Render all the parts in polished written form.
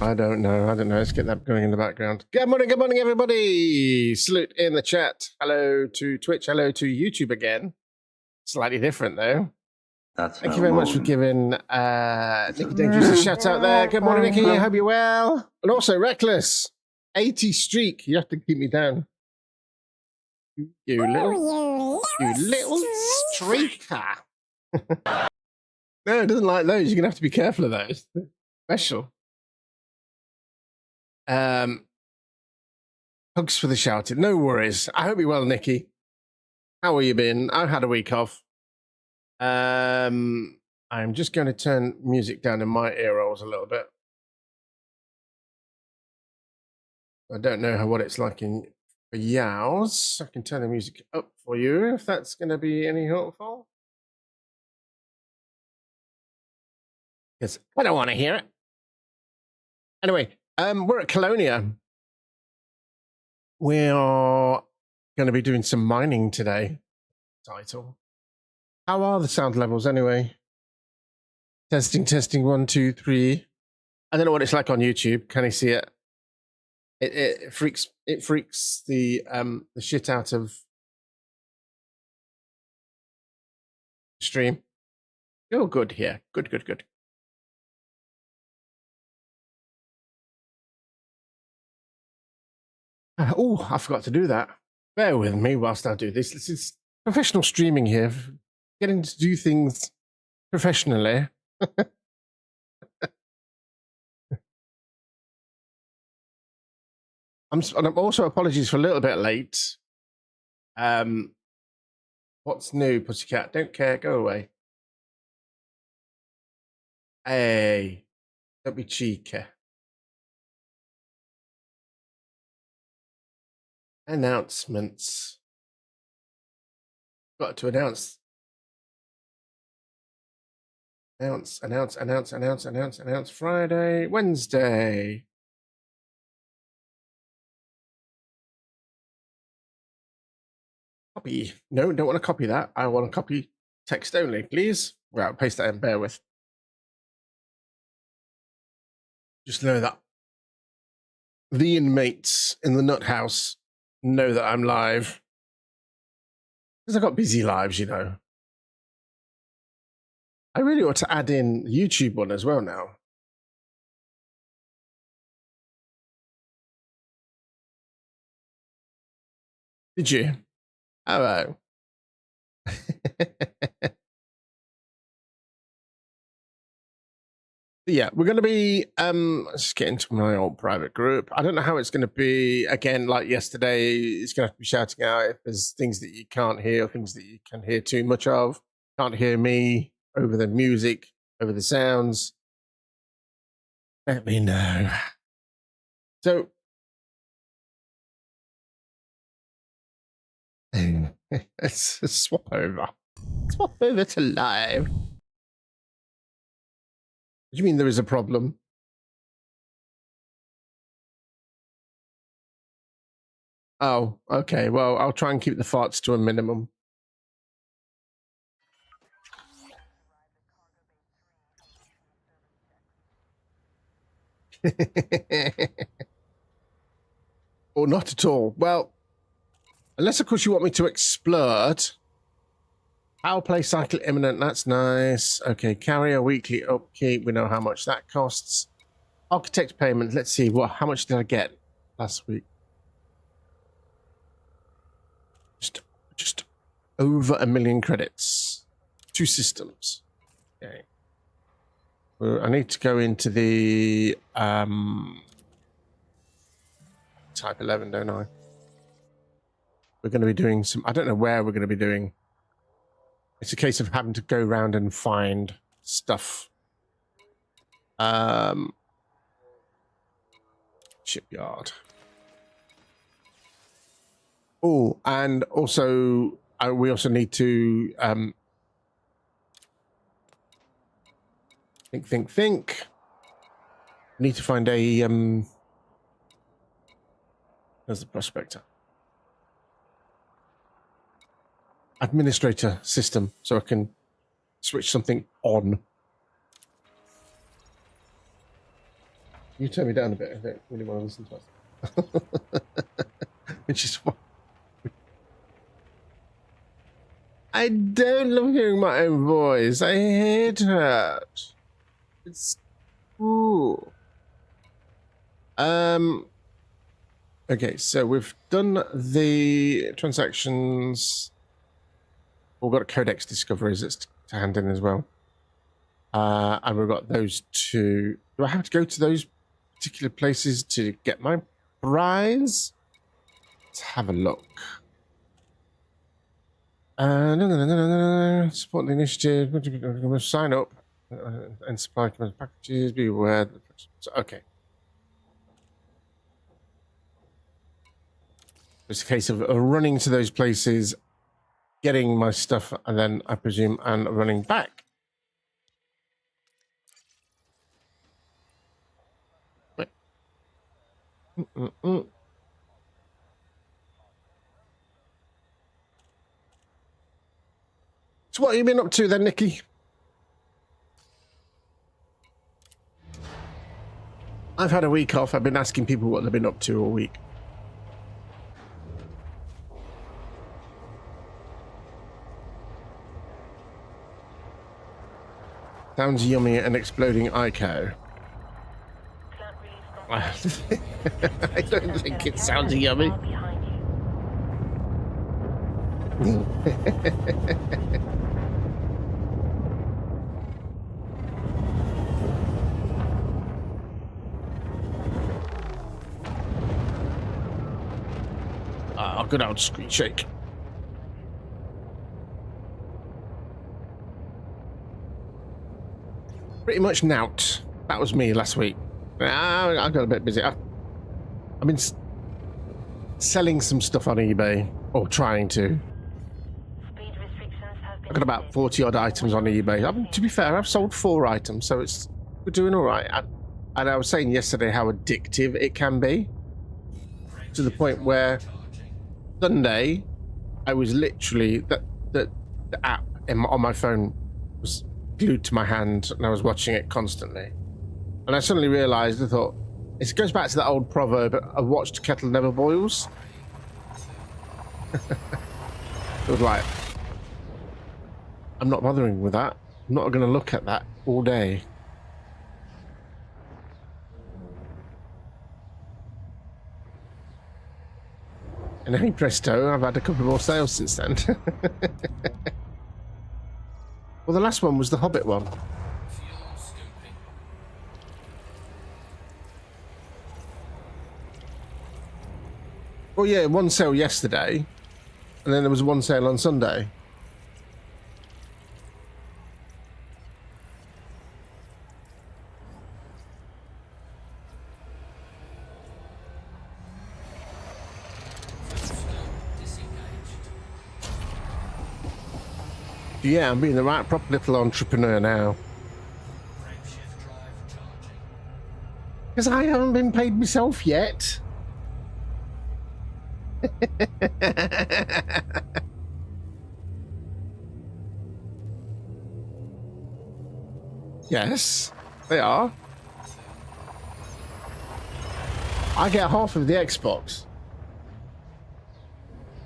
I don't know. Let's get that going in the background. Good morning, everybody. Salute in the chat. Hello to Twitch. Hello to YouTube again. Slightly different, though. Thank you very much for giving Nikki Dangerous a shout out there. Good morning, Nikki. I hope you're well. And also, Reckless. 80 streak. You have to keep me down. You little streaker. No, it doesn't like those. You're going to have to be careful of those. Special. Hugs for the shouting. No worries. I hope you're well, Nikki. How have you been? I've had a week off. I'm just going to turn music down in my ear rolls a little bit. I don't know what it's like in for yows. I can turn the music up for you if that's going to be any helpful. Because I don't want to hear it. Anyway, we're at Colonia. We are going to be doing some mining today. Title. How are the sound levels anyway? Testing, 1, 2, 3. I don't know what it's like on YouTube. Can you see it? It freaks the shit out of stream. Oh, good here. Good. Oh, I forgot to do that. Bear with me whilst I do this. This is professional streaming here. Getting to do things professionally. I'm also apologies for a little bit late. What's new, Pussycat? Don't care. Go away. Hey, don't be cheeky. Announcements. Got to announce Friday, Wednesday. Copy. No, don't want to copy that. I want to copy text only, please. Well, paste that in, bear with. Just know that the inmates in the nut house know that I'm live. Because I've got busy lives, you know. I really ought to add in the YouTube one as well now. Did you? Hello. Yeah, we're going to be, let's get into my old private group. I don't know how it's going to be. Again, like yesterday, it's going to have to be shouting out if there's things that you can't hear, or things that you can hear too much of. Can't hear me over the music, over the sounds. Let me know. So, let's swap over. Swap over to live. What do you mean there is a problem? Oh, okay. Well, I'll try and keep the farts to a minimum. Or not at all. Well, unless, of course, you want me to explode. Power play cycle imminent. That's nice. Okay, carrier weekly upkeep. We know how much that costs. Architect payment. Let's see. How much did I get last week? Just over 1 million credits. 2 systems. Okay. Well, I need to go into the type 11, don't I? We're going to be doing some. I don't know where we're going to be doing. It's a case of having to go around and find stuff. Shipyard. Oh, and also we also need to think. We need to find a there's the prospector. Administrator system, so I can switch something on. You turn me down a bit. I don't really want to listen to us. Which is what I don't love hearing my own voice. I hate it. It's ooh. Okay, so we've done the transactions. We've got codex discoveries that's to hand in as well. And we've got those two. Do I have to go to those particular places to get my prize? Let's have a look. Support the initiative. Sign up and supply packages. Be aware. Okay. It's a case of running to those places, getting my stuff, and then I presume and running back. So what have you been up to then, Nikki? I've had a week off. I've been asking people what they've been up to all week. Sounds yummy and exploding ICO. I don't think it sounds yummy. I'll go down screen shake. Pretty much nout. That was me last week. I got a bit busy. I've been selling some stuff on eBay, or trying to. I've got about 40 odd items on eBay. To be fair, I've sold 4 items, so we're doing all right. And I was saying yesterday how addictive it can be, to the point where Sunday I was literally the app on my phone was glued to my hand, and I was watching it constantly. And I suddenly realized, I thought, it goes back to that old proverb, a watched kettle never boils. It was like, I'm not bothering with that. I'm not going to look at that all day. And hey presto, I've had a couple more sales since then. Well, the last one was the Hobbit one. Well, yeah, one sale yesterday, and then there was one sale on Sunday. Yeah, I'm being the right proper little entrepreneur now. Because I haven't been paid myself yet. Yes, they are. I get half of the Xbox.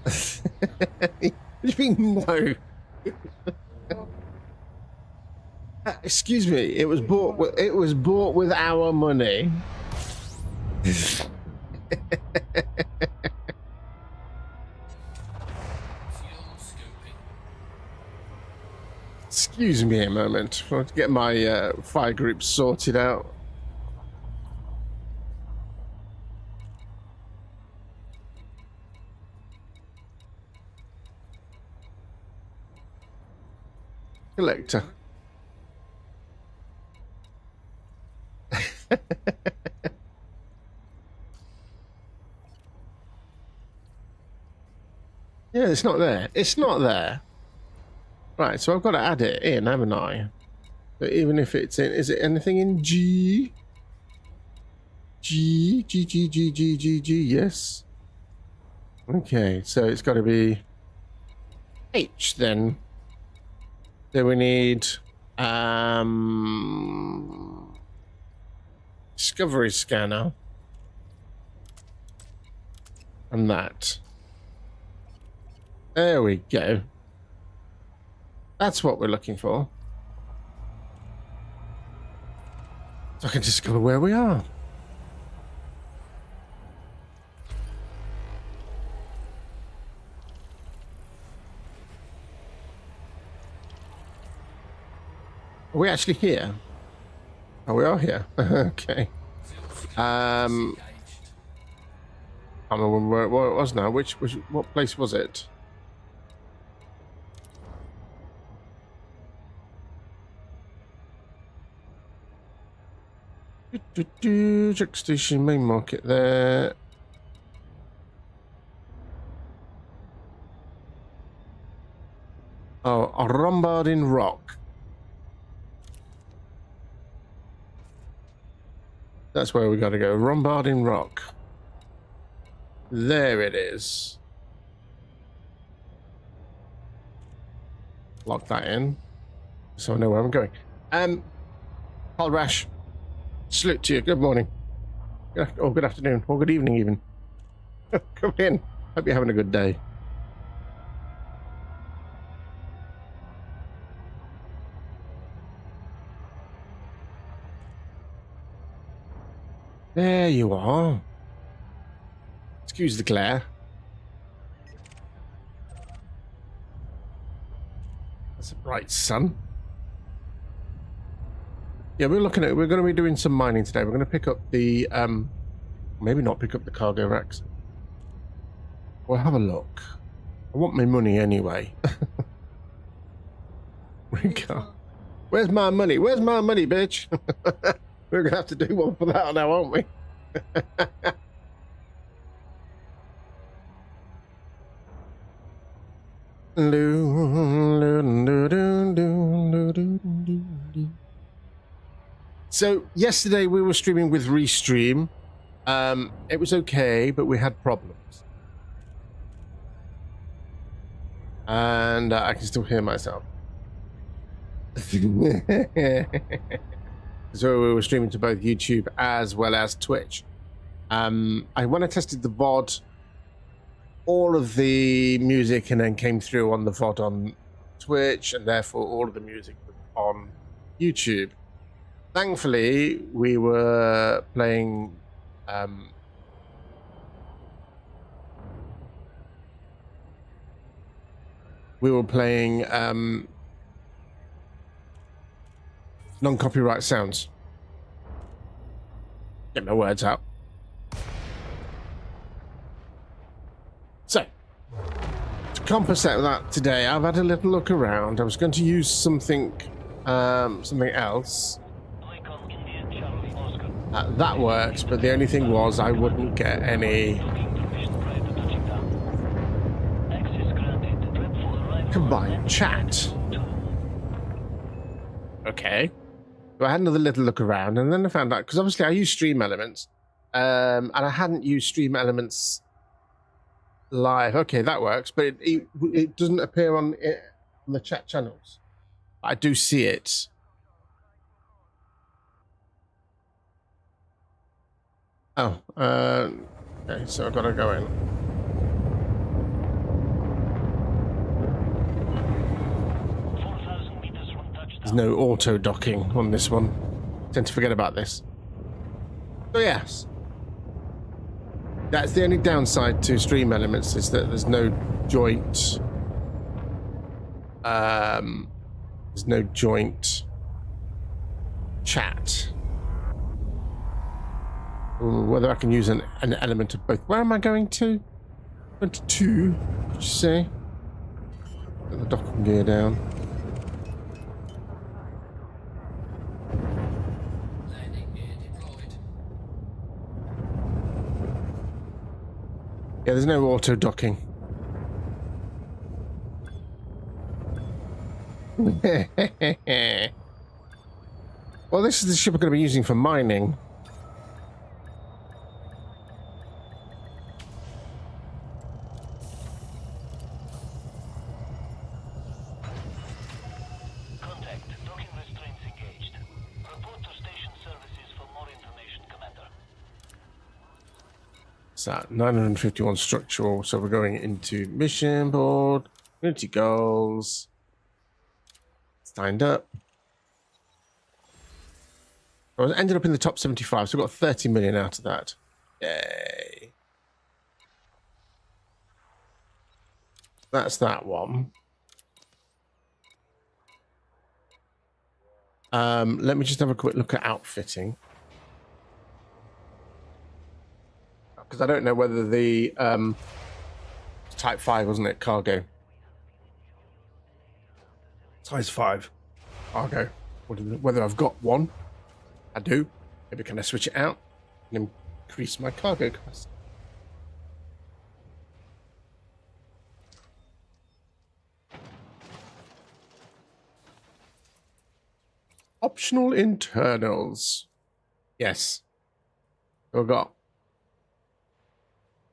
What do you mean, no? Excuse me. It was bought with our money. Excuse me a moment. I want to get my fire group sorted out. Collector. Yeah, it's not there. It's not there. Right, so I've got to add it in, haven't I? But even if it's in, is it anything in G? G, yes. Okay, so it's got to be H then. So we need discovery scanner. And that. There we go. That's what we're looking for. So I can discover where we are. Are we actually here? Oh, we are here. Okay. I can't remember where it was now. What place was it? Check station, main market there. Oh, a Lombardin rock. That's where we got to go. Lombardin rock. There it is. Lock that in, so I know where I'm going. Paul Rash, salute to you. Good morning. Or good afternoon. Or good evening, even. Come in. Hope you're having a good day. There you are. Excuse the glare. That's a bright sun. Yeah, we're going to be doing some mining today. We're going to pick up the, maybe not pick up the cargo racks. We'll have a look. I want my money anyway. Where's my money? Where's my money, bitch? We're going to have to do one for that now, aren't we? So yesterday we were streaming with Restream. It was okay, but we had problems. And I can still hear myself. So we were streaming to both YouTube as well as Twitch. When I tested the VOD, all of the music and then came through on the VOD on Twitch, and therefore all of the music was on YouTube. Thankfully, we were playing non-copyright sounds. Get my words out. So, to compensate with that today, I've had a little look around. I was going to use something else. That works, but the only thing was I wouldn't get any combined chat. Okay. So I had another little look around, and then I found out, because obviously I use Stream Elements, and I hadn't used Stream Elements live. Okay, that works, but it doesn't appear on the chat channels. I do see it. Oh, okay, so I've got to go in. There's no auto docking on this one. I tend to forget about this. So yes, that's the only downside to Stream Elements, is that there's no joint. There's no joint chat. Whether I can use an element of both. Where am I going to? 22, did you say? Put the docking gear down. Yeah, there's no auto docking. Well, this is the ship we're going to be using for mining. Contact. Docking restraints engaged. Report to station services for more information, Commander. What's that? 951 structural. So we're going into mission board, community goals. Signed up. I ended up in the top 75, so we got 30 million out of that. Yay. That's that one. Let me just have a quick look at outfitting. Because I don't know whether the Type 5, wasn't it? Cargo. Size 5. Cargo. Whether I've got one. I do. Maybe can I switch it out and increase my cargo cost? Optional internals. Yes. So I've got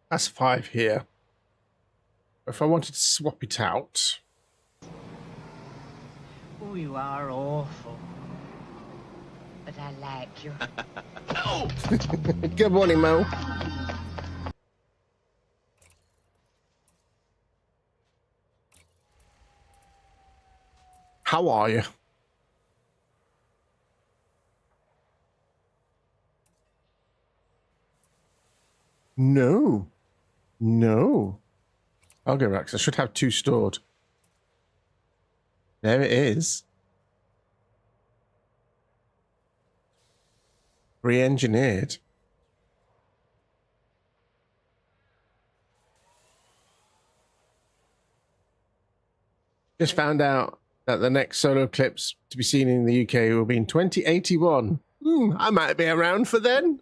that's 5 here. If I wanted to swap it out. Oh, you are awful. But I like you. Oh! Good morning, Mo. How are you? No. No. Cargo racks. I should have 2 stored. There it is. Re-engineered. Just found out that the next solar eclipse to be seen in the UK will be in 2081. I might be around for then.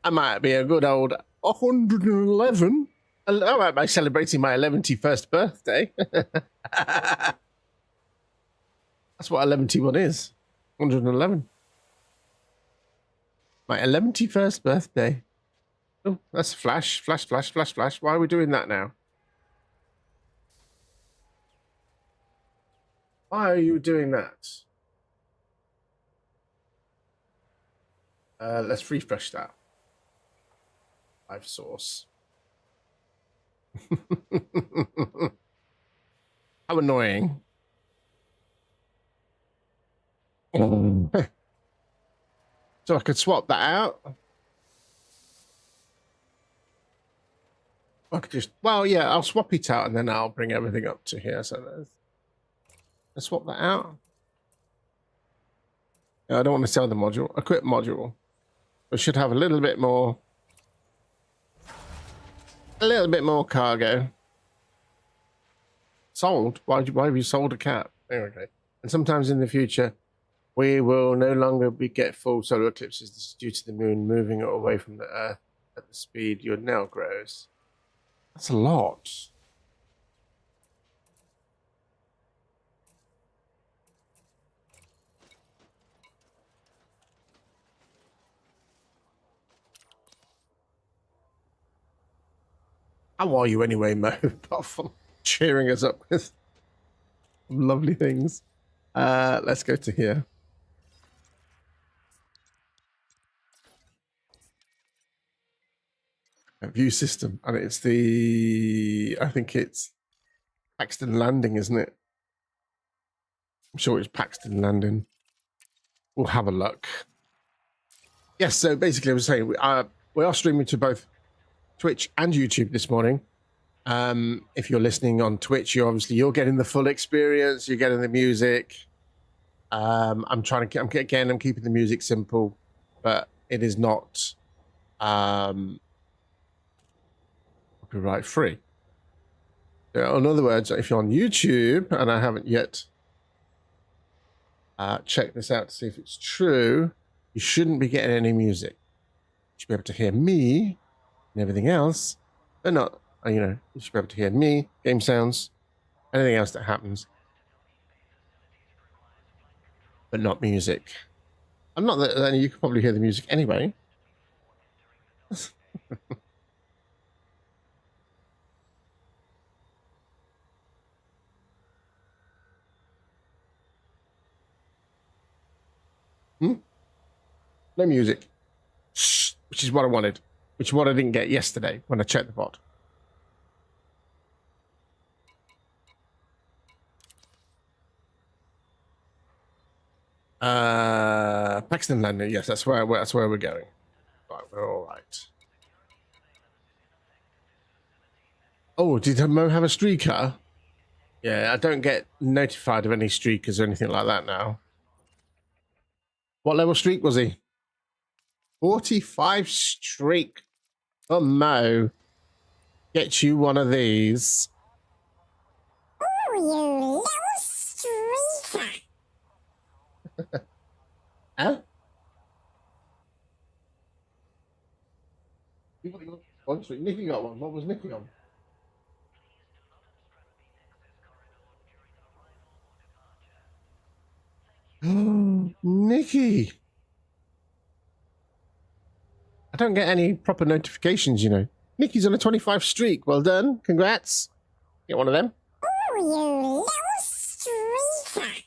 I might be a good old 111. I might be celebrating my 11th birthday. That's what 11 is. 111. My 11th birthday. Oh, that's flash, flash, flash, flash, flash. Why are we doing that now? Why are you doing that? Let's refresh that. Live source. How annoying. So I could swap that out. I could just, well, yeah, I'll swap it out and then I'll bring everything up to here. So let's swap that out. I don't want to sell the module. Equip module. We should have a little bit more cargo. Sold? Why have you sold a cat? Okay. And sometimes in the future, we will no longer get full solar eclipses. This is due to the moon moving away from the Earth at the speed your nail grows. That's a lot. How are you anyway, Mo? Apart from cheering us up with lovely things. Let's go to here. View system, and it's I think it's Paxton Landing, isn't it? I'm sure it's Paxton Landing. We'll have a look. Yes, so basically I was saying we are streaming to both Twitch and YouTube this morning. If you're listening on Twitch, you're getting the full experience. You're getting the music. I'm keeping the music simple, but it is not copyright free. So in other words, if you're on YouTube, and I haven't yet checked this out to see if it's true, you shouldn't be getting any music. You should be able to hear me and everything else, but not, you should be able to hear me, game sounds, anything else that happens, but not music. I'm not that you could probably hear the music anyway. No music, which is what I wanted. which is what I didn't get yesterday when I checked the bot. Paxton Landing, yes, that's where we're going. Right, we're all right. Oh, did Mo have a streaker? Yeah, I don't get notified of any streakers or anything like that now. What level streak was he? 45 streak. Oh, Mo. Get you one of these. Oh, you little streaker. Huh? One streak. Nicky got one. What was Nicky on? Nicky. I don't get any proper notifications, you know. Nicky's on a 25 streak. Well done. Congrats. Get one of them. Oh, you little streaker.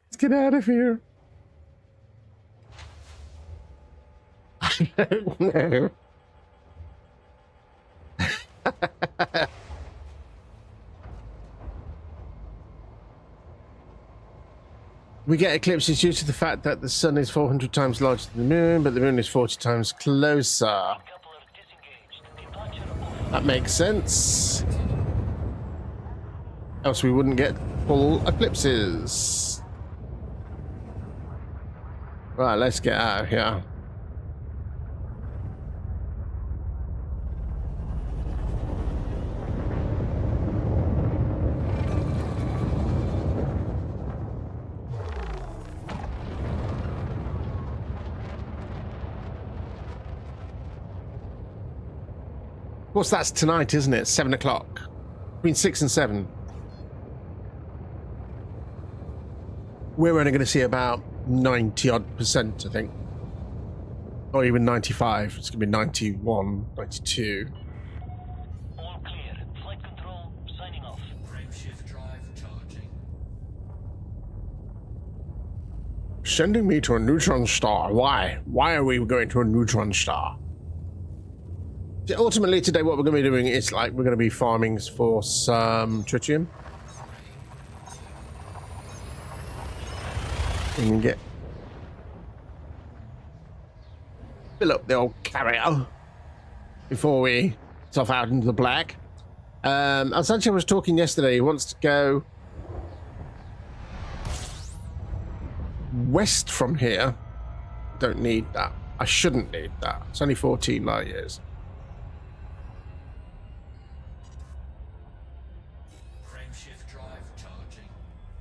Let's get out of here. I don't know. We get eclipses due to the fact that the sun is 400 times larger than the moon, but the moon is 40 times closer. That makes sense. Else we wouldn't get full eclipses. Right, let's get out of here. Of course, that's tonight, isn't it? 7 o'clock. Between 6 and 7. We're only going to see about 90-odd%, I think. Or even 95. It's going to be 91, 92. All clear. Flight control signing off. Frameshift drive charging. Sending me to a neutron star. Why? Why are we going to a neutron star? Ultimately, today what we're going to be doing is we're going to be farming for some tritium. And fill up the old carrier before we off out into the black. Alsancho was talking yesterday. He wants to go west from here. Don't need that. I shouldn't need that. It's only 14 light years.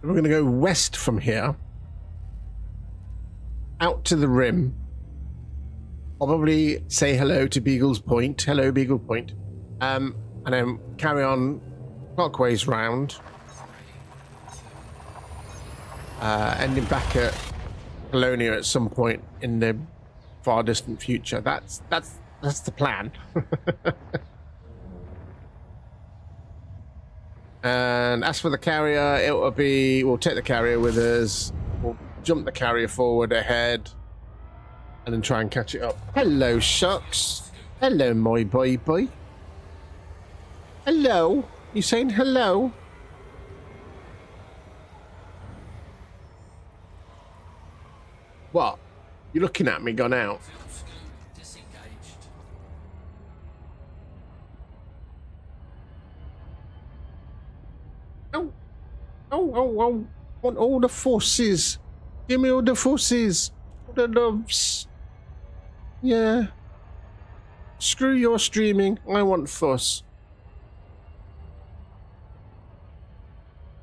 We're going to go west from here, out to the rim. Probably say hello to Beagle's Point. Hello, Beagle Point. And then carry on clockwise round, ending back at Colonia at some point in the far distant future. That's the plan. And as for the carrier, it will be, we'll take the carrier with us, we'll jump the carrier forward ahead, and then try and catch it up. Hello, Shucks. Hello, my boy. Hello? You saying hello? What? You looking at me gone out? Oh. Want all the forces. Give me all the forces. All the loves. Yeah. Screw your streaming. I want fuss.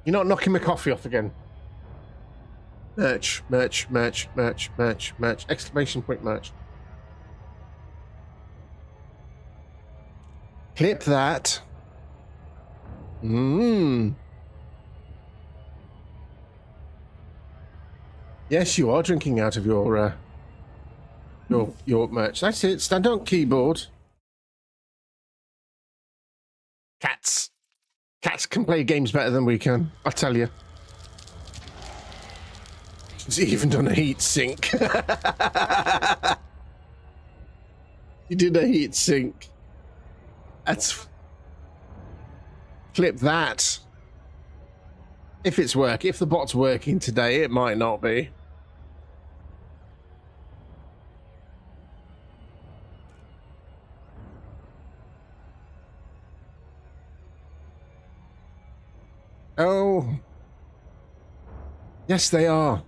You're not knocking my coffee off again. Merch. Exclamation point merch. Clip that. Yes, you are drinking out of your merch. That's it. Stand on keyboard. Cats can play games better than we can. I tell you. He's even done a heat sink. He did a heat sink. That's... Clip that. If it's working, if the bot's working today, it might not be. Oh. Yes, they are.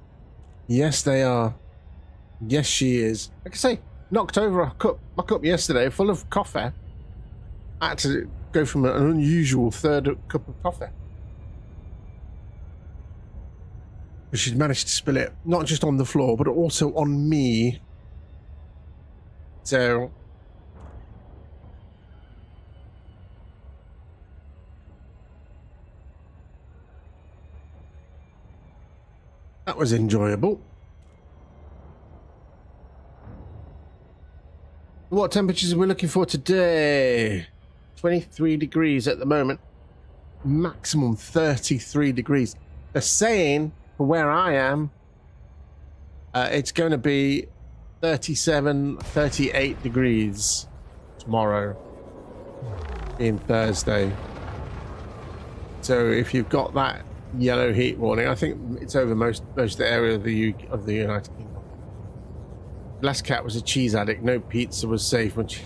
Yes, they are. Yes, she is. Like I say, knocked over my cup yesterday full of coffee. I had to go from an unusual third cup of coffee. But she'd managed to spill it, not just on the floor, but also on me. So... that was enjoyable. What temperatures are we looking for today? 23 degrees at the moment. Maximum 33 degrees. They're saying, for where I am, it's going to be 37, 38 degrees tomorrow, being Thursday. So if you've got that yellow heat warning, I think it's over most of the area of the United Kingdom. Last cat was a cheese addict. No pizza was safe when she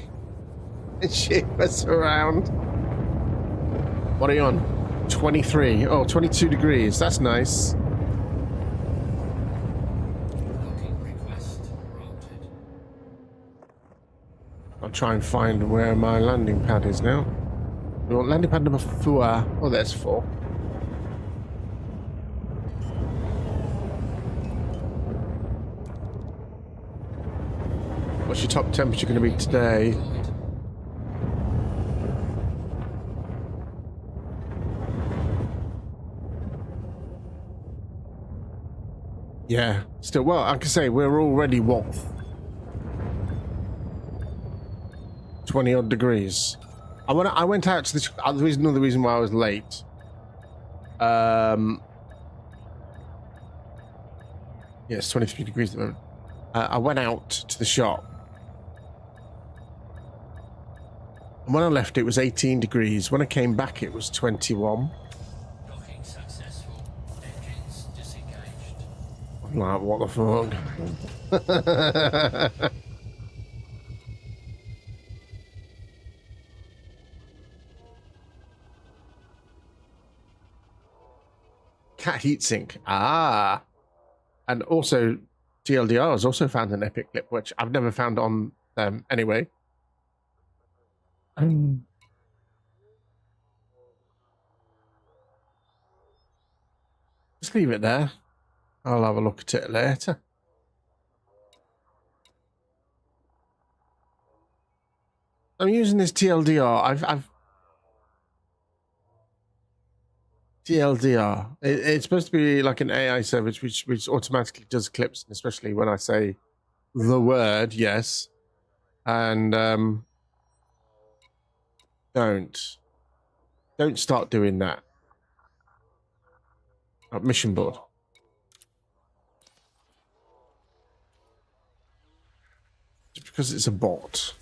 was around. What are you on? 23. Oh, 22 degrees. That's nice. I'll try and find where my landing pad is now. We want landing pad number 4. Oh, there's 4. What's your top temperature going to be today? Yeah, still, well, I can say we're already, what, 20 odd degrees. I went out to the another reason why I was late. Yeah, it's 23 degrees at the moment. I went out to the shop. And when I left, it was 18 degrees. When I came back, it was 21. Docking successful. Engines disengaged. I'm like, what the fuck? Cat heatsink. Ah. And also, TLDR has also found an epic clip, which I've never found on them anyway. Just leave it there. I'll have a look at it later. I'm using this TLDR. TLDR. It's supposed to be like an AI service which automatically does clips, especially when I say the word, yes. And don't start doing that. Mission board. Just because it's a bot.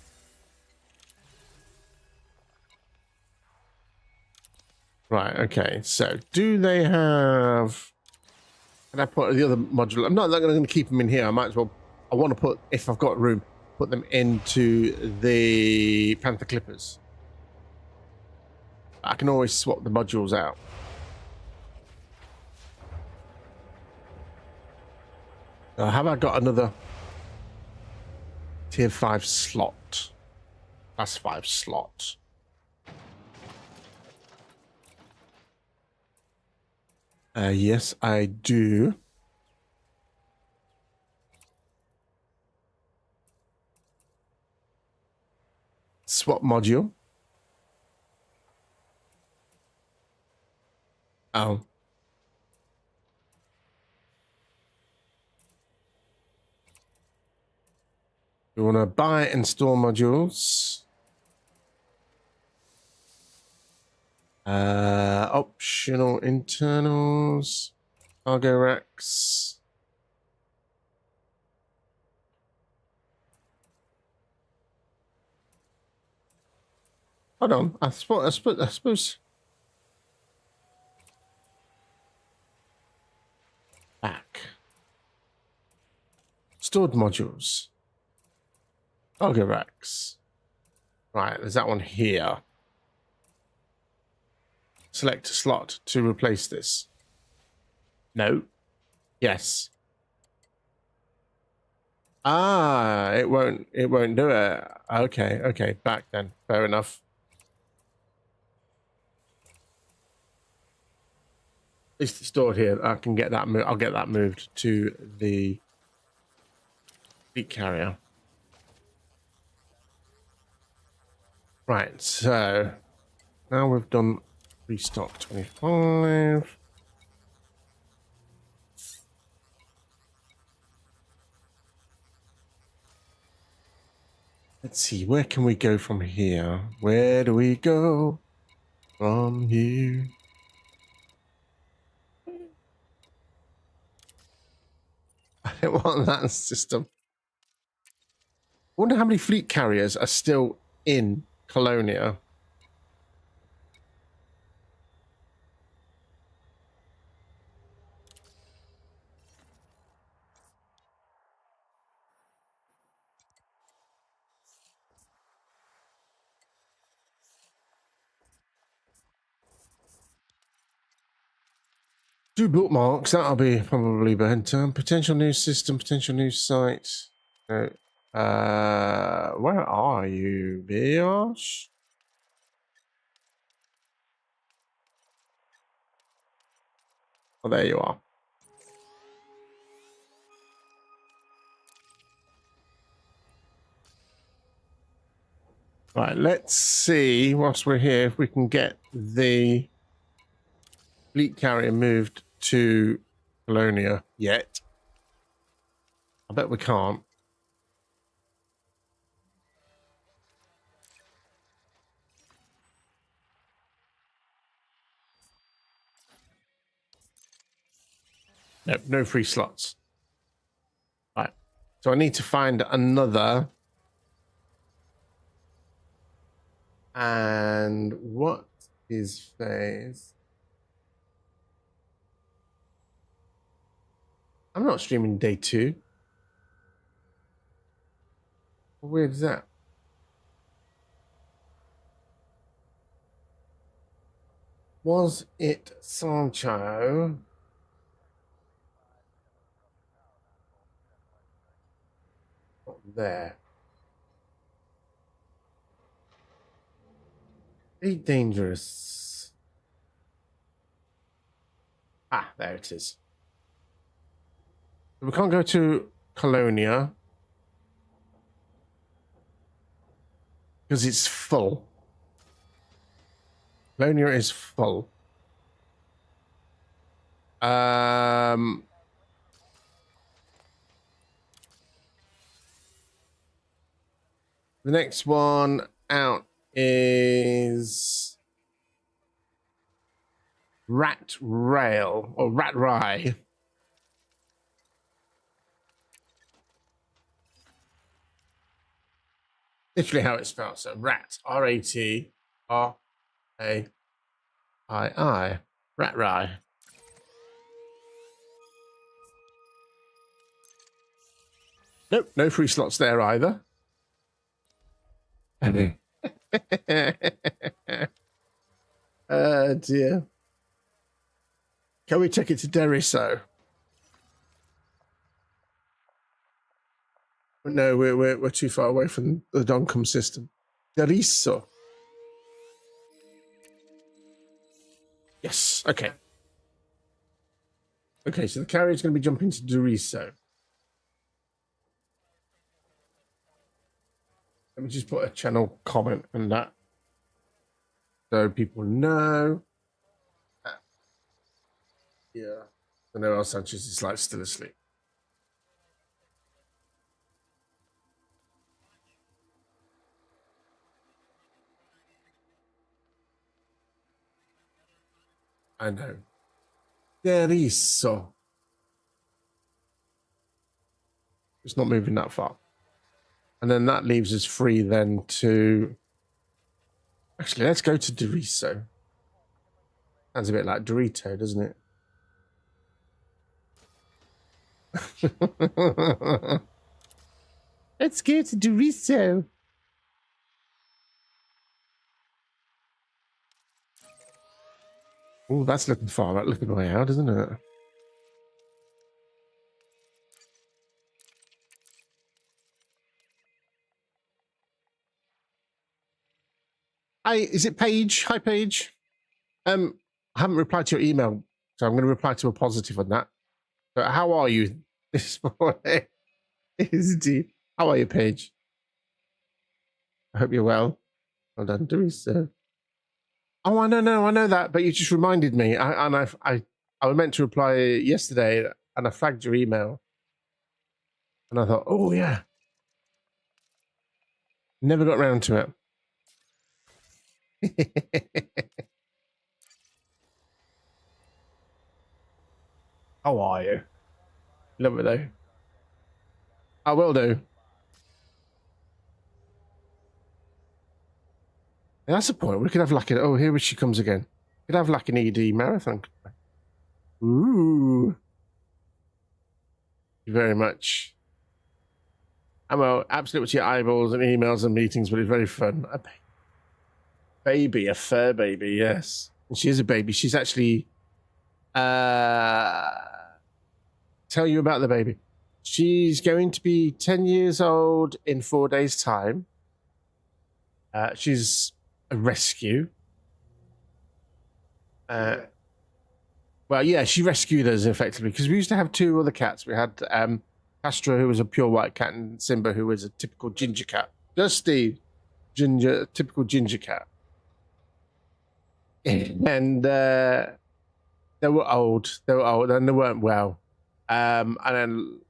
Right, okay, so do they have... Can I put the other module? I'm not going to keep them in here. I might as well... I want to put, if I've got room, put them into the Panther Clippers. I can always swap the modules out. Have I got another tier 5 slot? That's 5 slot. Yes, I do. Swap module. Oh. We want to buy and store modules. Optional internals. Cargo racks. Hold on. I suppose. Back. Stored modules. Cargo racks. Right, there's that one here. Select a slot to replace this. No. Yes. Ah, it won't do it. Okay, back then. Fair enough. It's stored here. I can get that I'll get that moved to the fleet carrier. Right, so now we've done restock 25. Let's see, where can we go from here? Where do we go from here? I don't want that system. I wonder how many fleet carriers are still in Colonia. Do bookmarks, that'll be probably better. Potential new system, potential new site. No. Where are you, Bios? Oh, there you are. Right, let's see, whilst we're here, if we can get the fleet carrier moved to Colonia yet. I bet we can't. Nope, no free slots. Right, so I need to find another. And what is phase? I'm not streaming day 2. How weird is that? Was it Sancho? Not there. Very dangerous. Ah, there it is. We can't go to Colonia because it's full. Colonia is full. The next one out is Rat Rail or Rat Rye. Literally how it's spelled. So rat, R-A-T-R-A-I-I, Rat Rye. Nope, no free slots there either. Oh dear. Can we take it to Deriso? No, we're too far away from the Doncom system. Deriso. Yes. Okay. Okay, so the carrier's going to be jumping to Deriso. Let me just put a channel comment on that so people know. Yeah. I know El Sanchez is like still asleep. I know. Deriso. It's not moving that far. And then that leaves us free then to Actually, let's go to Doriso. Sounds a bit like Dorito, doesn't it? Let's go to Doriso. Oh, that's looking far out, looking way out, isn't it? Hi, is it Paige? Hi, Paige. I haven't replied to your email, so I'm going to reply to a positive on that. So how are you this morning? How are you, Paige? I hope you're well. Well done, Teresa. Oh, I know that, but you just reminded me. I was meant to reply yesterday, and I flagged your email, and I thought, oh yeah, never got round to it. How are you? Love it though. I will do. And that's the point. We could have like an, oh, here she comes again. We could have like an ED marathon. Ooh. Thank you very much. I'm absolutely with your eyeballs and emails and meetings, but it's very fun. A baby, a fur baby, yes. And she is a baby. She's actually tell you about the baby. She's going to be 10 years old in 4 days' time. She's a rescue. Well, yeah, she rescued us effectively because we used to have 2 other cats. We had Castro, who was a pure white cat, and Simba, who was a typical ginger cat. Just the typical ginger cat. And they were old, and they weren't well. And then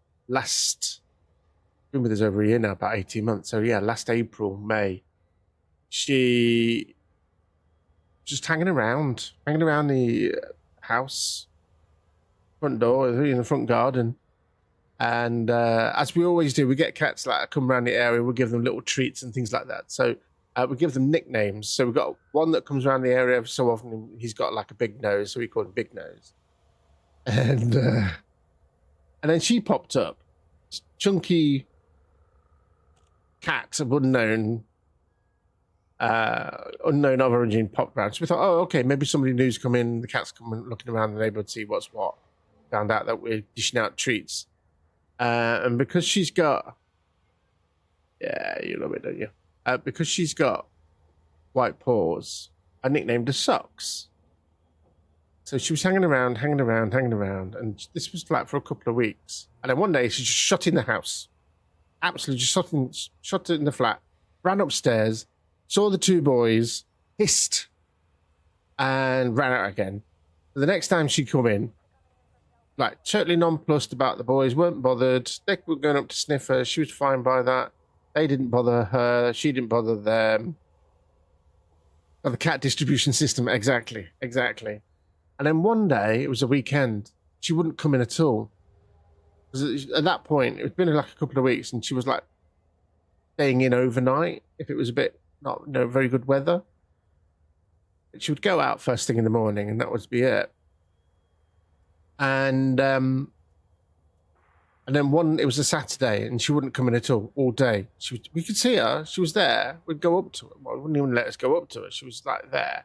been with us over a year now, about 18 months. So yeah, last April, May, she just hanging around the house, front door, in the front garden. And as we always do, we get cats that come around the area, we give them little treats and things like that. So we give them nicknames. So we've got one that comes around the area so often. He's got like a big nose, so we call him Big Nose. And then she popped up, chunky cat of unknown of origin popped around. So we thought, oh, okay, maybe somebody new's come in. The cat's coming, looking around the neighborhood to see what's what. Found out that we're dishing out treats. And because she's got, yeah, you love it, don't you? Because she's got white paws, I nicknamed her Socks. So she was hanging around, and this was like for a couple of weeks. And then one day she just shut in the house, absolutely just shut in the flat, ran upstairs, saw the 2 boys, hissed, and ran out again. The next time she come in, like totally nonplussed about the boys, weren't bothered. They were going up to sniff her. She was fine by that. They didn't bother her. She didn't bother them. Oh, the cat distribution system, exactly. And then one day, it was a weekend, she wouldn't come in at all. At that point, it had been like a couple of weeks, and she was like staying in overnight if it was a bit not very good weather. She would go out first thing in the morning, and that would be it. And then it was a Saturday, and she wouldn't come in at all day. We could see her. She was there. We'd go up to her. Well, wouldn't even let us go up to her. She was like there.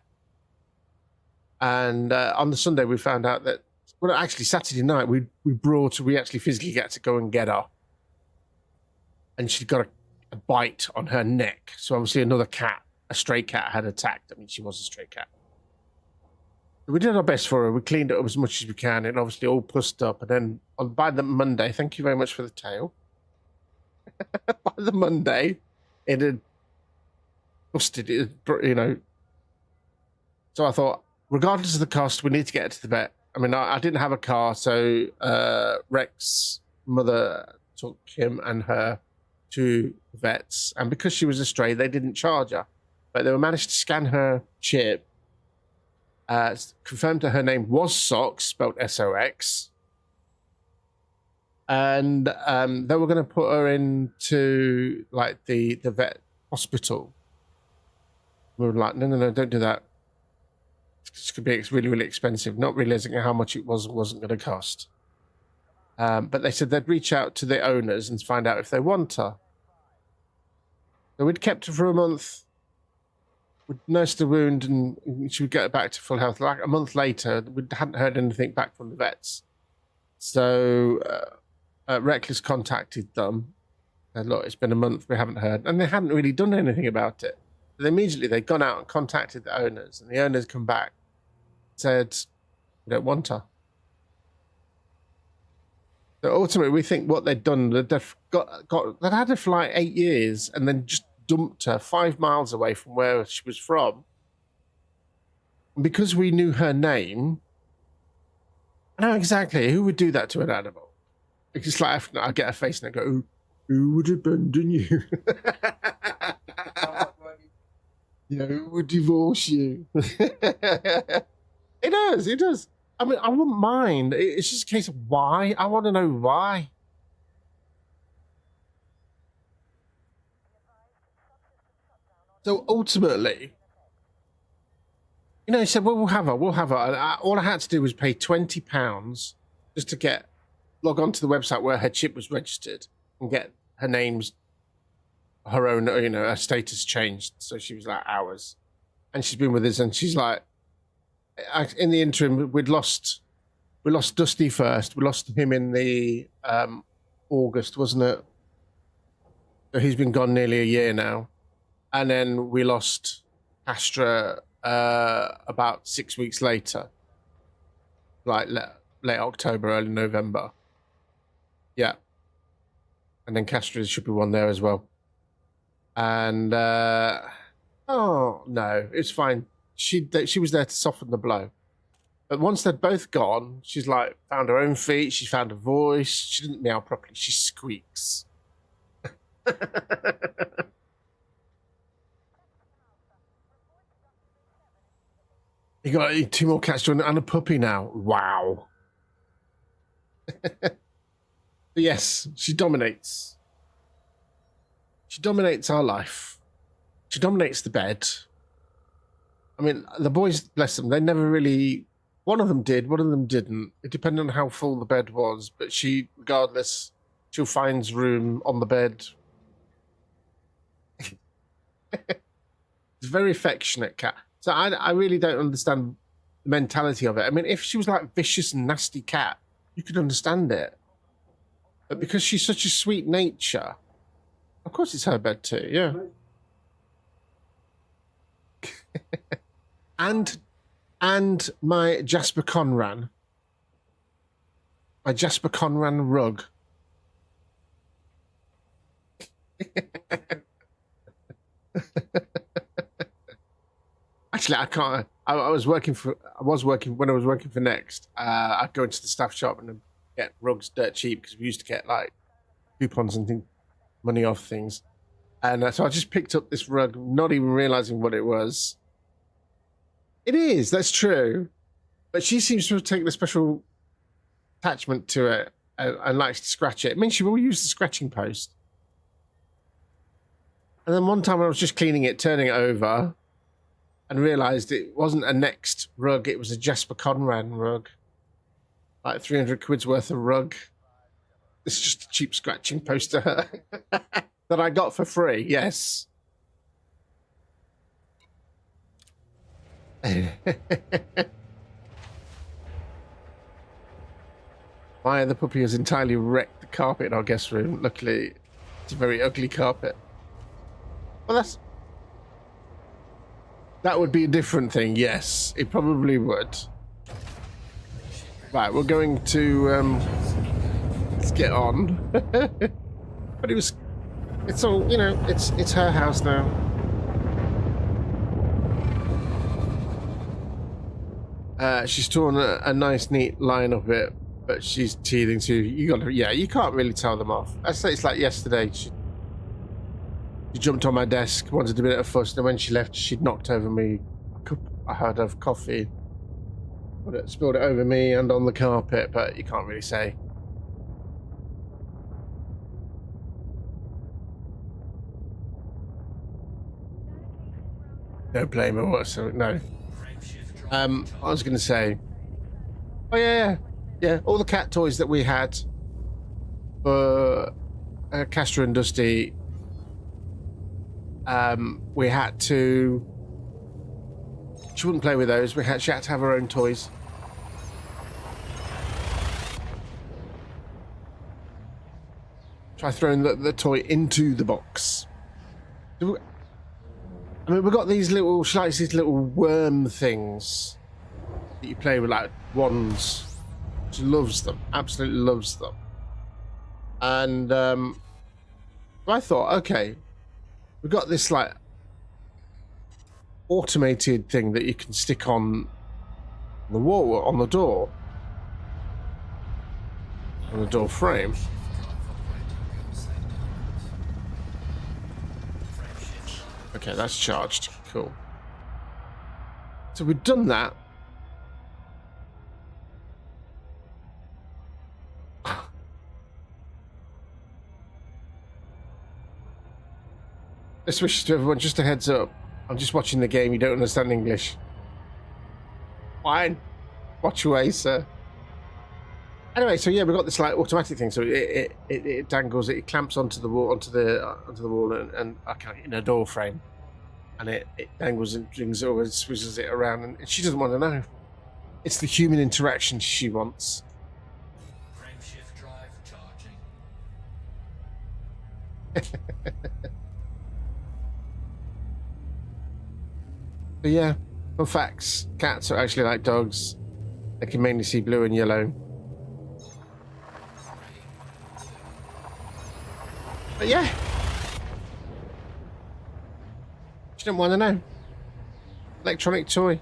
And on the Sunday, we found out that, well, actually Saturday night, we actually physically got to go and get her. And she'd got a bite on her neck. So obviously another cat, a stray cat, had attacked. I mean, she was a stray cat. We did our best for her. We cleaned it up as much as we can, and obviously all pussed up. And then by the Monday, thank you very much for the tail. By the Monday, it had busted, So I thought, regardless of the cost, we need to get her to the vet. I mean, I didn't have a car, so Rex's mother took him and her to vets. And because she was a stray, they didn't charge her. But they managed to scan her chip, confirmed that her name was Sox, spelled S-O-X. And they were going to put her into like the vet hospital. We were like, no, don't do that. It's going to be really, really expensive. Not realizing how much it wasn't going to cost. But they said they'd reach out to the owners and find out if they want her. So we'd kept her for a month. We'd nursed the wound and she would get back to full health. Like a month later, we hadn't heard anything back from the vets. So Reckless contacted them. Said, look, it's been a month, we haven't heard. And they hadn't really done anything about it. But immediately they'd gone out and contacted the owners. And the owners come back, said, we don't want her. So ultimately, we think what they'd done, they'd had her for like 8 years and then just dumped her 5 miles away from where she was from. And because we knew her name, I know exactly who would do that to an animal. It's just like I get her face and I go, who would abandon you? Who would divorce you? It does. I mean, I wouldn't mind. It's just a case of why. I want to know why. So ultimately, he said, well, we'll have her. And all I had to do was pay £20 just to log on to the website where her chip was registered and get her name's, her own, her status changed. So she was like ours. And she's been with us and she's like, in the interim, we lost Dusty first. We lost him in the August, wasn't it? So he's been gone nearly a year now. And then we lost Astra about 6 weeks later, like late October, early November. Yeah. And then Castra should be one there as well. And oh no, it's fine. She was there to soften the blow. But once they'd both gone, she's like found her own feet. She found a voice. She didn't meow properly. She squeaks. You got 2 more cats and a puppy now. Wow. But yes, she dominates. She dominates our life. She dominates the bed. I mean, the boys, bless them, they never really... One of them did, one of them didn't. It depended on how full the bed was. But she, regardless, she'll find room on the bed. It's a very affectionate cat. So I really don't understand the mentality of it. I mean, if she was like a vicious and nasty cat, you could understand it. But because she's such a sweet nature, of course it's her bed too, yeah. and my Jasper Conran. My Jasper Conran rug. Actually, I can't. I was working when I was working for Next. I'd go into the staff shop and get rugs dirt cheap because we used to get like coupons and money off things. And so I just picked up this rug, not even realizing what it was. It is, that's true. But she seems to have taken a special attachment to it and likes to scratch it. I mean, she will use the scratching post. And then one time I was just cleaning it, turning it over, and realised it wasn't a Next rug, it was a Jasper Conran rug. Like 300 quid's worth of rug. It's just a cheap scratching post to her. That I got for free, yes. Why the puppy has entirely wrecked the carpet in our guest room. Luckily, it's a very ugly carpet. Well, that would be a different thing, yes. It probably would. Right, we're going to let's get on. But it's all, it's her house now. She's torn a nice neat line of it, but she's teething too. You can't really tell them off. I say it's like yesterday. She jumped on my desk, wanted a bit of fuss, and when she left, she'd knocked over me a cup I had of coffee. Spilled it over me and on the carpet, but you can't really say. No blame or whatsoever. No. I was going to say. Oh yeah. All the cat toys that we had for Castor and Dusty. We had to. She wouldn't play with those. She had to have her own toys. Try throwing the toy into the box. I mean, we've got these little, she likes these little worm things that you play with, like wands. She loves them, absolutely loves them. And I thought, okay, we've got this like automated thing that you can stick on the wall, on the door frame. Okay, that's charged. Cool. So we've done that. Best wishes to everyone. Just a heads up. I'm just watching the game. You don't understand English. Fine. Watch away, sir. Anyway, so yeah, we've got this like automatic thing. So it dangles. It clamps onto the wall, onto the wall, and okay, in a door frame. And it dangles and brings it over and swizzles it around, and she doesn't want to know. It's the human interaction she wants. Frameshift drive charging. But yeah, fun facts. Cats are actually like dogs. They can mainly see blue and yellow. But yeah. She didn't want to know. Electronic toy.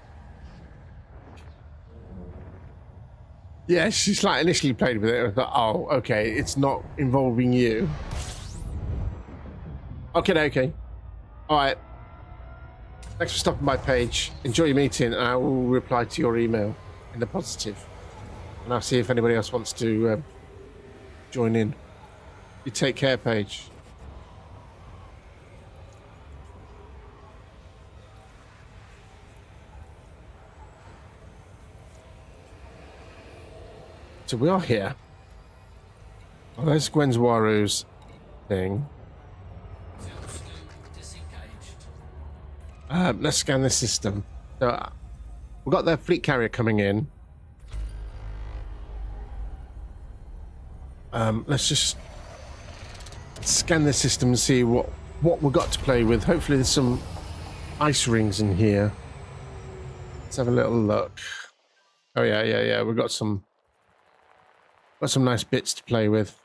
Yeah, she's like initially played with it. I thought, oh, okay, it's not involving you. Okay. All right. Thanks for stopping my page. Enjoy your meeting, and I will reply to your email in the positive. And I'll see if anybody else wants to join in. You take care, Paige. So we are here. Oh, there's Gwen's Waru's thing. Let's scan the system. So we've got the fleet carrier coming in. Let's just scan the system and see what we've got to play with. Hopefully there's some ice rings in here. Let's have a little look. Oh yeah. We've got some nice bits to play with.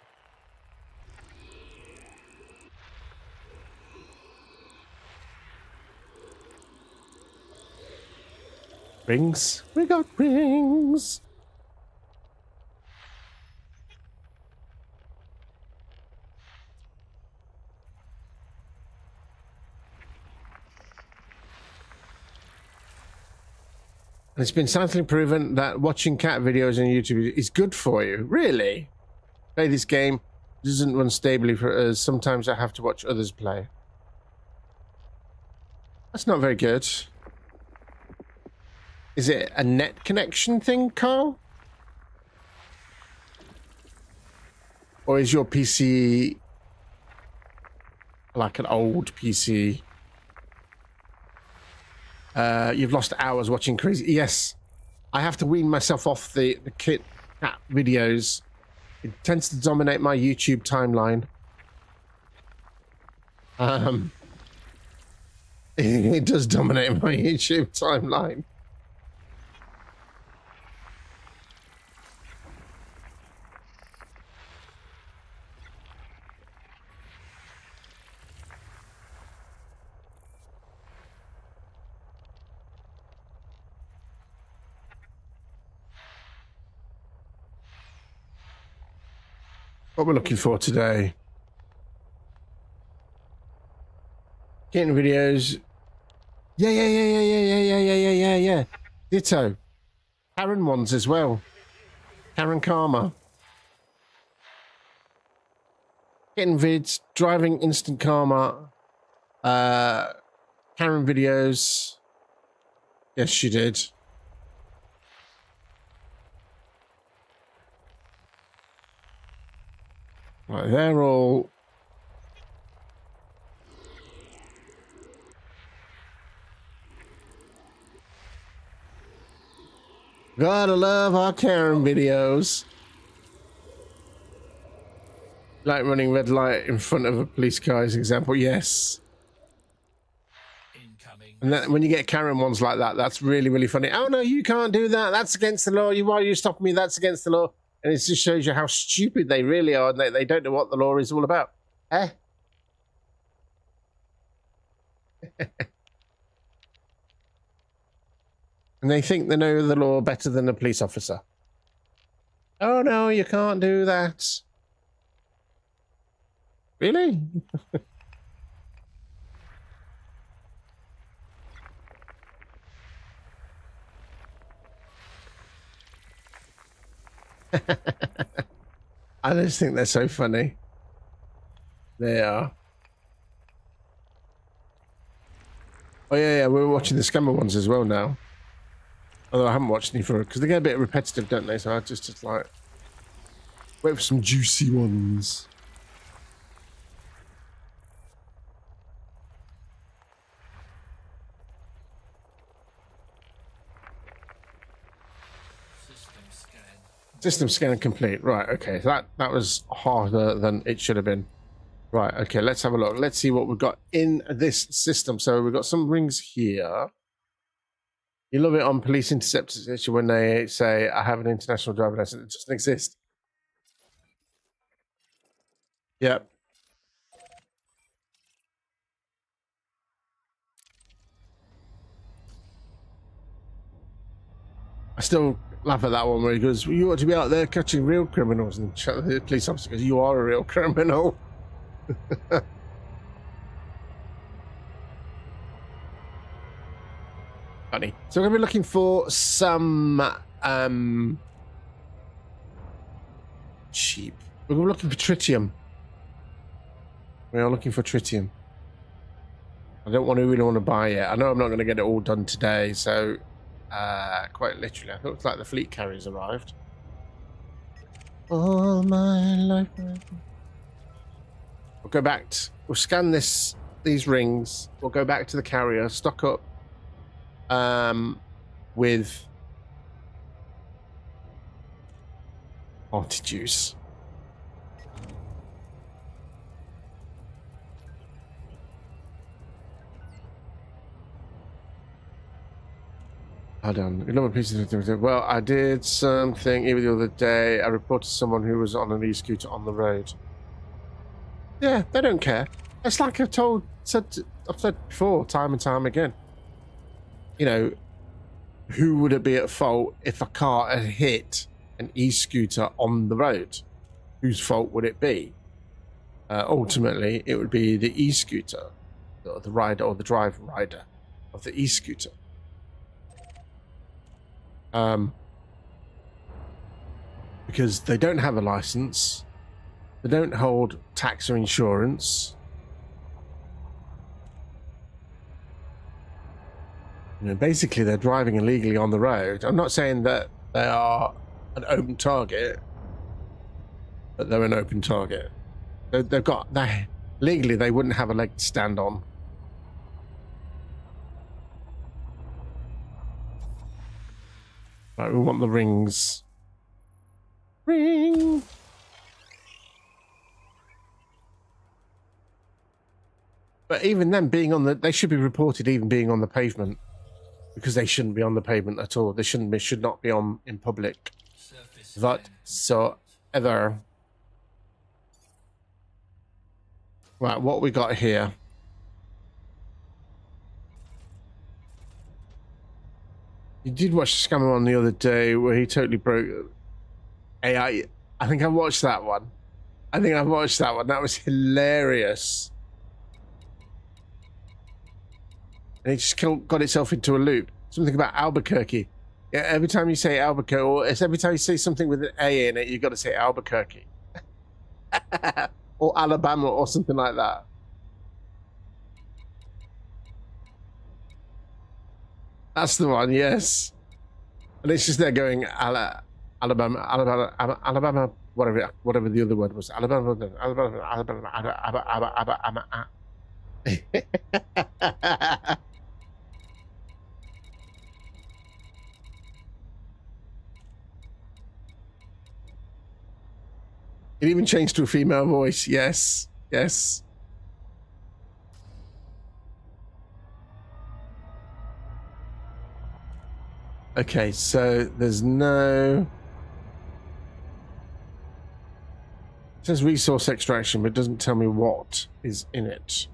Rings. We got rings. And it's been scientifically proven that watching cat videos on YouTube is good for you. Really? Play this game. It doesn't run stably for us. Sometimes I have to watch others play. That's not very good. Is it a net connection thing, Carl? Or is your PC like an old PC? You've lost hours watching crazy. Yes, I have to wean myself off the cat videos. It tends to dominate my YouTube timeline. It does dominate my YouTube timeline. What we're looking for today. Getting videos. Yeah. Ditto. Karen ones as well. Karen Karma. Getting vids, driving instant karma. Karen videos. Yes, she did. Right, they're all... Gotta love our Karen videos. Like running red light in front of a police car is an example. Yes. Incoming. And that, when you get Karen ones like that, that's really, really funny. Oh, no, you can't do that. That's against the law. Why are you stopping me? That's against the law. And it just shows you how stupid they really are. And they don't know what the law is all about. Eh? And they think they know the law better than a police officer. Oh, no, you can't do that. Really? I just think they're so funny. They are. Oh, yeah, we're watching the scammer ones as well now. Although I haven't watched any for it, because they get a bit repetitive, don't they? So I just like... wait for some juicy ones. System scan complete. Right, okay. So that was harder than it should have been. Right, okay, let's have a look. Let's see what we've got in this system. So we've got some rings here. You love it on police interceptors when they say, I have an international driver license. It doesn't exist. Yep. I still laugh at that one where he goes, well, you ought to be out there catching real criminals. And the police officer goes, you are a real criminal. Funny. So we're going to be looking for some cheap. We're going to be looking for tritium. We are looking for tritium. I don't really want to buy it. I know I'm not going to get it all done today, so quite literally, it looks like the fleet carrier's arrived. All my life. We'll go back. We'll scan these rings. We'll go back to the carrier, stock up with juice. Hold on. Another piece of well, I did something even the other day. I reported someone who was on an e-scooter on the road. Yeah, they don't care. It's like I've said before, time and time again. You know, who would it be at fault if a car had hit an e-scooter on the road? Whose fault would it be? Ultimately, it would be the e-scooter, the rider or the rider of the e-scooter. Because they don't have a license, they don't hold tax or insurance. You know, basically, they're driving illegally on the road. I'm not saying that they are an open target, but they're an open target. They've got legally they wouldn't have a leg to stand on. Right, we want the rings. Ring. But even them being on they should be reported even being on the pavement, because they shouldn't be on the pavement at all. They should not be on in public whatsoever. Right, what we got here? You did watch the scammer on the other day where he totally broke AI. I think I watched that one. That was hilarious. And it just got itself into a loop. Something about Albuquerque. Yeah, every time you say Albuquerque, or every time you say something with an A in it, you've got to say Albuquerque. Or Alabama or something like that. That's the one, yes. And it's just there going Alabama, whatever the other word was. Alabama. It even changed to a female voice. Yes, yes. Okay, so there's no... It says resource extraction, but it doesn't tell me what is in it.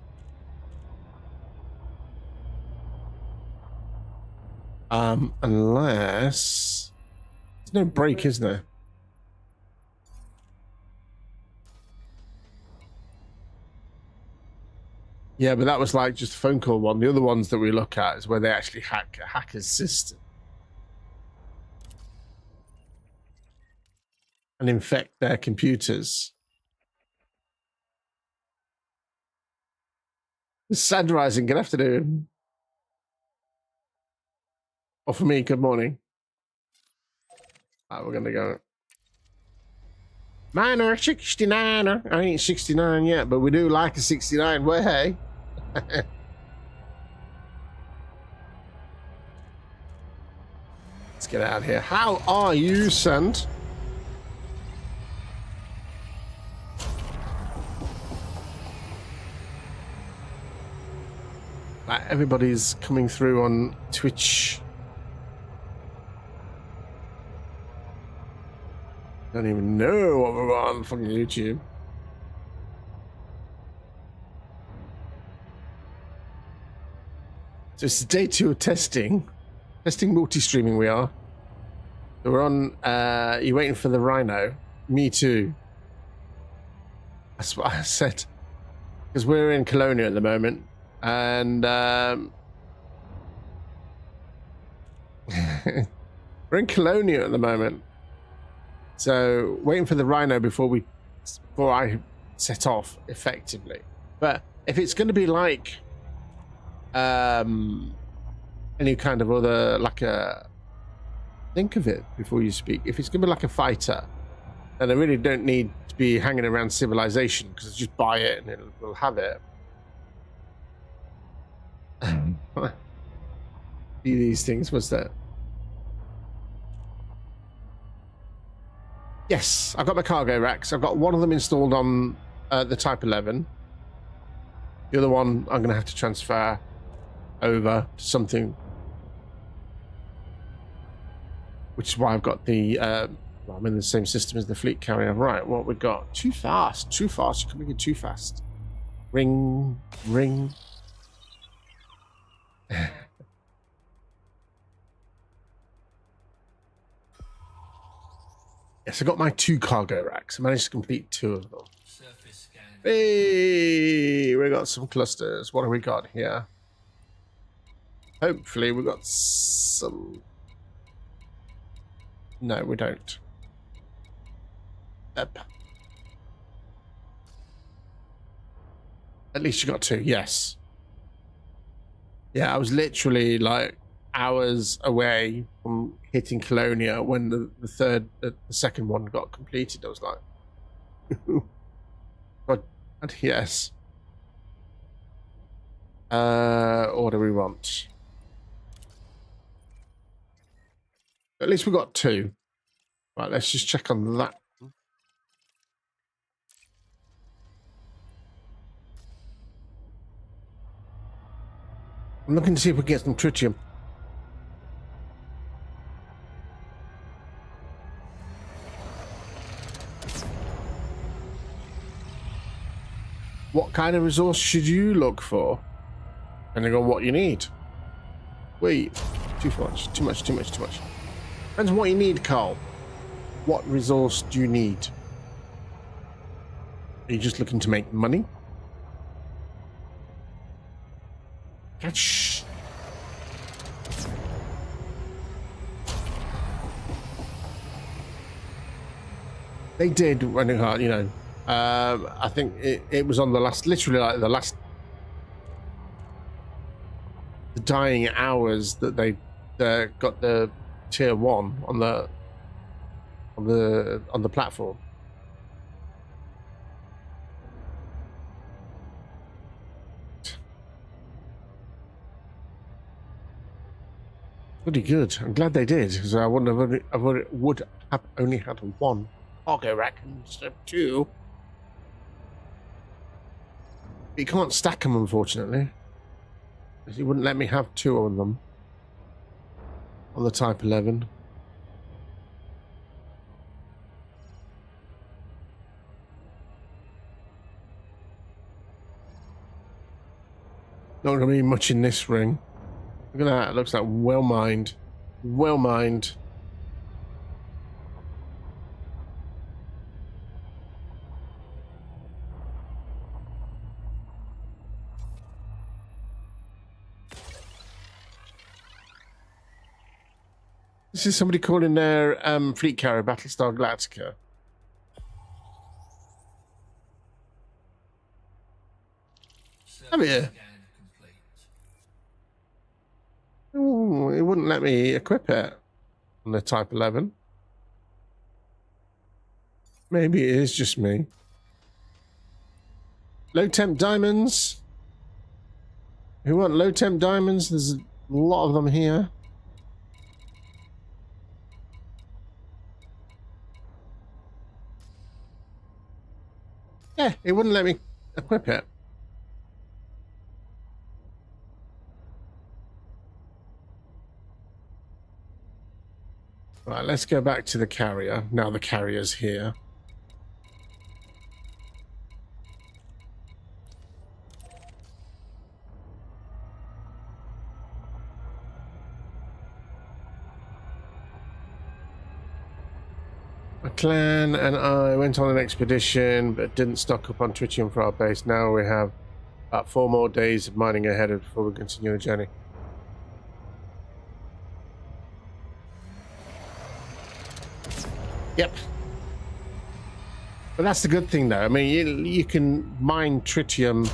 Unless... There's no break, is there? Yeah, but that was like just a phone call one. The other ones that we look at is where they actually hack a hacker's system and infect their computers. It's Sad Rising, good afternoon. Or for me, good morning. We're gonna go. Miner 69er. I ain't 69 yet, but we do like a 69 way. Let's get out of here. How are you, Sand? Everybody's coming through on Twitch. Don't even know what we're on fucking YouTube. So it's day 2 of testing. Testing multi-streaming we are. So we're on, you waiting for the rhino? Me too. That's what I said. Because we're in Colonia at the moment. And we're in Colonia at the moment. So waiting for the rhino before I set off effectively. But if it's going to be like any kind of other, like a, think of it before you speak. If it's going to be like a fighter, then I really don't need to be hanging around civilization, because just buy it and it'll have it. These things, what's that? Yes, I've got my cargo racks. I've got one of them installed on the Type 11. The other one I'm going to have to transfer over to something, which is why I've got the well, I'm in the same system as the fleet carrier. Right, what we got? Too fast, you're coming in too fast. Ring. Yes, I got my 2 cargo racks. I managed to complete 2 of them. Hey, we got some clusters. What have we got here? Hopefully we got some... No, we don't. Yep. At least you got 2, yes. Yeah, I was literally like hours away from hitting Colonia when the second one got completed. I was like, but yes. What do we want? At least we got 2. Right, let's just check on that. I'm looking to see if we can get some tritium. What kind of resource should you look for? Depending on what you need. Wait, too much. Depends on what you need, Carl. What resource do you need? Are you just looking to make money? Catch. They did running hard, you know. I think it was on the last, literally like the dying hours that they got the tier 1 on the platform. Pretty good. I'm glad they did, because I would have only had one cargo rack instead of 2. You can't stack them, unfortunately. He wouldn't let me have 2 of them on the Type 11. Not going to be much in this ring. Look at that. It looks like well mined. Well mined. This is somebody calling their fleet carrier Battlestar Galactica. Come here. Ooh, it wouldn't let me equip it on the Type 11. Maybe it is just me. Low temp diamonds. Who want low temp diamonds? There's a lot of them here. Yeah, it wouldn't let me equip it. Right, let's go back to the carrier. Now the carrier's here. My clan and I went on an expedition, but didn't stock up on tritium for our base. Now we have about 4 more days of mining ahead before we continue the journey. Yep. But that's the good thing, though. I mean, you can mine tritium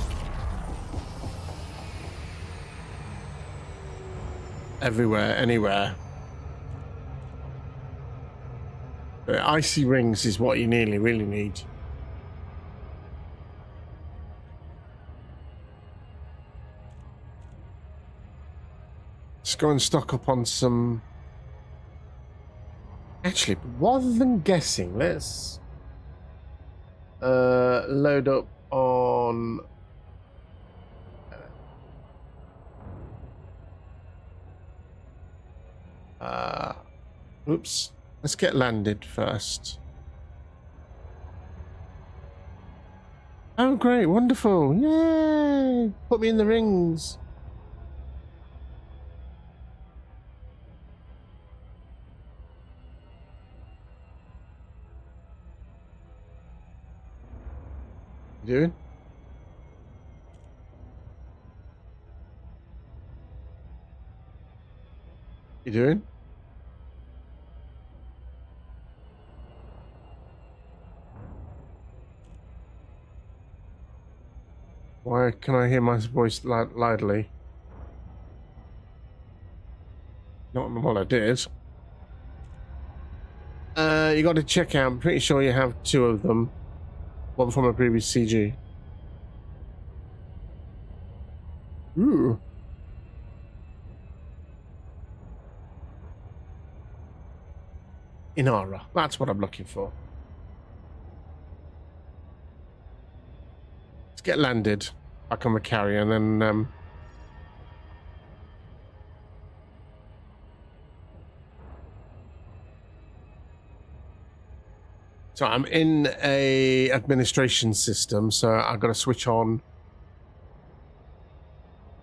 everywhere, anywhere. But icy rings is what you really need. Let's go and stock up on some... Actually, rather than guessing, let's load up on oops, let's get landed first. Oh great, wonderful, yay, put me in the rings. You doing? You doing? Why can I hear my voice loudly? Not what I did. You got to check out. I'm pretty sure you have 2 of them. One from a previous CG. Ooh. Inara. That's what I'm looking for. Let's get landed back on the carrier and then so I'm in a administration system, so I've got to switch on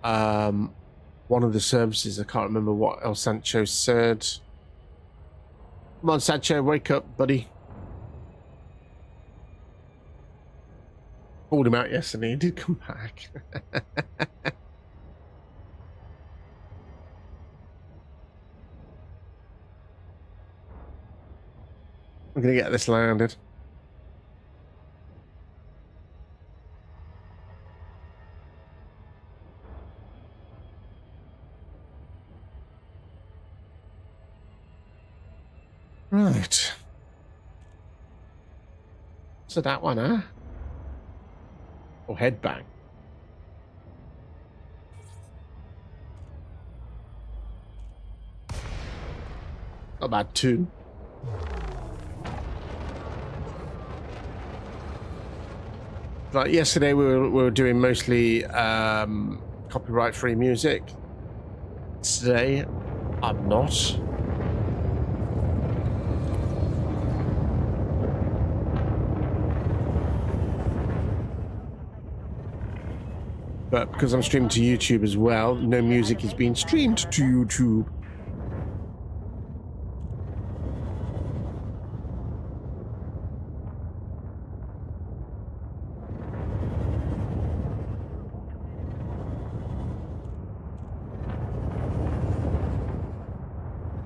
one of the services. I can't remember what El Sancho said. Come on, Sancho, wake up, buddy. Pulled him out yesterday. He did come back. I'm going to get this landed. Right. So that one, huh? Or headbang. Not bad too. Like yesterday, we were doing mostly copyright-free music. Today, I'm not. But because I'm streaming to YouTube as well, no music is being streamed to YouTube.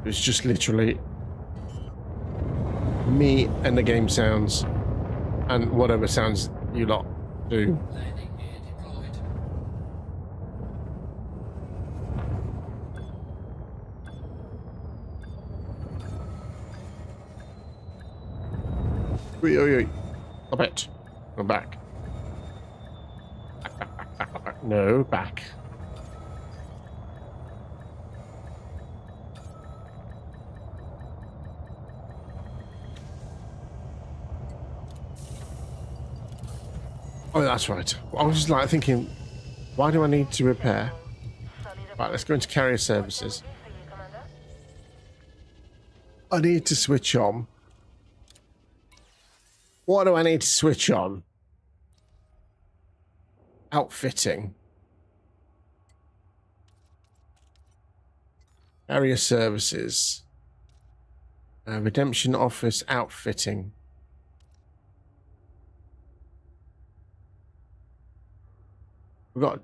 It's just literally me and the game sounds and whatever sounds you lot do. Oi. Stop it. Go back. Back. No, back. Oh, that's right. I was just like thinking, why do I need to repair? Right, let's go into carrier services. I need to switch on. What do I need to switch on? Outfitting. Carrier services. Redemption office outfitting. We've got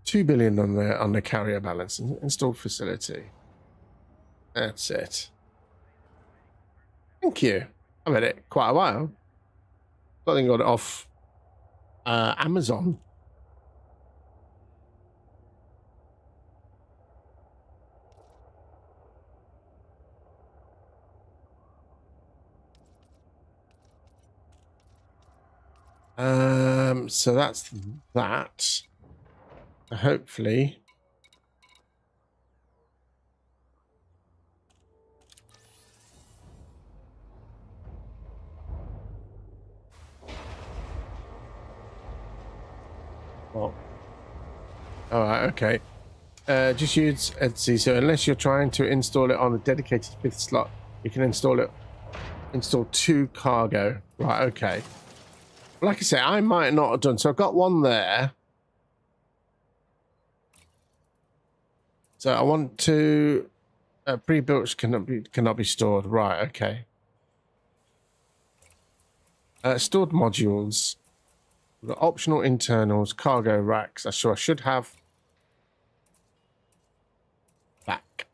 2 billion on the carrier balance. Installed facility. That's it. Thank you. I've had it quite a while. I think I got it off Amazon. So that's that. Hopefully. Well, all right, okay. Just use Etsy. So unless you're trying to install it on a dedicated 5th slot, you can install 2 cargo. Right, okay. Like I say, I might not have done. So I've got one there. So I want to pre-built cannot be stored. Right, okay. Stored modules. We've got optional internals, cargo racks. So I should have back.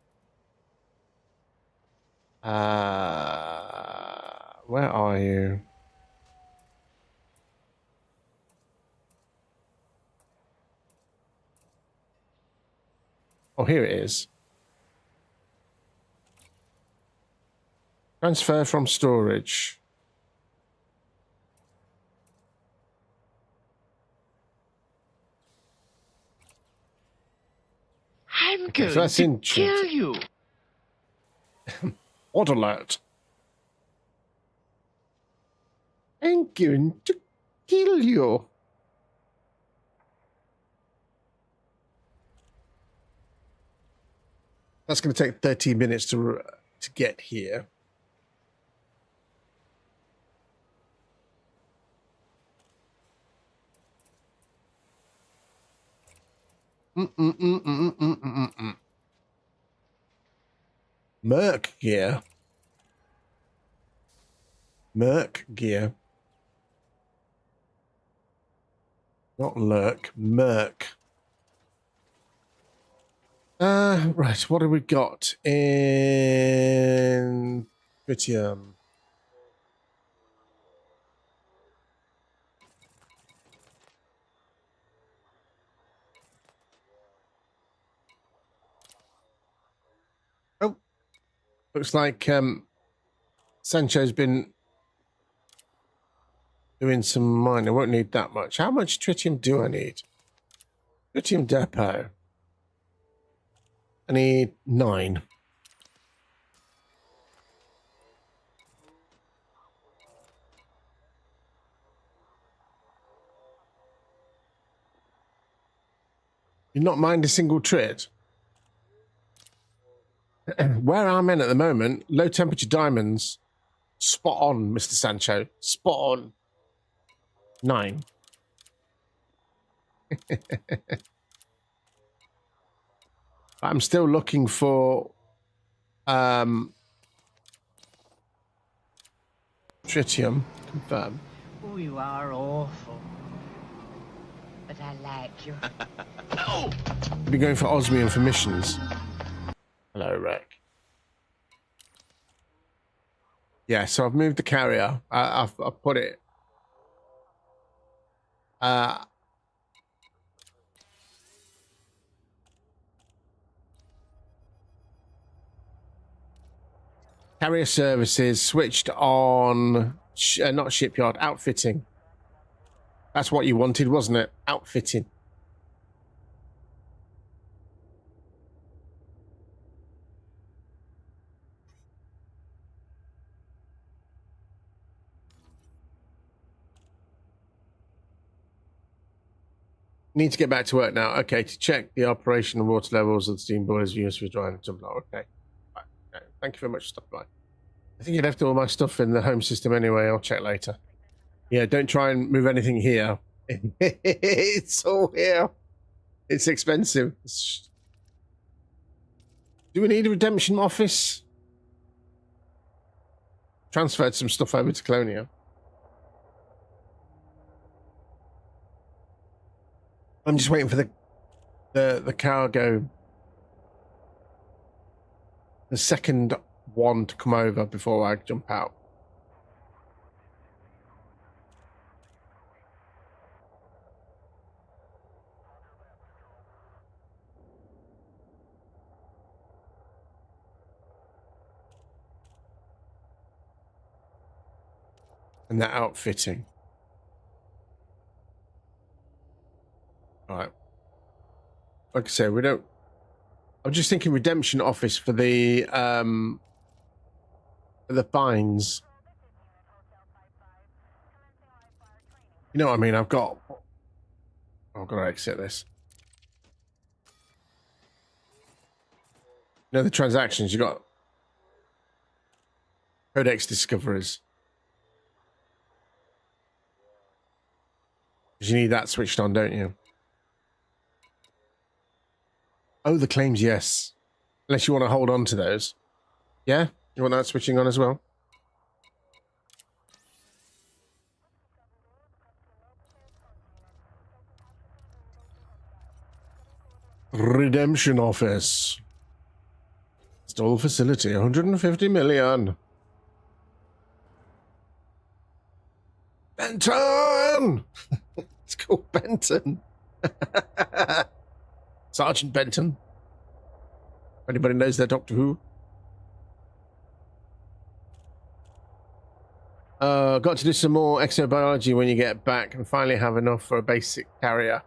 Where are you? Oh, here it is. Transfer from storage. I'm going to kill you. What alert? I'm going to kill you. That's going to take 30 minutes to get here. Merc gear. Merc gear. Not lurk. Merc. Right. What have we got in Tritium? Oh, looks like Sancho's been doing some mining. I won't need that much. How much tritium do I need? Tritium depot. I need 9. You're not mined a single trit. Where I'm in at the moment, low temperature diamonds. Spot on, Mr. Sancho. Spot on. 9. I'm still looking for tritium. Confirm. Oh, you are awful. But I like you. I'll be going for osmium for missions. Hello, Rick. Yeah, so I've moved the carrier. I've put it. Carrier services switched on, not shipyard, outfitting. That's what you wanted, wasn't it? Outfitting. Need to get back to work now. Okay, to check the operation and water levels of the steam boilers used for drying and tumbler. Okay. Right. Okay. Thank you very much for stopping by. I think you left all my stuff in the home system anyway. I'll check later. Yeah, don't try and move anything here. It's all here. It's expensive. Do we need a redemption office? Transferred some stuff over to Colonia. I'm just waiting for the cargo, the second one to come over before I jump out. And that outfitting. All right. Like I said, we don't. I'm just thinking redemption office for the fines. You know what I mean? I've got to exit this. You know the transactions you got. Codex discoveries. You need that switched on, don't you? Oh, the claims, yes. Unless you want to hold on to those. Yeah? You want that switching on as well? Redemption office. Install facility, 150 million. Benton! It's called Benton. Sergeant Benton. Anybody knows their Doctor Who? Got to do some more exobiology when you get back and finally have enough for a basic carrier.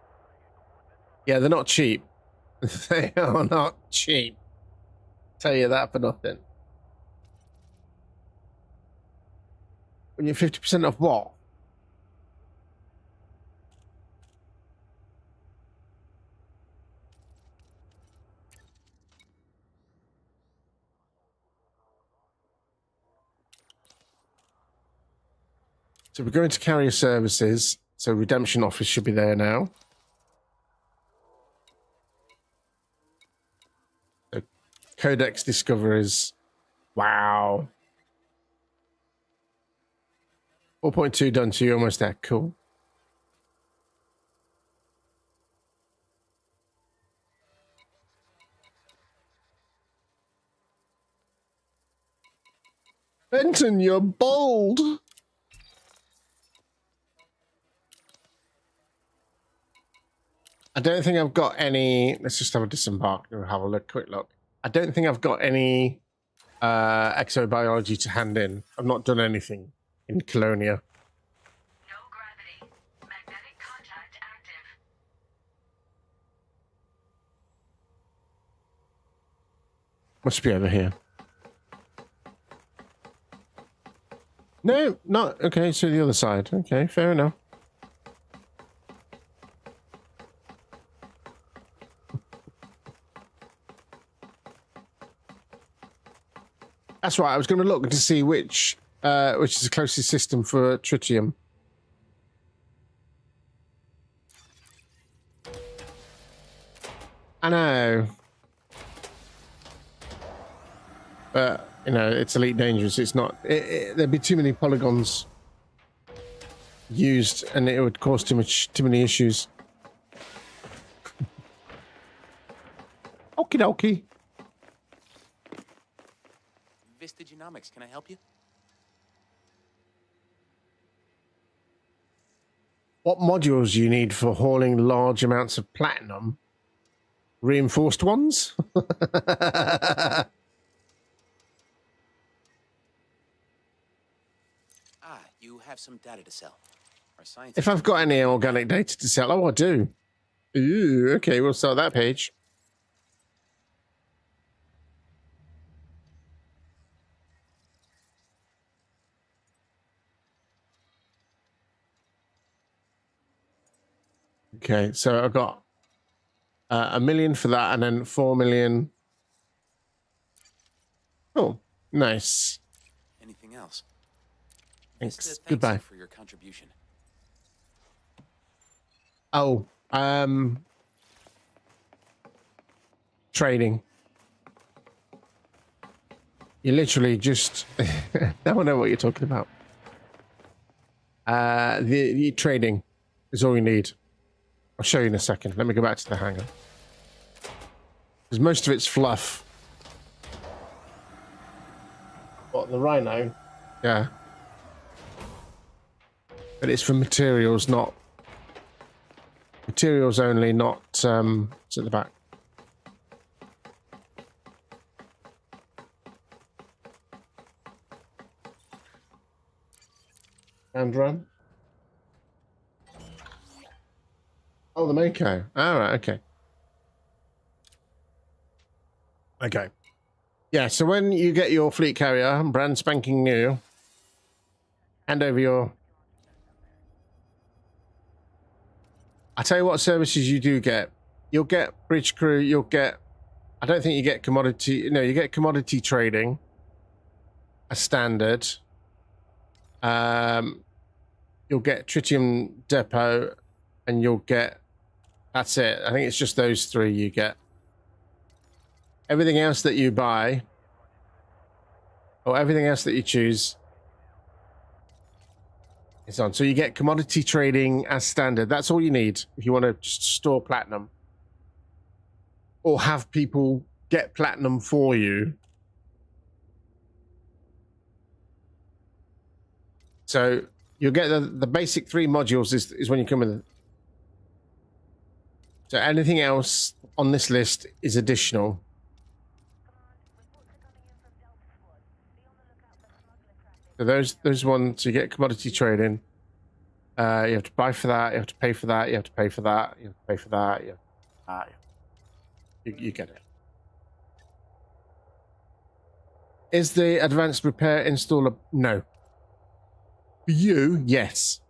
Yeah, they're not cheap. They are not cheap. Tell you that for nothing. When you're 50% off what? So we're going to carrier services. So redemption office should be there now. So codex discoveries. Wow. 4.2 done, so you're almost there. Cool. Benton, you're bold. I don't think I've got any. Let's just have a disembark and have a look, quick look. I don't think I've got any exobiology to hand in. I've not done anything in Colonia. No gravity. Magnetic contact active. Must be over here. No, not okay. So the other side. Okay, fair enough. That's right. I was going to look to see which is the closest system for tritium. I know, but you know, it's Elite Dangerous. It's not. There'd be too many polygons used, and it would cause too many issues. Okie dokie. Vista Genomics, can I help you? What modules you need for hauling large amounts of platinum? Reinforced ones? You have some data to sell. Our science. If I've got any organic data to sell, I do. Ooh, okay, we'll sell that page. Okay, so I've got 1 million for that, and then 4 million. Oh, nice. Anything else? Thanks. Vista, Goodbye. you for your contribution. Oh, trading. You literally just now I know what you're talking about. The trading is all you need. I'll show you in a second. Let me go back to the hangar. Because most of it's fluff. What, the rhino? Yeah. But it's for materials, not... Materials only, not... it's at the back. And run. Oh, the Mako. All right, okay. Okay. Yeah, so when you get your fleet carrier, brand spanking new, hand over your... I tell you what services you do get. You'll get bridge crew, you'll get... I don't think you get commodity... No, you get commodity trading. A standard. You'll get tritium depot, and you'll get... That's it. I think it's just those three you get. Everything else that you buy, or everything else that you choose, is on. So you get commodity trading as standard. That's all you need if you want to just store platinum. Or have people get platinum for you. So you'll get the basic 3 modules is when you come in. So anything else on this list is additional. So those ones, you get commodity trading. You have to buy for that. You have to pay for that. You have to pay for that. You have to pay for that. You get it. Is the advanced repair installer? No. For you, yes.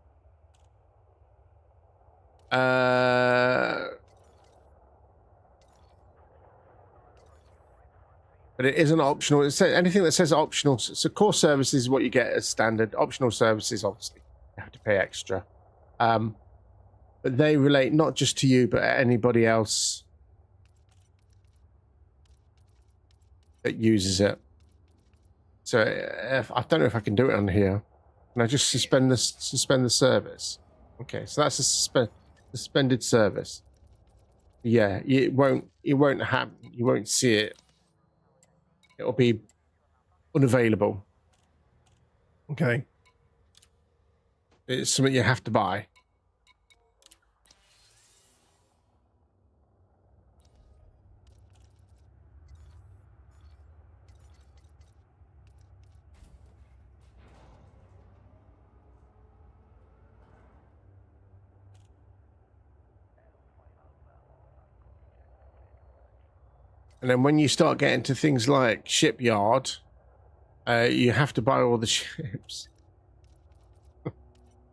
But it isn't optional. It says anything that says optional. So core services is what you get as standard. Optional services, obviously, you have to pay extra. But they relate not just to you, but anybody else that uses it. So I don't know if I can do it on here. Can I just suspend the service? Okay, so that's a suspended service. Yeah, it won't happen. You won't see it. It'll be unavailable. Okay. It's something you have to buy. And then when you start getting to things like shipyard, you have to buy all the ships.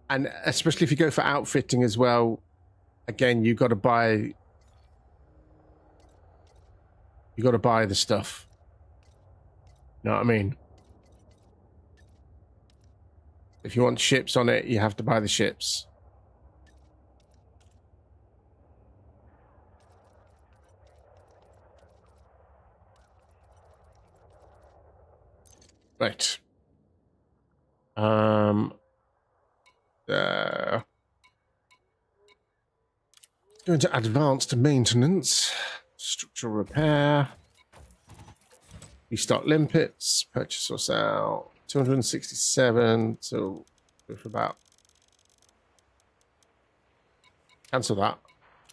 And especially if you go for outfitting as well, again, you got to buy the stuff. You know what I mean? If you want ships on it, you have to buy the ships. Right. Going to advanced maintenance, structural repair, restock limpets, purchase or sell, 267, so go for about. Cancel that.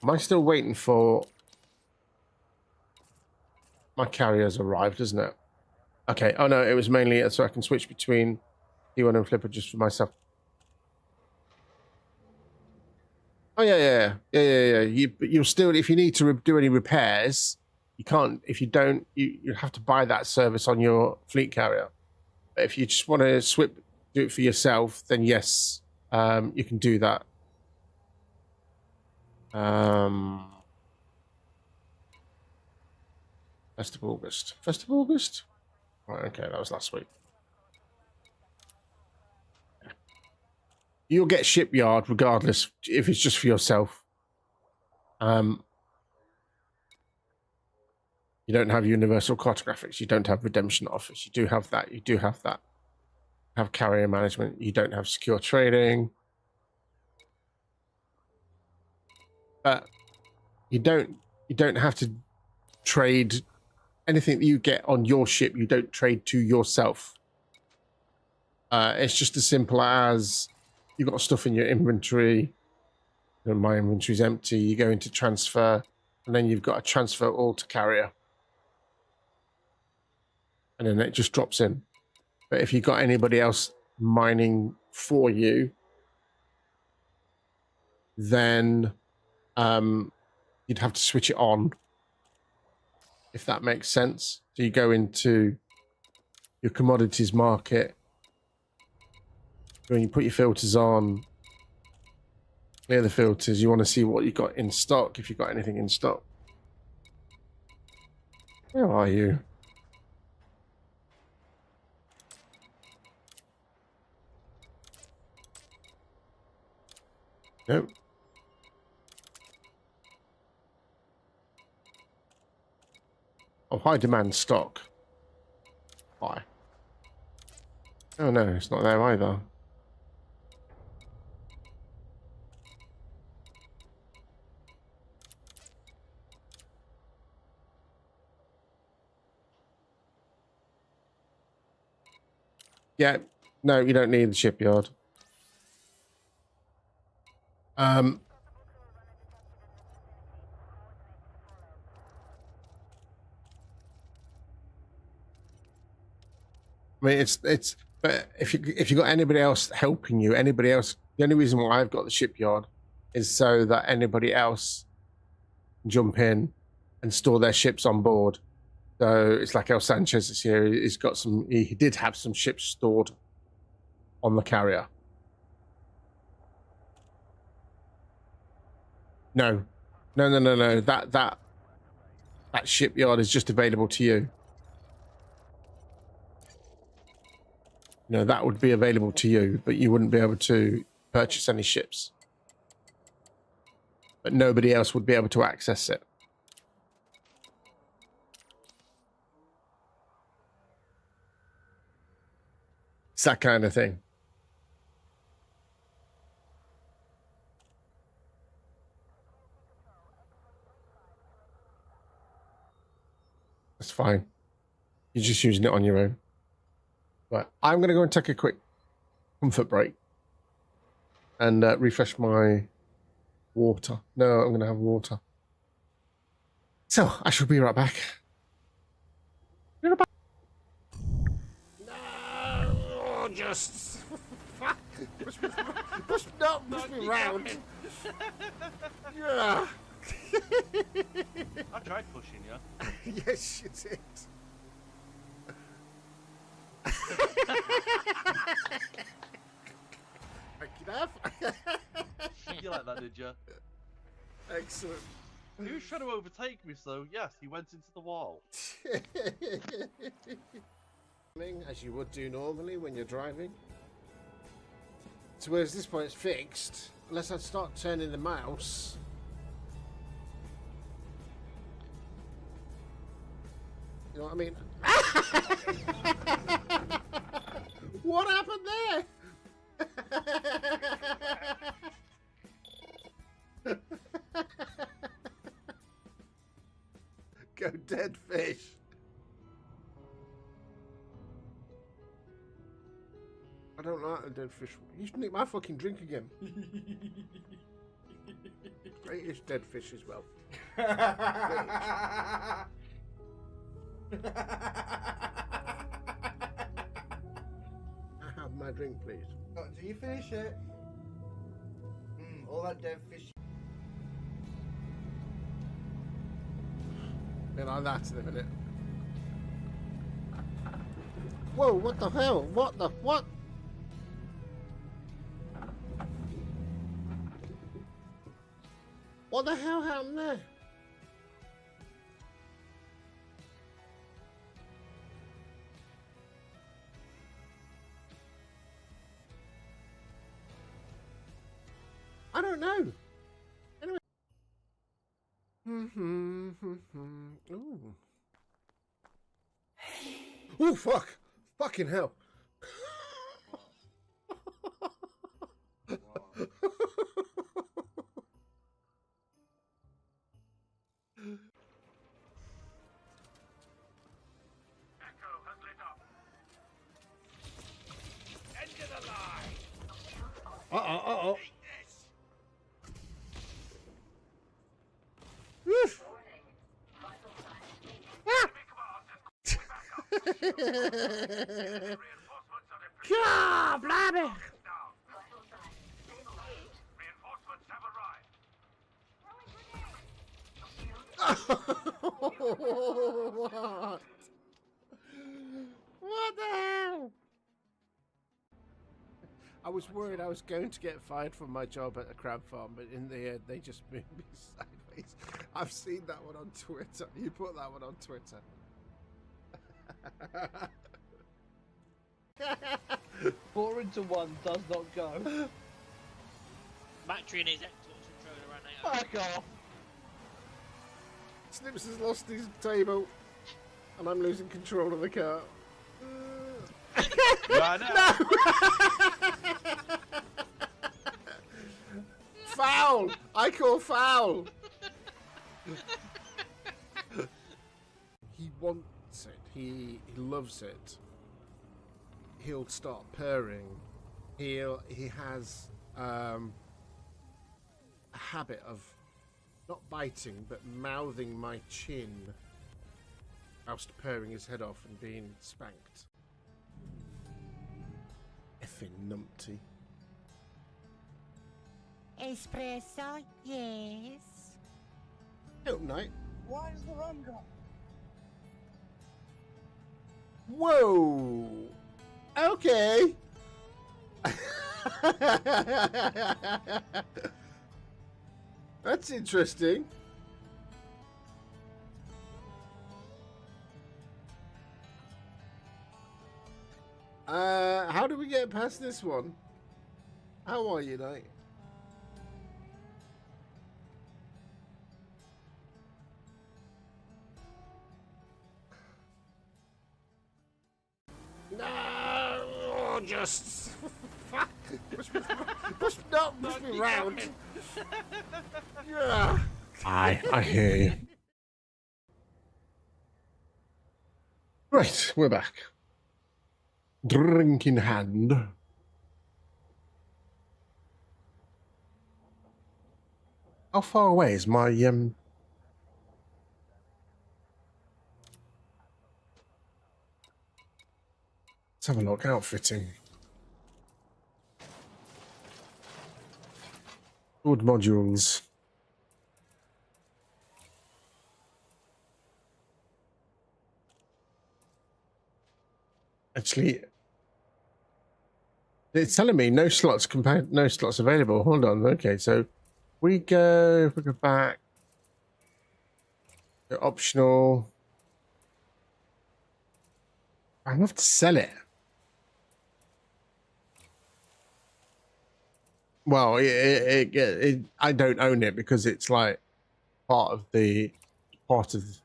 Am I still waiting for my carrier's arrived, isn't it? Okay. Oh no, it was mainly so I can switch between T1 and Flipper just for myself. Oh yeah. You'll still, if you need to do any repairs, you can't. If you don't, you have to buy that service on your fleet carrier. But if you just want to do it for yourself, then yes, you can do that. First of August. 1st of August? Right, okay, that was last week. You'll get shipyard regardless if it's just for yourself. You don't have universal cartographics. You don't have redemption office. You do have that. You do have that. Have carrier management. You don't have secure trading. But you don't have to trade anything that you get on your ship. You don't trade to yourself. It's just as simple as you've got stuff in your inventory. You know, my inventory's empty. You go into transfer, and then you've got to transfer all to carrier. And then it just drops in. But if you've got anybody else mining for you, then you'd have to switch it on, if that makes sense. So you go into your commodities market, when you put your filters on, clear the filters, you want to see what you got in stock, if you've got anything in stock. Where are you? Nope. Oh, high demand stock. Why? Oh no, it's not there either. Yeah, no, you don't need the shipyard. I mean, it's. But if you got anybody else helping you, anybody else, the only reason why I've got the shipyard is so that anybody else can jump in and store their ships on board. So it's like El Sanchez this year. He's got some. He did have some ships stored on the carrier. No. That shipyard is just available to you. No, that would be available to you, but you wouldn't be able to purchase any ships. But nobody else would be able to access it. It's that kind of thing. That's fine. You're just using it on your own. Right, I'm going to go and take a quick comfort break and refresh my water. No, I'm going to have water. So, I shall be right back. No, just... push me round. Yeah. tried pushing you. Yes, you did. Thank you, Nav. You like that, did you? Excellent. He was trying to overtake me, so yes, he went into the wall. As you would do normally when you're driving. So whereas this point it's fixed, unless I start turning the mouse. You know what I mean? What happened there? Go dead fish. I don't like the dead fish. You should nick my fucking drink again. Greatest dead fish as well. I have my drink, please. Oh, do you finish it? All that dead fish. Bit like that in a minute. Whoa, what the hell? What the what? What the hell happened there? I don't know. Anyway. Ooh. Oh, fuck. Fucking hell. Uh-oh. Woof. God, blimey. What? What the hell? I was worried I was going to get fired from my job at a crab farm, but in the end they just moved me sideways. I've seen that one on Twitter. You put that one on Twitter. 4 into 1 does not go. Battery in his Xbox controller ran out. Fuck off! Snips has lost his table, and I'm losing control of the car. No! Foul! I call foul! He wants it. He loves it. He'll start purring. He has a habit of not biting but mouthing my chin whilst purring his head off and being spanked. Effing numpty. Espresso, yes. Help, Knight. Why does the run go? Whoa! Okay. That's interesting. How do we get past this one? How are you, Knight? No, just fuck. Push me round. Yeah. I hear you. Right, we're back. Drink in hand. How far away is my Let's have a look. Outfitting. Good modules. Actually, it's telling me no slots available. Hold on. Okay, so we go back to optional. I have to sell it. Well, I don't own it because it's like part of the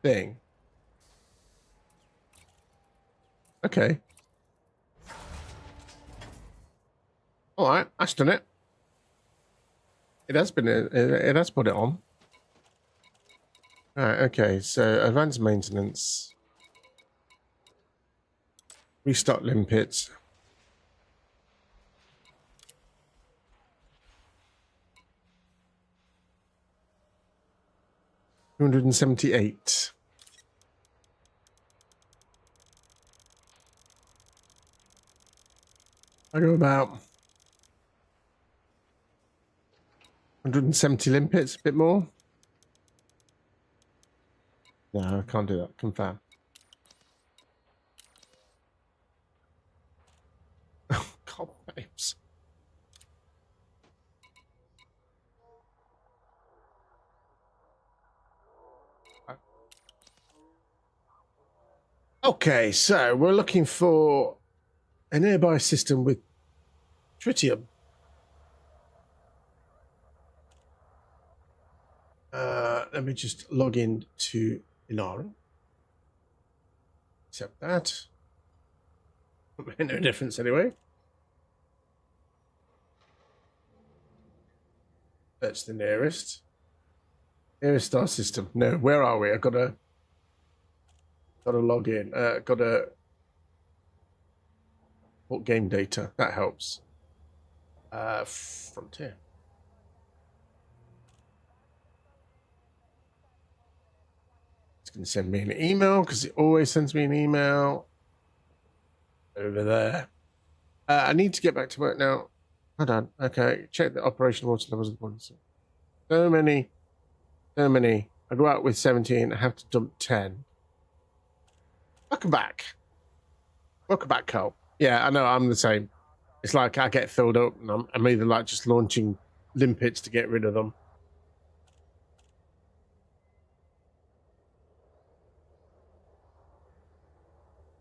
thing. Okay. All right, that's done it. It has been. It has put it on. All right. Okay. So advanced maintenance. Restock limpets. $278. I go about 170 limpets, a bit more. No, I can't do that. Confirm. Oh, God, babes. Okay, so we're looking for a nearby system with tritium. Let me just log in to Inara. Accept that. No difference anyway. That's the nearest. Nearest star system. No, where are we? I've got to log in. Got to port game data. That helps. Frontier. It's going to send me an email because it always sends me an email. Over there. I need to get back to work now. Hold on. Okay. Check the operational water levels of the body. So many. I go out with 17. I have to dump 10. Welcome back. Welcome back, Cole. Yeah, I know. I'm the same. It's like I get filled up and I'm either like just launching limpets to get rid of them.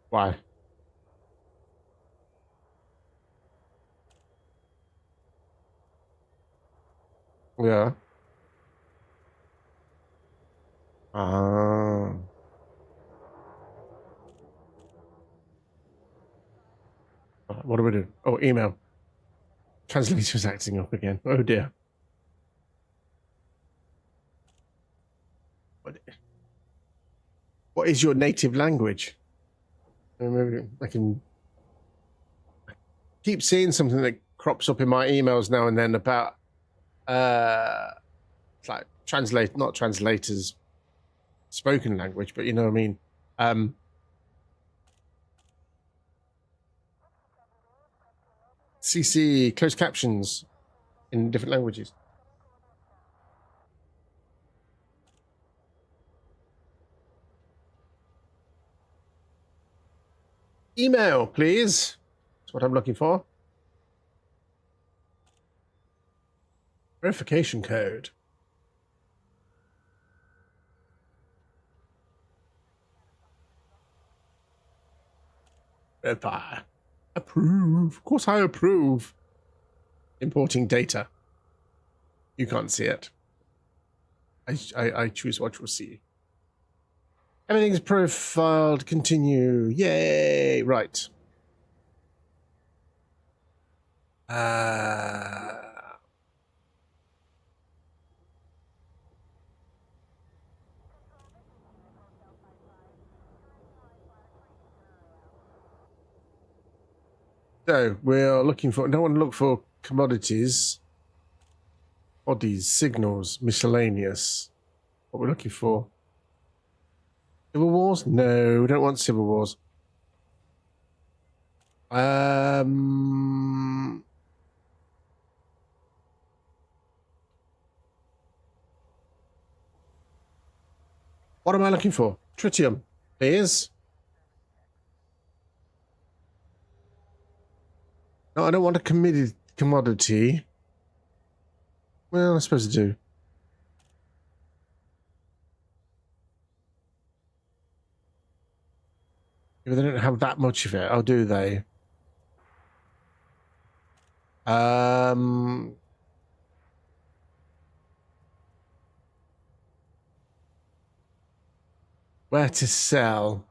Why? Yeah. What do we do? Oh, email. Translator's acting up again. Oh dear. What is your native language? Maybe I can keep seeing something that crops up in my emails now and then about it's like not translators spoken language, but you know what I mean. CC closed captions in different languages. Email, please. That's what I'm looking for. Verification code. Verify. Approve. Of course I approve. Importing data. You can't see it. I choose what you'll see. Everything's profiled. Continue. Yay. Right. So we're looking for, don't want to look for commodities, bodies, signals, miscellaneous. What we're looking for. Civil wars? No, we don't want civil wars. What am I looking for? Tritium, please. No, I don't want a committed commodity. Well, I suppose I do. Yeah, but they don't have that much of it. Oh, do they? Where to sell?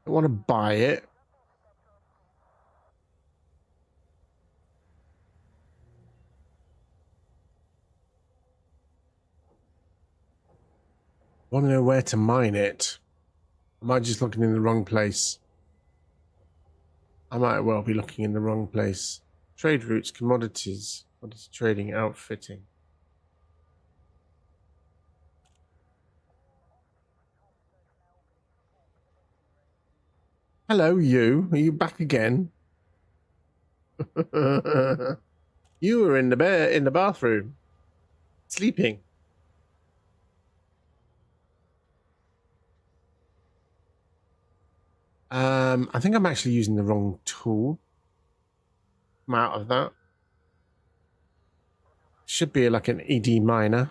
I want to buy it. I want to know where to mine it. Am I just looking in the wrong place? I might well be looking in the wrong place. Trade routes, commodities. What is trading, outfitting? Hello, you. Are you back again? You were in the bathroom, sleeping. I think I'm actually using the wrong tool. I'm out of that. Should be like an ED miner.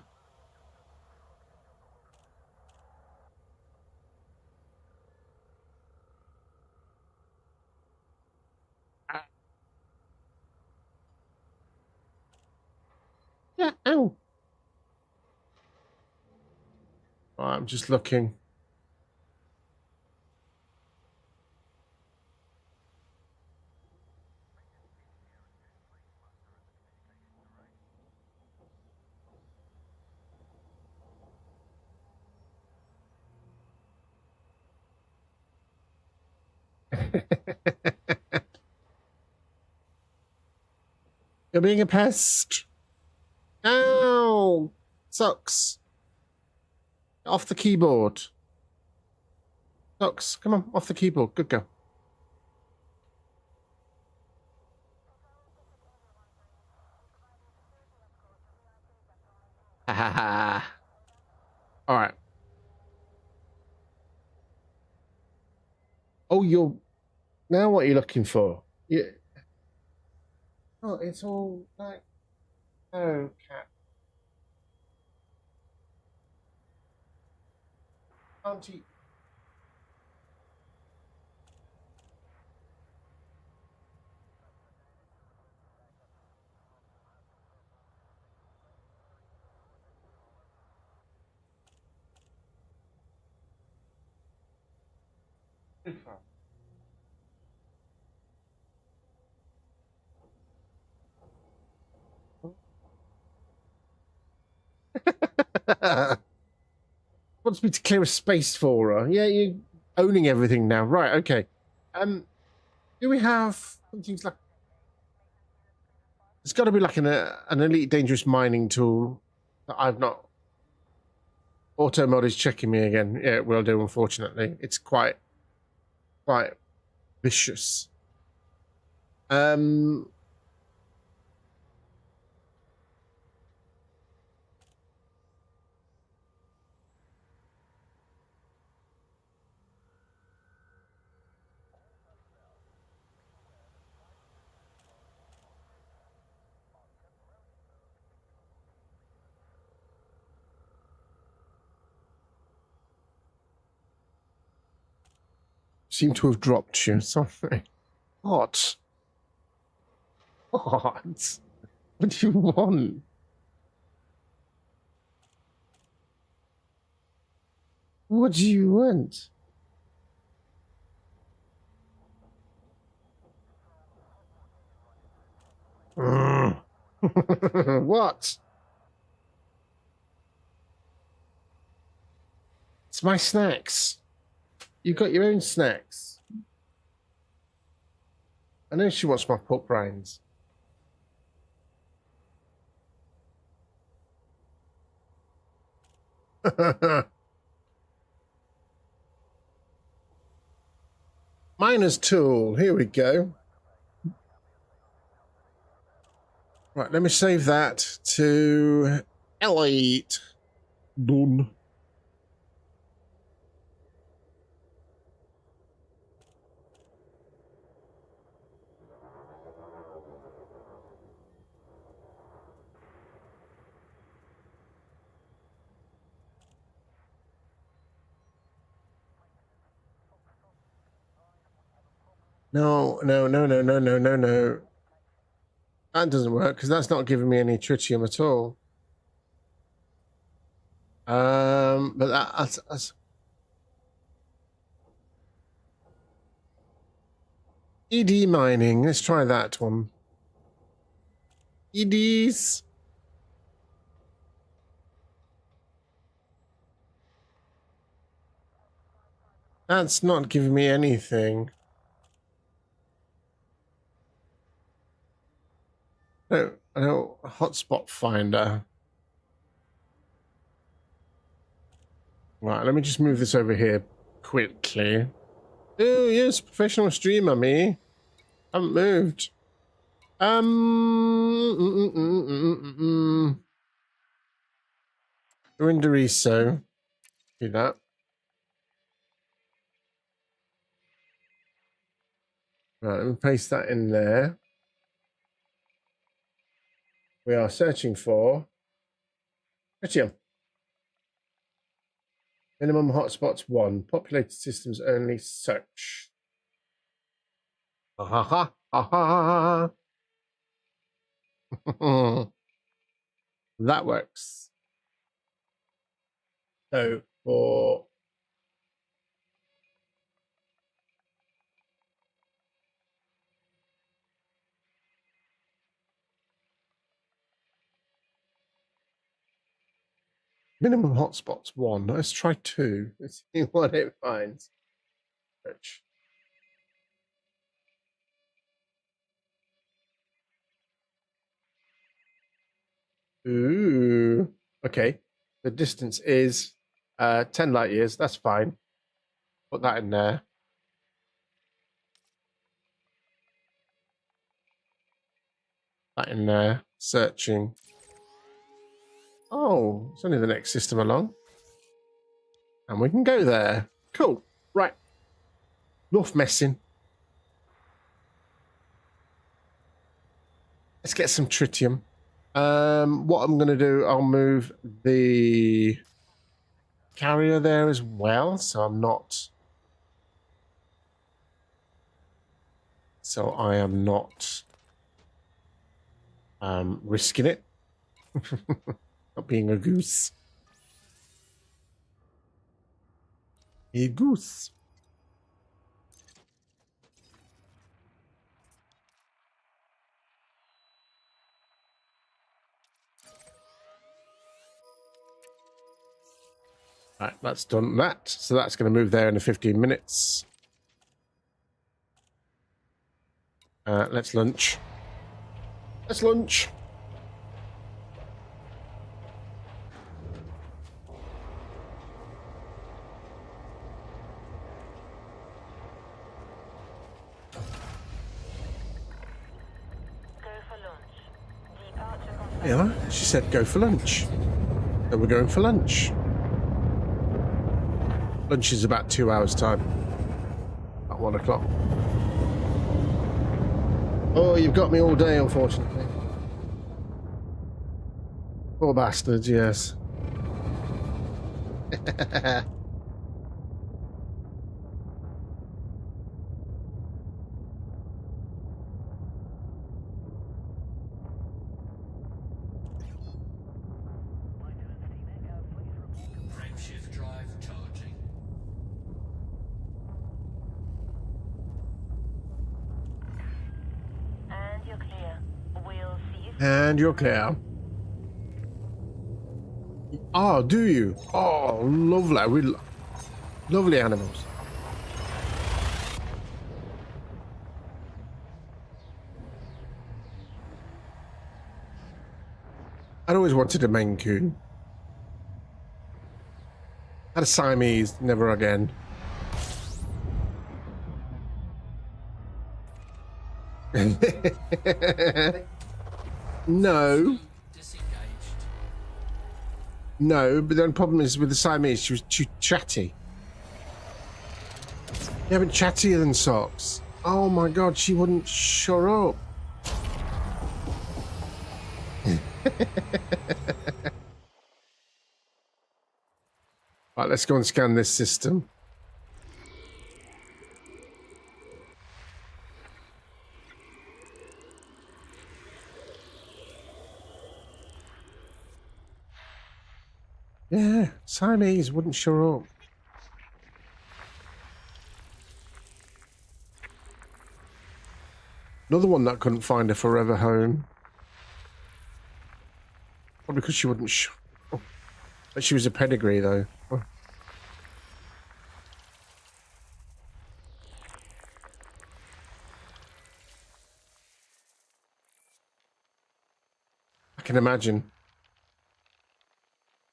Yeah, ow. Oh, I'm just looking. You're being a pest. Ow! Sucks. Off the keyboard. Sucks. Come on, off the keyboard. Good go. Ha ha ha. All right. Oh, you're... Now what are you looking for? Yeah. Oh, it's all like... Oh, cat. Auntie. Wants me to clear a space for her. Yeah, you're owning everything now. Right, okay. Do we have something like... It's got to be like an elite dangerous mining tool that I've not... Auto mod is checking me again. Yeah, it will do, unfortunately. It's quite vicious. Seem to have dropped you. Sorry. What? What? What do you want? What do you want? What? It's my snacks. You've got your own snacks. I know she wants my pork rinds. Miner's tool. Here we go. Right, let me save that to Elite. Done. No, no, no, no, no, no, no, no. That doesn't work because that's not giving me any tritium at all. But that's ED mining. Let's try that one. EDs. That's not giving me anything. No, no, hotspot finder. Right, let me just move this over here quickly. Oh, yes, professional streamer, me. Haven't moved. Renderiso. Do that. Right, let me paste that in there. We are searching for Tritium. Minimum hotspots 1. Populated systems only search. Ha ha ha ha ha. That works. So for minimum hotspots 1. Let's try 2. Let's see what it finds. Search. Ooh. Okay. The distance is 10 light years. That's fine. Put that in there. That in there. Searching. Oh, it's only the next system along. And we can go there. Cool. Right. Enough messing. Let's get some tritium. What I'm going to do, I'll move the carrier there as well, so I'm not... So I am not risking it. Not being a goose. A goose. Right, that's done that. So that's going to move there in 15 minutes. Let's lunch. Let's lunch. Yeah, she said go for lunch. So we're going for lunch. Lunch is about 2 hours time. At 1 o'clock. Oh, you've got me all day, unfortunately. Poor bastards, yes. Frameshift drive charging. And you're clear. We'll see you. And you're clear. Oh, do you? Oh, lovely. Lovely animals. I'd always wanted a Maine Coon. Had a Siamese, never again. No. No, but the only problem is with the Siamese, she was too chatty. Yeah, but chattier than socks. Oh my god, she wouldn't shut up. Right, let's go and scan this system. Siamese wouldn't show up. Another one that couldn't find a forever home. Probably because she wouldn't show up. But she was a pedigree, though. Oh. I can imagine.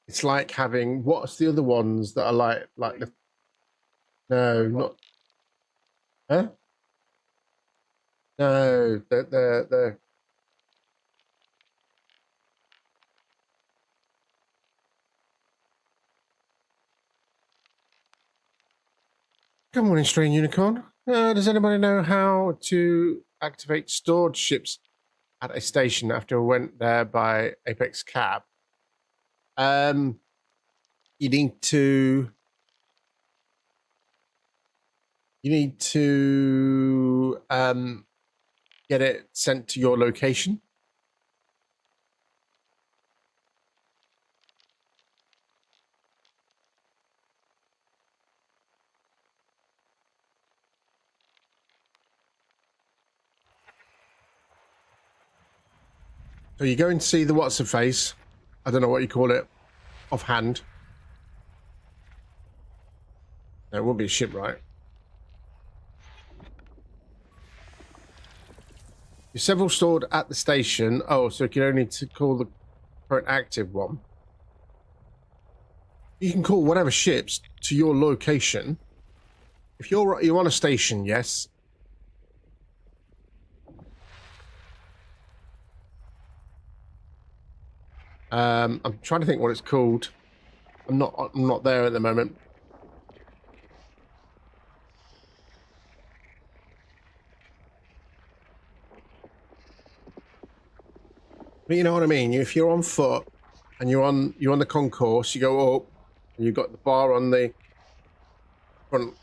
It's like having, what's the other ones that are like the, no, not, huh? No, the, good morning, Strange Unicorn. Does anybody know how to activate stored ships at a station after I went there by Apex Cab? You need to get it sent to your location. So you go and see the what's her face. I don't know what you call it offhand. No, it won't be a ship, right? You're several stored at the station. Oh, so you can only call the current active one. You can call whatever ships to your location. If you're on a station, yes. I'm trying to think what it's called. I'm not there at the moment. But you know what I mean? If you're on foot and you're on the concourse, you go up and you've got the bar on the front.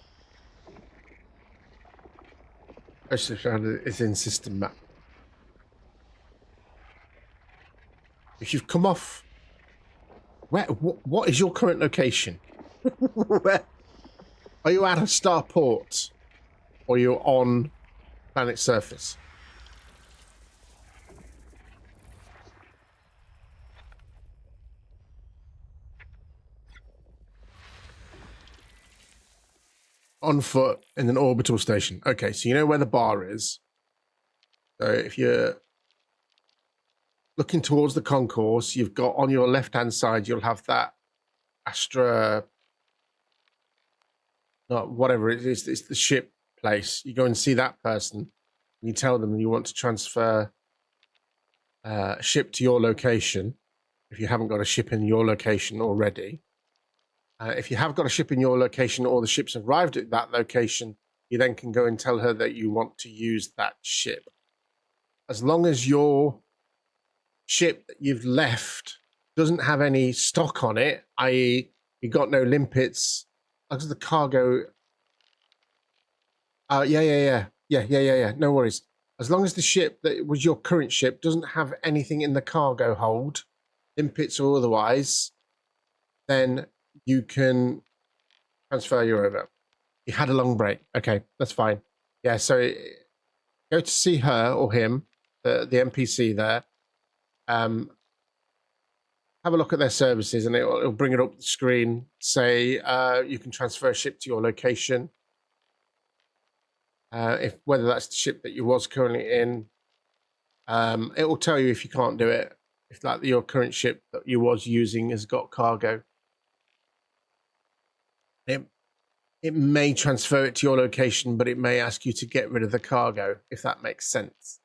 It's in system map. If you've come off, what is your current location? Where are you at a starport, or you're on planet's surface? On foot in an orbital station. Okay, so you know where the bar is. So if you're looking towards the concourse, you've got on your left-hand side, you'll have that whatever it is, it's the ship place. You go and see that person. You tell them you want to transfer a ship to your location if you haven't got a ship in your location already. If you have got a ship in your location or the ship's arrived at that location, you then can go and tell her that you want to use that ship. As long as your ship that you've left doesn't have any stock on it, i.e. you got no limpets, as the cargo... Yeah, no worries. As long as the ship that was your current ship doesn't have anything in the cargo hold, limpets or otherwise, then you can transfer you over. You had a long break. Okay, that's fine. Yeah, so go to see her or him, the NPC there. Have a look at their services and it'll bring it up the screen. Say you can transfer a ship to your location. Whether that's the ship that you was currently in, it will tell you if you can't do it. If like your current ship that you was using has got cargo, it may transfer it to your location, but it may ask you to get rid of the cargo, if that makes sense.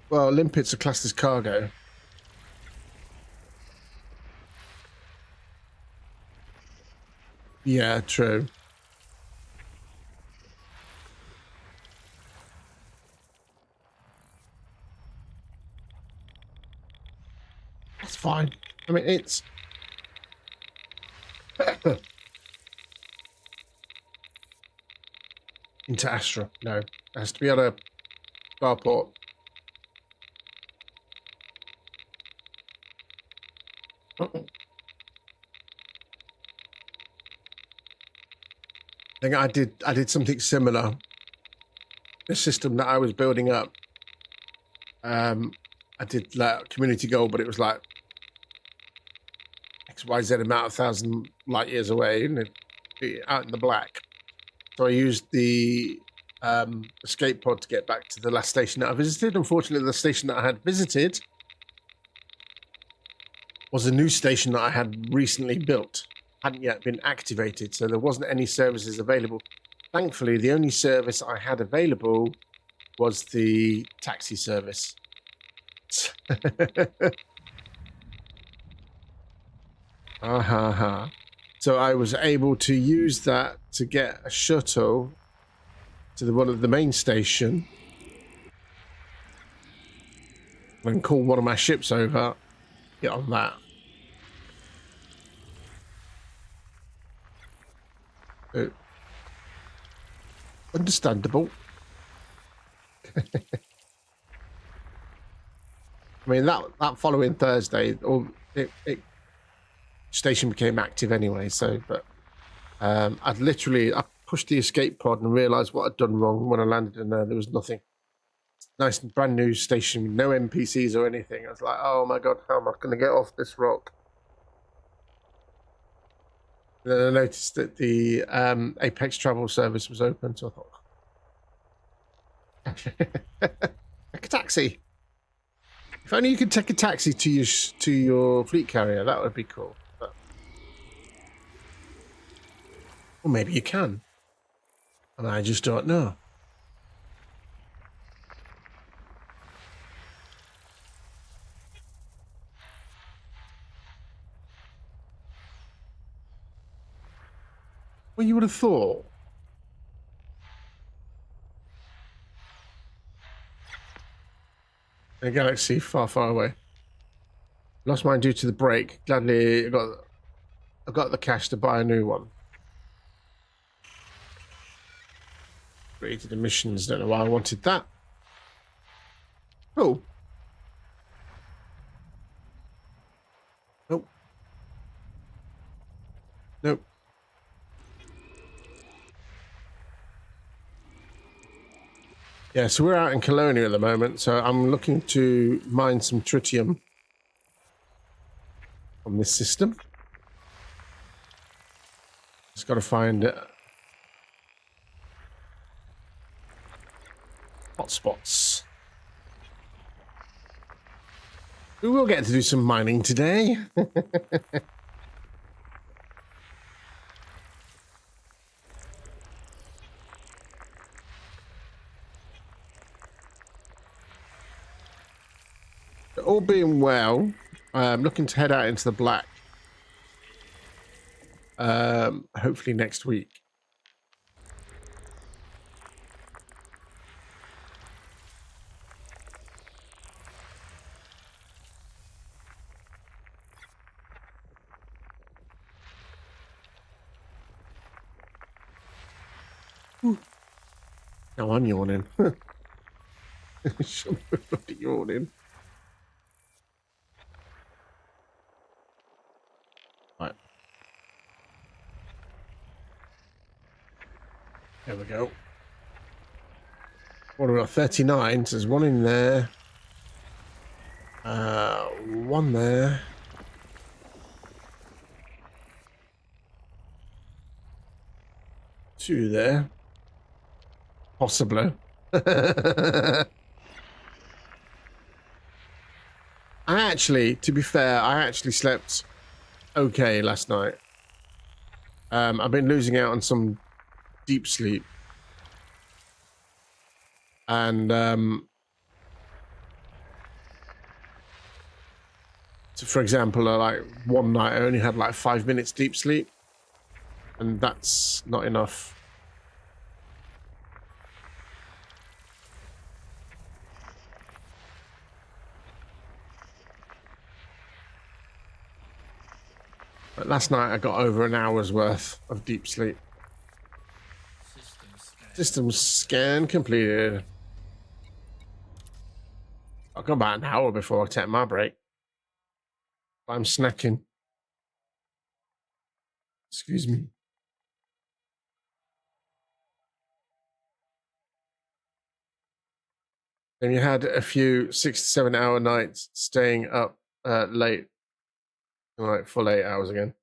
Well, limpets are classed as cargo. Yeah, true. That's fine. I mean, it's... Into Astra. No. It has to be at a starport. think I did something similar. The system that I was building up, I did like community goal, but it was like XYZ amount of 1,000 light years away, and out in the black. So I used the escape pod to get back to the last station that I visited. Unfortunately, the station that I had visited was a new station that I had recently built, hadn't yet been activated, so there wasn't any services available. Thankfully, the only service I had available was the taxi service. So I was able to use that to get a shuttle to one of the main station and call one of my ships over, get on that. Understandable. I mean, that following Thursday, station became active anyway. So, but I pushed the escape pod and realised what I'd done wrong when I landed in there. There was nothing. Nice brand new station, no NPCs or anything. I was like, oh my god, how am I going to get off this rock? And then I noticed that the Apex travel service was open, so I thought, take a taxi. If only you could take a taxi to your fleet carrier, that would be cool. But, well, maybe you can, and I just don't know. Well, you would have thought. A galaxy far, far away. Lost mine due to the break. Gladly, I've got the cash to buy a new one. Created emissions. Don't know why I wanted that. Oh. Nope. Nope. Yeah, so we're out in Colonia at the moment, so I'm looking to mine some tritium on this system. Just got to find hotspots. We will get to do some mining today. All being well, I'm looking to head out into the black. Hopefully next week. Now I'm yawning. Should be yawning. Right. There we go. What have we got? 39. So there's one in there. One there. Two there. Possibly. I actually, to be fair, I actually slept okay last night. I've been losing out on some deep sleep. And so for example, like one night I only had like 5 minutes deep sleep, and that's not enough. But last night I got over an hour's worth of deep sleep. System scan completed. I've got about an hour before I take my break. I'm snacking. Excuse me. And you had a few 6 to 7 hour nights staying up late, like full 8 hours again.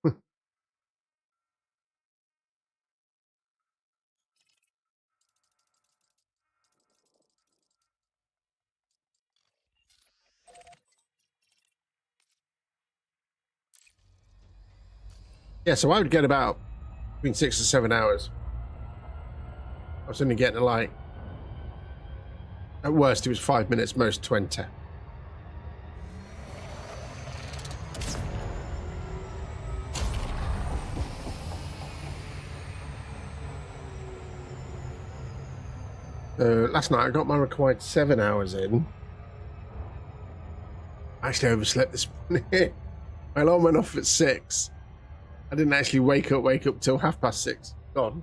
Yeah, so I would get about between 6 to 7 hours. I was only getting like, at worst it was 5 minutes, most 20. Last night I got my required 7 hours in. I actually overslept this morning. My alarm went off at 6. I didn't actually wake up till 6:30. God.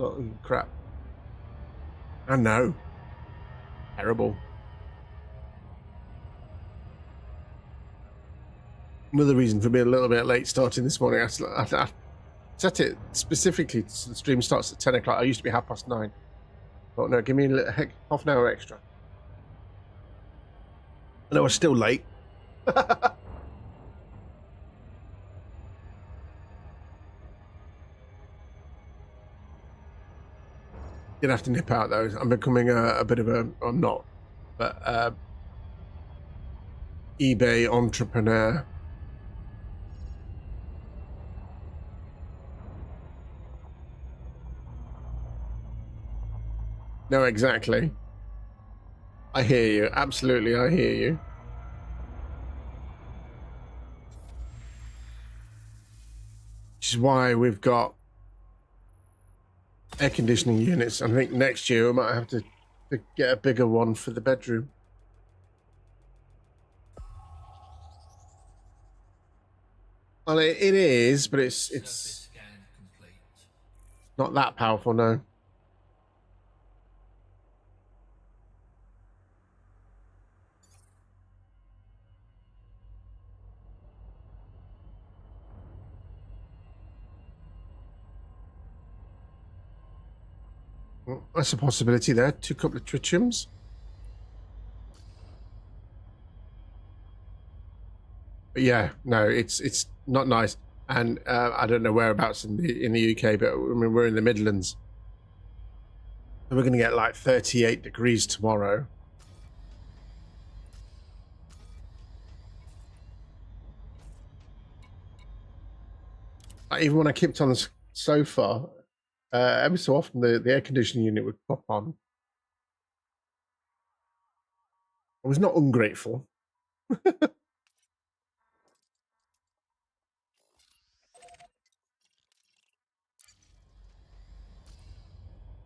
Oh, crap. I know. Terrible. Another reason for being a little bit late starting this morning. I set it specifically so the stream starts at 10 o'clock. I used to be 9:30. But no, give me half an hour extra. I know I was still late. Did have to nip out though. I'm becoming a bit of a, I'm not, but eBay entrepreneur. No, exactly. I hear you. Absolutely, I hear you. Which is why we've got air conditioning units. I think next year we might have to get a bigger one for the bedroom. Well, it is, but it's not that powerful, no. Well, that's a possibility there. 2 couple of tritiums. But yeah, no, it's not nice. And I don't know whereabouts in the UK, but I mean, we're in the Midlands. So we're going to get like 38 degrees tomorrow. Even when I kept on the sofa, every so often the air conditioning unit would pop on. I was not ungrateful.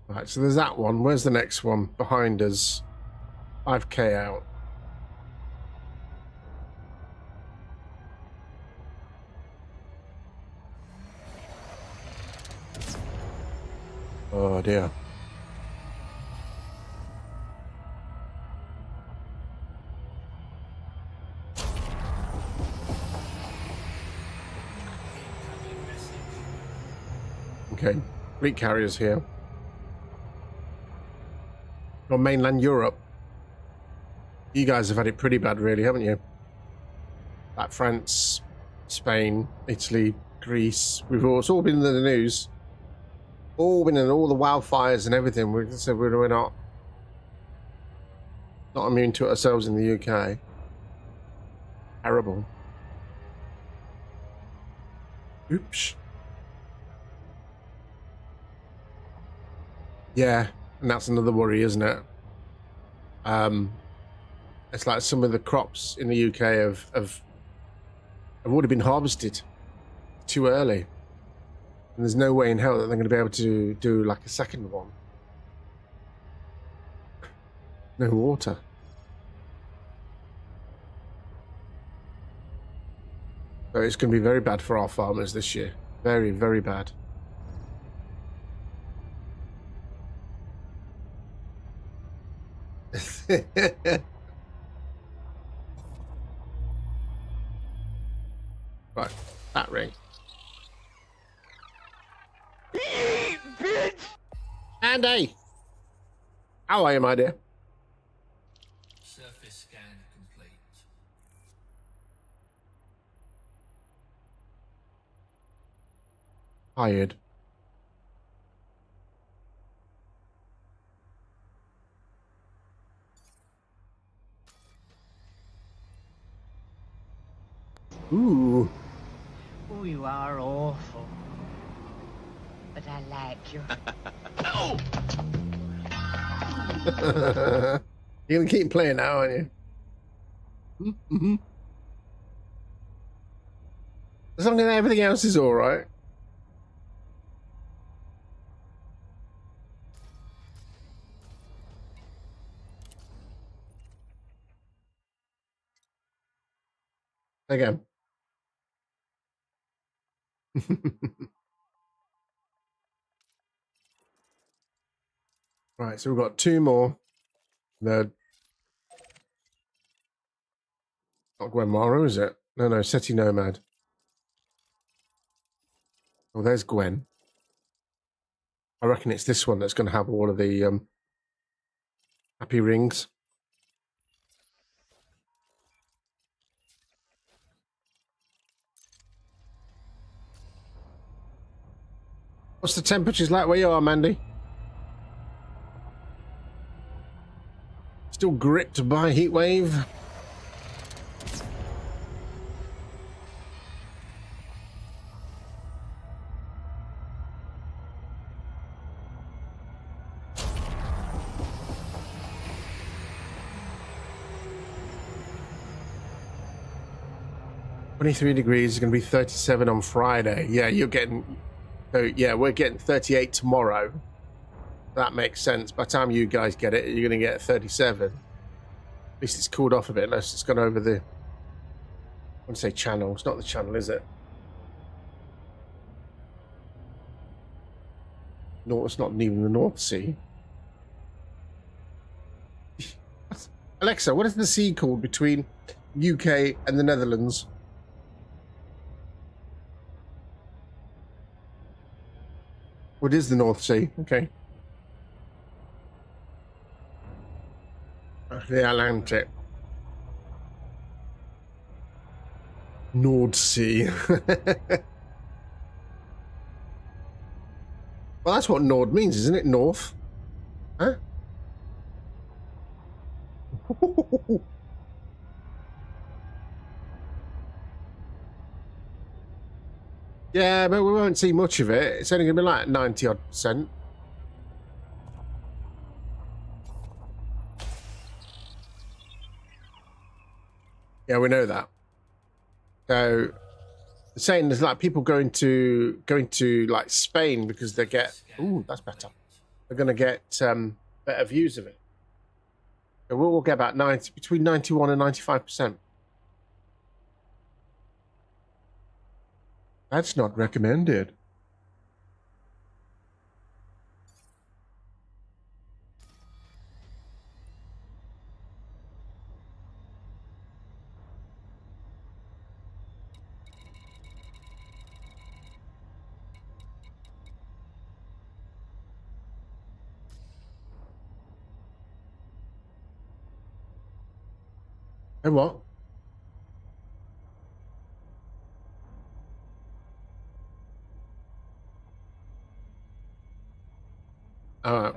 Right, so there's that one. Where's the next one? Behind us. 5k out. Oh dear. Okay, fleet carriers here. On mainland Europe. You guys have had it pretty bad, really, haven't you? Like France, Spain, Italy, Greece. It's all been in the news. All been in all the wildfires and everything. We're not immune to it ourselves in the UK. Terrible. Oops. Yeah, and that's another worry, isn't it? It's like some of the crops in the UK have already been harvested too early. And there's no way in hell that they're going to be able to do like a second one. No water. So it's going to be very bad for our farmers this year. Very, very bad. Right, that ring. Andy! How are you, my dear? Surface scan complete. Tired. Ooh. Oh, you are awful. But I like you. You're gonna keep playing now, aren't you? Mm-hmm. As long as everything else is all right. Again. Right, so we've got two more. The not Gwen Morrow, is it? No, SETI Nomad. Oh, there's Gwen. I reckon it's this one that's going to have all of the happy rings. What's the temperatures like where you are, Mandy? Still gripped by heat wave? $23 degrees is going to be 37 on Friday. Yeah, you're getting... So, yeah, we're getting 38 tomorrow. That makes sense. By the time you guys get it, you're going to get 37. At least it's cooled off a bit, unless it's gone over the... I want to say channel. It's not the channel, is it? No, it's not even the North Sea. Alexa, what is the sea called between UK and the Netherlands? What is the North Sea? Okay. The Atlantic. Nord Sea. Well, that's what Nord means, isn't it? North. Huh? Yeah, but we won't see much of it. It's only going to be like 90-odd%. Yeah, we know that. So, the saying there's like people going to like Spain because they get... Ooh, that's better. They're going to get better views of it. So we'll get about between 91 and 95%. That's not recommended. And what? Uh,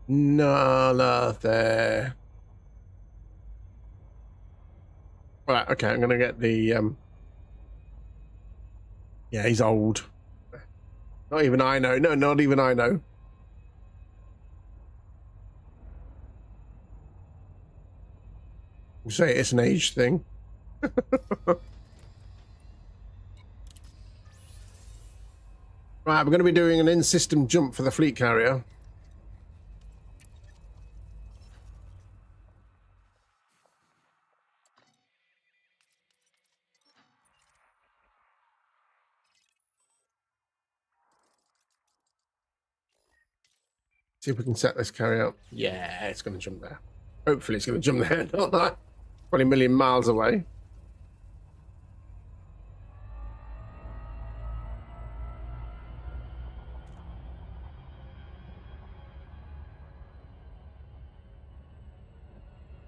no, there. Right, okay, I'm gonna get the yeah, he's old. Not even I know. No, not even I know. You say it's an age thing. Right, we're going to be doing an in-system jump for the fleet carrier. See if we can set this carrier up. Yeah, it's going to jump there. Hopefully it's going to jump there, not that. 20 million miles away.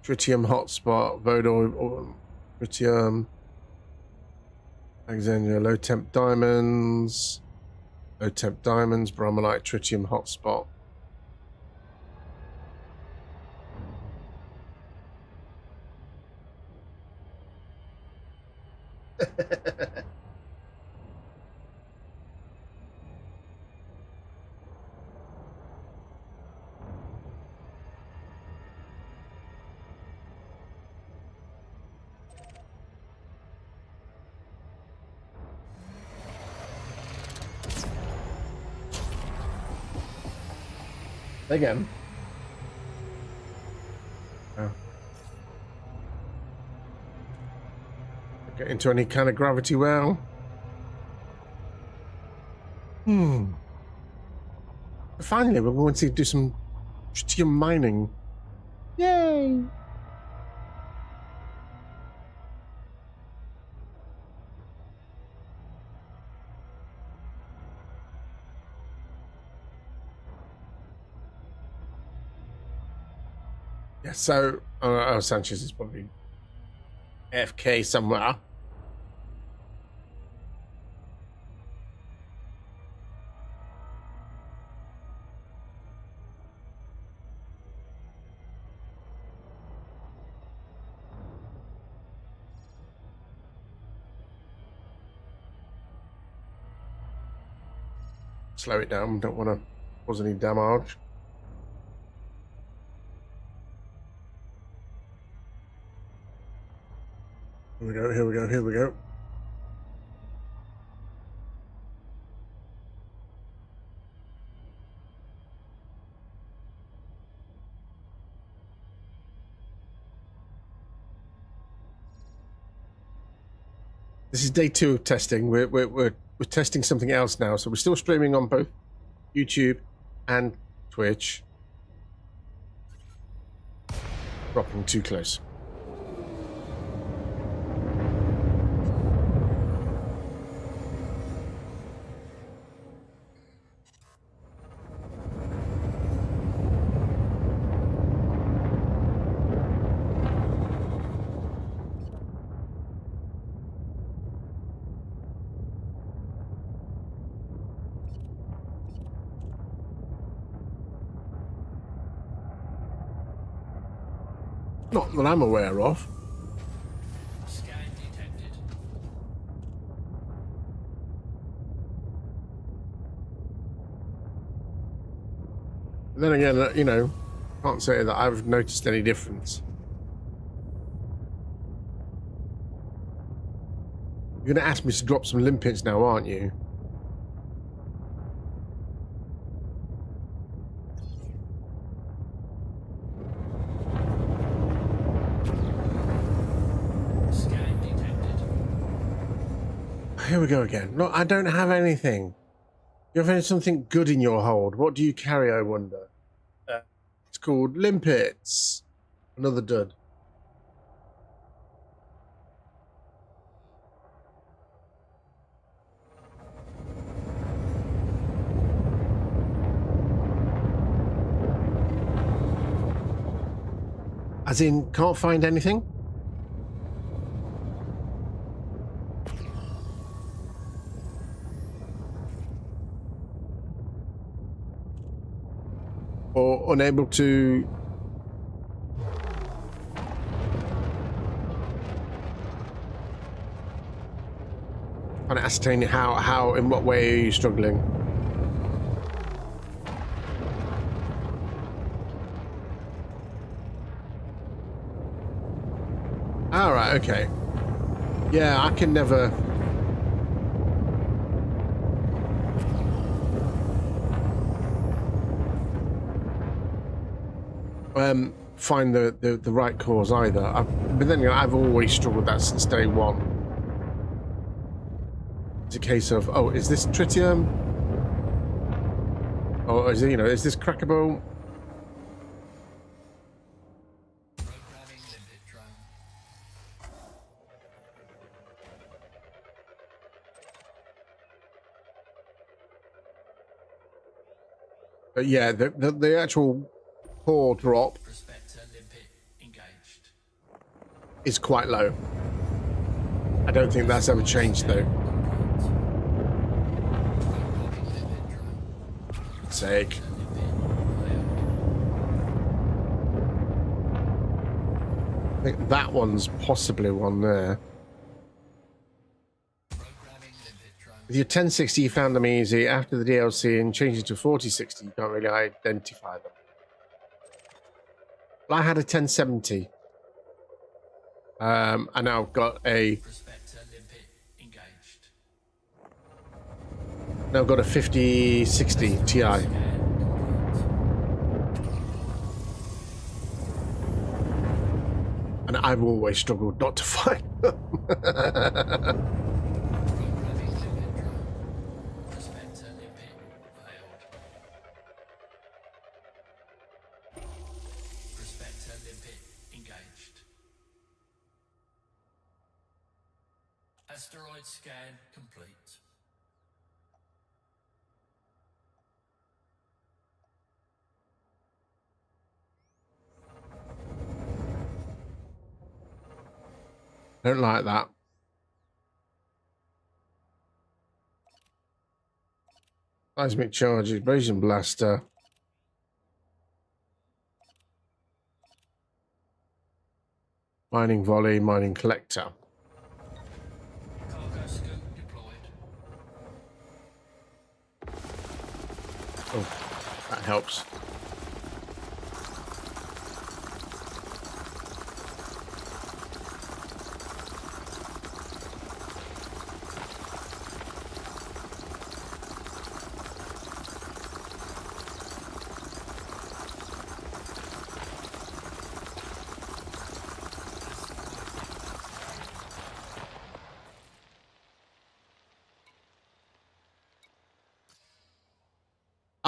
Tritium hotspot, Vodo, Tritium, Alexandria, low temp diamonds, Brahmanite, Tritium hotspot. Again. Oh. Get into any kind of gravity well. Finally, we're going to do some tritium mining. Yay! Yeah, so Sanchez is probably AFK somewhere. Slow it down, don't want to cause any damage. Here we go, here we go, here we go. This is day 2 of testing. We're testing something else now, so we're still streaming on both YouTube and Twitch. Dropping too close. Not that I'm aware of. Scan detected. Then again, you know, can't say that I've noticed any difference. You're going to ask me to drop some limpets now, aren't you? Here we go again. Look, I don't have anything. You have something good in your hold. What do you carry, I wonder? It's called limpets. Another dud. As in, can't find anything? Or unable to kind of ascertain how in what way are you struggling? All right, okay. Yeah, I can never. Find the right cause either. But then, you know, I've always struggled with that since day 1. It's a case of, oh, is this tritium? Or is it, you know, is this crackable? Programming limpet drone. But yeah, the actual core drop is quite low. I don't think that's ever changed though. Sake. I think that one's possibly one there. With your 1060, you found them easy. After the DLC and changing to 4060, you can't really identify them. Well, I had a 1070. And now I've got a... Now I've got a 5060 Ti. And I've always struggled not to find them. Asteroid scan complete. Don't like that. Seismic charges, abrasion blaster. Mining volley, mining collector. Cargo scoop deployed. Oh, that helps.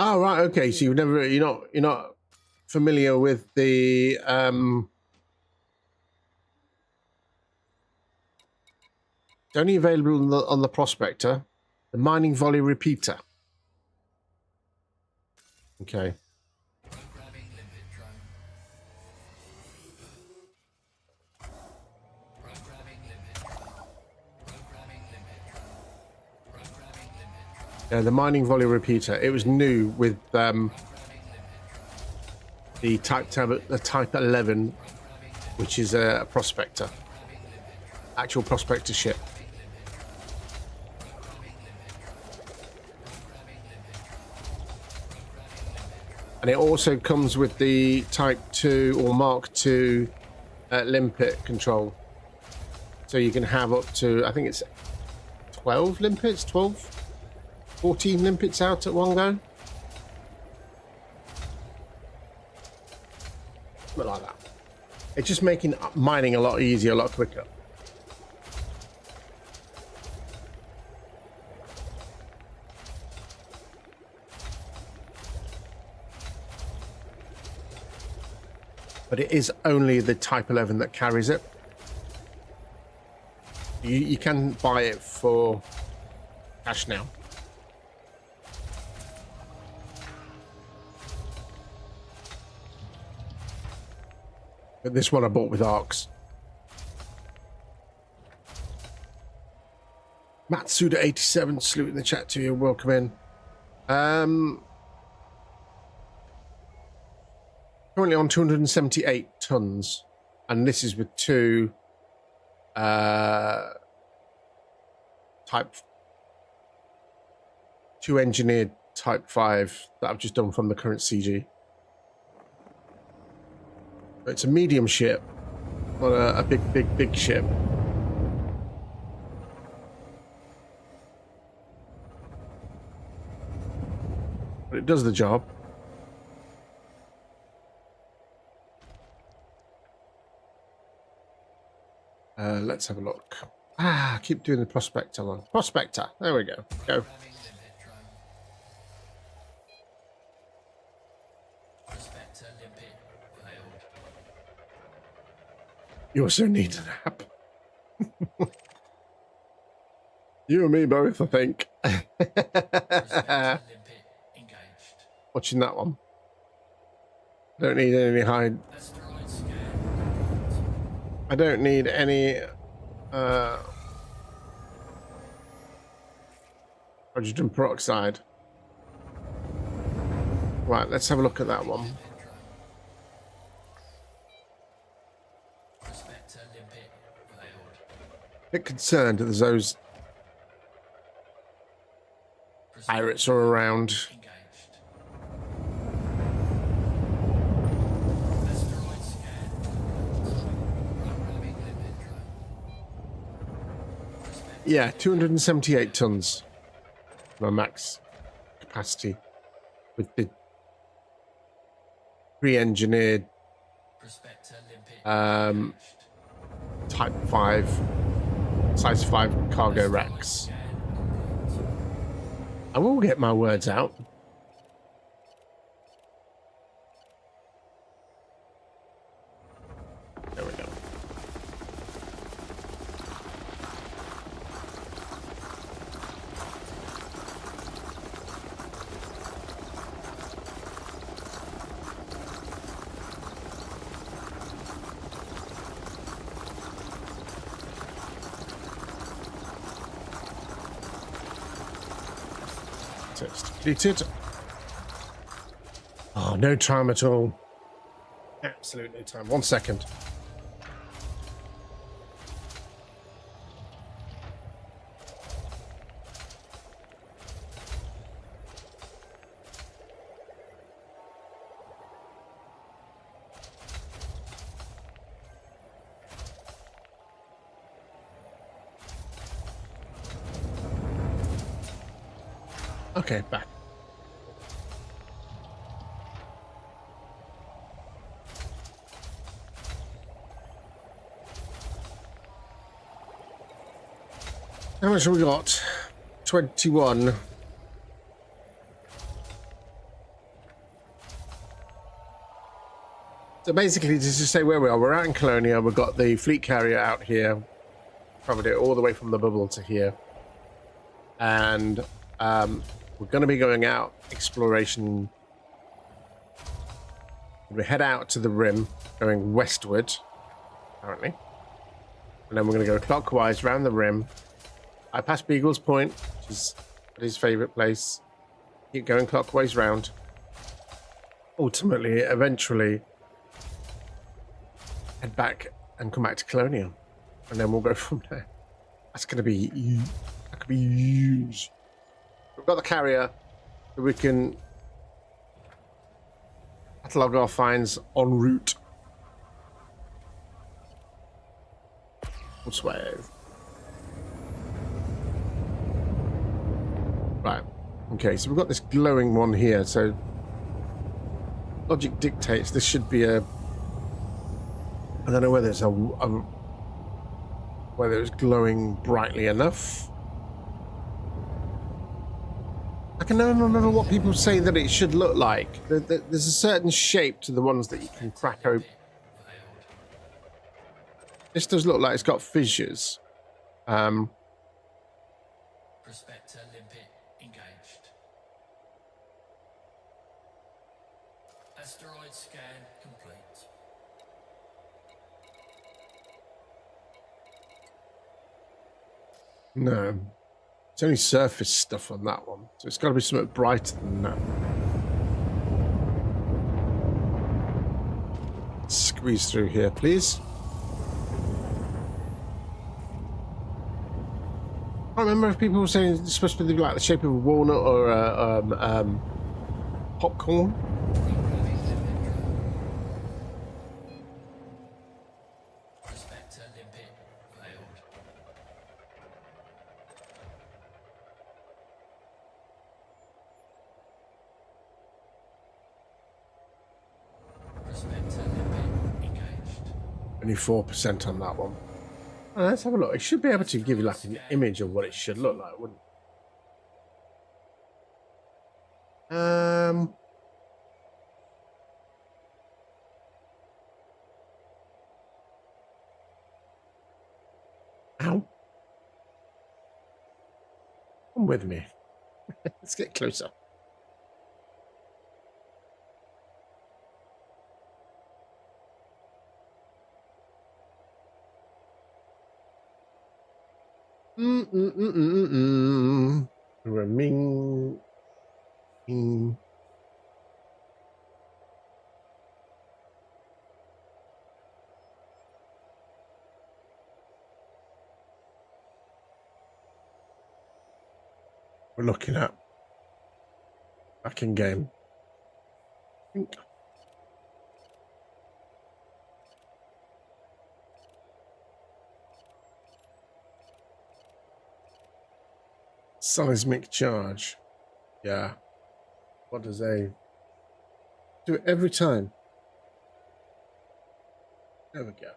Oh, right, okay. So you're not familiar with the it's only available on the Prospector, the Mining Volley Repeater. Okay. Programming limpet drone. Programming limpet drone. Programming limpet drone. Programming limpet drone. Yeah, the Mining Volley Repeater. It was new with the Type 11, which is a Prospector, actual Prospector ship. And it also comes with the Type 2 or Mark 2 limpet control. So you can have up to, I think it's 12 limpets, 14 limpets out at one go. Something like that. It's just making mining a lot easier, a lot quicker. But it is only the Type 11 that carries it. You can buy it for cash now. But this one I bought with ARCs. Matsuda87, salute in the chat to you. Welcome in. Currently on 278 tons, and this is with two engineered Type 5 that I've just done from the current CG. It's a medium ship, not a big ship. But it does the job. Let's have a look. I keep doing the Prospector one. Prospector. There we go. Go. You also need an app. You and me both, I think. watching that one. Don't need any high. I don't need any hydrogen peroxide. Right, let's have a look at that one. Bit concerned that there's those pirates are around. Yeah, 278 tons. My max capacity with the pre-engineered Type 5, size 5 cargo racks. I will get my words out. There we go. So it's depleted. Oh, no time at all. Absolute no time. 1 second. Okay, back. How much have we got? 21. So basically, just to say where we are, we're out in Colonia. We've got the fleet carrier out here. Covered it all the way from the bubble to here. And we're going to be going out exploration. We head out to the rim, going westward, apparently. And then we're going to go clockwise around the rim. I pass Beagle's Point, which is his favourite place. Keep going clockwise round. Ultimately, eventually, head back and come back to Colonia. And then we'll go from there. That's going to be... that could be huge. We've got the carrier, so we can catalogue our finds en route. Which way? Right. Okay, so we've got this glowing one here, so logic dictates this should be a... I don't know whether it's whether it's glowing brightly enough. I can never remember what people say that it should look like. There's a certain shape to the ones that you can crack open. This does look like it's got fissures. Prospector limpet engaged. Asteroid scan complete. No. It's only surface stuff on that one. So it's got to be something brighter than that. Squeeze through here, please. I remember if people were saying it's supposed to be like the shape of a walnut or popcorn. Prospector limpet failed. Prospector limpet engaged. Only 4% on that one. Oh, let's have a look. It should be able to give you like an image of what it should look like, wouldn't it? Ow. Come with me. Let's get closer. Reming. We're looking at back in game. Seismic charge. Yeah. What does they do it every time? There we go.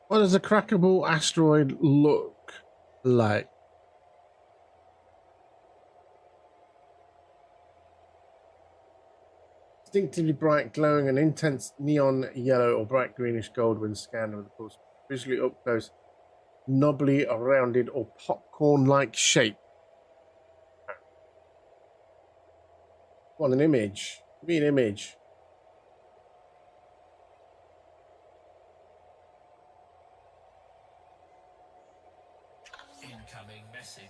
What does a crackable asteroid look like? Distinctively bright, glowing, an intense neon yellow or bright greenish gold when scanned with the pulse. Visually up close, knobbly, rounded, or popcorn-like shape. What, an image? Give me an image. Incoming message.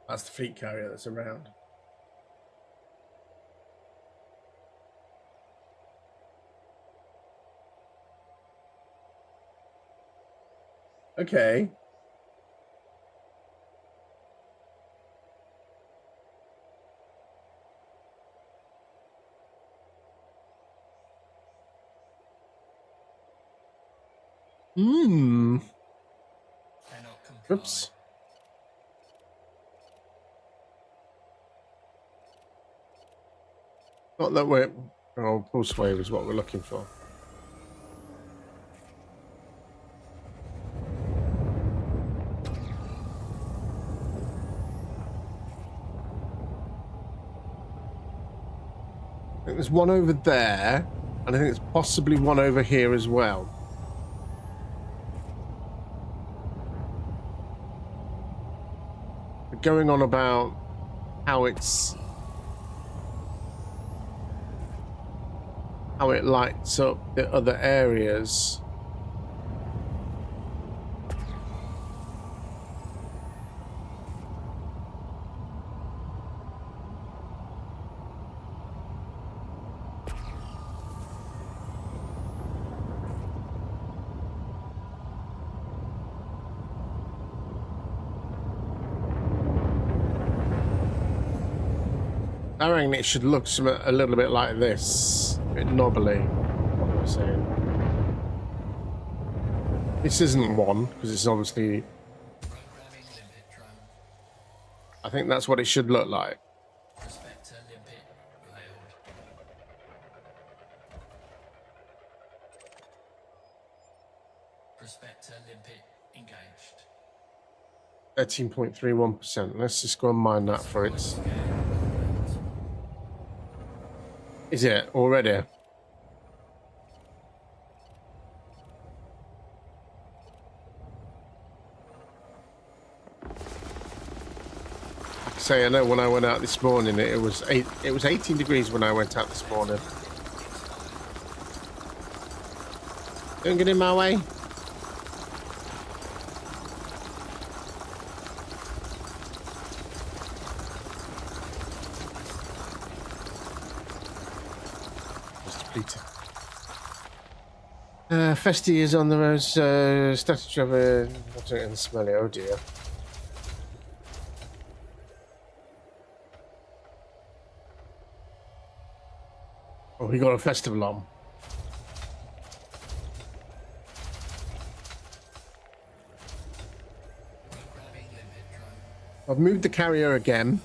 That's the fleet carrier that's around. Okay. Oops. Not that we're... Oh, pulse wave is what we're looking for. I think there's one over there, and I think there's possibly one over here as well. We're going on about how it lights up the other areas. I reckon it should look a little bit like this. A bit knobbly, what am I saying? This isn't one, because it's obviously... I think that's what it should look like. Prospector limpet engaged. 13.31%. Let's just go and mine that for it. Is it already? Like I say, I know when I went out this morning, it was 18 degrees when I went out this morning. Don't get in my way. Festi is on the road, statue of a and smelly. Oh dear. Oh, we got a festival on. I've moved the carrier again.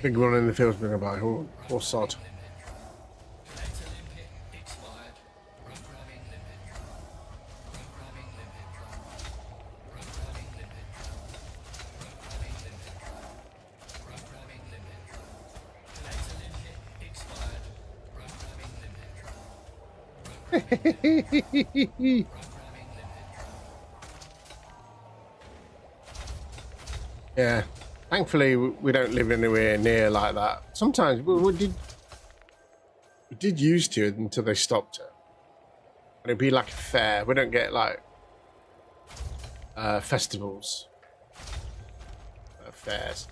Big one in the field's been about or sod. Yeah. Thankfully, we don't live anywhere near like that. Sometimes we did used to until they stopped it. And it'd be like a fair. We don't get like festivals, fairs.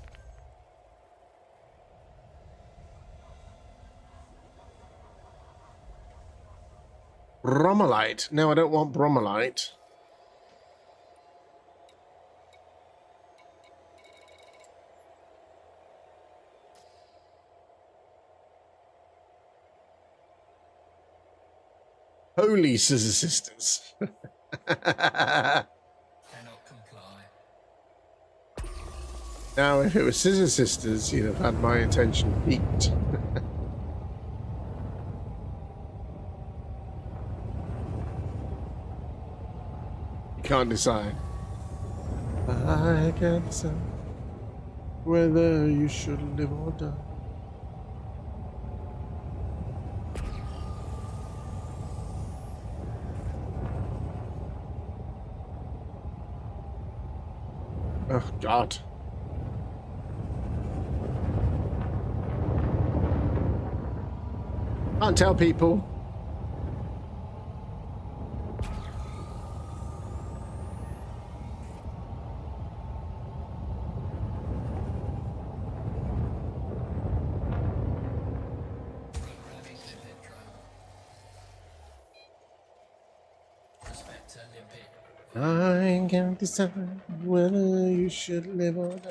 Bromellite. No, I don't want bromellite. Holy Scissor Sisters. Cannot comply. Now, if it was Scissor Sisters, you'd have had my attention peaked. You can't decide. I can't decide whether you should live or die. Oh, God. Can't tell people. I can't decide whether you should live or die.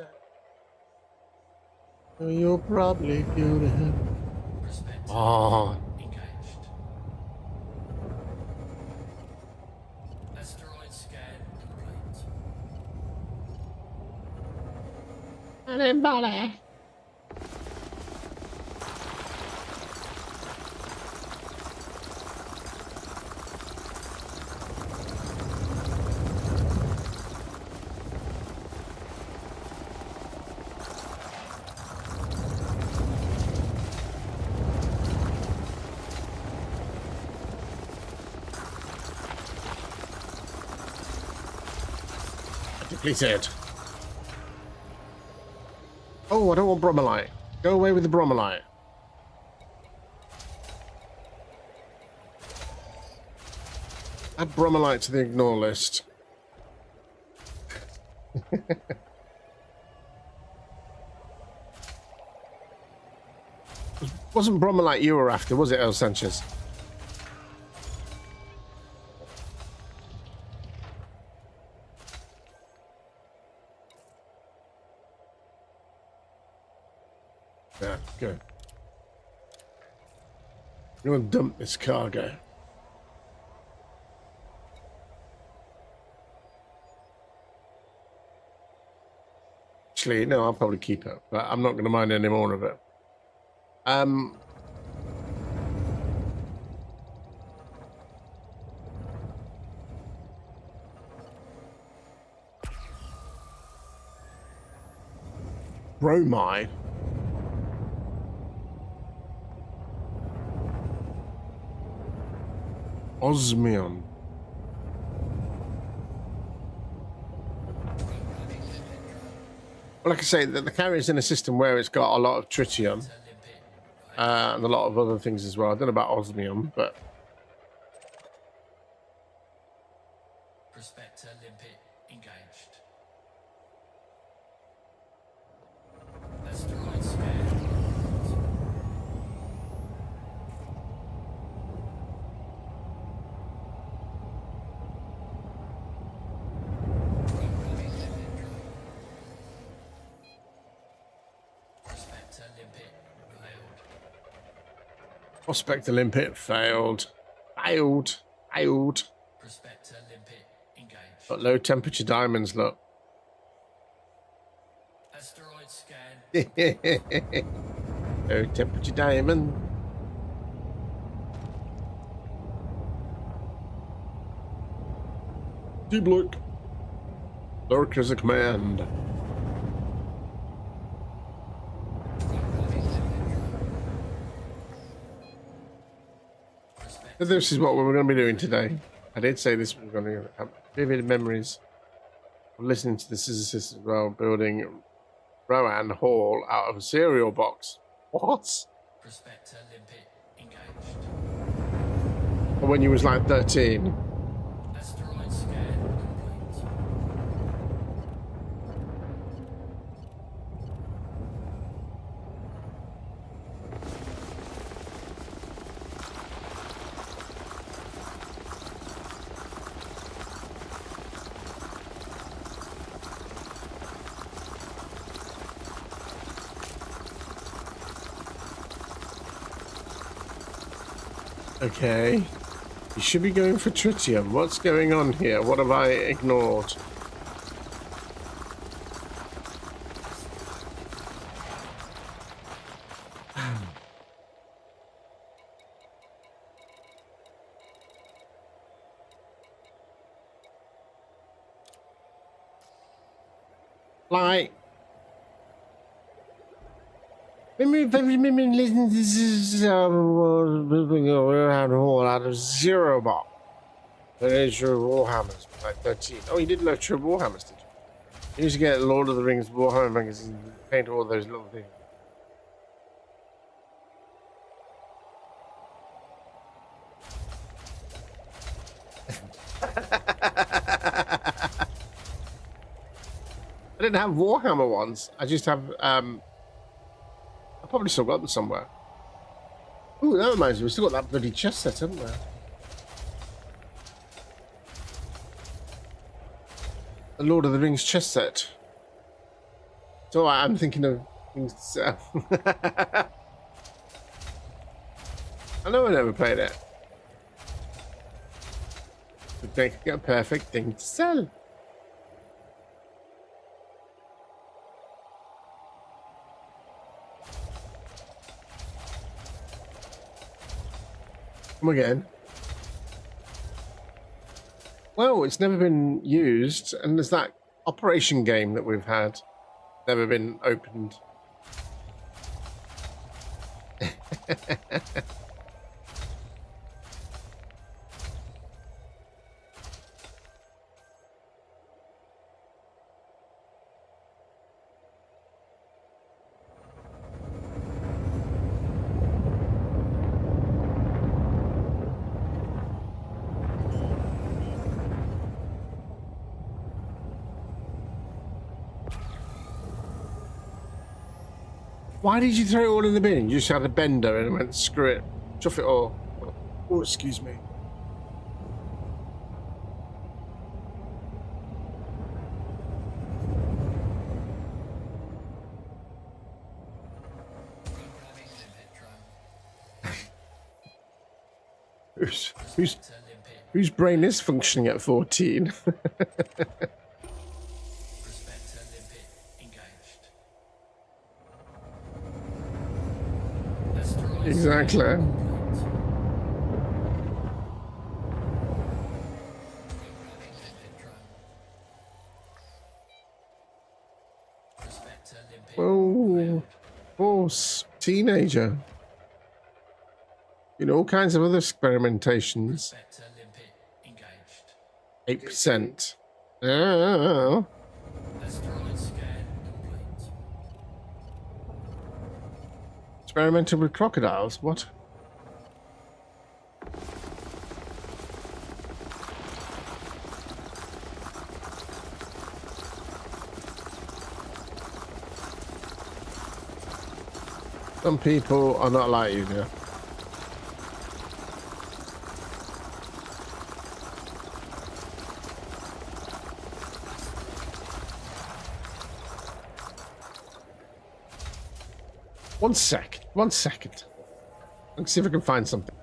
So you'll probably go to heaven. Oh. Engaged. Asteroid scan complete. Anybody? Depleted. Oh, I don't want bromellite. Go away with the bromellite. Add bromellite to the ignore list. Wasn't bromellite you were after, was it, El Sanchez? Yeah, good. You want to dump this cargo? Actually, no, I'll probably keep it, but I'm not going to mind any more of it. Bromide. Osmium. Well, like I say, the carrier's in a system where it's got a lot of tritium and a lot of other things as well. I don't know about osmium, but Prospector limpet engaged. Asteroid scan. Prospector limpet failed. Failed. Prospector limpet engaged. Got low temperature diamonds, look. Asteroid scan. Low temperature diamond. Deep look. Lurk is a command. So this is what we were going to be doing today. I did say this was going to have vivid memories. Listening to the physicist as well, building Rowan Hall out of a cereal box. What? Prospector limpet engaged. Or when you was like 13. Asteroid scan complete. Okay. You should be going for tritium. What's going on here? What have I ignored? Like, listen to this moving around all out of zero bar. But there's your Warhammers, like 13. Oh, you didn't know true Warhammers, did you? You used to get Lord of the Rings Warhammer magazine and paint all those little things. I didn't have Warhammer ones. I just have, I probably still got them somewhere. Ooh, that reminds me, we still got that bloody chest set, haven't we? The Lord of the Rings chess set. So I'm thinking of things to sell. I know I never played it. Would make it a perfect thing to sell. Come again. Well, it's never been used, and there's that operation game that we've had, never been opened. Why did you throw it all in the bin? You just had a bender and went, screw it, chuff it all. Oh, excuse me. Whose brain is functioning at 14? Exactly. Oh, horse, teenager. You know, all kinds of other experimentations. 8%. Oh. Experimented with crocodiles? What? Some people are not like you, dear. One second. Let's see if I can find something.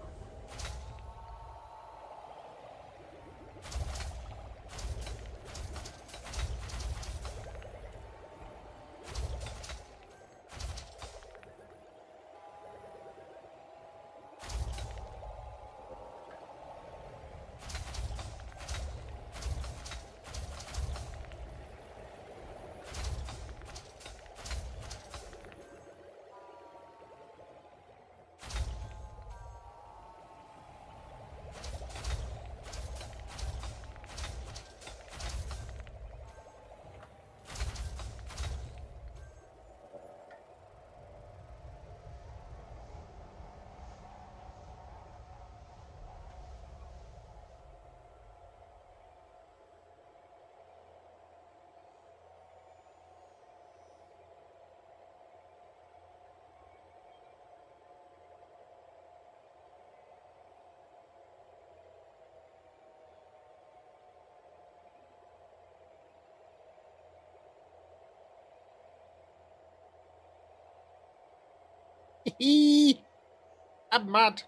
I'm mad.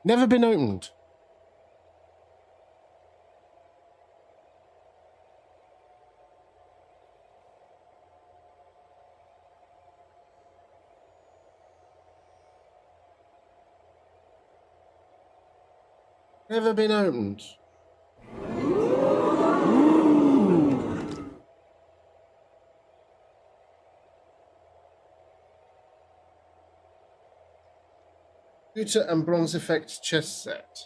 Never been opened. Never been opened. Computer and bronze effect chess set.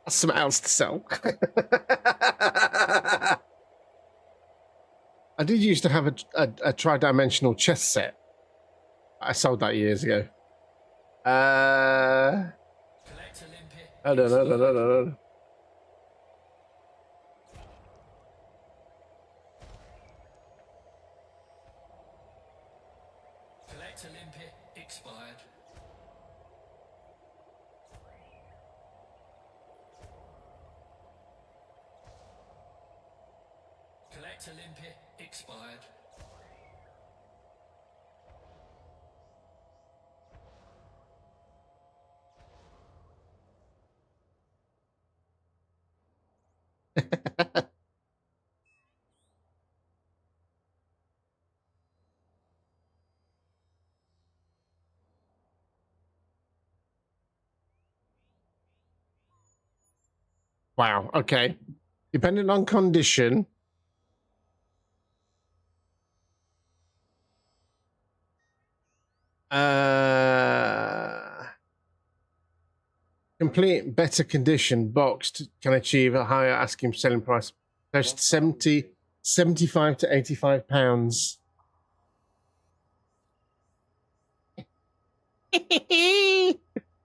That's something else to sell. I did used to have a tri-dimensional chess set. I sold that years ago. I don't know. Collect Olympic expired. Collect Olympic expired. Wow. Okay. Depending on condition. Complete better condition boxed can achieve a higher asking selling price, close to 75 to 85 pounds.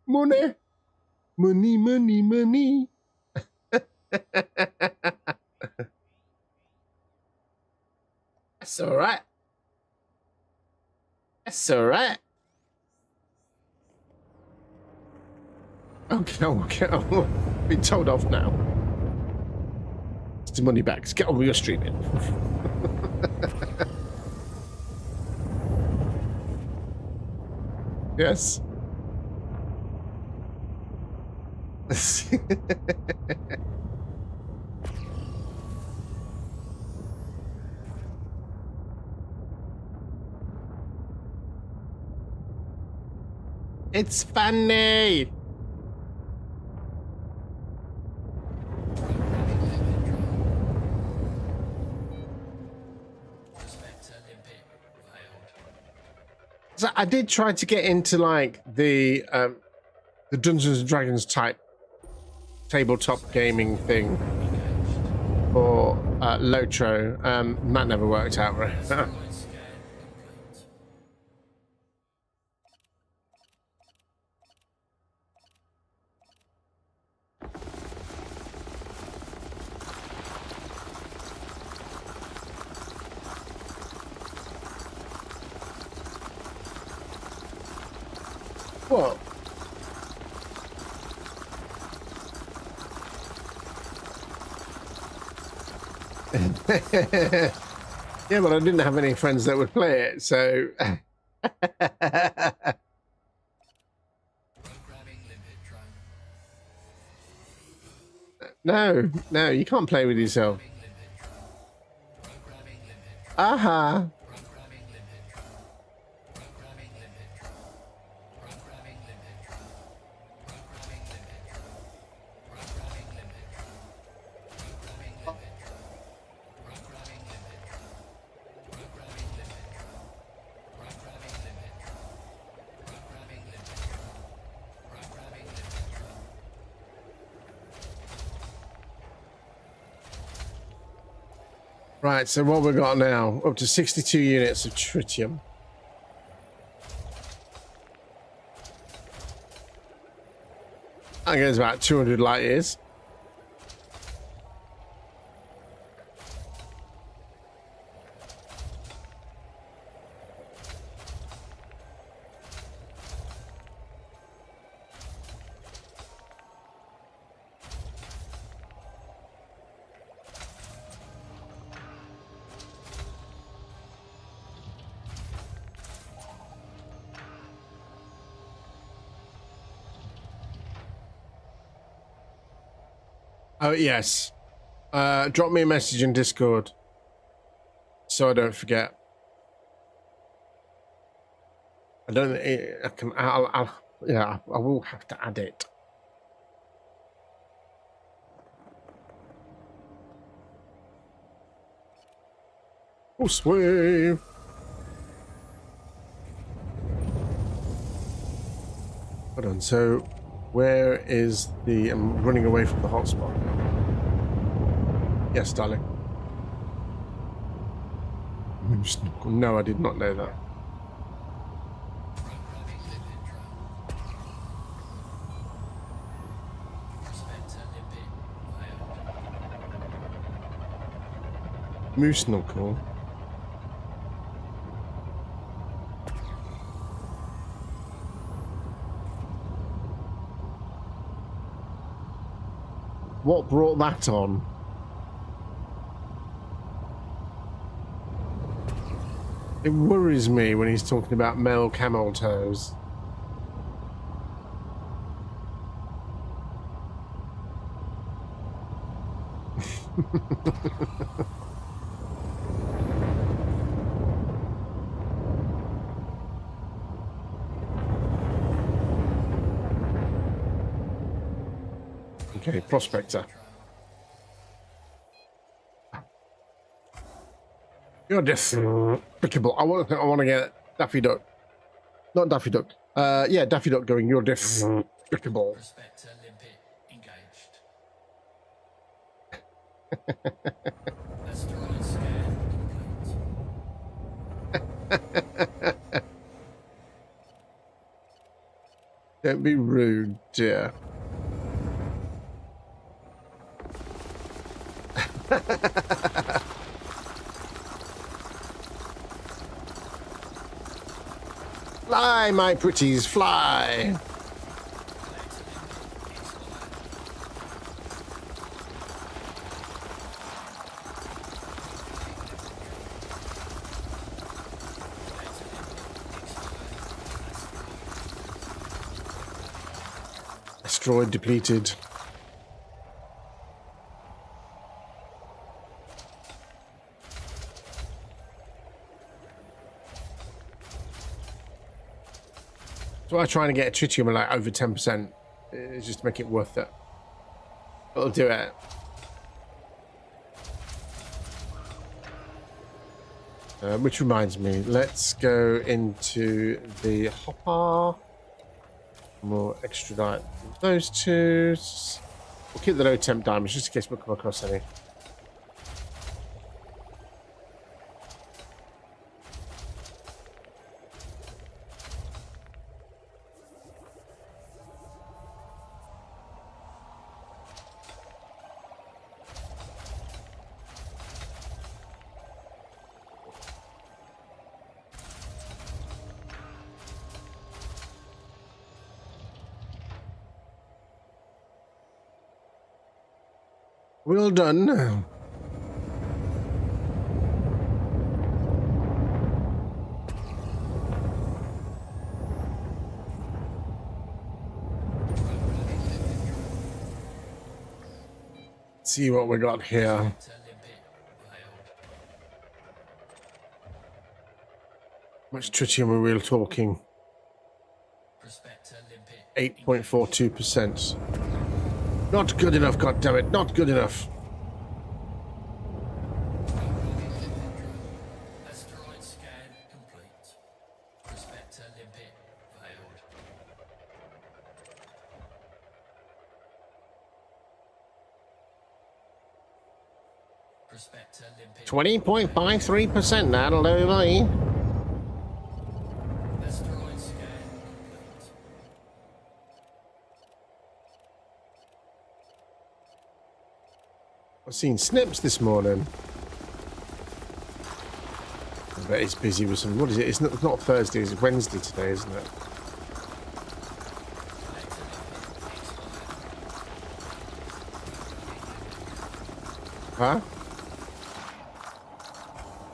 Money. That's all right. That's all right. Okay. Been told off now. It's the money back. Get on with your streaming. Yes. It's funny. So I did try to get into like the Dungeons and Dragons type tabletop gaming thing for Lotro. That never worked out right. What? Yeah, but I didn't have any friends that would play it, so. No, you can't play with yourself. Aha. Right, so what we got now? Up to 62 units of tritium. That goes about 200 light years. Oh, yes. Drop me a message in Discord so I don't forget. I don't. I can. Yeah, I will have to add it. Oh, sweet. Hold on. So, where is the? I'm running away from the hotspot. Yes, darling. No, I did not know that. Moose knuckle. What brought that on? It worries me when he's talking about male camel toes. Okay, prospector. You're despicable. I want to get Daffy Duck. Not Daffy Duck. Yeah, Daffy Duck going, you're despicable. Don't be rude, dear. Fly, my pretties, fly. Asteroid depleted. So I'm trying to get a tritium like over 10%. It's just to make it worth it. It'll do it. Which reminds me, let's go into the hopper. We'll extradite those two. We'll keep the low temp diamonds just in case we come across any. Well done. Let's see what we got here. How much tritium are we talking? 8.42%. Not good enough, goddammit, not good enough. Asteroid scan complete. Prospector limpet failed. Prospector limpet 20.53%, that'll do me. Asteroid scan complete. I've seen Snips this morning. I bet he's busy with some. What is it? It's not Thursday, it's Wednesday today, isn't it? Huh?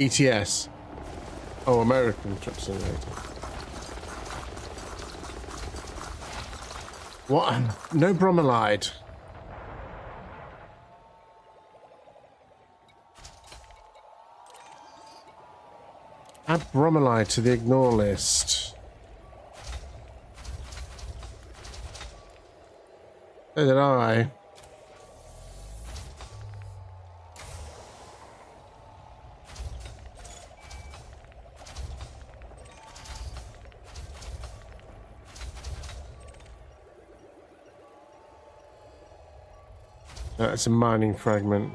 ETS. Oh, American Truck Simulator. What? No bromellide. Add bromellite to the ignore list. So did I. That's a mining fragment.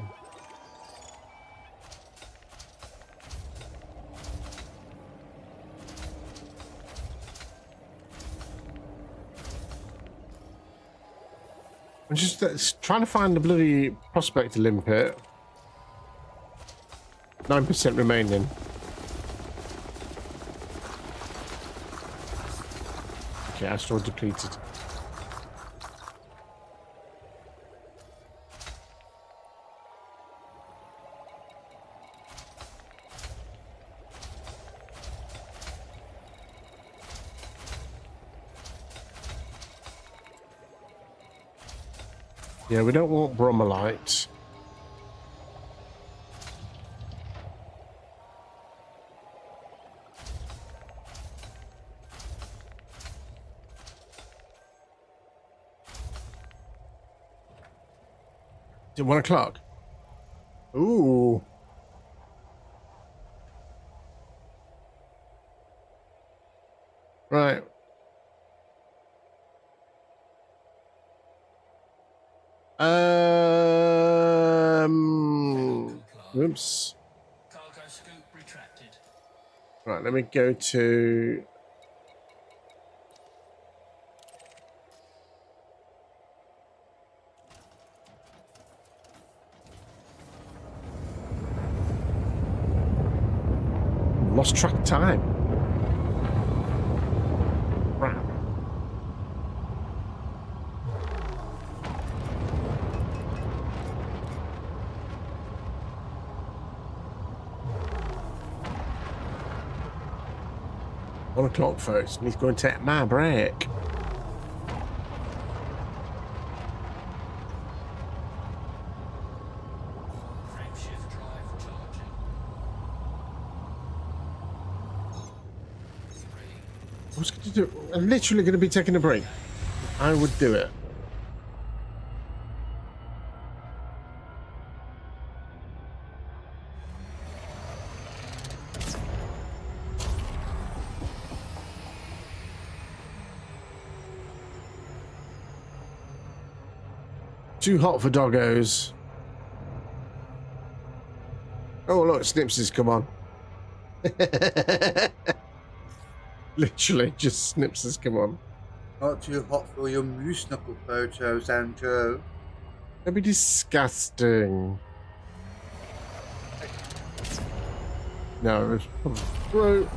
I'm just trying to find the bloody prospector limpet. 9% remaining. Okay, asteroid depleted. Yeah, we don't want bromellite. Is it 1 o'clock? Ooh. Right. Oops. Cargo scoop retracted. Right, let me go to... Lost track of time. Crap. One o'clock, folks. He's going to take my break. Frameshift drive charging. 3. I was going to do... I'm literally going to be taking a break. I would do it. Too hot for doggos. Oh, look, Snips has come on. Literally, just Snips has come on. Not too hot for your moose knuckle photos, Andrew. That'd be disgusting. No, it's bro.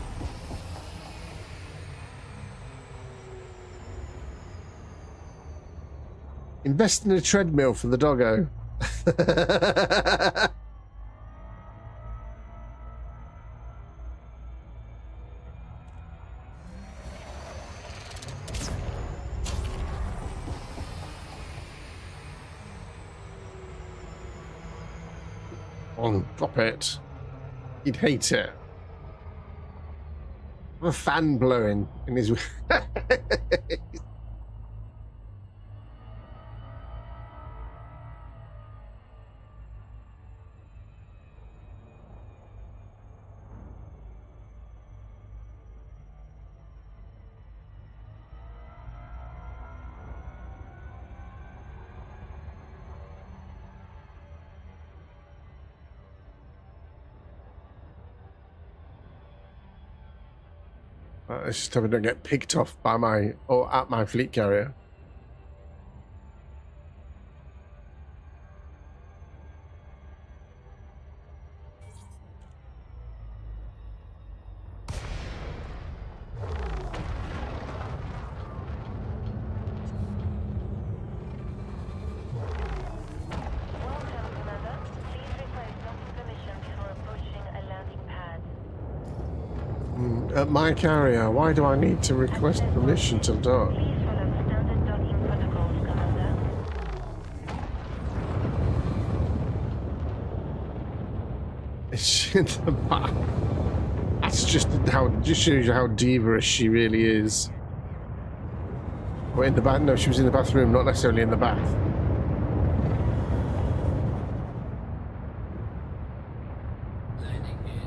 Invest in a treadmill for the doggo. On, drop it. He'd hate it. A fan blowing in his. Let's just hope I don't get picked off by my or at my fleet carrier. Welcome, Commander. Please request docking permission before approaching a landing pad. At my carrier, why do I need to request permission to dock? Please follow standard docking protocols, Commander. It's in the back. That's just just shows you how diva she really is. Or in the bath? No, she was in the bathroom, not necessarily in the bath. Landing gear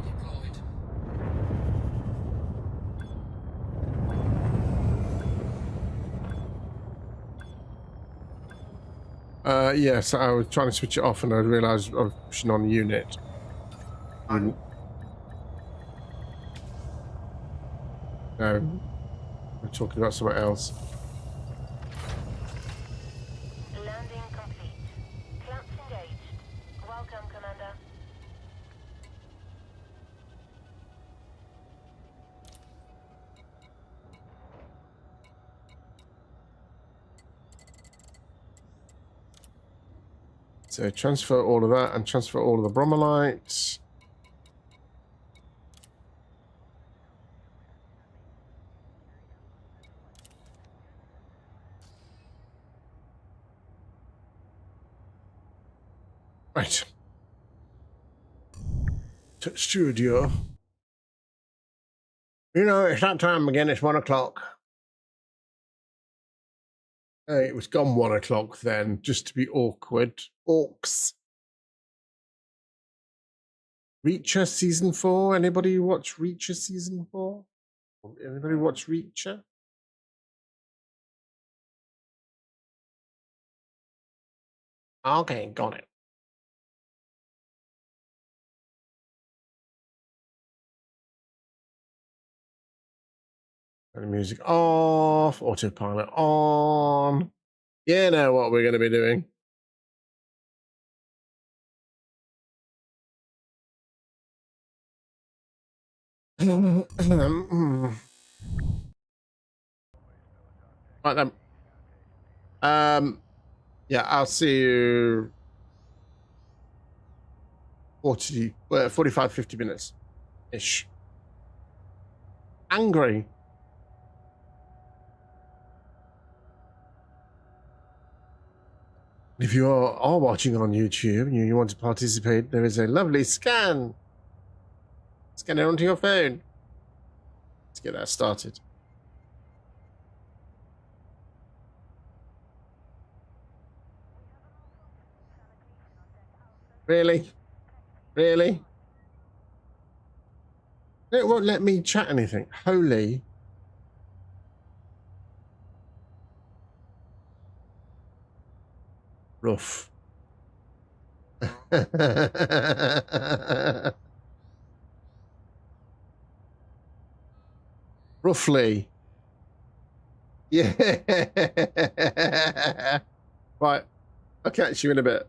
deployed. Yes, I was trying to switch it off and I realised I was pushing on the unit. No, we're talking about something else. Landing complete. Clamps engaged. Welcome, Commander. So transfer all of that and transfer all of the bromelites. Right. Studio. You know, it's that time again. It's 1 o'clock. It was gone 1 o'clock then, just to be awkward. Orcs. Reacher season 4. Anybody watch Reacher season 4? Anybody watch Reacher? Okay, got it. And the music off, autopilot on. You know what we're going to be doing. Right then. Yeah, I'll see you 45, 50 minutes ish. Angry. If you are watching on YouTube and you want to participate, there is a lovely scan. Scan it onto your phone. Let's get that started. Really? Really? It won't let me chat anything. Holy. Rough. Roughly. Yeah. Right. I'll catch you in a bit.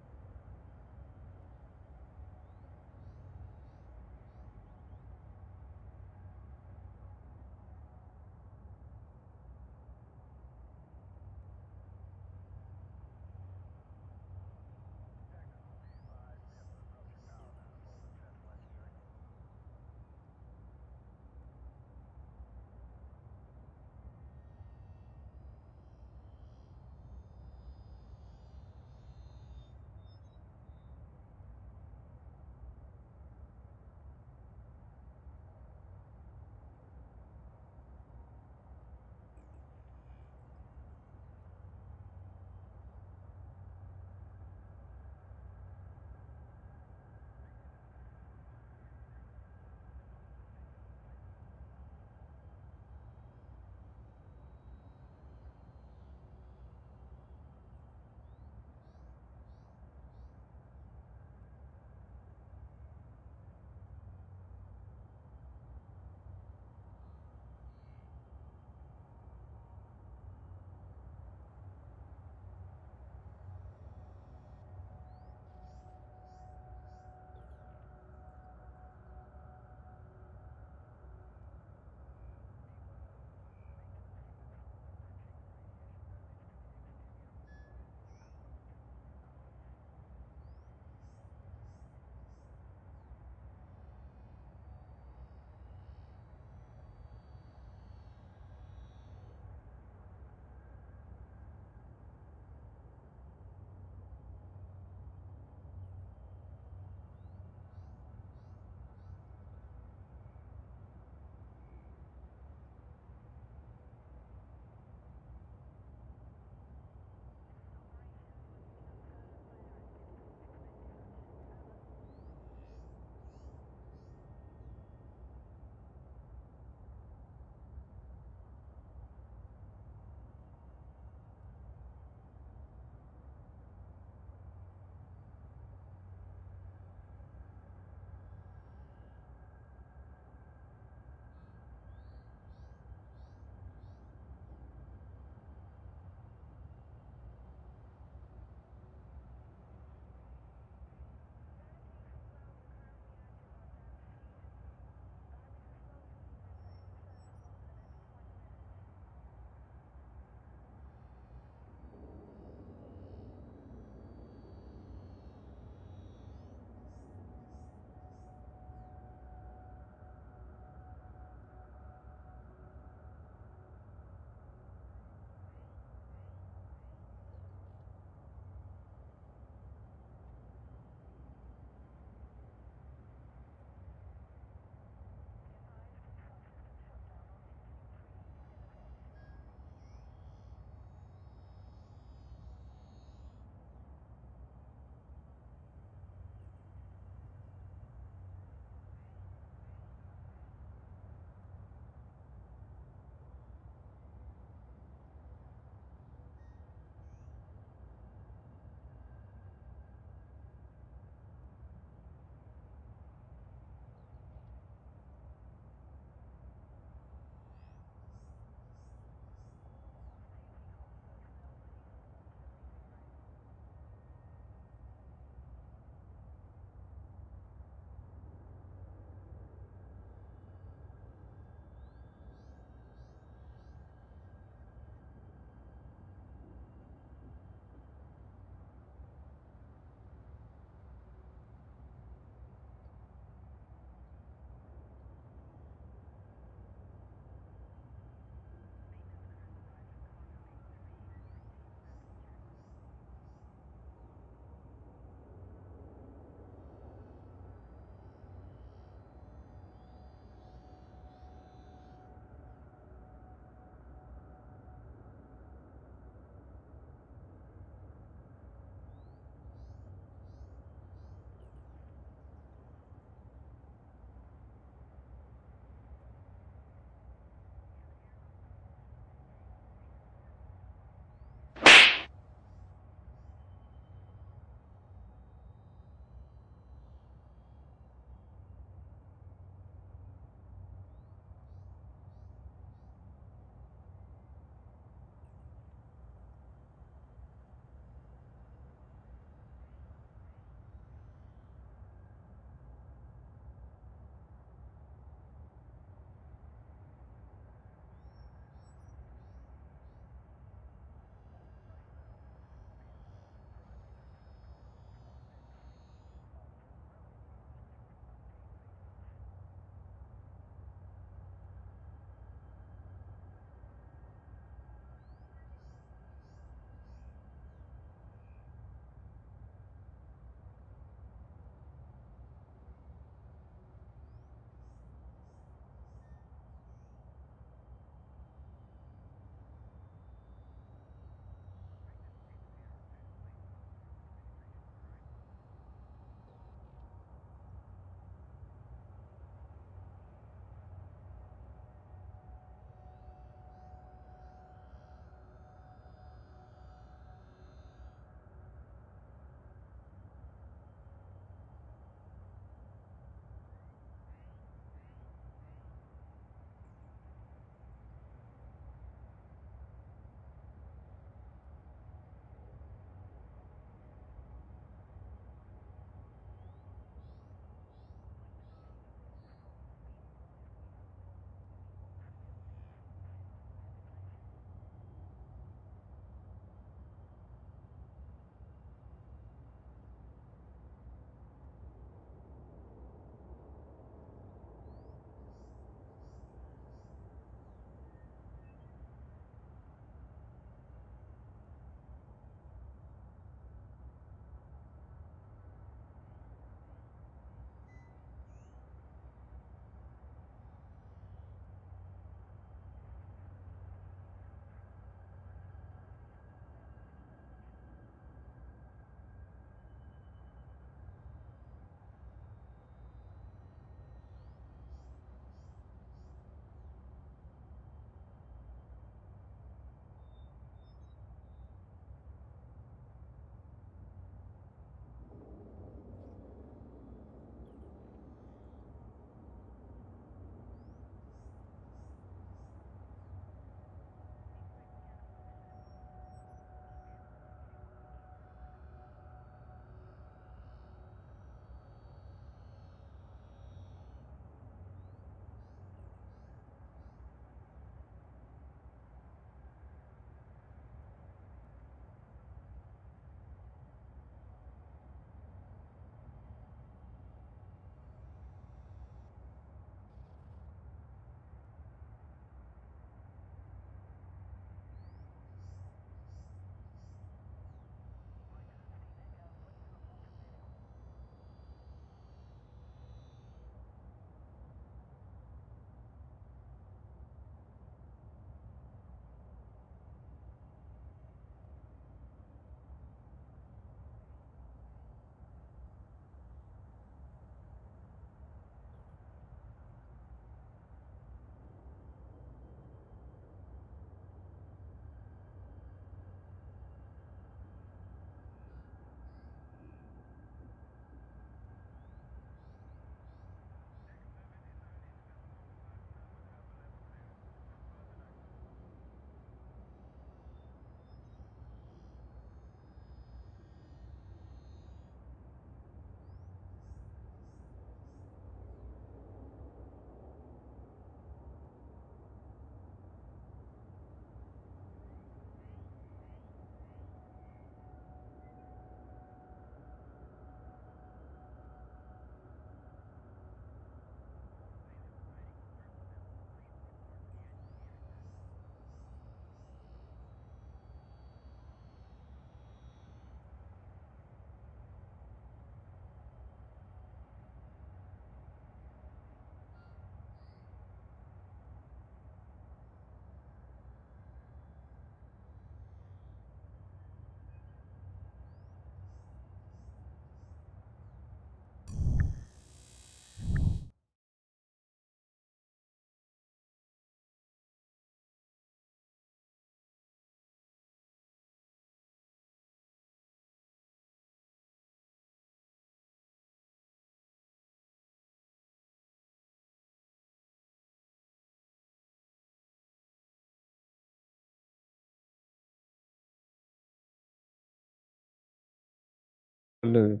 follow.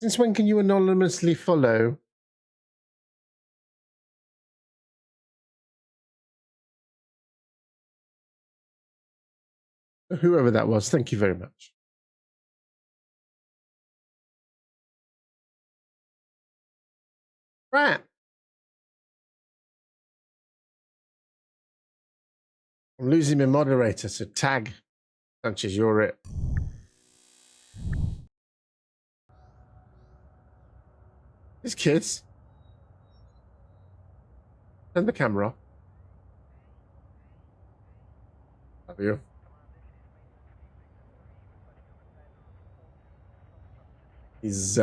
Since when can you anonymously follow? Whoever that was, thank you very much. Right. I'm losing my moderator, so tag. Sanchez, you're it. These kids. Turn the camera off. Have you? He's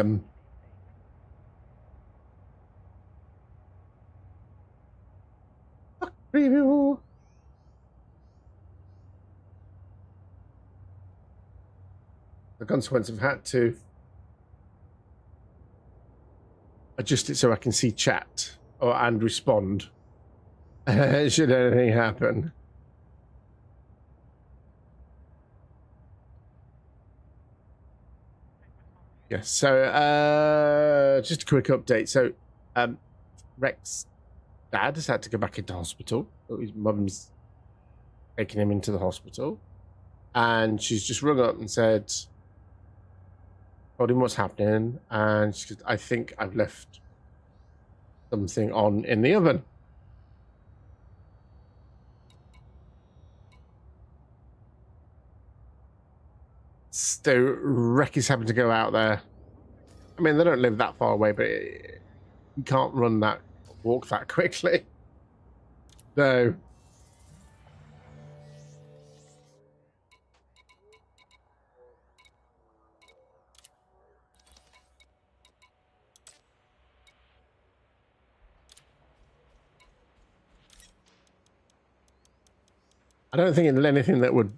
preview. The consequence of had to adjust it so I can see chat and respond should anything happen. Yes, so just a quick update. So Rex dad has had to go back into hospital. His mum's taking him into the hospital, and she's just rung up and said, told him what's happening, and she said, I think I've left something on in the oven. So Rek is having to go out there. I mean, they don't live that far away, but you can't walk that quickly. So I don't think it's anything that would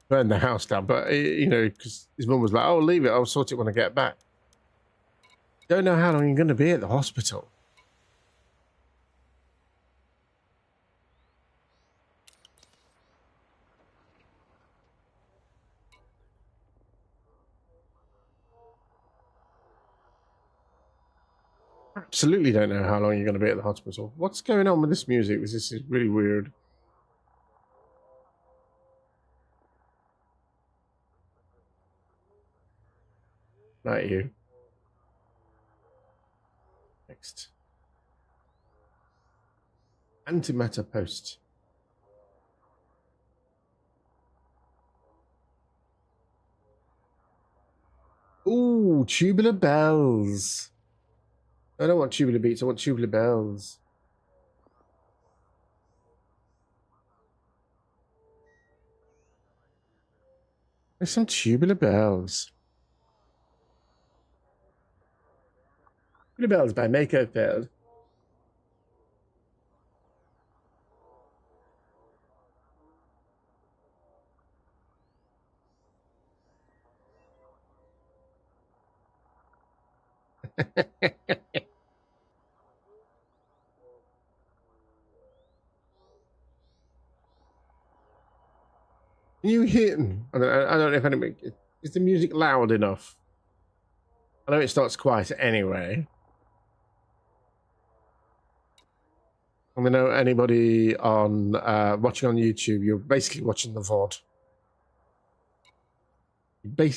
burn the house down, but you know, because his mum was like, "Oh, leave it. I'll sort it when I get back." Don't know how long you're going to be at the hospital. Absolutely don't know how long you're going to be at the hospital. What's going on with this music? This is really weird. Right, you. Next. Antimatter post. Ooh, tubular bells. I don't want tubular beats, I want tubular bells. There's some tubular bells. Tubular bells by Mako Field. You hear? I don't know if anybody. Is the music loud enough? I know it starts quiet anyway. I don't know anybody on watching on YouTube. You're basically watching the VOD.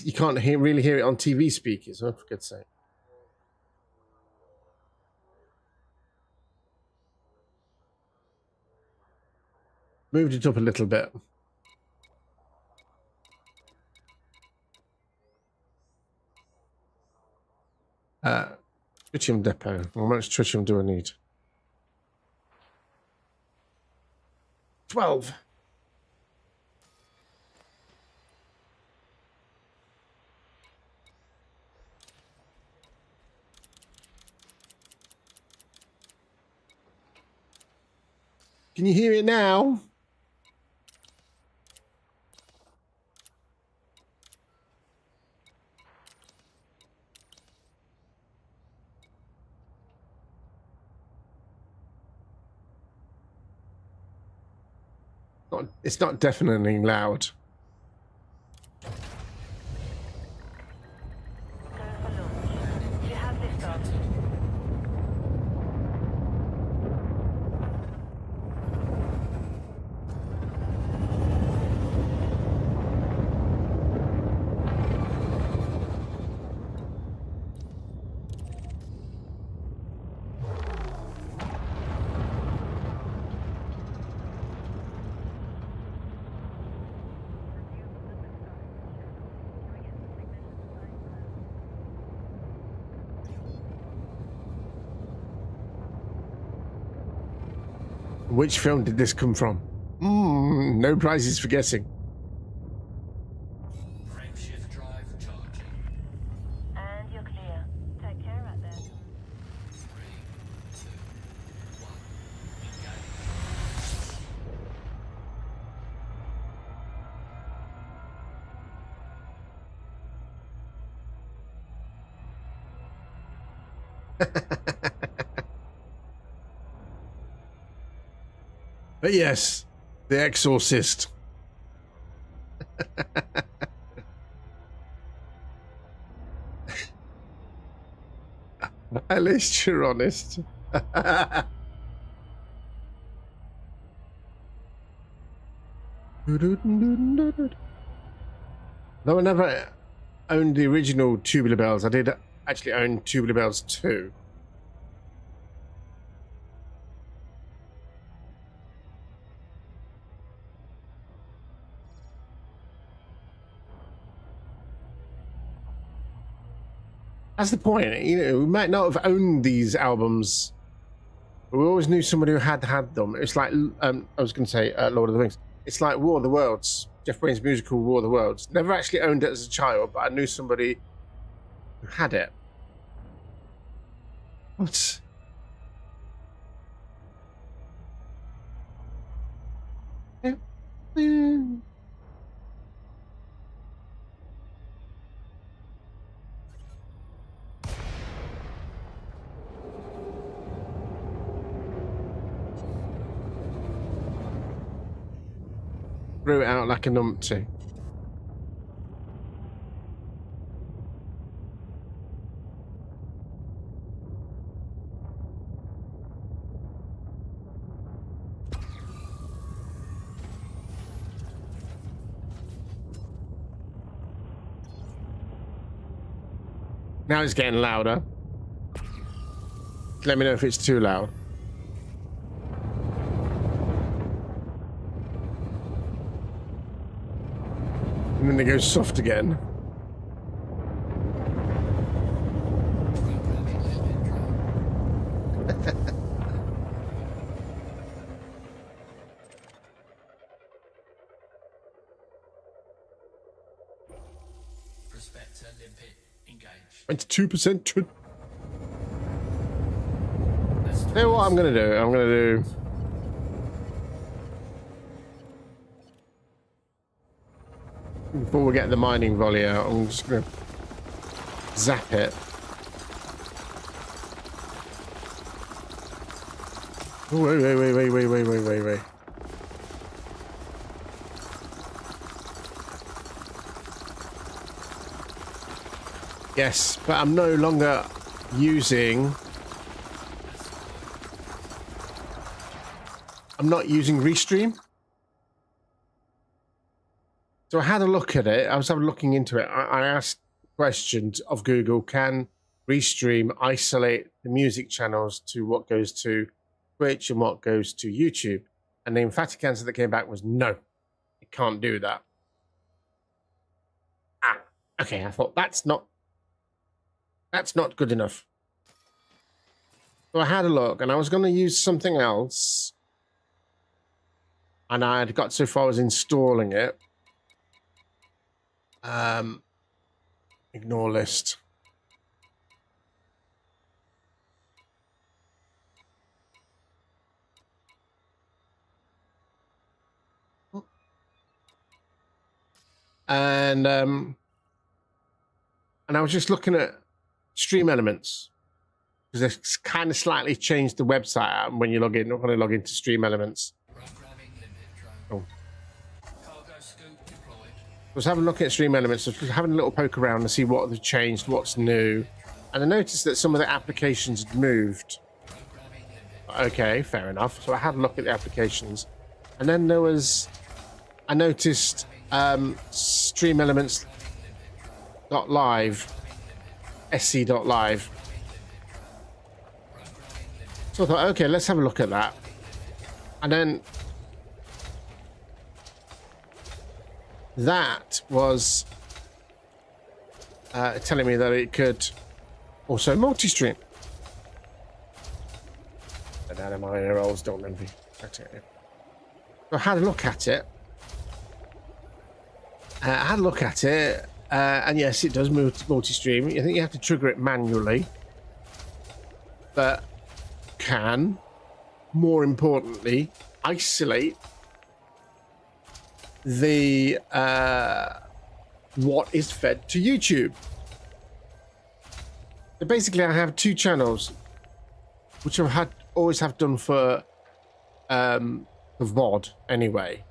You can't really hear it on TV speakers. Oh, for God's sake. Moved it up a little bit. Tritium depot. How much tritium do I need? 12. Can you hear it now? It's not deafeningly loud. Which film did this come from? No prizes for guessing. Frameshift drive charging. And you're clear. Take care out there. 3, 2, 1. Engage. But yes, The Exorcist. At least you're honest. Though I never owned the original Tubular Bells, I did actually own Tubular Bells 2. That's the point. You know, we might not have owned these albums, but we always knew somebody who had them. It's like, I was going to say Lord of the Rings. It's like War of the Worlds, Jeff Wayne's musical War of the Worlds. Never actually owned it as a child, but I knew somebody who had it. What? Threw it out like a numpty. Now it's getting louder. Let me know if it's too loud. And then it goes soft again. Prospector limpet engaged. 22%. Tell you what I'm gonna do. I'm gonna do. Before we get the mining volley out, I'm just gonna zap it. Oh, wait. Yes, but I'm no longer using. I'm not using Restream. So I had a look at it. I was looking into it. I asked questions of Google, can Restream isolate the music channels to what goes to Twitch and what goes to YouTube? And the emphatic answer that came back was no, it can't do that. Okay, I thought that's not good enough. So I had a look and I was going to use something else. And I had got so far as installing it. Ignore list. And I was just looking at Stream Elements because it's kind of slightly changed the website out when you log in. Not going to log into Stream Elements. Oh. I was having a look at Stream Elements, just having a little poke around to see what they've changed, what's new. And I noticed that some of the applications had moved. Okay, fair enough. So I had a look at the applications. And then there was, I noticed Stream Elements .live, sc.live. So I thought, okay, let's have a look at that. And then that was telling me that it could also multi-stream. Get out of my ear holes, don't envy. So I had a look at it. And yes, it does multi-stream. I think you have to trigger it manually. But can, more importantly, isolate the what is fed to YouTube. So basically, I have two channels, which I've always have done for VOD anyway.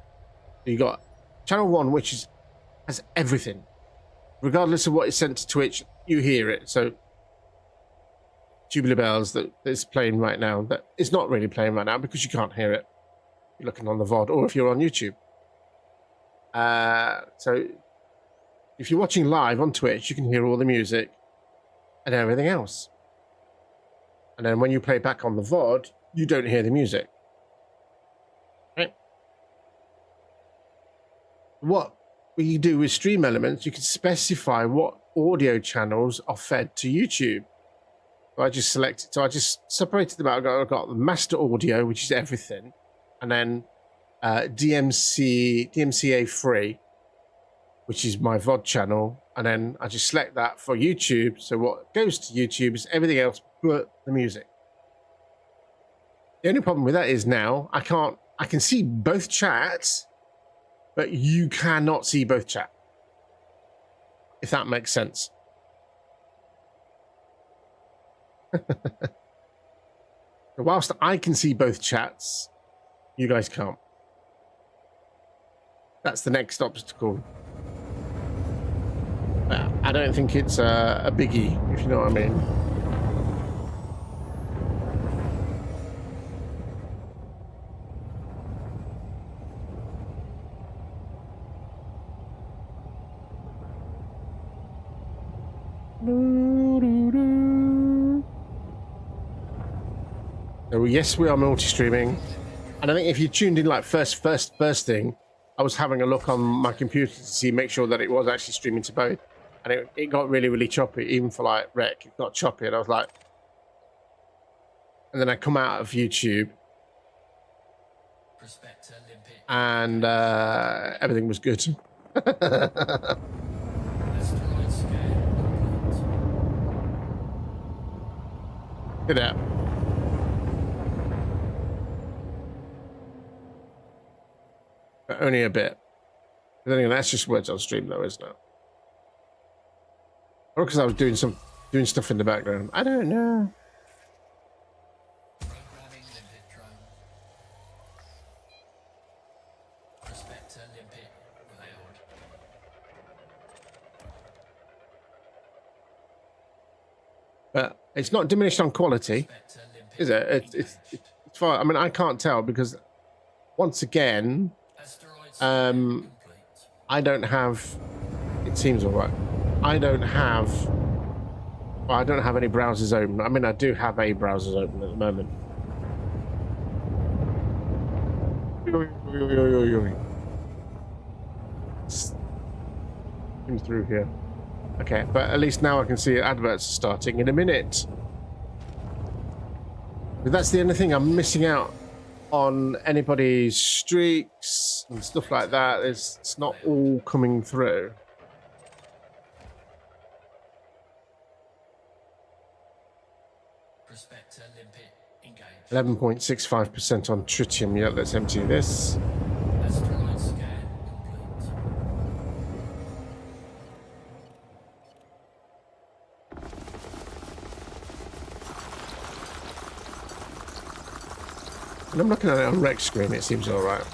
You got channel 1, which has everything, regardless of what is sent to Twitch, you hear it. So Tubular Bells that is playing right now, that is not really playing right now because you can't hear it. You're looking on the VOD, or if you're on YouTube. So if you're watching live on Twitch, you can hear all the music and everything else. And then when you play back on the VOD, you don't hear the music. Right? What we do with Stream Elements, you can specify what audio channels are fed to YouTube. So I just selected, so I just separated them out. I've got the master audio, which is everything, and then DMCA free, which is my VOD channel, and then I just select that for YouTube. So what goes to YouTube is everything else but the music. The only problem with that is now I can see both chats, but you cannot see both chat, if that makes sense. So whilst I can see both chats, you guys can't. That's the next obstacle. I don't think it's a biggie, if you know what I mean. So yes, we are multi-streaming, and I think if you tuned in like first thing, I was having a look on my computer to make sure that it was actually streaming to both, and it got really choppy, even for like rec. It got choppy, and I was like, and then I come out of YouTube, and everything was good. Look at that. But only a bit. But then again, that's just words on stream, though, isn't it? Or because I was doing stuff in the background. I don't know. But it's not diminished on quality, is it? It's fine. I mean, I can't tell because once again, I don't have. It seems all right. I don't have any browsers open. I mean, I do have a browsers open at the moment. Come through here. Okay, but at least now I can see adverts starting in a minute. But that's the only thing I'm missing out on anybody's streaks and stuff like that. It's not all coming through. 11.65% on Tritium. Yeah, let's empty this. Asteroid scan complete. And I'm looking at it on rec screen. It seems all right.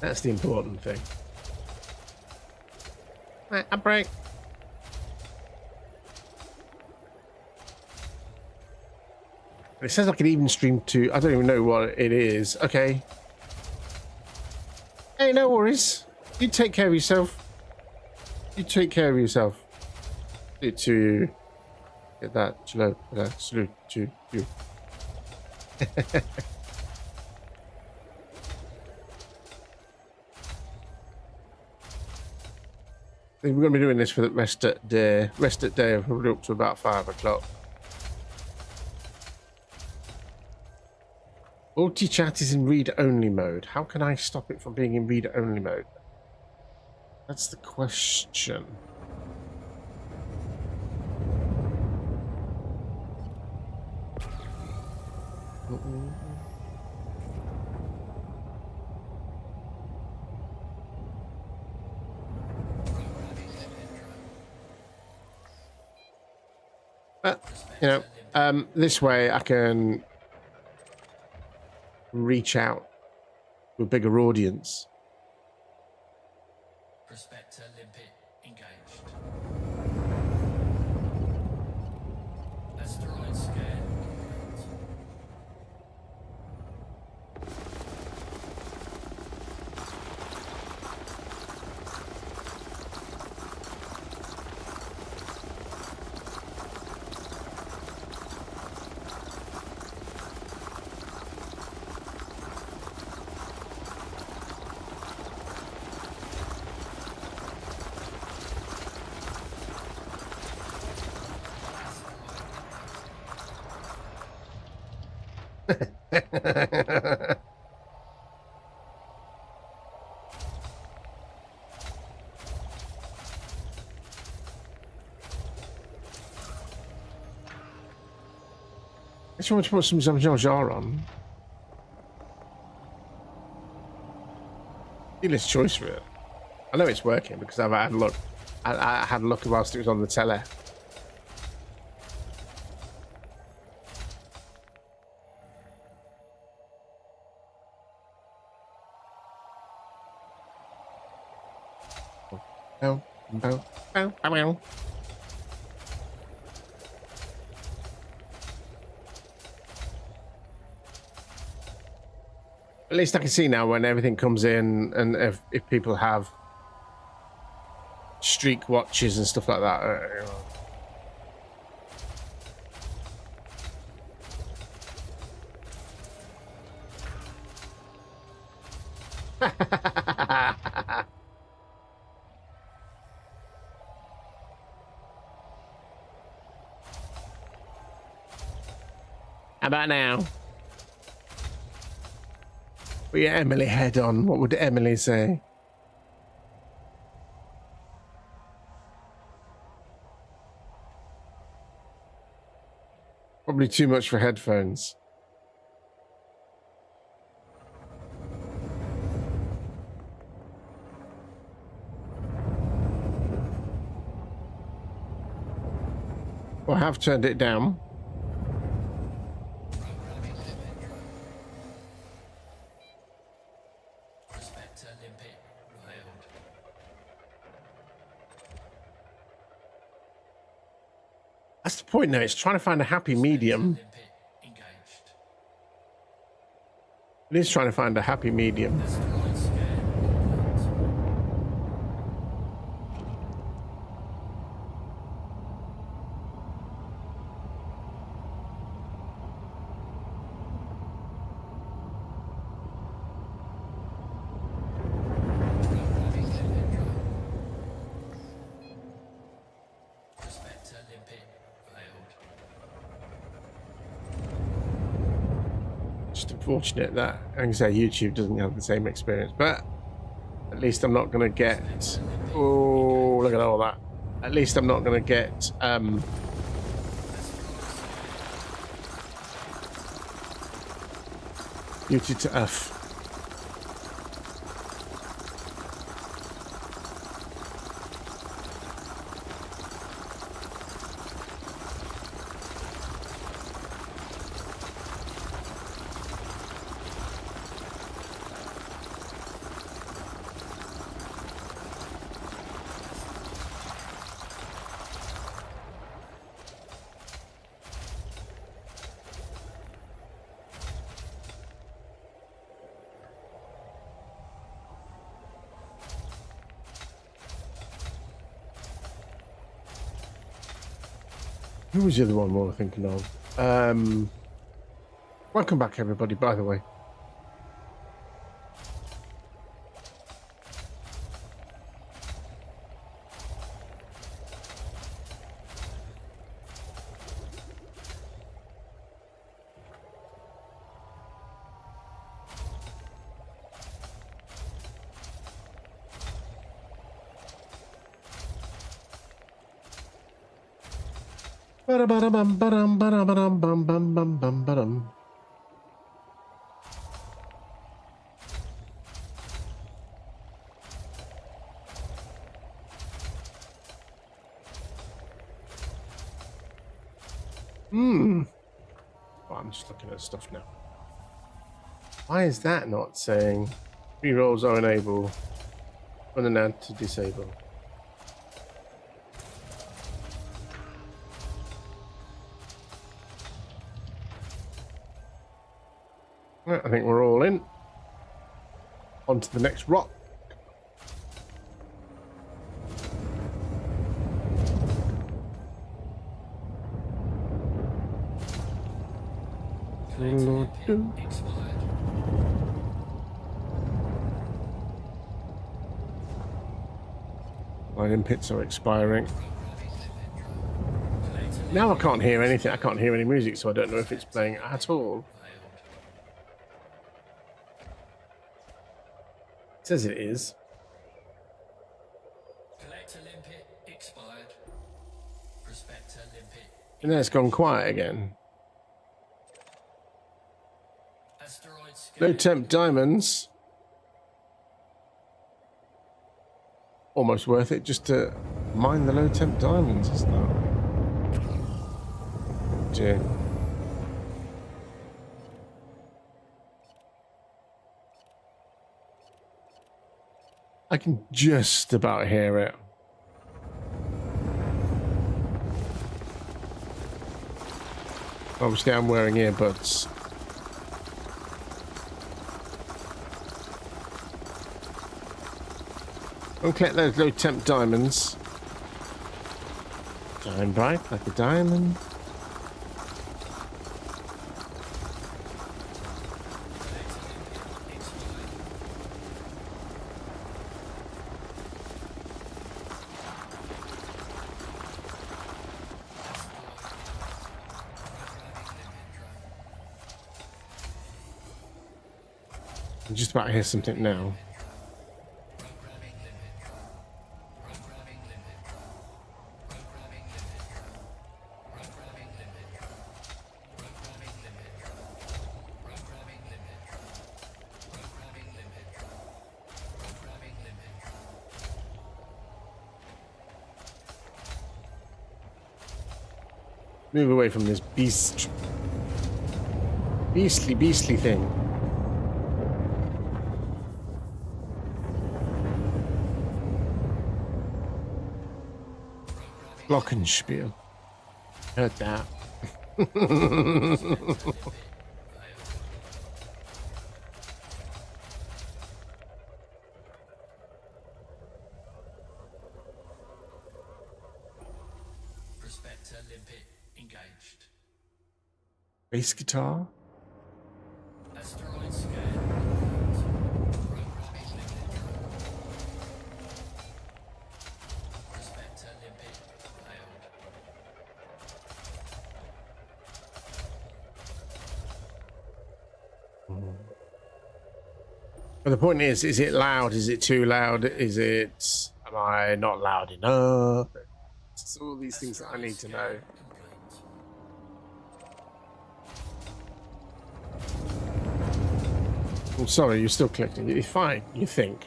That's the important thing. Right, a break. It says I can even stream to. I don't even know what it is. Okay. Hey, no worries. You take care of yourself. You take care of yourself. Salute to you. Get that. Salute to you. I think we're going to be doing this for the rest at day. Rest at day, probably up to about 5 o'clock. Multi-chat is in read-only mode. How can I stop it from being in read-only mode? That's the question. You know, this way I can reach out to a bigger audience. Prospector limpet engaged. Asteroid scan. I just want to put some Jar on. Dealer's choice for it. I know it's working because I've had a look. I had a look whilst it was on the telly. Bow, bow, bow, bow, bow. At least I can see now when everything comes in, and if people have streak watches and stuff like that. How about now? Put your Emily head on. What would Emily say? Probably too much for headphones. Well, I have turned it down. That's the point now. It's trying to find a happy medium. It is trying to find a happy medium. Unfortunate that, I can say, YouTube doesn't have the same experience, but at least I'm not going to get, oh, look at all that. At least I'm not going to get beauty to Earth. Who was the other one we were thinking of? Welcome back, everybody, by the way. Ba-da-ba-da-bum, ba-dum, ba-da-ba-dum, bum, bum, bum, bum, ba-dum. Oh, I'm just looking at stuff now. Why is that not saying rerolls are enabled when announced to disable? Right, I think we're all in. On to the next rock. Mining pits are expiring. Now I can't hear anything. I can't hear any music, so I don't know if it's playing at all. It says it is. And then it's gone quiet again. Low temp diamonds. Almost worth it just to mine the low temp diamonds, isn't it? Dear. I can just about hear it. Obviously, I'm wearing earbuds. I'll collect those low temp diamonds. Shine bright like a diamond. I'm just about to hear something now. Move away from this beastly thing. Glockenspiel. Heard that. Bass guitar. Asteroids scan. Programming limited. Prospector limpet failed. But the point is it loud? Is it too loud? Am I not loud enough? It's all these things that I need to know. I'm sorry, you're still collecting. It's fine, you think.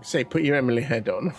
Say, put your Emily head on.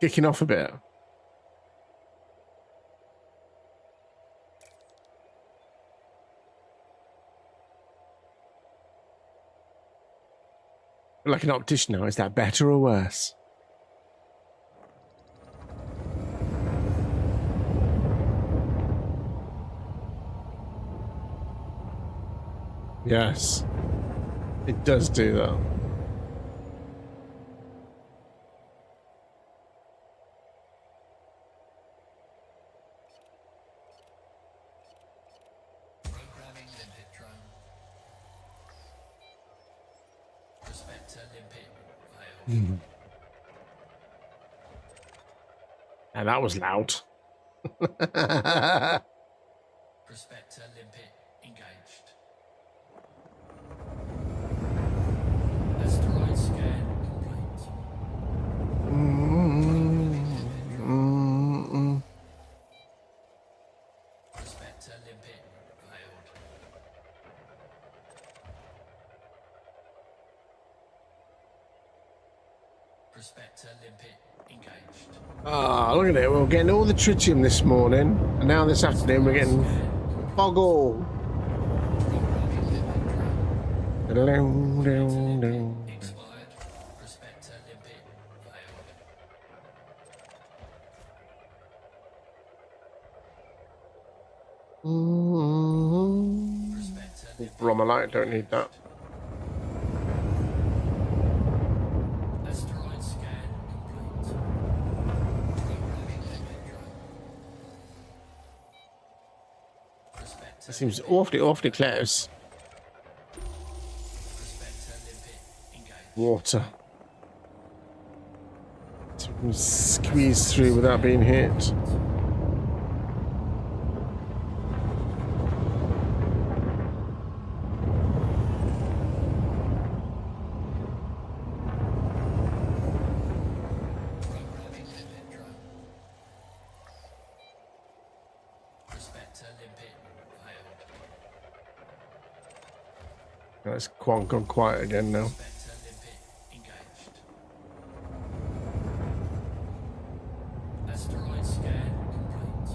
kicking off a bit. Like an optician now, is that better or worse? Yes, it does do that. Programming limpet drone. Prospector limpet failed. And that was loud. Prospector limpet engaged. Asteroid scan complete. Prospector limpet failed. Prospector limpet engaged. Ah, look at it. We were getting all the tritium this morning, and now this afternoon we're getting boggle. Expired. Prospector limpet failed. Prospector limpet Bromolite, don't need that. asteroid scan complete. Programming limpet drone. Prospector That seems awfully close. Prospector limpet engaged. Water. So we can squeeze through without being hit. Programming limpet drone. Prospector limpet failed. It's gone quiet again now. Prospector limpet engaged. Asteroid scan complete.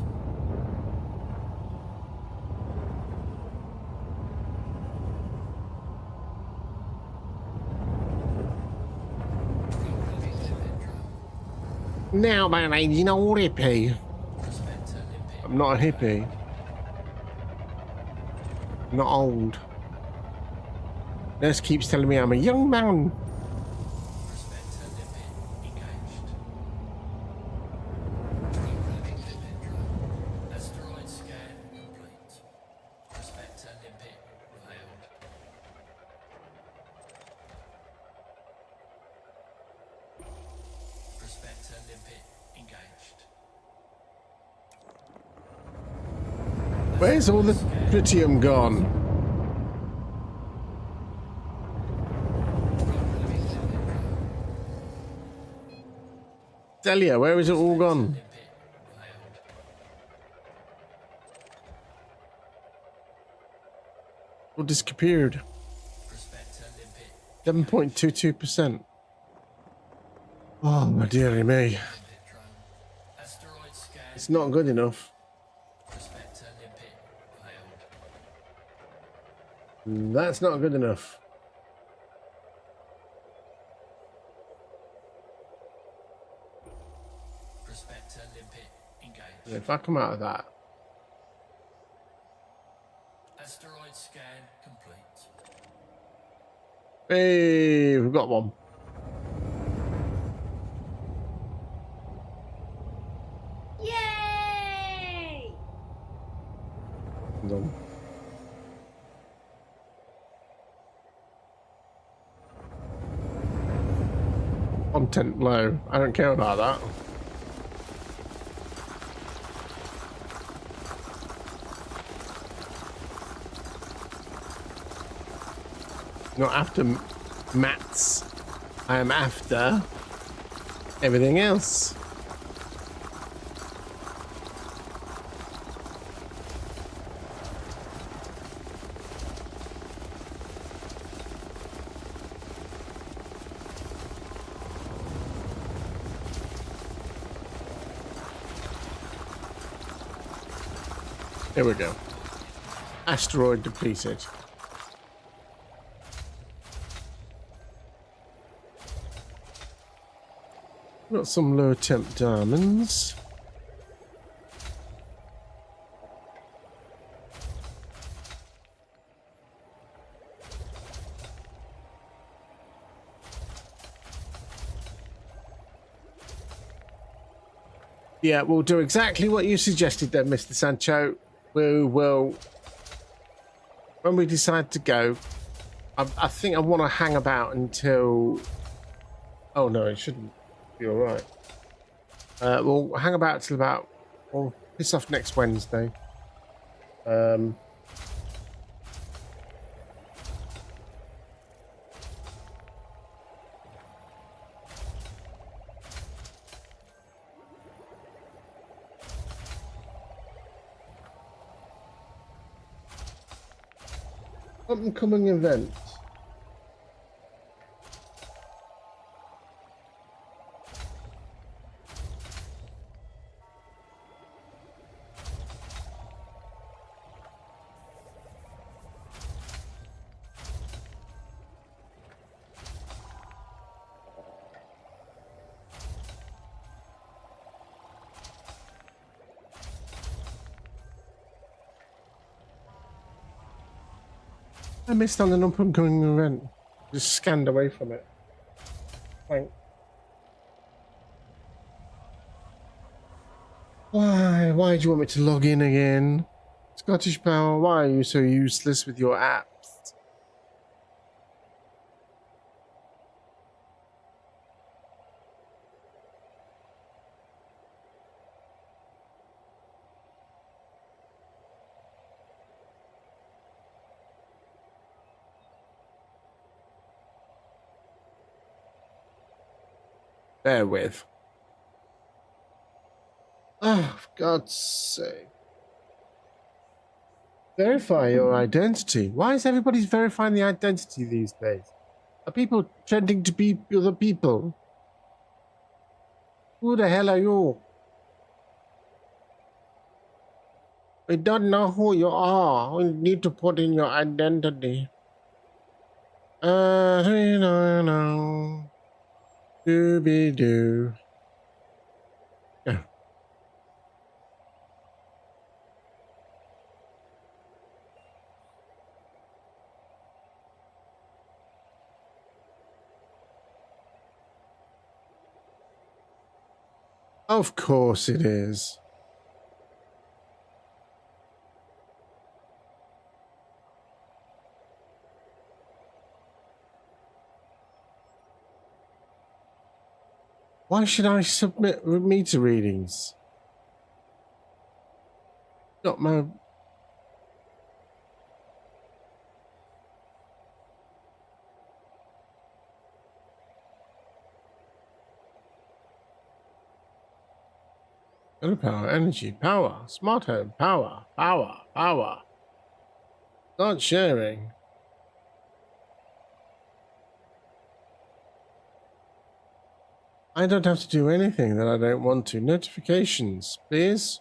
Programming limpet drone. Now, man, you're not a hippie. Prospector limpet I'm not a hippie. I'm not old. Nurse keeps telling me I'm a young man. Prospector limpet engaged. Programming limpet drone. Asteroid scan complete. Prospector limpet failed. Prospector limpet engaged. Where's all the tritium gone? Programming limpet drone. Delia, where is it all gone? Limpet failed. All disappeared. Prospector limpet 7.22%. Oh, my dearie me. limpet drone. Asteroid scan. It's not good enough. Prospector limpet failed. That's not good enough. Prospector limpet engaged. If I come out of that, Asteroid scan complete. hey, we've got one. Yay! Done. Content low. I don't care about that. Not after maths. I am after everything else. Here we go. Asteroid depleted. Got some low temp diamonds. Yeah, we'll do exactly what you suggested then, Mr. Sancho. We will, when we decide to go, I think I want to hang about until... Oh no, it shouldn't be alright. We'll hang about till about... We'll piss off next Wednesday. Upcoming event. I missed on an up-and-coming event. Just scanned away from it. Thanks. Why? Why do you want me to log in again? Scottish Power, why are you so useless with your apps? Bear with. Oh, for God's sake. Verify your identity. Why is everybody verifying the identity these days? Are people pretending to be other people? Who the hell are you? We don't know who you are. We need to put in your identity. No. Dooby-doo. Yeah. Of course it is. Why should I submit meter readings? Got my... Solar power, energy, power, smart home, power. Not sharing. I don't have to do anything that I don't want to. Notifications, please.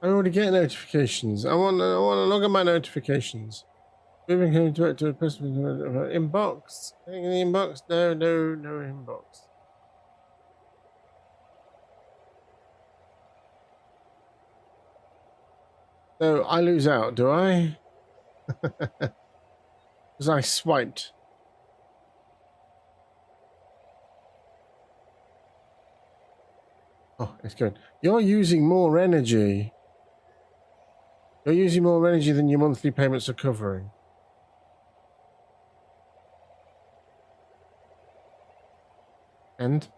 I already get notifications. I want to log at my notifications. Moving home to a person inbox. Anything in the inbox? No inbox. So I lose out, do I? Because I swiped. Oh, it's good. You're using more energy. You're using more energy than your monthly payments are covering. And?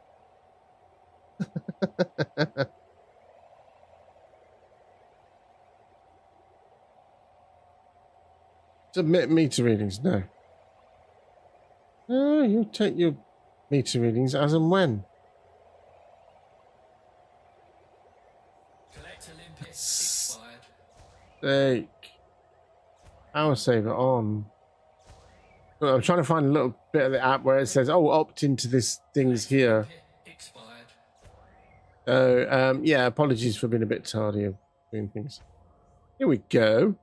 Submit meter readings. No. No, you take your meter readings as and when. Collect Olympic expired. Take power saver on. I'm trying to find a little bit of the app where it says, "Oh, opt into this things here." Expired. So, yeah, apologies for being a bit tardy of doing things. Here we go.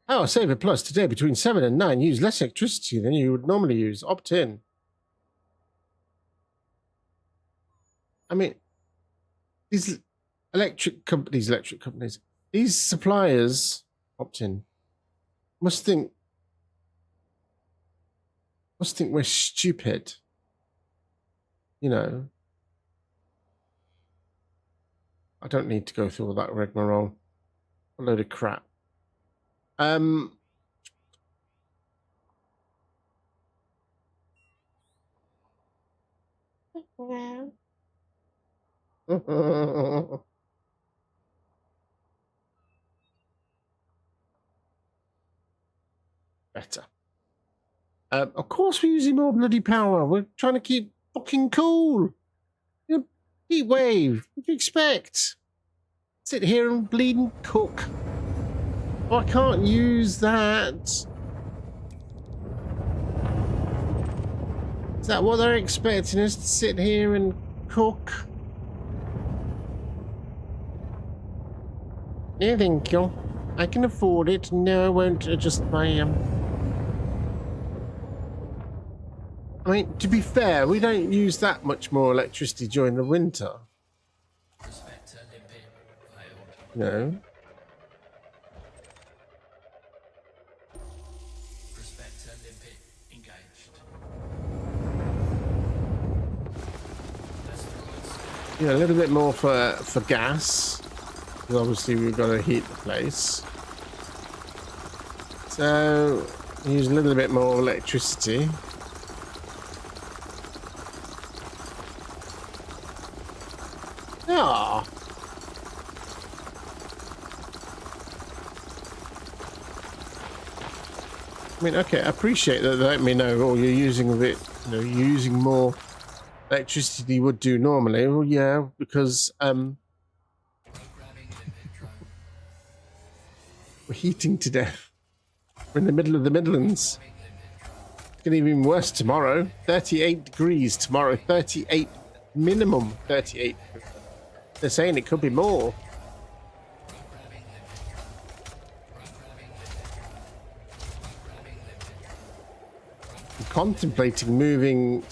Oh, Saver Plus today between 7 and 9 use less electricity than you would normally use. Opt in. I mean, these electric companies, these suppliers, opt in, must think we're stupid. You know, I don't need to go through all that rigmarole. A load of crap. Better. Of course we're using more bloody power. We're trying to keep fucking cool. You know, heat wave. What do you expect? Sit here and bleed and cook. Oh, I can't use that. Is that what they're expecting us to sit here and cook? No, thank you. I can afford it. No, I won't adjust my I mean, to be fair, we don't use that much more electricity during the winter. No. Yeah, a little bit more for gas. Because obviously we've got to heat the place. So use a little bit more electricity. Ah. I mean, okay, I appreciate that they let me know, oh, you're using a bit, you know, you're using more electricity than you would do normally. Well, yeah, because we're heating to death. We're in the middle of the Midlands. It's going to be even worse tomorrow. 38 degrees tomorrow. 38 minimum. 38. They're saying it could be more. I'm contemplating moving.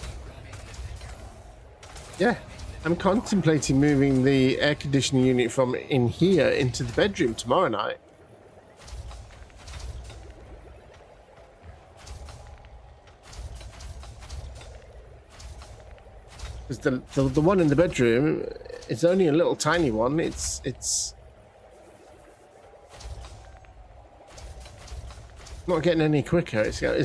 Yeah, I'm contemplating moving the air conditioning unit from in here into the bedroom tomorrow night. Because the one in the bedroom is only a little tiny one. It's not getting any quicker. It's had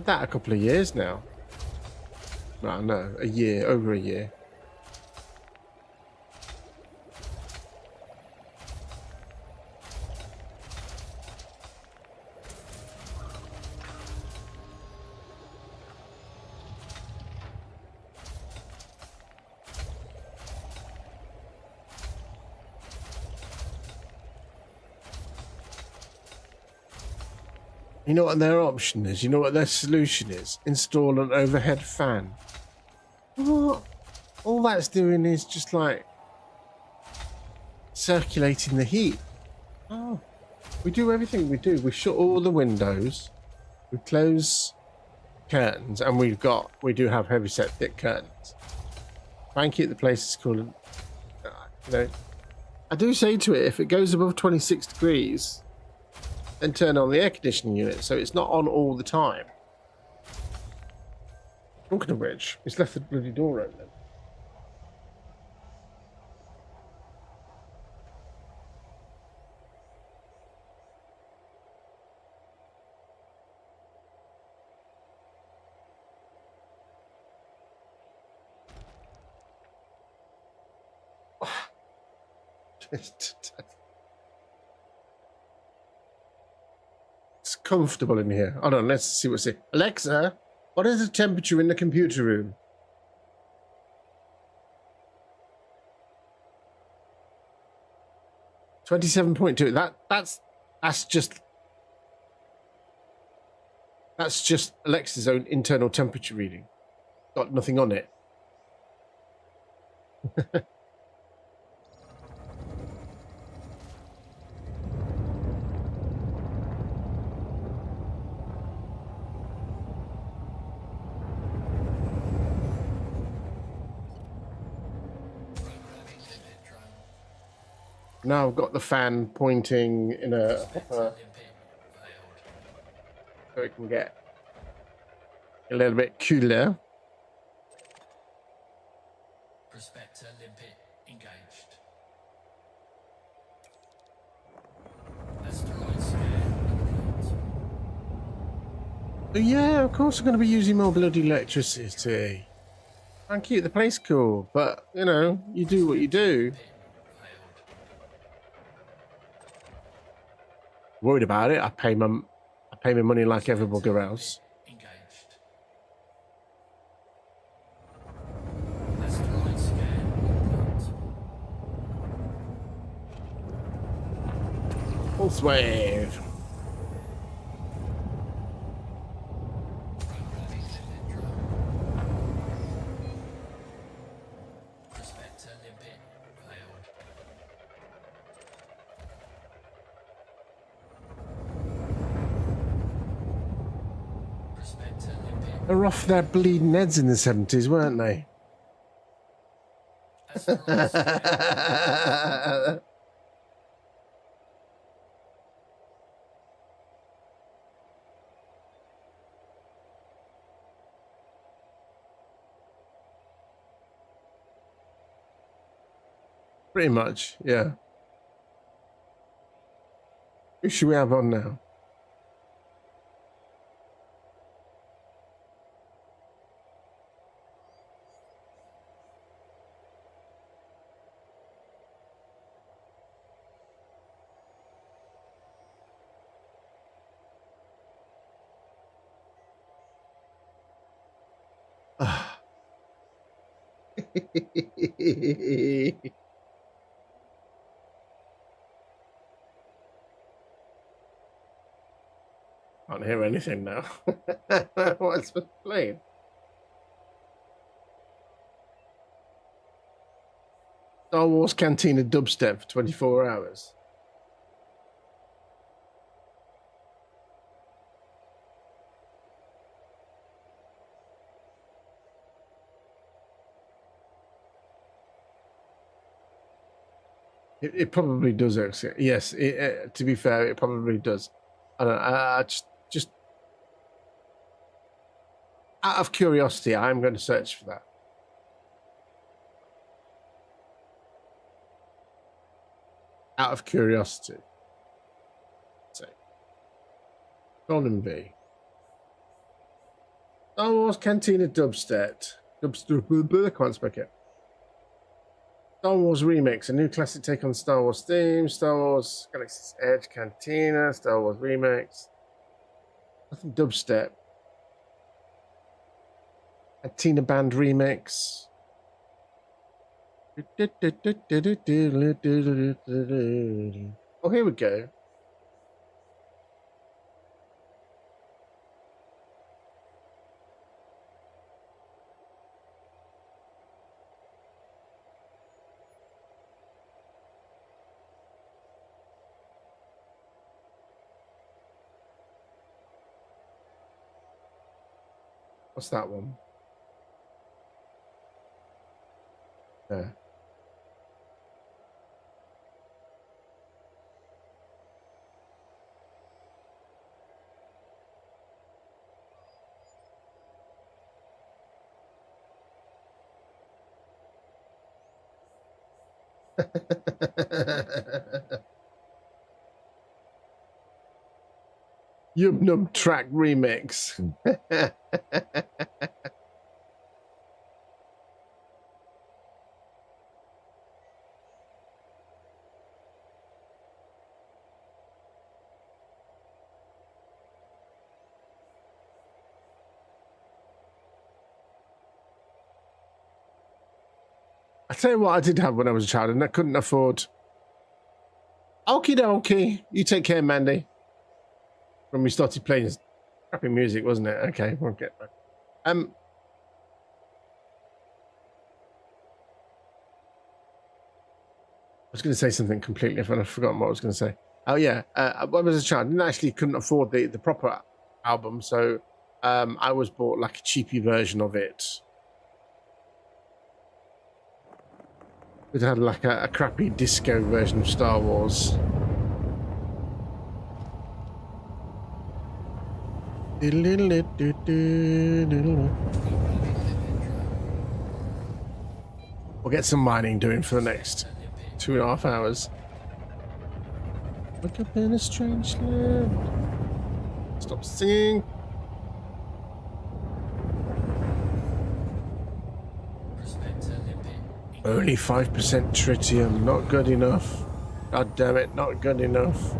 that a couple of years now. Well, no, a year, over a year. You know what their option is? You know what their solution is? Install an overhead fan. What? All that's doing is just like circulating the heat. Oh, we do everything we do. We shut all the windows, we close curtains, and we do have heavy set thick curtains. Try and keep the place as cool. You know, I do say to it, if it goes above 26 degrees, then turn on the air conditioning unit so it's not on all the time. Talking of which, it's left the bloody door open. It's comfortable in here. Hold on, let's see what's here. Alexa, what is the temperature in the computer room? .2. That's just Alexa's own internal temperature reading. got nothing on it. Now I've got the fan pointing in a hopper so it can get a little bit cooler. Prospector limpet engaged. Asteroid scan complete. Oh, yeah, of course I'm going to be using more bloody electricity. Try and keep the place cool, but, you know, you do what you do. Worried about it. I pay my money like everybody else. Engaged. Asteroid scan complete. Pulse wave. Programming limit drone. Prospector limpet failed. Prospector limpet. They're off their bleeding heads in the 70s, weren't they? Asteroid scan. Pretty much, yeah. Who should we have on now? Can't hear anything now. What's playing? Star Wars Cantina dubstep for 24 hours. It probably does, actually. Yes, to be fair, it probably does. I don't know, just out of curiosity, I'm going to search for that. Out of curiosity. So, Golden V. Star Wars Cantina dubstep. I can't speak it. Star Wars Remix, a new classic take on Star Wars theme. Star Wars Galaxy's Edge Cantina. Star Wars Remix. Nothing dubstep. Cantina Band Remix. Oh, here we go. What's that one? Yeah. Yub Nub Track Remix. I tell you what I did have when I was a child and I couldn't afford. Okie dokie. You take care, Mandy. When we started playing crappy music, wasn't it? Okay, we'll get back. was going to say something completely different. I've forgotten what I was going to say. Oh yeah, when I was a child, couldn't afford the proper album, so I was bought like a cheapy version of it. It had like a crappy disco version of Star Wars. We'll get some mining doing for the next 2.5 hours. Look up in a strange land. Stop singing. Only 5% tritium. Not good enough. God damn it, not good enough.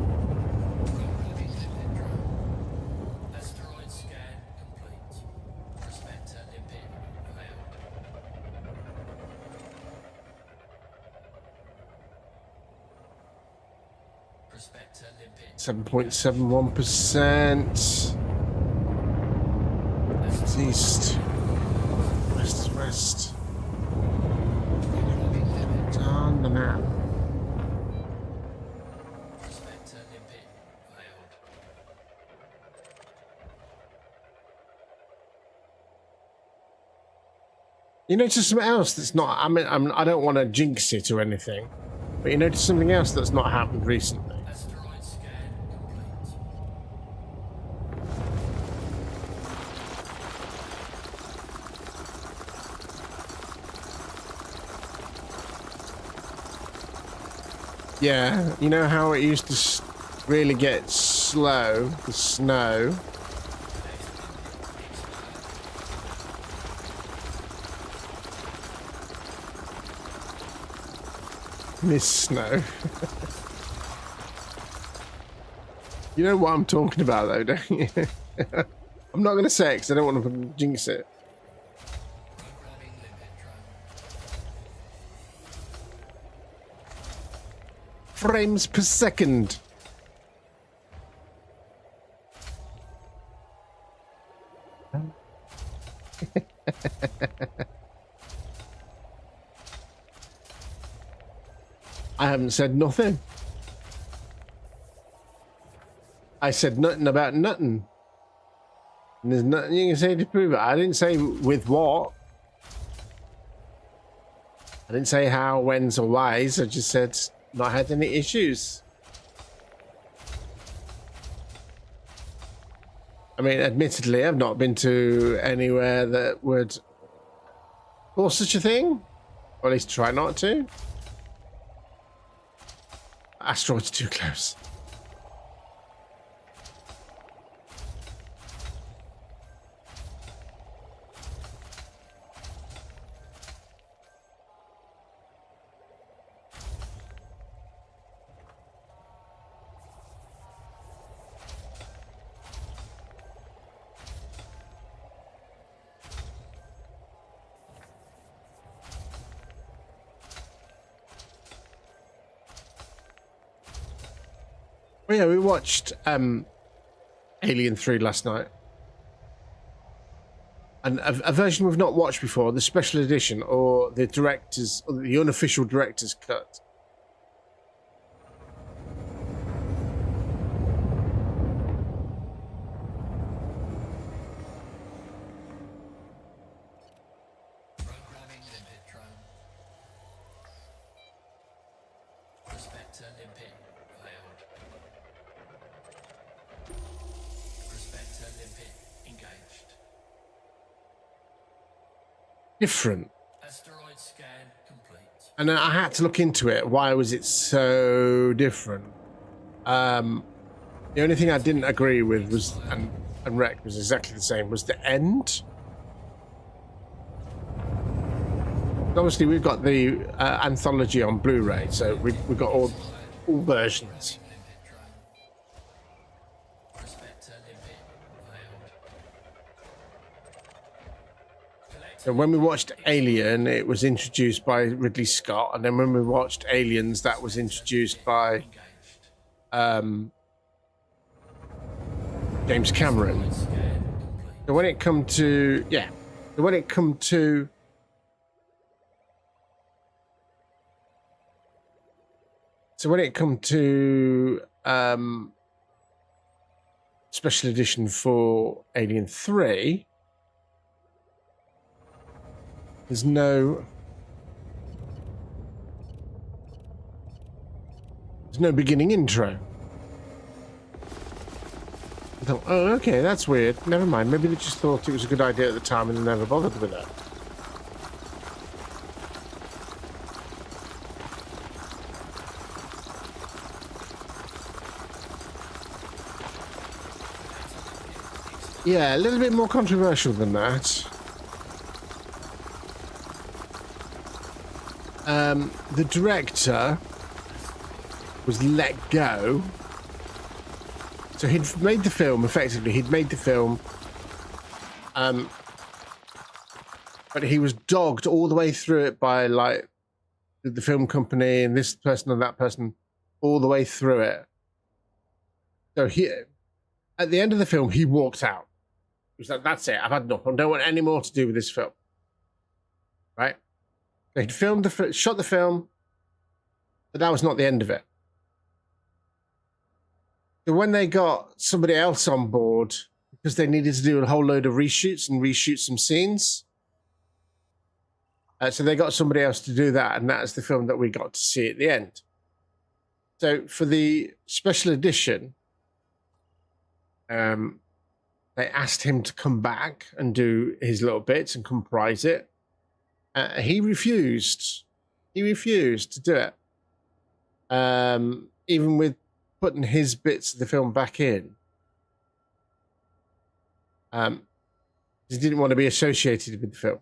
Asteroid scan complete. Prospector limpet failed. Prospector limpet. 7.71%. East. West is west. It's on the map. Prospector limpet failed. You notice something else that's not. I mean, I don't want to jinx it or anything, but you notice something else that's not happened recently. Asteroid scan complete. Yeah, you know how it used to really get slow, the snow. This snow. You know what I'm talking about, though, don't you? I'm not going to say it because I don't want to jinx it. Programming limpet drone. Frames per second. I haven't said nothing. I said nothing about nothing. And there's nothing you can say to prove it. I didn't say with what. I didn't say how, whens, or whys. I just said not had any issues. I mean, admittedly, I've not been to anywhere that would force such a thing, or at least try not to. Asteroids too close. Well, yeah, we watched Alien 3 last night. And a version we've not watched before, the special edition or the director's, or the unofficial director's cut. Programming limpet drone. Prospector limpet failed. Prospector limpet engaged. Different. Asteroid scan complete. And then I had to look into it. Why was it so different? The only thing I didn't agree with was, and Rec was exactly the same, was the end. Obviously, we've got the anthology on Blu-ray, so we've got all versions. Limpet drone. Prospector limpet failed. And when we watched Alien, it was introduced by Ridley Scott, and then when we watched Aliens, that was introduced by James Cameron. So when it come to So when it come to special edition for Alien 3, there's no beginning intro. I thought, oh, okay, that's weird. Never mind. Maybe they just thought it was a good idea at the time and they never bothered with it. Yeah, a little bit more controversial than that. The director was let go. So he'd made the film, effectively. He'd made the film. But he was dogged all the way through it by, like, the film company and this person and that person all the way through it. So at the end of the film, he walked out. He was like, that's it. I've had enough. I don't want any more to do with this film. Right? So he'd shot the film, but that was not the end of it. So when they got somebody else on board, because they needed to do a whole load of reshoots and reshoot some scenes, so they got somebody else to do that, and that's the film that we got to see at the end. So for the special edition, they asked him to come back and do his little bits and comprise it. He refused. He refused to do it. Even with putting his bits of the film back in. He didn't want to be associated with the film.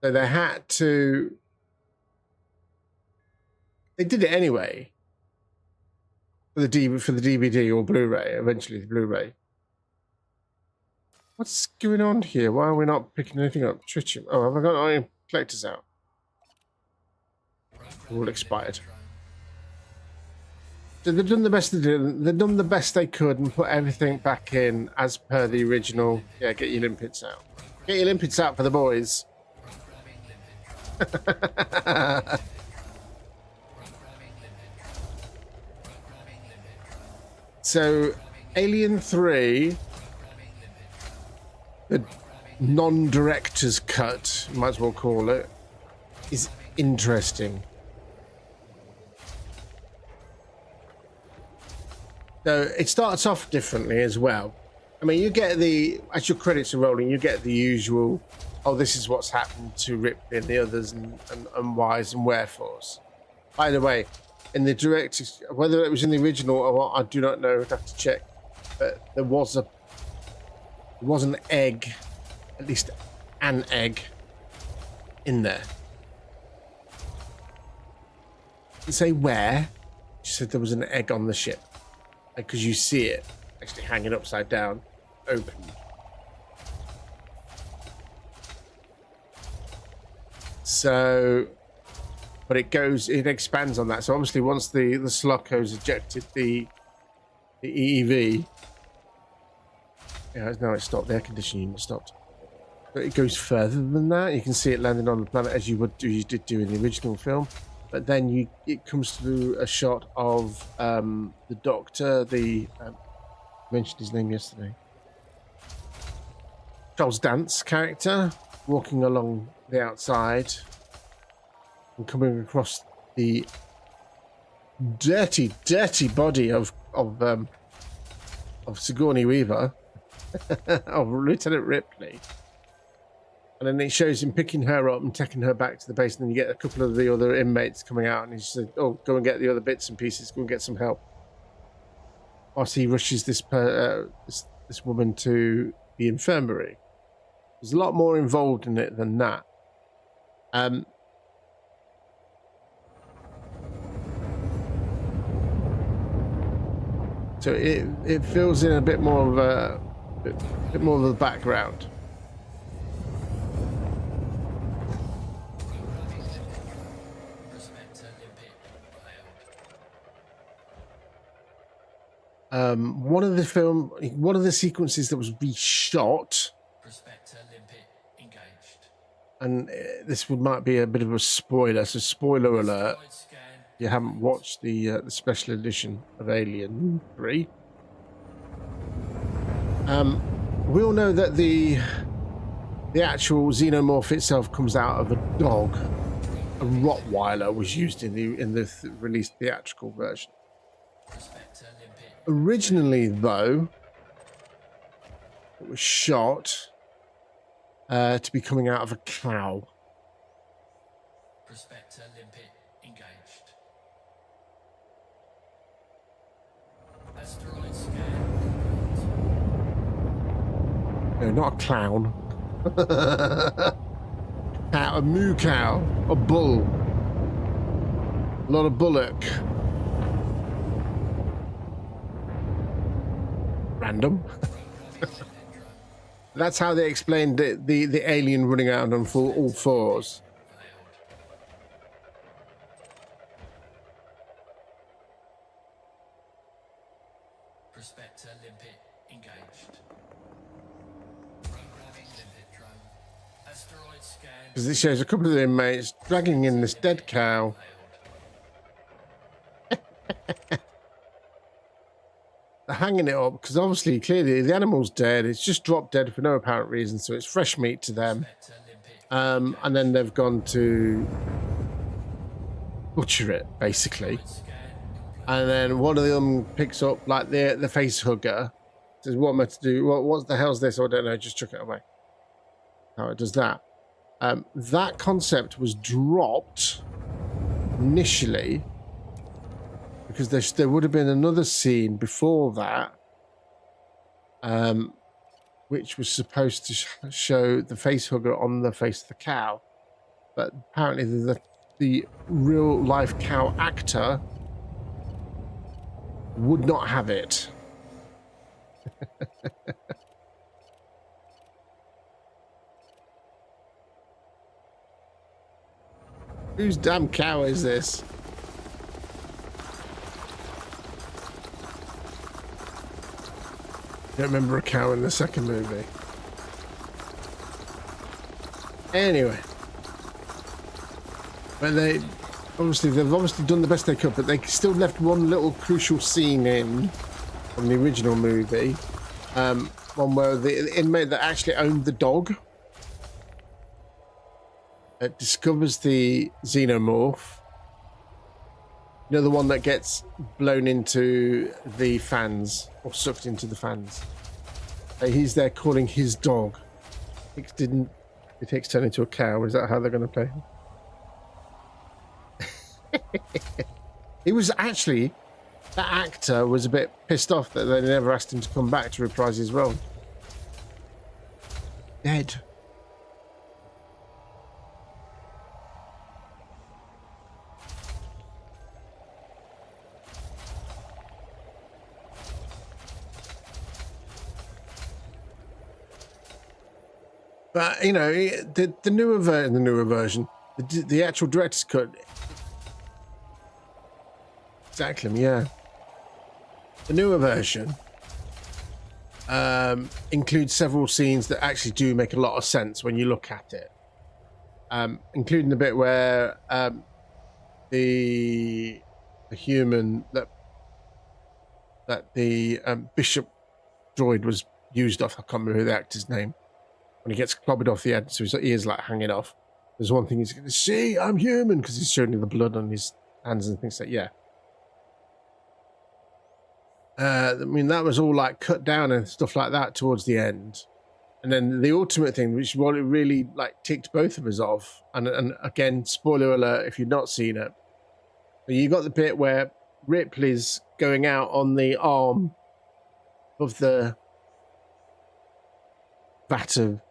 So they had to... They did it anyway. For the DVD or Blu-ray, eventually the Blu-ray. What's going on here? Why are we not picking anything up? Tritium. Oh, have I got our collectors out? All expired. So they've done the best they did. They've done the best they could and put everything back in as per the original. Yeah, get your limpets out. Get your limpets out for the boys. So, Alien 3, the non-director's cut, might as well call it, is interesting. So it starts off differently as well. I mean, you get as your credits are rolling, you get the usual, oh, this is what's happened to Ripley and the others and whys and wherefores. By the way, in the director's, whether it was in the original or what, I do not know, I'd have to check. But there was an egg, at least an egg, in there. Didn't say where, she said there was an egg on the ship. Because you see it actually hanging upside down, open. So, but it expands on that. So obviously once the Slocco's ejected the EEV, yeah, no, it stopped. The air conditioning unit stopped. But it goes further than that. You can see it landing on the planet as you did do in the original film. But then it comes through a shot of the Doctor, I mentioned his name yesterday, Charles Dance character, walking along the outside and coming across the dirty body of Sigourney Weaver, of Lieutenant Ripley. And then it shows him picking her up and taking her back to the base, and then you get a couple of the other inmates coming out, and he said, oh, go and get the other bits and pieces, go and get some help. Whilst he rushes this woman to the infirmary. There's a lot more involved in it than that. So it fills in a bit more of the background. One of the sequences that was reshot and this might be a bit of a spoiler, so spoiler alert. Asteroid scan. You haven't watched the special edition of Alien 3. We all know that the actual xenomorph itself comes out of a dog. A Rottweiler was used in the released theatrical version. Prospector limpet. Originally, though, it was shot to be coming out of a cow. Prospector limpet engaged. Asteroid scan complete. No, not a clown. A moo cow, a bull, not a bullock. Random. That's how they explained the alien running out on all fours. Prospector limpet engaged. Programming limpet drone. Asteroid scan. Because this shows a couple of the inmates dragging in this dead cow. They're hanging it up because obviously, clearly, the animal's dead. It's just dropped dead for no apparent reason, so it's fresh meat to them. And then they've gone to butcher it, basically. And then one of them picks up like the face hugger. Says, "What am I to do? What the hell's this? I don't know. Just chuck it away." How it does that. That concept was dropped initially because there would have been another scene before that, which was supposed to show the face hugger on the face of the cow, but apparently the real life cow actor would not have it. Whose damn cow is this? Don't remember a cow in the second movie. Anyway. But they've obviously done the best they could, but they still left one little crucial scene in from the original movie. One where the inmate that actually owned the dog discovers the xenomorph. You know, the one that gets blown into the fans or sucked into the fans. He's there calling his dog. It takes turn into a cow. Is that how they're going to play? He was actually, that actor was a bit pissed off that they never asked him to come back to reprise his role. Dead. But you know, the newer version, the actual director's cut. Exactly, yeah. The newer version includes several scenes that actually do make a lot of sense when you look at it, including the bit where the human that the bishop droid was used off. I can't remember the actor's name. When he gets clobbered off the head, so his ears like hanging off. There's one thing he's going to see, I'm human, because he's showing you the blood on his hands and things like yeah. I mean, that was all like cut down and stuff like that towards the end. And then the ultimate thing, which is what it really like ticked both of us off. And again, spoiler alert if you've not seen it. You got the bit where Ripley's going out on the arm of the vat of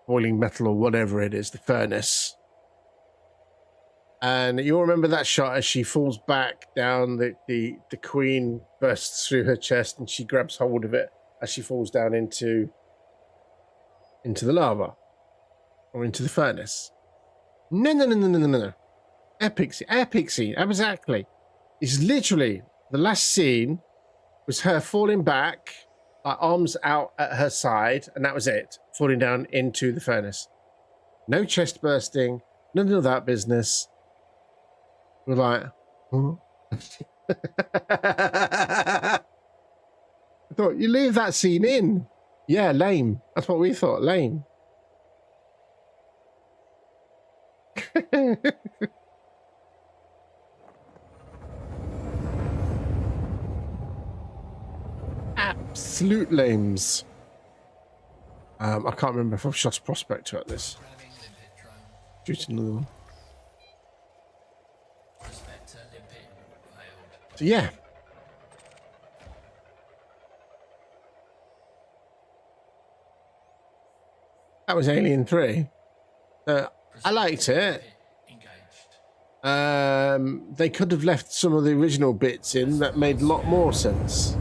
boiling metal or whatever it is, the furnace. And you'll remember that shot as she falls back down, the queen bursts through her chest and she grabs hold of it as she falls down into the lava or into the furnace. No. Epic scene, exactly. It's literally the last scene was her falling back, arms out at her side, and that was it, falling down into the furnace. No chest bursting. None of that business. We're like, huh? I thought, you leave that scene in. Yeah, lame. That's what we thought, lame. Absolute lames. I can't remember if I've shot a prospector at this. Shoot another one. So yeah. That was Alien 3. I liked it. They could have left some of the original bits in that made a lot more sense.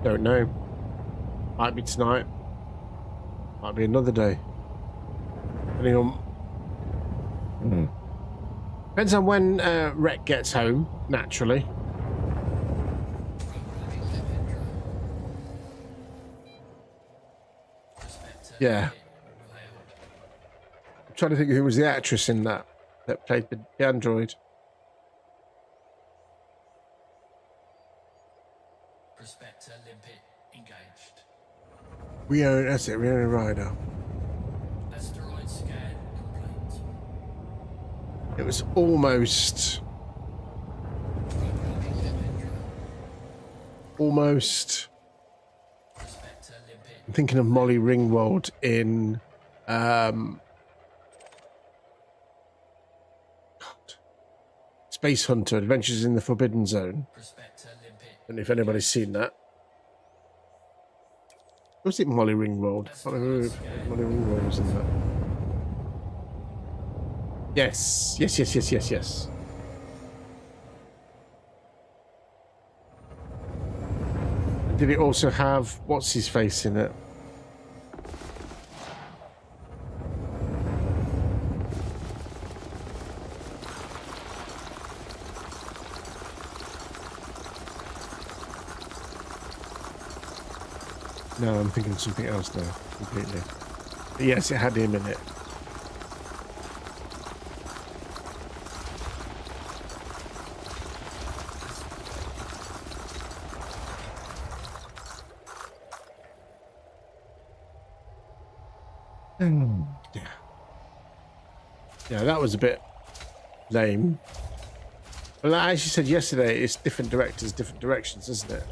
Don't know. Might be tonight. Might be another day. Depending on... Depends on when Rhett gets home, naturally. Yeah. I'm trying to think who was the actress in that played the android. Prospector limpet engaged. We own, that's it, we own a rider. Asteroid scan complete. It was almost... I'm thinking of Molly Ringwald in Space Hunter, Adventures in the Forbidden Zone. I don't know if anybody's seen that. Was it Molly Ringwald? I don't know if Molly Ringwald was in that. Yes. Did it also have what's his face in it? No, I'm thinking of something else now, completely. But yes, it had him in it. Yeah, that was a bit lame. Well, I actually said yesterday, it's different directors, different directions, isn't it?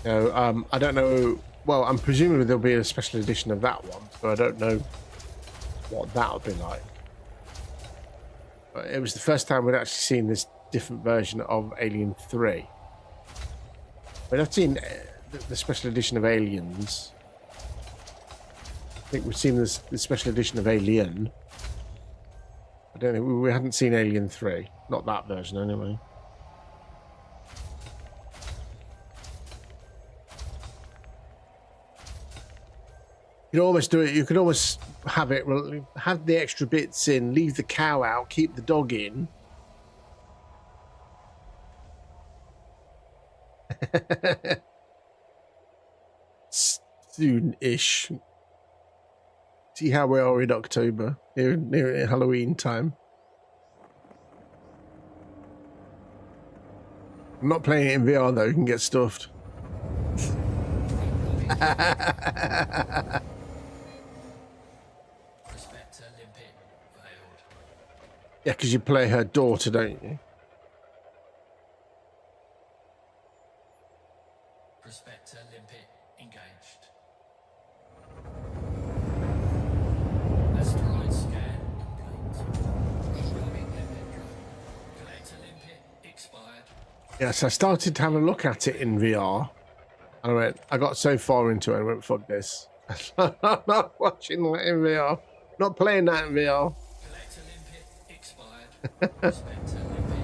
No, I don't know. Well, I'm presuming there'll be a special edition of that one, but I don't know what that'll be like. But it was the first time we'd actually seen this different version of Alien 3. I mean, I've seen the special edition of Aliens. I think we've seen the special edition of Alien. I don't think we hadn't seen Alien 3. Not that version, anyway. You could almost do it. You could almost have the extra bits in, leave the cow out, keep the dog in. Soon-ish. See how we are in October, near Halloween time. I'm not playing it in VR though. You can get stuffed. Yeah, because you play her daughter, don't you? Prospector limpet engaged. Asteroid scan complete. Incoming limpet drone. Collector limpet expired. Yes, I started to have a look at it in VR. And I got so far into it, I went, fuck this. I'm not watching that in VR. Not playing that in VR. Collector limpet expired. Prospector limpet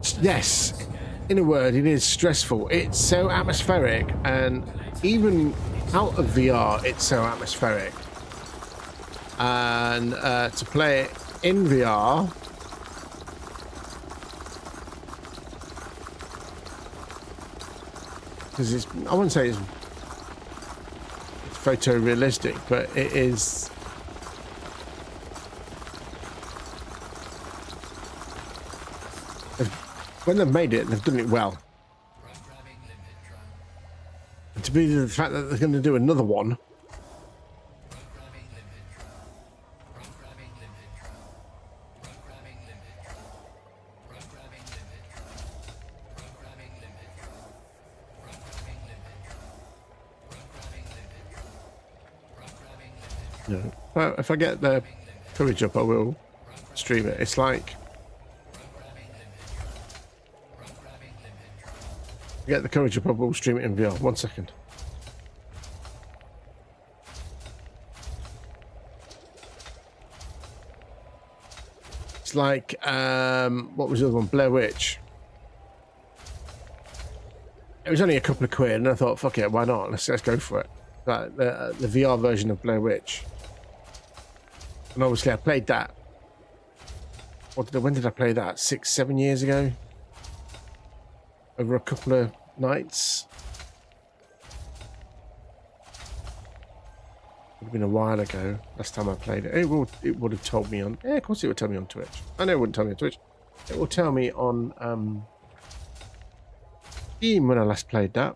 engaged. Yes, in a word, it is stressful. It's so atmospheric, and even out of VR, it's so atmospheric. And to play it in VR, because it's, I wouldn't say it's photorealistic, but it is. When they've made it, they've done it well. And to be the fact that they're going to do another one. Yeah. Well, if I get the courage up, I will stream it. It's like get the courage up, I will stream it in VR. 1 second. It's like what was the other one? Blair Witch. It was only a couple of quid, and I thought, fuck it, why not? Let's go for it. Like the VR version of Blair Witch. And obviously I played that. When did I play that? 6-7 years ago? Over a couple of nights. Would have been a while ago. Last time I played it. It would have told me on. Yeah, of course it would tell me on Twitch. I know it wouldn't tell me on Twitch. It will tell me on Steam when I last played that.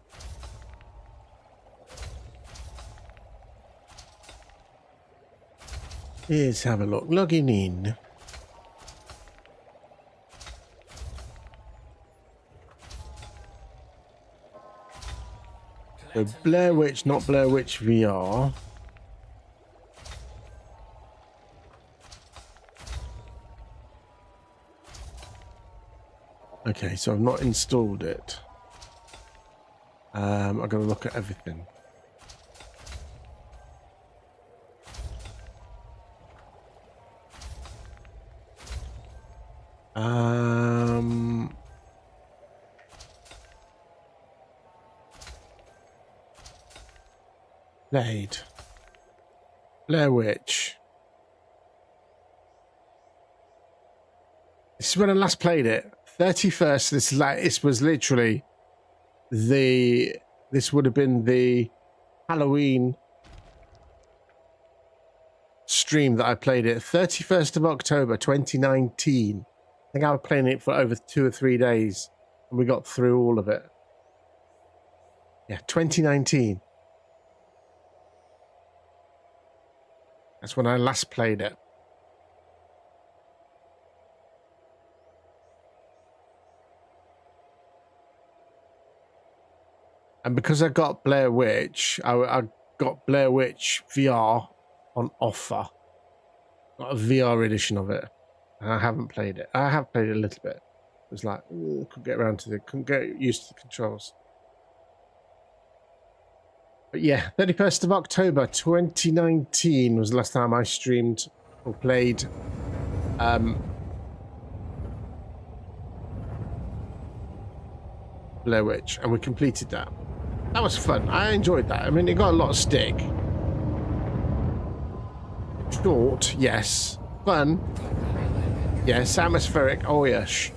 Let's have a look. Logging in. So Blair Witch, not Blair Witch VR. Okay, so I've not installed it. I've got to look at everything. Played Blair Witch. This is when I last played it. 31st. This was literally this would have been the Halloween stream that I played it. 31st of October 2019. I think I was playing it for over 2 or 3 days, and we got through all of it. Yeah, 2019. That's when I last played it. And because I got Blair Witch, I got Blair Witch VR on offer. Got a VR edition of it. And I haven't played it. I have played it a little bit. It was like, couldn't get around to couldn't get used to the controls. But yeah, 31st of October 2019 was the last time I streamed or played Blair Witch, and we completed that. That was fun. I enjoyed that. I mean, it got a lot of stick. Short, yes. Fun, yes. Atmospheric, oh yes.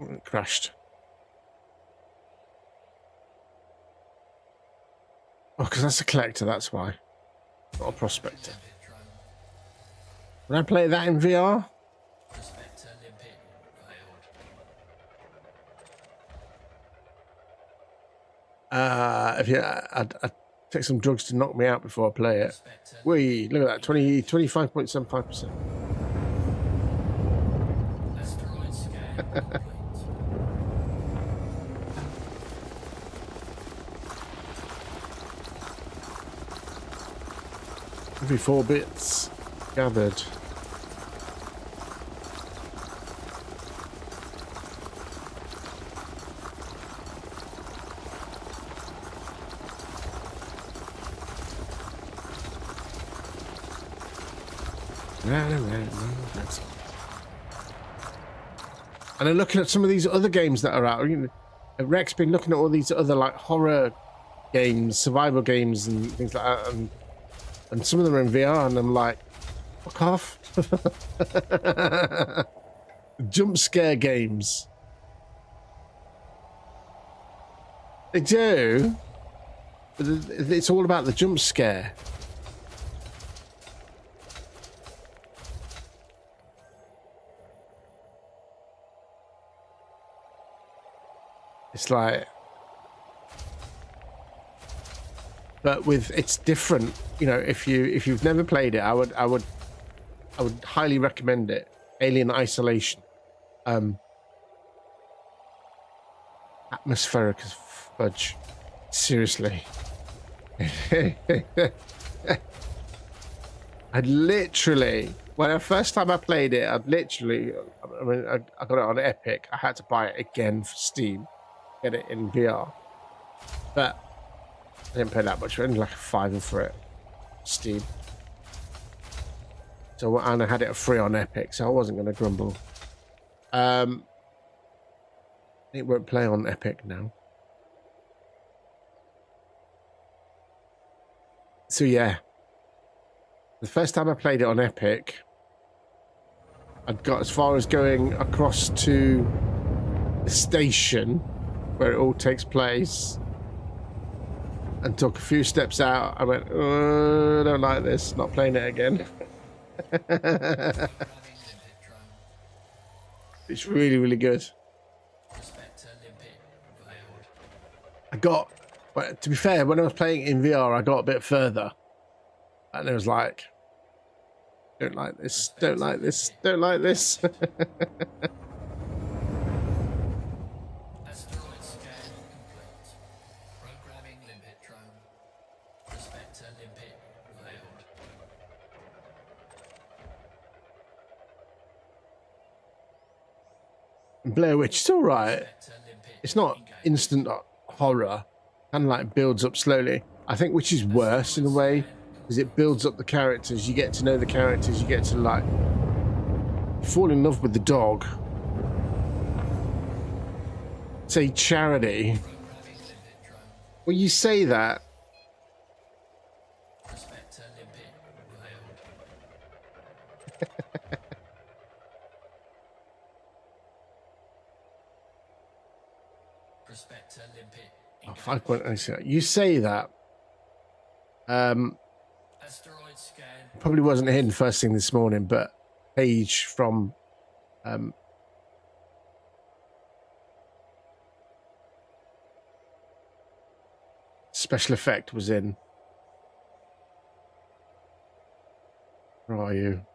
It crashed. Oh, because that's a collector, that's why. Not a prospector. Would I play that in VR? If you, I'd take some drugs to knock me out before I play it. Wee, look at that, 25.75%. Asteroid scan complete. Every 4 bits gathered. And I'm looking at some of these other games that are out. You know, Rex been looking at all these other like horror games, survival games, and things like that, and some of them are in VR, and I'm like, Fuck off. Jump scare games. They do. But it's all about the jump scare. It's like, but it's different. You know, if you've never played it, I would highly recommend it. Alien Isolation. Atmospheric as fudge. Seriously. I literally, when the first time I played it, I got it on Epic. I had to buy it again for Steam. Get it in VR. But I didn't pay that much. I only like a £5 for it. Steam. So, and I had it free on Epic, so I wasn't going to grumble. It won't play on Epic now. So yeah, the first time I played it on Epic, I'd got as far as going across to the station where it all takes place and took a few steps out. I went, I don't like this, not playing it again. It's really, really good. But to be fair, when I was playing in VR, I got a bit further. And it was like, don't like this, don't like this, don't like this. Asteroid scan complete. Programming limpet drone. Prospector limpet failed. Blair Witch, it's all right. It's not instant horror. Kind of like builds up slowly. I think which is worse in a way, because it builds up the characters. You get to know the characters. You get to like fall in love with the dog. Say Charity. Well, you say that. Oh, 5.0. You say that. Probably wasn't hidden first thing this morning, but Paige from Special Effect was in. Where are you?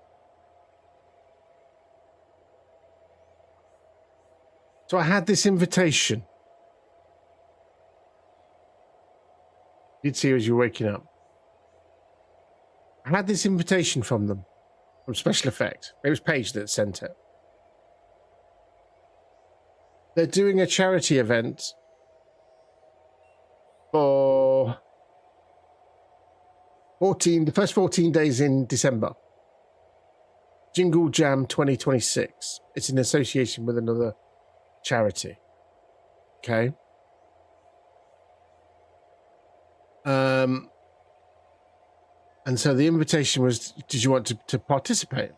So I had this invitation. You'd see as you're waking up. I had this invitation from them, from Special Effect. It was Paige that sent it. They're doing a charity event for the first 14 days in December. Jingle Jam 2026. It's in association with another charity. Okay. And so the invitation was, did you want to participate?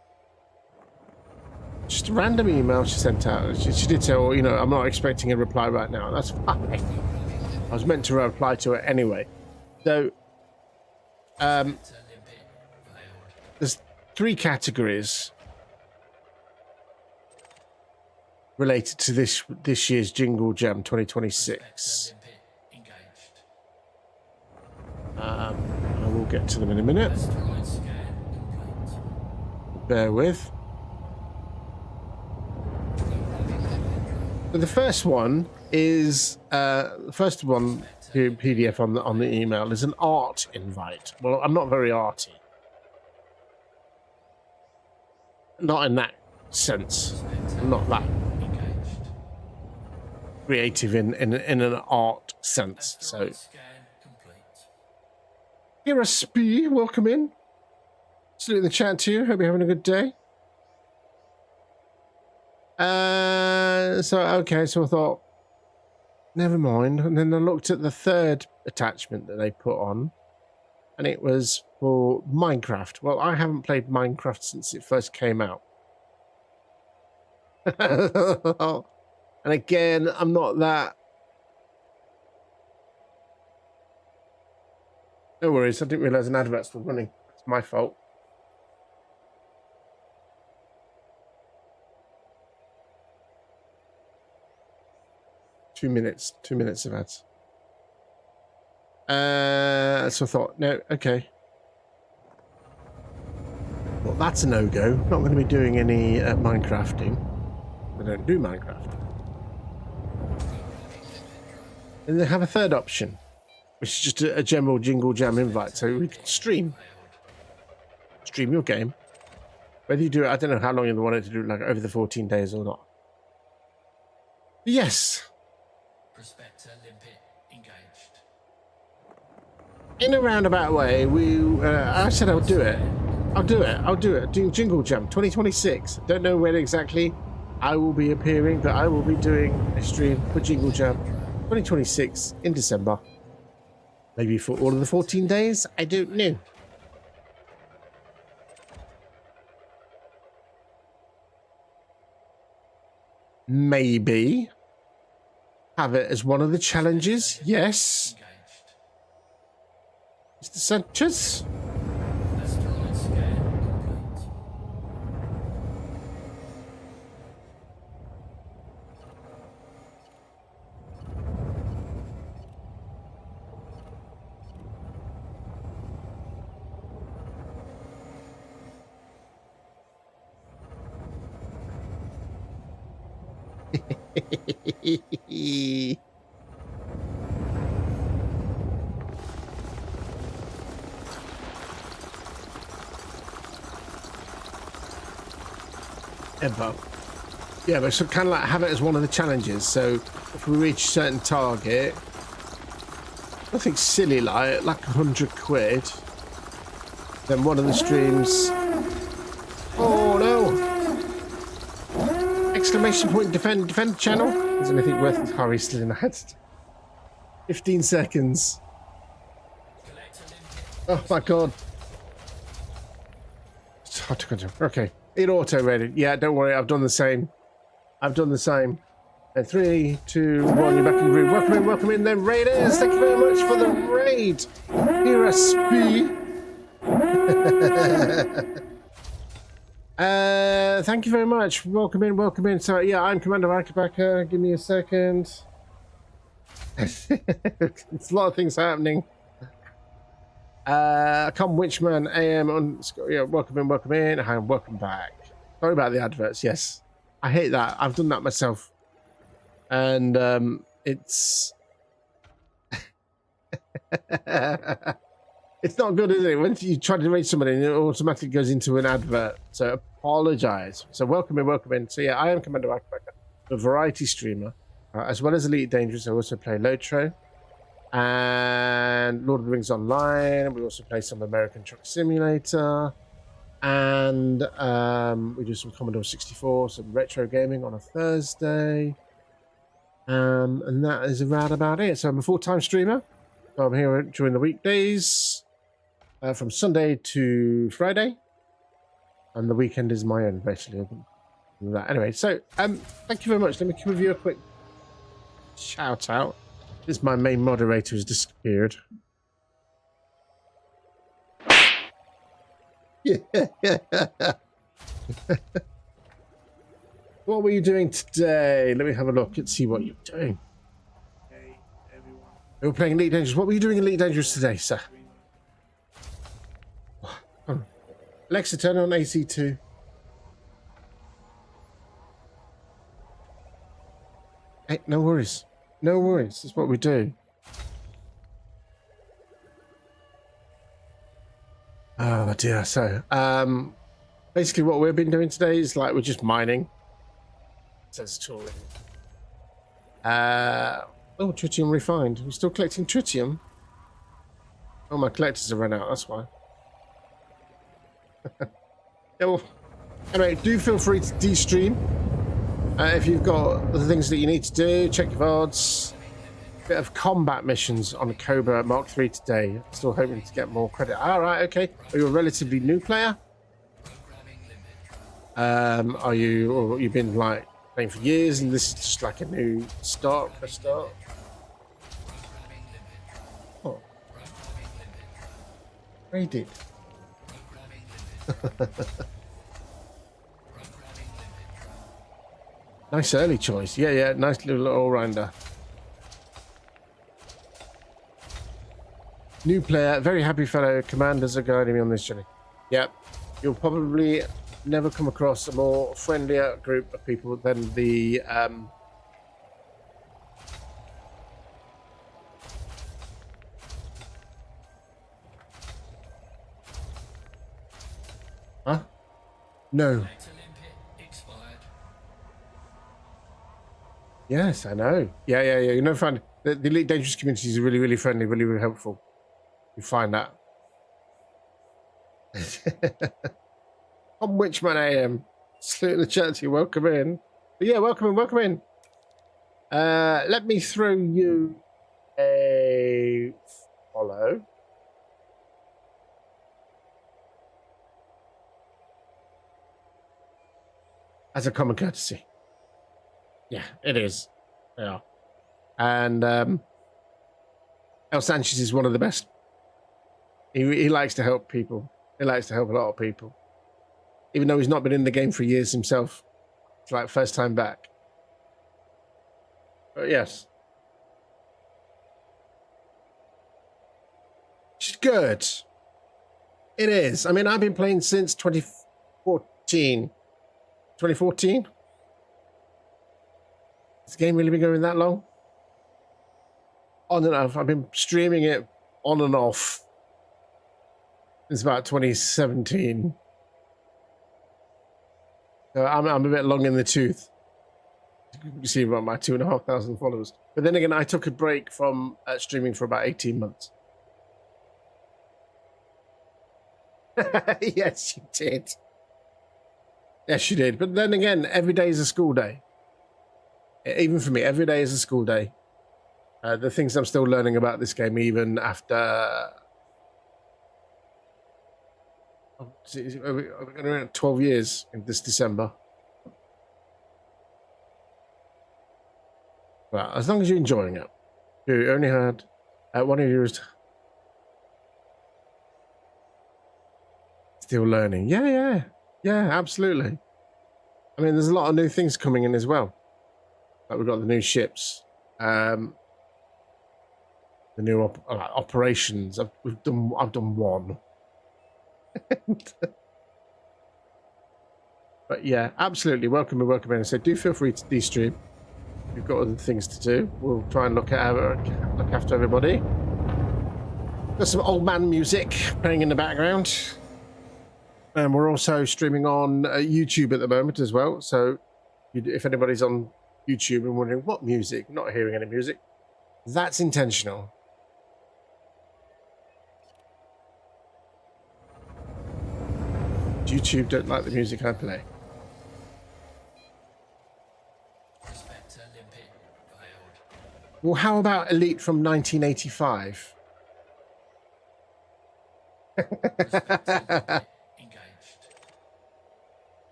Just a random email she sent out. She did say, well, you know, I'm not expecting a reply right now. That's fine. I was meant to reply to it anyway. So, there's 3 categories related to this year's Jingle Jam 2026. I will get to them in a minute. Bear with. But the first one is the first one PDF on the email is an art invite. Well, I'm not very arty. Not in that sense. I'm not that creative in an art sense. So here, Spee, welcome in. Salute in the chat to you. Hope you're having a good day. So I thought, never mind. And then I looked at the third attachment that they put on. and it was for Minecraft. Well, I haven't played Minecraft since it first came out. And again, I'm not that... No worries, I didn't realise an advert's were running. It's my fault. Two minutes of ads. So I thought, no, okay. Well, that's a no-go. Not going to be doing any Minecrafting. I don't do Minecraft. And they have a third option, which is just a general Jingle Jam invite, so we can stream your game. Whether you do it, I don't know how long you want it to do, like over the 14 days or not. But yes. Prospector limpet engaged. In a roundabout way, I said I'll do it. I'll do it. Doing Jingle Jam 2026. Don't know when exactly I will be appearing, but I will be doing a stream for Jingle Jam 2026 in December. Maybe for all of the 14 days. I don't know. Maybe have it as one of the challenges. Yes. Mr. Sanchez. Asteroid scan complete. Yeah, but so kind of like have it as one of the challenges. So if we reach a certain target, nothing silly like 100 quid, then one of the streams. Oh no! Exclamation point! Defend channel. Is anything worth Harry still in the head? 15 seconds. Oh my god! It's hard to control. Okay. It auto-ready. Yeah, don't worry. I've done the same. And 3, 2, 1. You're back in the room. Welcome in, then raiders. Thank you very much for the raid. Here I speak. Thank you very much. Welcome in. So yeah, I'm Commander Akabaka. Give me a second. It's a lot of things happening. Come Witchman AM on. Yeah, welcome in, and welcome back. Sorry about the adverts. Yes, I hate that. I've done that myself, and it's it's not good, is it? When you try to reach somebody, and it automatically goes into an advert. So apologize. So welcome in. So yeah, I am Commander Akabaka, a variety streamer, as well as Elite Dangerous. I also play Lotro and Lord of the Rings Online. We also play some American Truck Simulator, and we do some Commodore 64, some retro gaming on a Thursday, and that is around about it. So I'm a full-time streamer. So I'm here during the weekdays, from Sunday to Friday, and the weekend is my own, basically. Anyway, so thank you very much. Let me give you a quick shout out. This my main moderator has disappeared. Yeah. What were you doing today? Let me have a look and see what you're doing. Hey, everyone. We were playing Elite Dangerous. What were you doing in Elite Dangerous today, sir? Alexa, turn on AC2. Hey, no worries. No worries. That's what we do. Oh dear. So, basically, what we've been doing today is like we're just mining. It says tooling. Oh, tritium refined. We're still collecting tritium. Oh, my collectors have run out. That's why. Yeah, well, anyway, do feel free to de-stream. If you've got the things that you need to do, check your VODs. Bit of combat missions on Cobra Mark III today. Still hoping to get more credit. All right, okay. Are you a relatively new player? Are you, or you've been like playing for years and this is just like a new start? Oh, raided. Nice early choice. Yeah, nice little all-rounder. New player, very happy fellow commanders are guiding me on this journey. Yep, you'll probably never come across a more friendlier group of people than the huh? No. Yes, I know. Yeah. You know, find the Elite Dangerous community is really, really friendly, really, really helpful. You find that. I'm Witchman AM. Salute in the chat to you. Welcome in. But yeah, welcome in. Let me throw you a follow. As a common courtesy. Yeah, it is. Yeah. And El Sanchez is one of the best. He likes to help people. He likes to help a lot of people. Even though he's not been in the game for years himself. It's like first time back. But yes. It's good. It is. I mean, I've been playing since 2014. 2014? Has the game really been going that long? On and off. I've been streaming it on and off since about 2017. So I'm a bit long in the tooth. You see about my 2,500 followers. But then again, I took a break from streaming for about 18 months. Yes, you did. Yes, you did. But then again, every day is a school day. Even for me, every day is a school day. The things I'm still learning about this game, even after... We're going to be 12 years in this December. Well, as long as you're enjoying it. You only had... one of you was... Still learning. Yeah, absolutely. I mean, there's a lot of new things coming in as well. Like we've got the new ships, the new operations. I've done one. But yeah, absolutely. Welcome in. So do feel free to de-stream. We've got other things to do. We'll try and look after everybody. There's some old man music playing in the background. And we're also streaming on YouTube at the moment as well. So if anybody's on YouTube and wondering what music, not hearing any music, that's intentional. YouTube don't like the music I play. Well, how about Elite from 1985?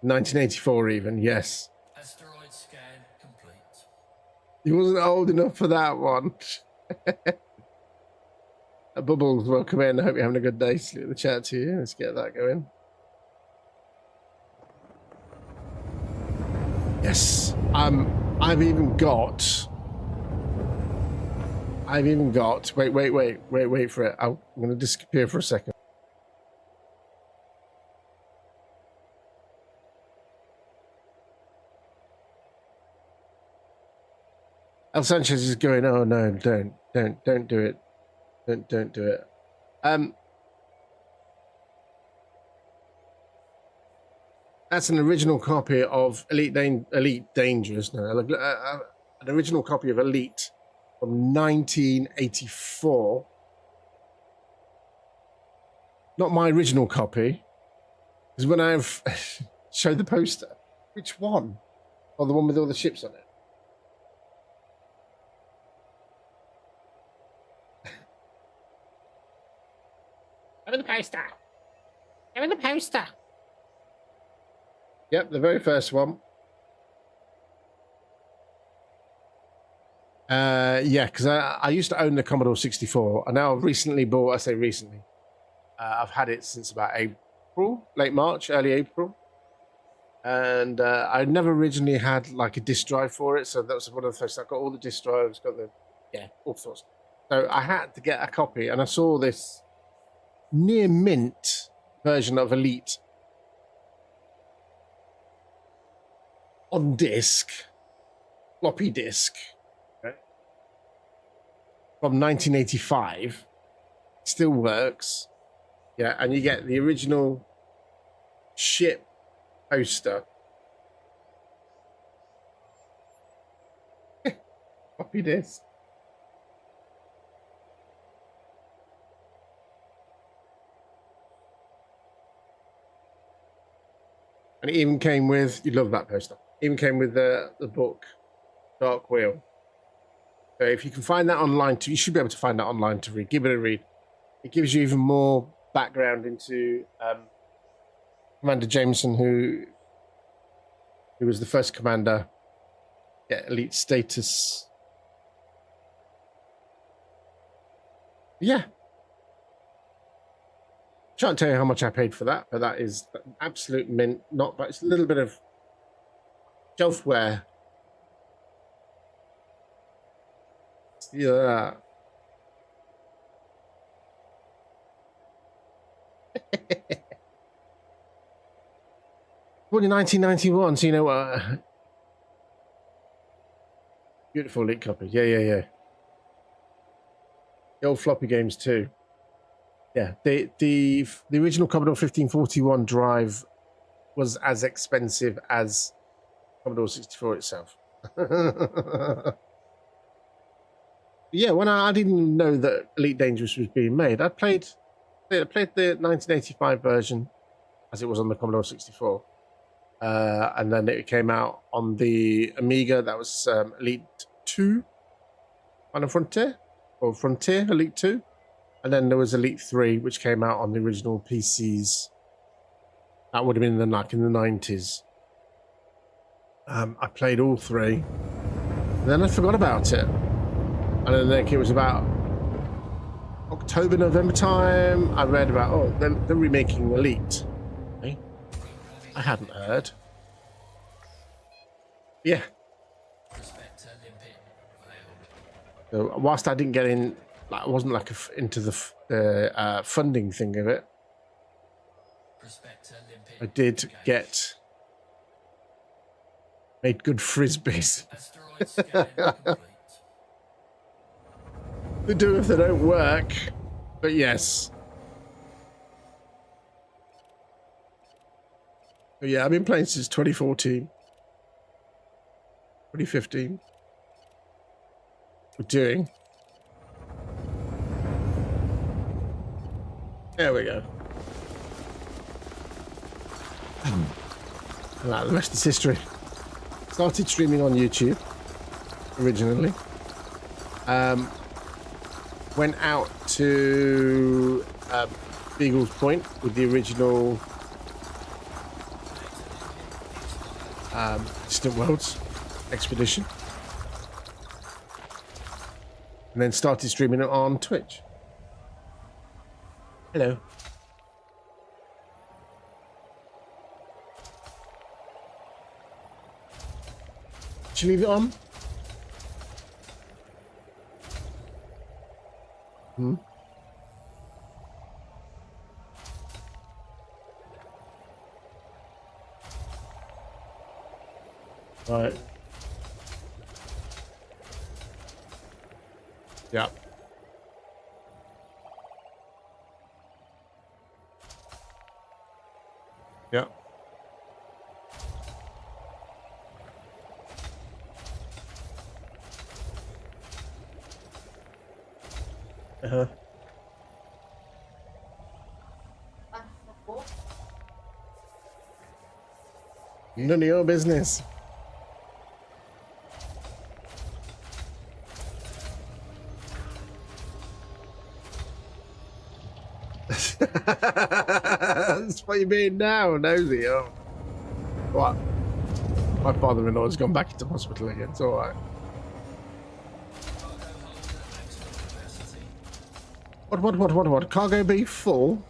1984 even, yes. Asteroid scan complete. He wasn't old enough for that one. Bubbles, welcome in. I hope you're having a good day. Salute the chat to you. Let's get that going. Yes. I've even got wait for it. I'm gonna disappear for a second. El Sanchez is going, oh no, don't do it. Don't do it. That's an original copy of Elite Dangerous. No, an original copy of Elite from 1984. Not my original copy. Because when I've showed the poster, which one? Oh, the one with all the ships on it. Give me the poster. Give me the poster. Yep, the very first one. Yeah, because I used to own the Commodore 64. I now recently bought, I say recently, I've had it since about April, late March, early April. And I never originally had like a disk drive for it. So that was one of the first. I got all the disk drives, got the, yeah, all sorts. So I had to get a copy, and I saw this near mint version of Elite on disc, floppy disk, okay, from 1985. Still works. Yeah, and you get the original ship poster. Floppy disk. And it even came with, you'd love that poster, even came with the book, Dark Wheel. So if you can find that online, you should be able to find that online to read. Give it a read. It gives you even more background into Commander Jameson, who was the first commander to get elite status. Yeah. Can't tell you how much I paid for that, but that is absolute mint. Not, but it's a little bit of shelfware. Yeah. Born in 1991, so you know what? Beautiful leak copy. Yeah. The old floppy games too. Yeah, the original Commodore 1541 drive was as expensive as Commodore 64 itself. Yeah, when I didn't know that Elite Dangerous was being made, I played the 1985 version as it was on the Commodore 64. And then it came out on the Amiga. That was Elite 2 on the Frontier, or Frontier Elite 2. And then there was Elite 3, which came out on the original PCs. That would have been in the 90s. I played all three. And then I forgot about it. And then I think it was about October, November time. I read about, oh, they're remaking Elite. Okay. I hadn't heard. Yeah. So whilst I didn't get in, I wasn't like into the funding thing of it, I did get made good frisbees. They do if they don't work, but yes. But yeah, I've been playing since 2014, 2015. We're doing. There we go. Right, the rest is history. Started streaming on YouTube originally. Went out to Beagle's Point with the original Distant Worlds expedition. And then started streaming it on Twitch. Hello. Should you leave it on? Right. Yeah. Yeah. Uh-huh. None of your business. That's what you're being now, nosy. Oh. What? My father-in-law has gone back into hospital again. It's all right. What? Cargo B full?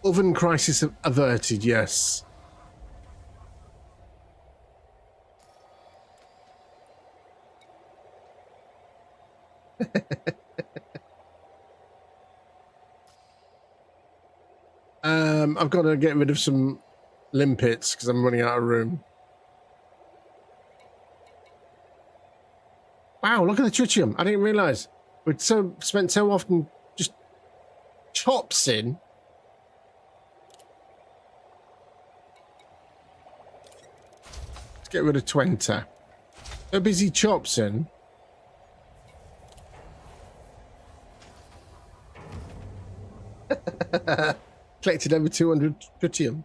Oven crisis averted, yes. I've got to get rid of some limpets because I'm running out of room. Wow, look at the tritium. I didn't realise. We'd spent so often just chops in. Let's get rid of 20. So busy chops in. Collected over 200 tritium.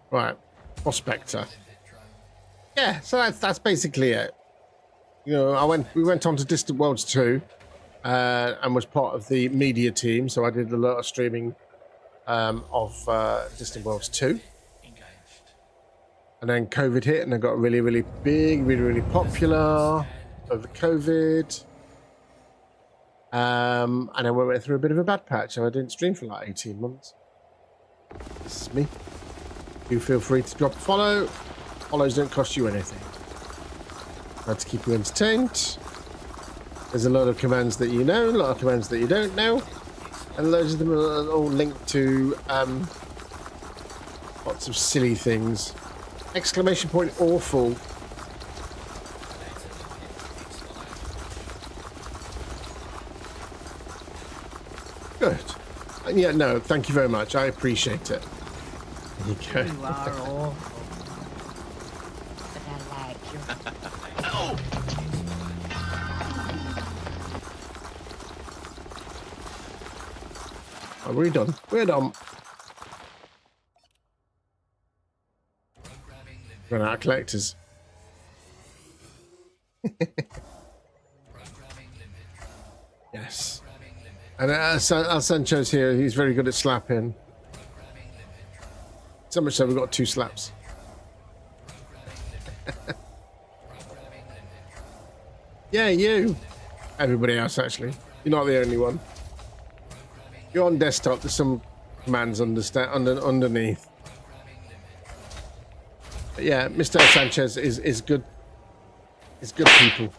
Right, prospector. Yeah, so that's basically it. You know, we went on to Distant Worlds 2, and was part of the media team. So I did a lot of streaming of Distant Worlds 2. And then COVID hit, and I got really, really big, really, really popular over COVID. And then we went through a bit of a bad patch, so I didn't stream for like 18 months. This is me. Do feel free to drop a follow. Follows don't cost you anything. Try to keep you entertained. There's a lot of commands that you know, a lot of commands that you don't know, and loads of them are all linked to lots of silly things. Exclamation point awful. Good. Yeah, no, thank you very much. I appreciate it. There you go. You are awful. But I like you. Oh, we're done. We're done. Run out of collectors. Yes. And Al Sancho's here. He's very good at slapping. So much so we've got 2 slaps. Yeah, you. Everybody else, actually. You're not the only one. You're on desktop. There's some commands underneath. But yeah, Mr. Sanchez is good. Is good people.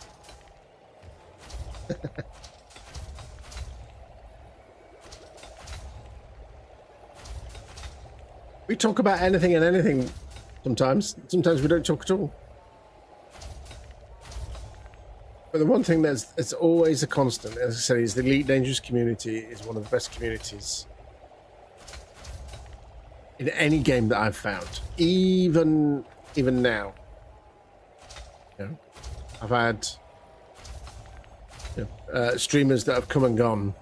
We talk about anything and anything sometimes. Sometimes we don't talk at all. But the one thing that's always a constant, as I say, is the Elite Dangerous community is one of the best communities in any game that I've found. Even now. You know, I've had streamers that have come and gone.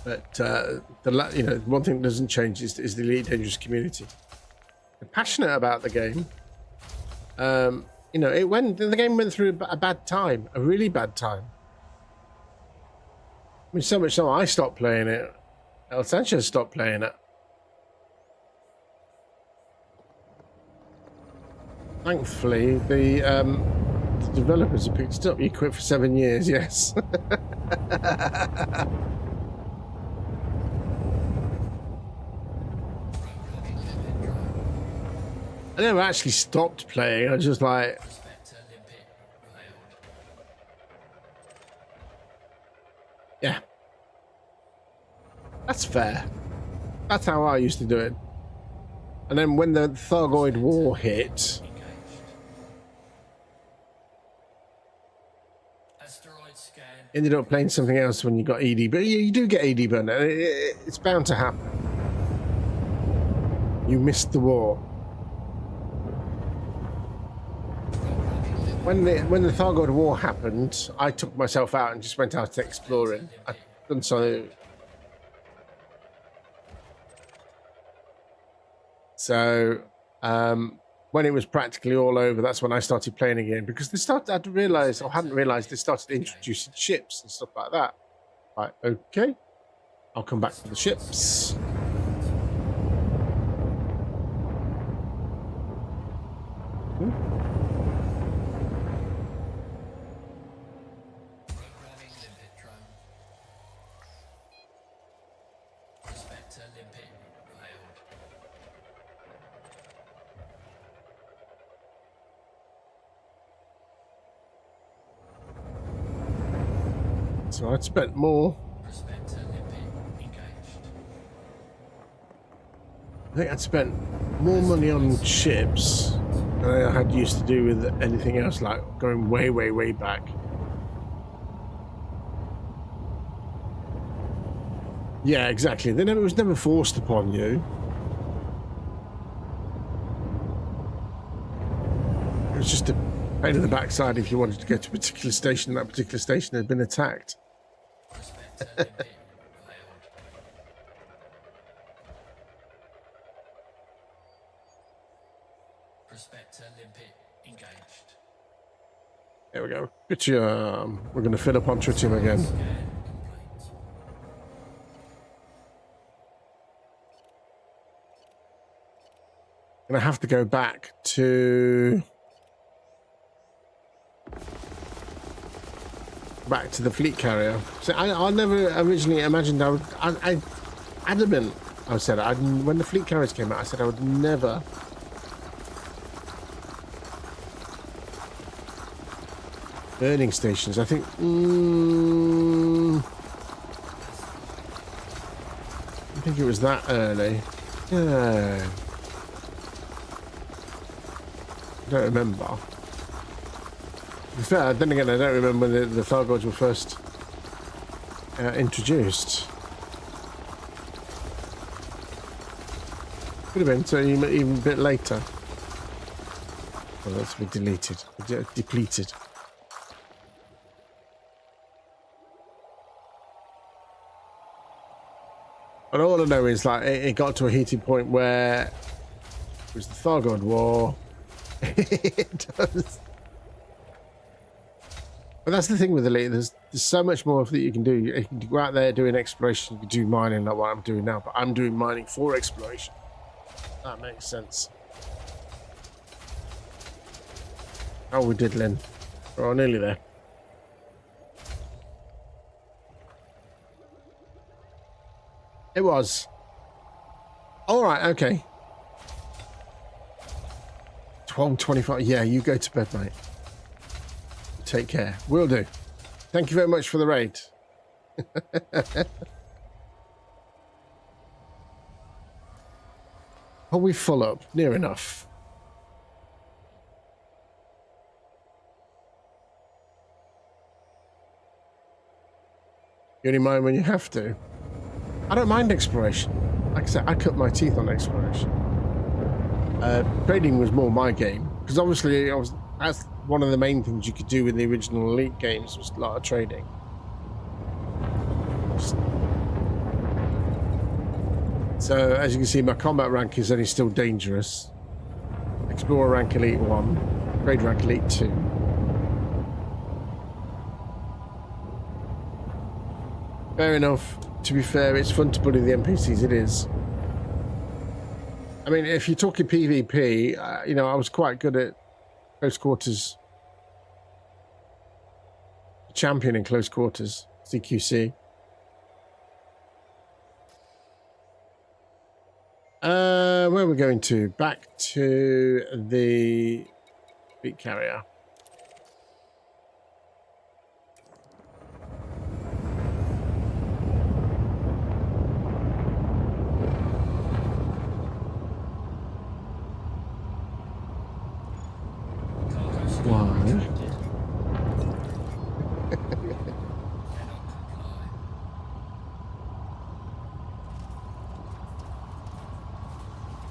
But one thing that doesn't change is the Elite Dangerous community. They're passionate about the game. The game went through a bad time, a really bad time. I mean, so much so I stopped playing it. El Sanchez stopped playing it. Thankfully, the developers have picked it up. You quit for 7 years, yes. I never actually stopped playing. I was just like, yeah, that's fair. That's how I used to do it. And then when the Thargoid War hit, ended up playing something else when you got ED. But you do get ED burn. It's bound to happen. You missed the war. When the Thargoid War happened, I took myself out and just went out exploring. done so. So when it was practically all over, that's when I started playing again, because they started. I hadn't realised they started introducing ships and stuff like that. Right, okay, I'll come back to the ships. Programming limpet drone. Prospector limpet failed. So I'd spent more. Prospector limpet engaged. I think I'd spent more money on ships than I had used to do with anything else, like going way, way, way back. Yeah, exactly. It was never forced upon you. It was just a pain in the backside if you wanted to go to a particular station, and that particular station had been attacked. Prospector limpet failed. Prospector limpet engaged. There we go. Tritium. We're going to fill up on tritium again. Scan complete. Going to have to go back to the fleet carrier. So I never originally imagined I would. I adamant. I said when the fleet carriers came out, I said I would never. Burning stations. I think. I think it was that early. Yeah. I don't remember. To be fair, then again, I don't remember when the Thargoids were first introduced. Could have been so even a bit later. Well, that's been deleted, depleted. But all I know is like it got to a heated point where it was the Thargoid War. It does. But that's the thing with Elite. There's so much more that you can do. You can go out there doing exploration. You can do mining, like what I'm doing now. But I'm doing mining for exploration. That makes sense. Oh, we did, Lynn. We're nearly there. It was. All right. Okay. 12:25. Yeah, you go to bed, mate. Take care. Will do. Thank you very much for the raid. Are we full up? Near enough. You only mind when you have to. I don't mind exploration. Like I said, I cut my teeth on exploration. Trading was more my game, because obviously that's one of the main things you could do with the original Elite games, was a lot of trading. So as you can see, my combat rank is only still dangerous. Explorer rank Elite 1, Trade rank Elite 2. Fair enough. To be fair, it's fun to bully the NPCs, it is. I mean, if you're talking PvP, you know, I was quite good at close quarters. Champion in close quarters, CQC. Where are we going to? Back to the fleet carrier.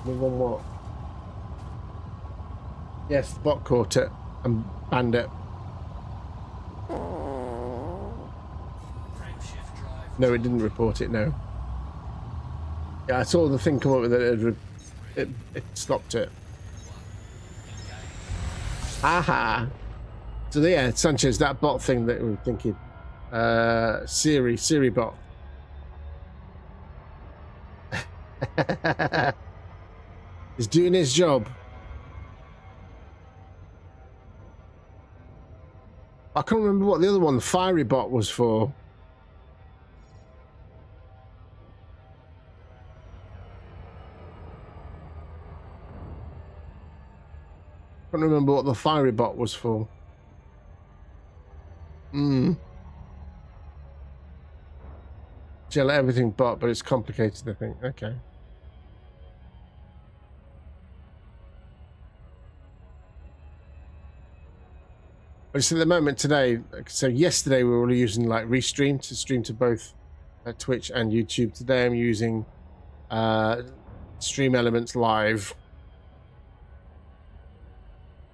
One more. Yes, the bot caught it and banned it. Frameshift drive No, it didn't report it, no. Yeah, I saw the thing come up with it. It stopped it. Aha. So yeah, Sanchez, that bot thing that we were thinking. Siri bot. He's doing his job. I can't remember what the other one, the fiery bot, was for. I can't remember what the fiery bot was for. Gel everything bot, but it's complicated, I think. Okay. But it's at the moment today, so yesterday we were using like Restream to stream to both Twitch and YouTube. Today I'm using Stream Elements Live.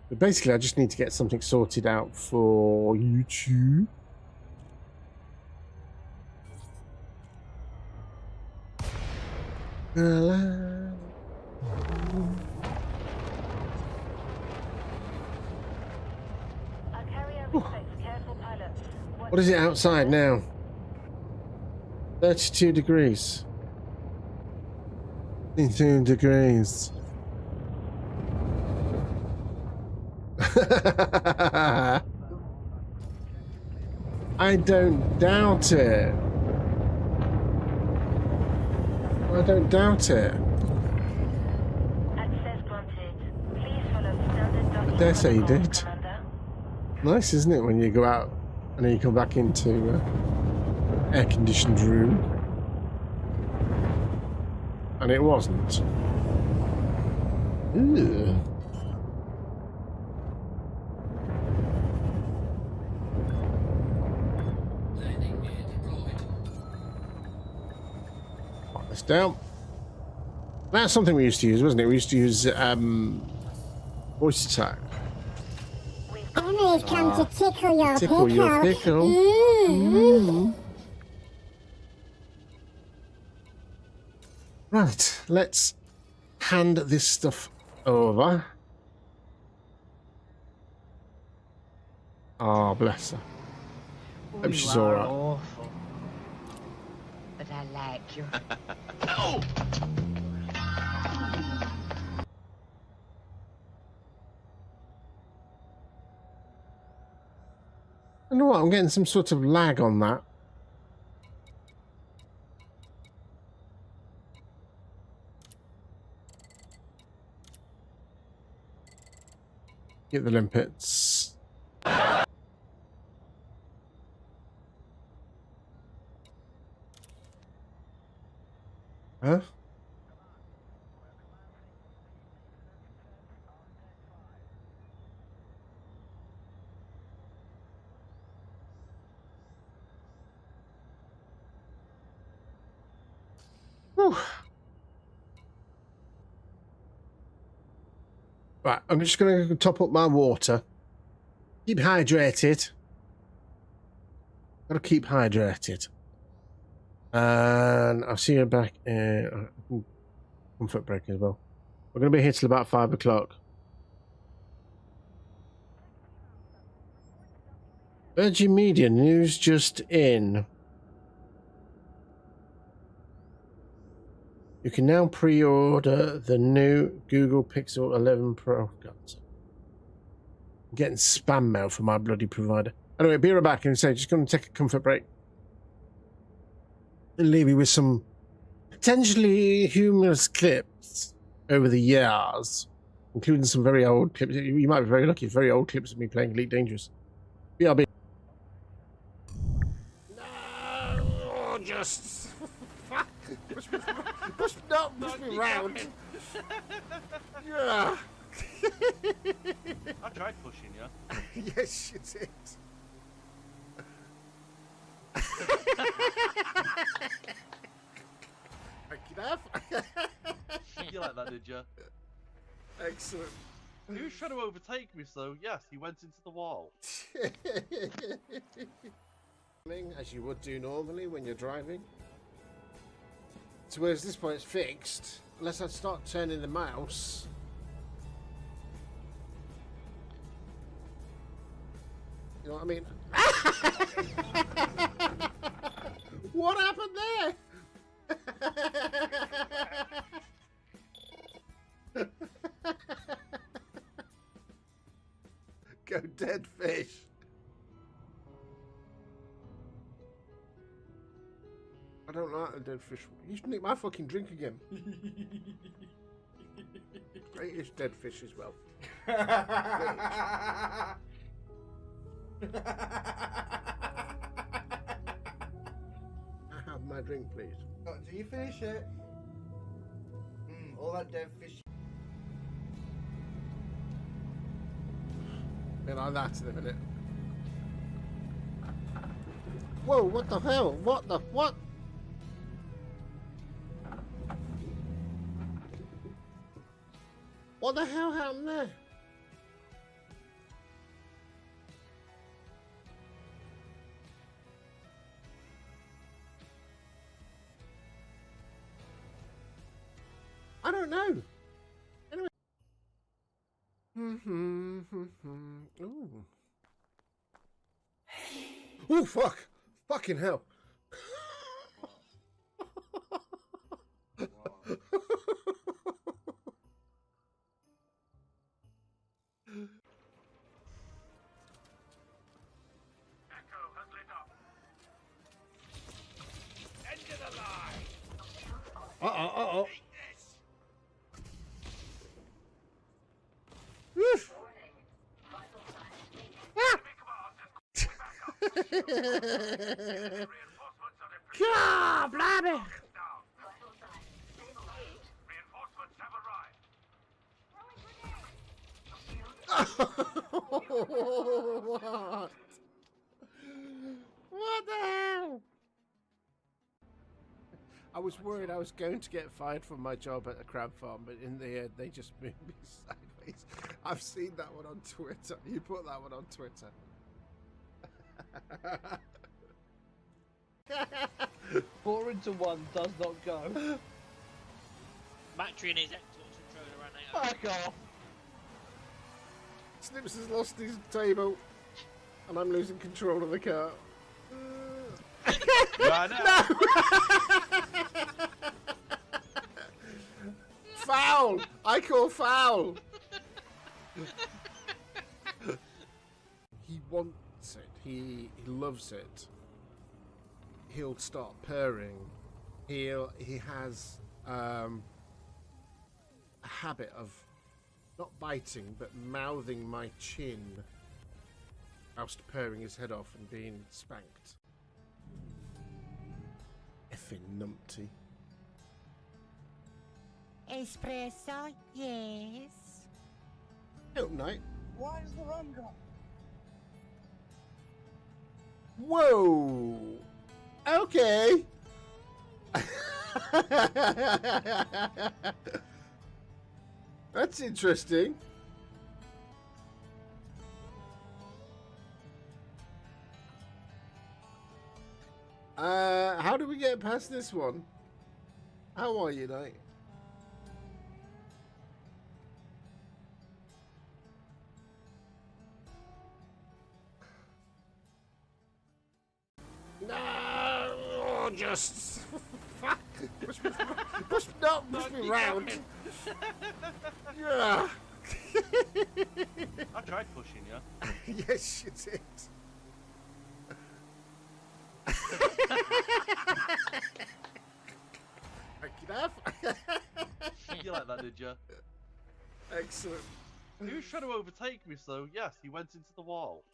But basically I just need to get something sorted out for YouTube. What is it outside now? 32 degrees. 32 degrees. I don't doubt it. I don't doubt it. I dare say you did. Nice, isn't it, when you go out and then you come back into air-conditioned room, and it wasn't. Ew. Put this down. That's something we used to use, wasn't it? We used to use voice attack. Emily's come to tickle your Tickle your pickle. Right, let's hand this stuff over. Oh, bless her. Hope she's all right. Awful. But I like you. Oh! I know what, I'm getting some sort of lag on that. Get the limpets. Huh? Whew. Right, I'm just going to top up my water. Keep hydrated. Gotta keep hydrated. And I'll see you back in comfort break as well. We're going to be here till about 5 o'clock. Virgin Media news just in. You can now pre-order the new Google Pixel 11 Pro. God. I'm getting spam mail from my bloody provider. Anyway, be right back and say, just going to take a comfort break. And leave you with some potentially humorous clips over the years, including some very old clips. You might be very lucky, very old clips of me playing Elite Dangerous. BRB. No, just... push me round. Yeah. I tried pushing you. Yes, you did. You like that, did you? Excellent. He was trying to overtake me, so yes, he went into the wall. As you would do normally when you're driving. So whereas this point it's fixed, unless I start turning the mouse. You know what I mean? What happened there? Go dead fish. I don't like the dead fish. You should nick my fucking drink again. Greatest dead fish as well. I have my drink, please. Oh, do you finish it? All that dead fish. Bit like that in a minute. Whoa, what the hell? What the what? What the hell happened there? I don't know. Anyway. Ooh. Oh, fuck. Fucking hell. Uh-oh. Woof. God, blimey. What? What the hell? I was worried I was going to get fired from my job at a crab farm, but in the end they just moved me sideways. I've seen that one on Twitter. You put that one on Twitter. 4 into 1 does not go. Battery in his Xbox controller ran out. Fuck off! Snips has lost his table, and I'm losing control of the car. No! Foul! I call foul! He wants it. He loves it. He'll start purring. He has a habit of not biting but mouthing my chin whilst purring his head off and being spanked. Effing numpty. Espresso, yes. Help, Knight. Why is the run gone? Whoa! Okay. That's interesting. How do we get past this one? How are you, Knight? No, just fuck. Push me round. Yeah. I tried pushing you. Yes, you did. Thank you, Nav. You like that, did you? Excellent. He was trying to overtake me, so yes, he went into the wall.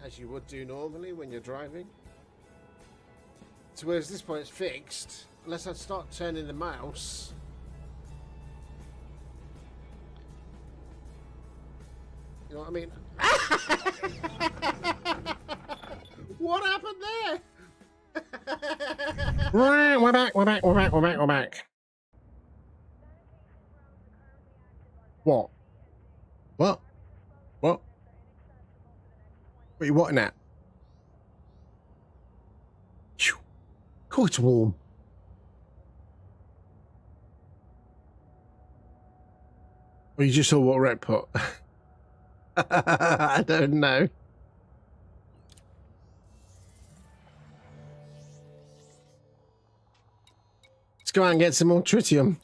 As you would do normally when you're driving. So whereas this point it's fixed, unless I start turning the mouse. You know what I mean? What happened there? Right, we're back. What? What are you wanting at? Phew. Oh, it's warm. Well, you just saw what Rhett put. I don't know. Let's go out and get some more tritium.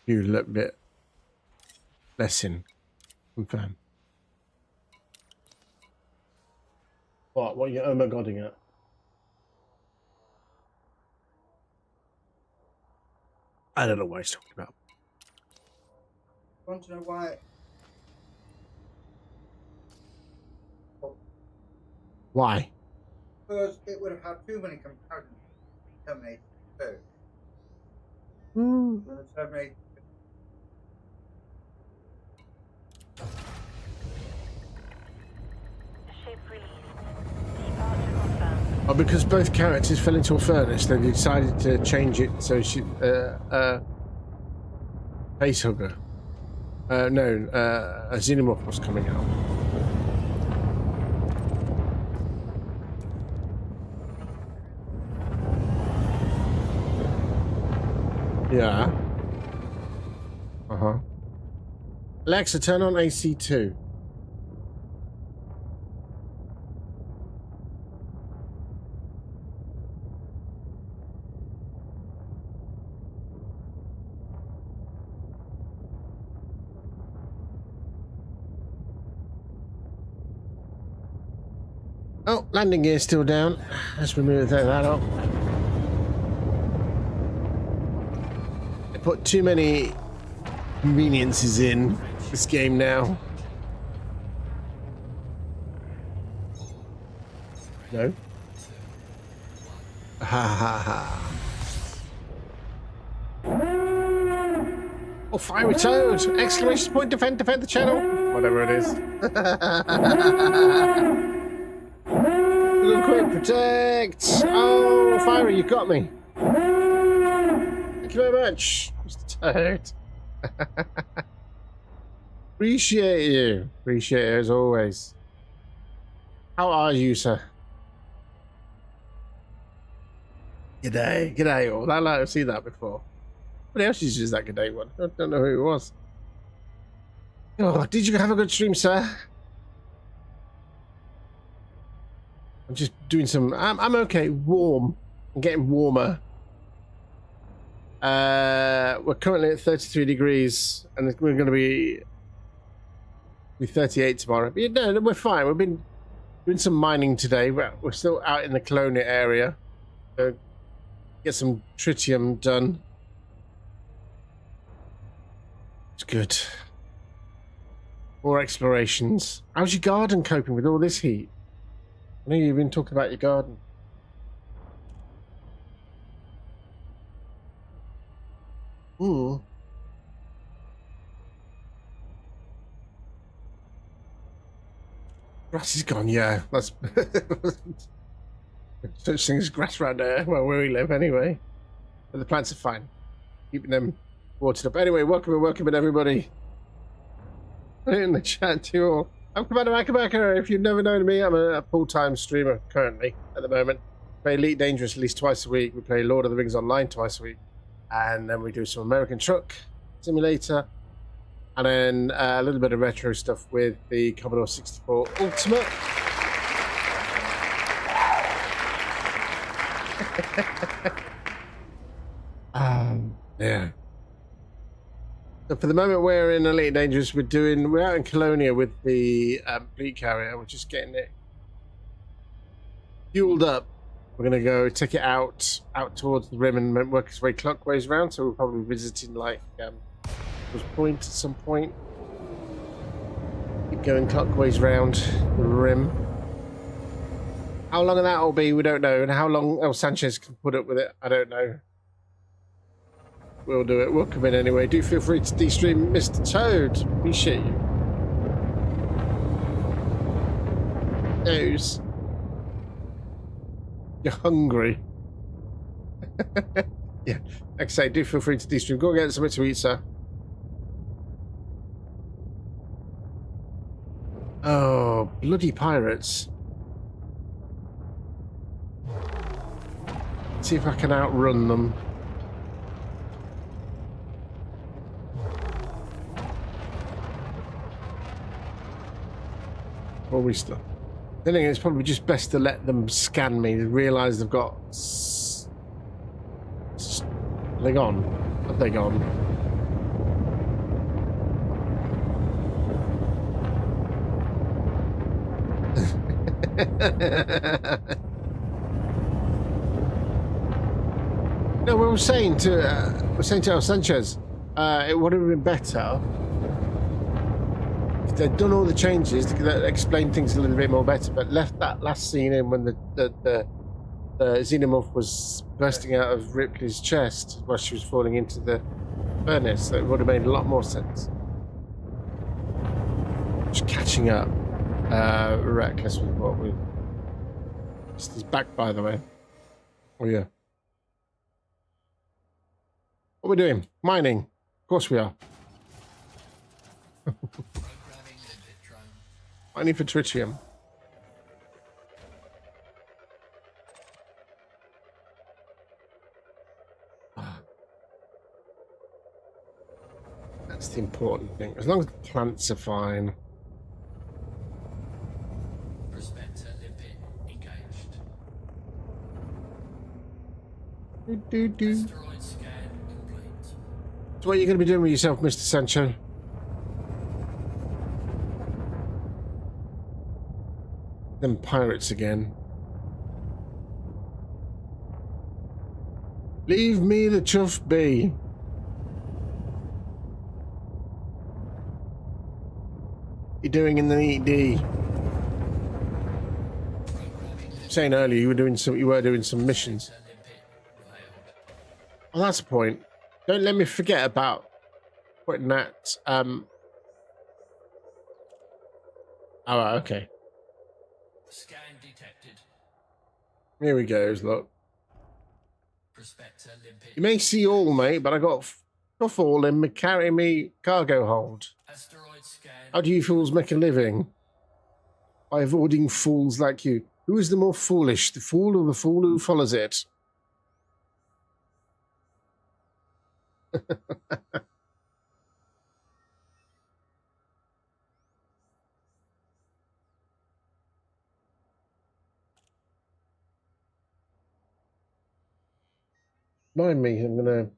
You a little bit less in. Confirm. What are you oh-my-godding at? I don't know what he's talking about. I want to know why. Why? Because it would have had too many comparisons. Terminator 2. Terminator. Ship released. Departure confirmed. Oh, because both characters fell into a furnace, they decided to change it so she, facehugger. No, a xenomorph was coming out. Yeah. Uh-huh. Alexa, turn on AC2. Oh, landing gear still down. Let's remove that up. They put too many conveniences in this game now. No. Ha ha ha. Oh, fiery toad! Exclamation point, defend the channel! Whatever it is. Little quick, protect! Oh, fiery, you got me. Thank you very much, Mr. Toad. Appreciate you. Appreciate it as always. How are you, sir? G'day, g'day all. I like to see that before. What else uses that g'day one? I don't know who it was. Oh, did you have a good stream, sir? I'm just doing some. I'm okay. Warm. I'm getting warmer. We're currently at 33 degrees, and we're going to be 38 tomorrow. But no, we're fine. We've been doing some mining today. We're still out in the Colonia area. So get some tritium done. It's good. More explorations. How's your garden coping with all this heat? I know you've been talking about your garden. Ooh. Grass is gone, yeah. That's such things as grass around there, well, where we live anyway. But the plants are fine. Keeping them watered up. Anyway, welcome in everybody. Put it in the chat to you all. I'm Commander Akabaka. If you've never known me, I'm a full-time streamer currently at the moment. Play Elite Dangerous at least twice a week. We play Lord of the Rings Online twice a week. And then we do some American Truck Simulator. And then a little bit of retro stuff with the Commodore 64 Ultimate. Yeah. So for the moment, we're in Elite Dangerous. We're out in Colonia with the fleet carrier. We're just getting it fueled up. We're gonna go take it out towards the rim and work its way clockwise around. So we're probably visiting like this point at some point. Keep going clockwise round the rim. How long that will be, we don't know, and how long El Sanchez can put up with it, I don't know. We'll do it. We'll come in anyway. Do feel free to de-stream Mr. Toad. Appreciate you. Those. You're hungry. Yeah. Like I say, do feel free to de-stream. Go get something to eat, sir. Oh, bloody pirates. See if I can outrun them. Or we still. I think it's probably just best to let them scan me to realise they've got. Are they gone? Have they gone? No, we were saying to El Sanchez, it would have been better if they'd done all the changes to explain things a little bit more better, but left that last scene in when the xenomorph was bursting out of Ripley's chest while she was falling into the furnace. That would have made a lot more sense. Just catching up. Reckless with what we. He's back, by the way. Oh yeah. What are we doing? Mining. Of course we are. Mining for tritium. That's the important thing. As long as the plants are fine. Prospector limpet engaged. Asteroid scan complete. So what are you going to be doing with yourself, Mr. Sancho? Them pirates again. Leave me the chuff be. What are you doing in the ED? Saying earlier you were doing some missions. Well, that's the point. Don't let me forget about putting that. Oh, okay. Scan detected. Here we go. Look. Prospector limpet. You may see all, mate, but I got stuff all in me carrying me cargo hold. Asteroid scan. How do you fools make a living? By avoiding fools like you. Who is the more foolish, the fool or the fool who follows it? Mind me, I'm gonna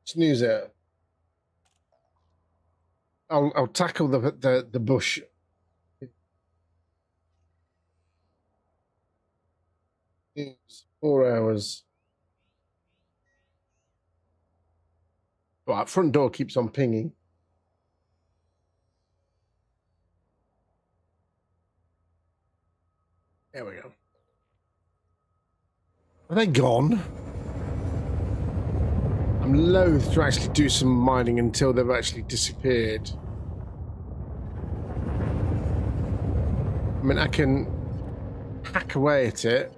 snooze it. I'll tackle the bush. It's 4 hours. Well, that front door keeps on pinging. There we go. Are they gone? I'm loath to actually do some mining until they've actually disappeared. I mean, I can hack away at it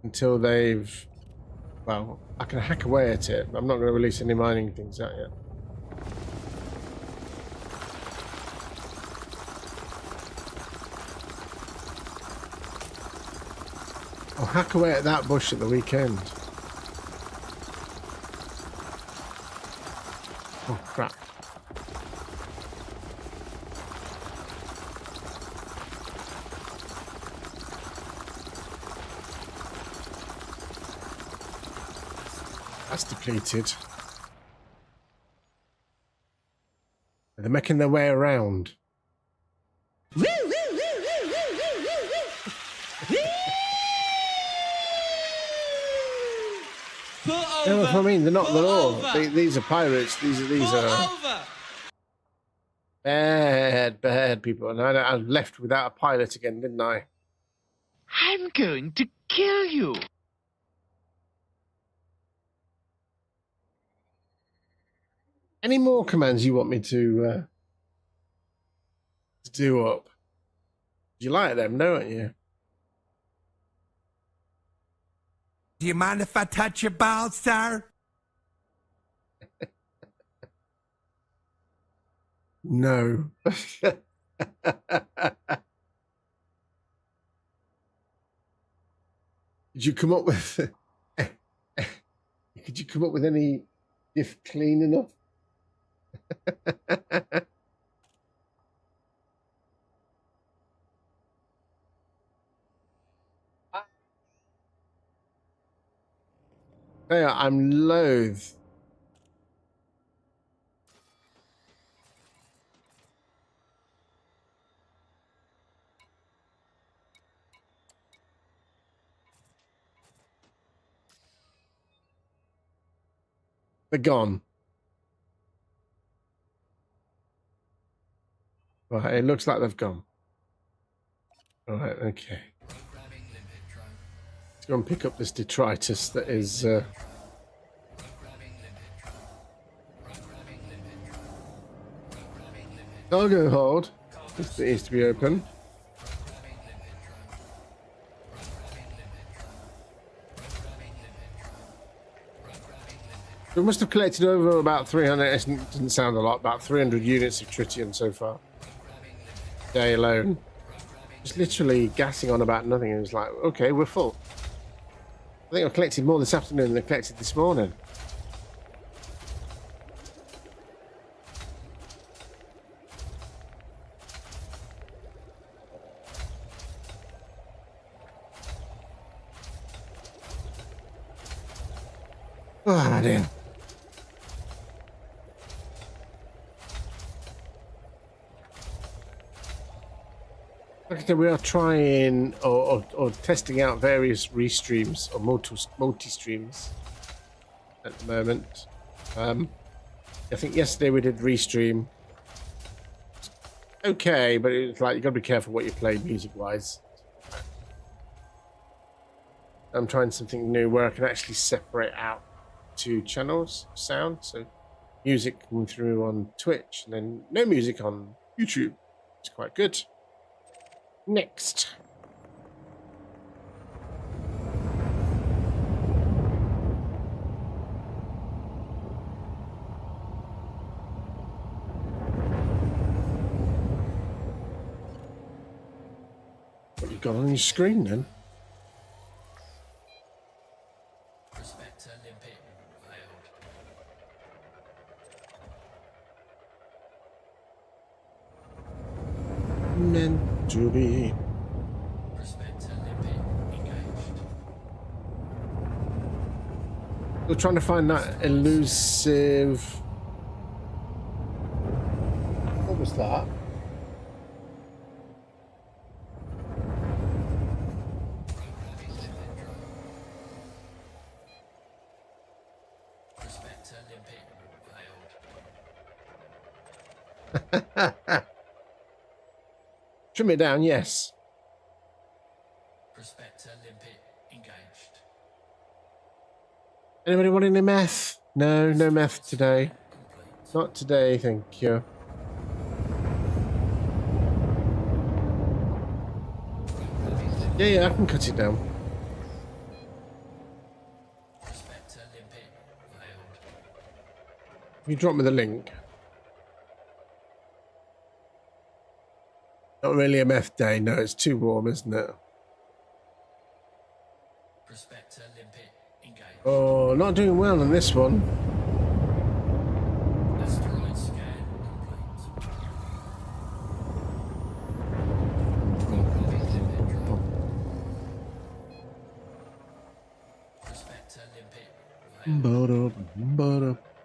until they've... Well, I can hack away at it, but I'm not going to release any mining things out yet. I'll hack away at that bush at the weekend. Oh, crap. That's depleted. They're making their way around. You know what I mean? They're not. They're all. These are pirates. These are bad people. And I left without a pilot again, didn't I? I'm going to kill you. Any more commands you want me to? Do up. You like them, don't you? Do you mind if I touch your balls, sir? No. Did you come up with? Could you come up with any gift clean enough? Yeah, I'm loath. They're gone. Right, it looks like they've gone. All right, okay. Let's go and pick up this detritus that is... Cargo hold. This needs to be open. We must have collected over about 300, it didn't sound a lot, about 300 units of tritium so far. Day alone. Just literally gassing on about nothing. It was like, okay, we're full. I think I've collected more this afternoon than I collected this morning. Oh, dear. Like I said, we are trying or testing out various restreams or multi-streams at the moment. I think yesterday we did restream. Okay, but it's like you got to be careful what you play music-wise. I'm trying something new where I can actually separate out two channels of sound. So music coming through on Twitch and then no music on YouTube. It's quite good. Next. What you got on your screen then? Prospector limpet failed. Meant to be. Prospector limpet engaged. We're trying to find that elusive. What was that? Prospector limpet failed. Trim it down, yes. Prospector limpet engaged. Anybody want any meth? No, no meth today. Not today, thank you. Yeah, I can cut it down. Prospector limpet failed. You drop me the link. Not really a meth day, no, it's too warm, isn't it? Prospector limpet engaged. Oh, not doing well on this one. Asteroid scan complete. Prospector limpet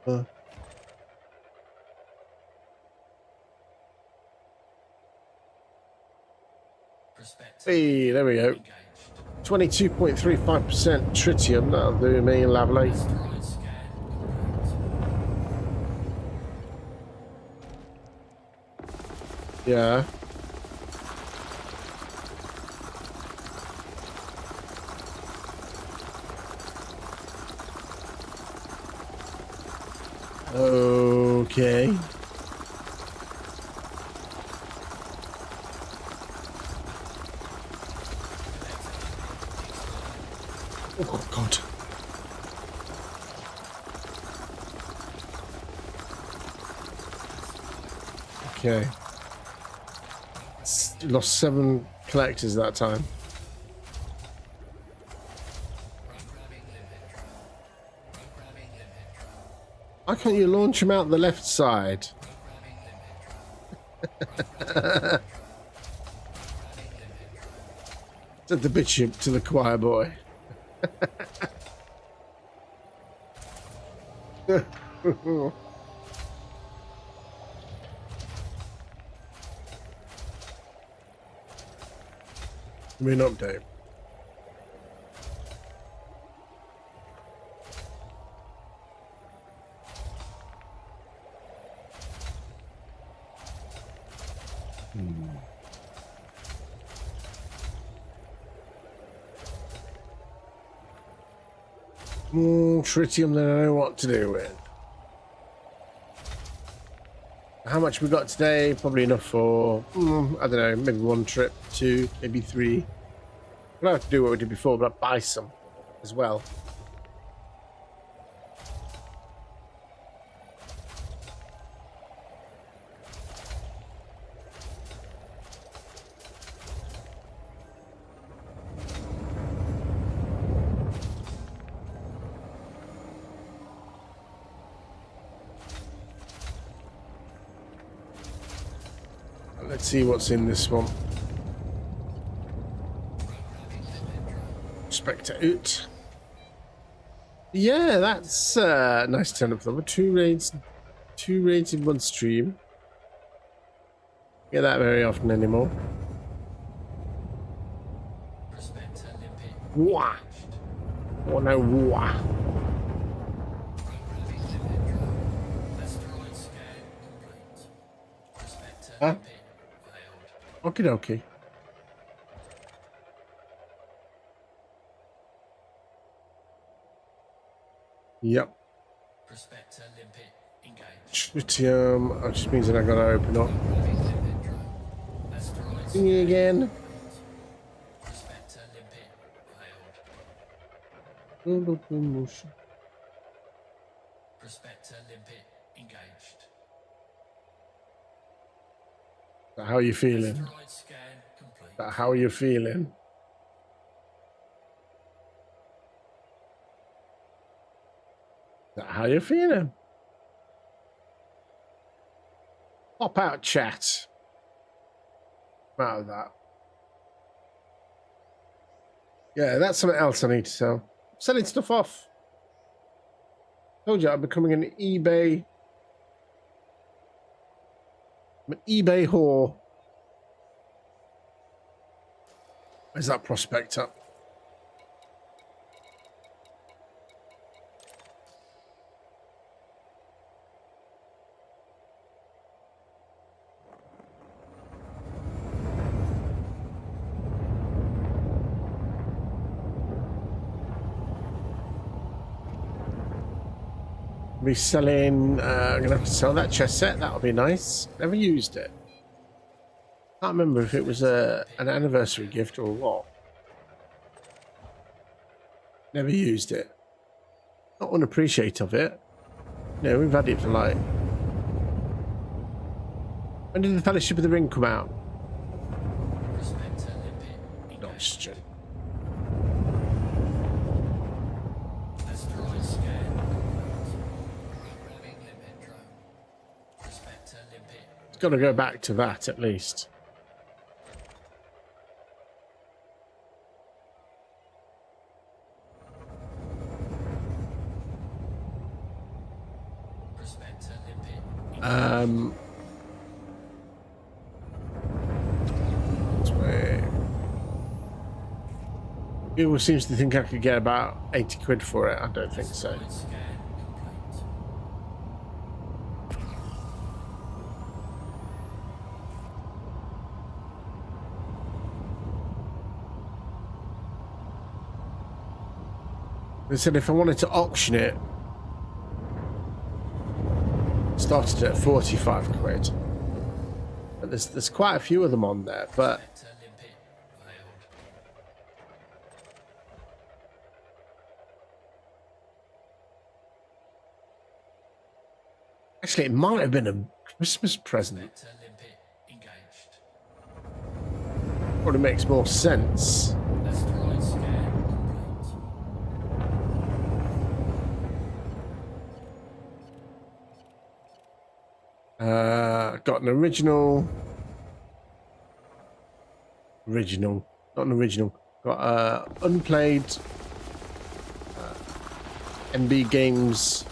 failed. Hey, there we go. 22.35% tritium, that'll do me lovely. Yeah. Okay. Oh, God. Okay. Lost 7 collectors that time. Why can't you launch him out the left side? Said the bishop to the choir boy. Main update. Tritium that I know what to do with. How much we got today? Probably enough for, I don't know, maybe 1 trip, 2, maybe 3. We'll have to do what we did before, but buy some as well. Let's see what's in this one. Prospector out. Yeah, that's nice turn up for 2 raids in 1 stream. Get that very often anymore. Wah. Oh no, wah. Huh? Okie dokie. Yep. Tritium, that just means that I gotta open up. Thingy again. How are you feeling? How are you feeling? How you feeling? Pop out chat. Out of that. Yeah, that's something else I need to sell. Selling stuff off. Told you I'm becoming an eBay. I'm an eBay whore. Where's that prospector? Be selling. I'm gonna have to sell that chess set. That'll be nice. Never used it. Can't remember if it was an anniversary gift or what. Never used it. Not unappreciative of it. No, we've had it for like. When did the Fellowship of the Ring come out? Question. It's got to go back to that at least. People seems to think I could get about 80 quid for it. I don't think so. They said if I wanted to auction it, started at 45 quid. But there's quite a few of them on there, but Actually, it might have been a Christmas present. Probably makes more sense. Asteroids scan complete. Got an original, not an original. Got unplayed MB Games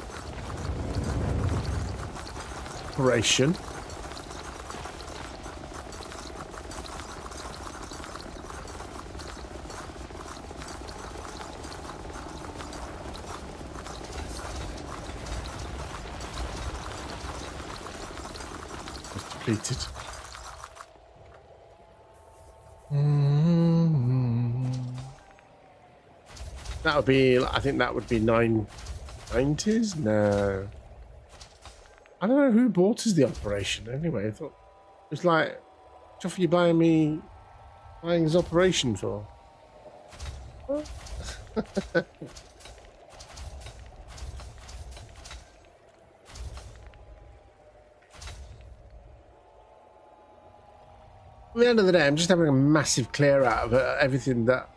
operation. Depleted. That would be, I think that would be 990s? No. I don't know who bought us the operation anyway. I thought it was like, what are you buying his operation for? At the end of the day, I'm just having a massive clear out of everything that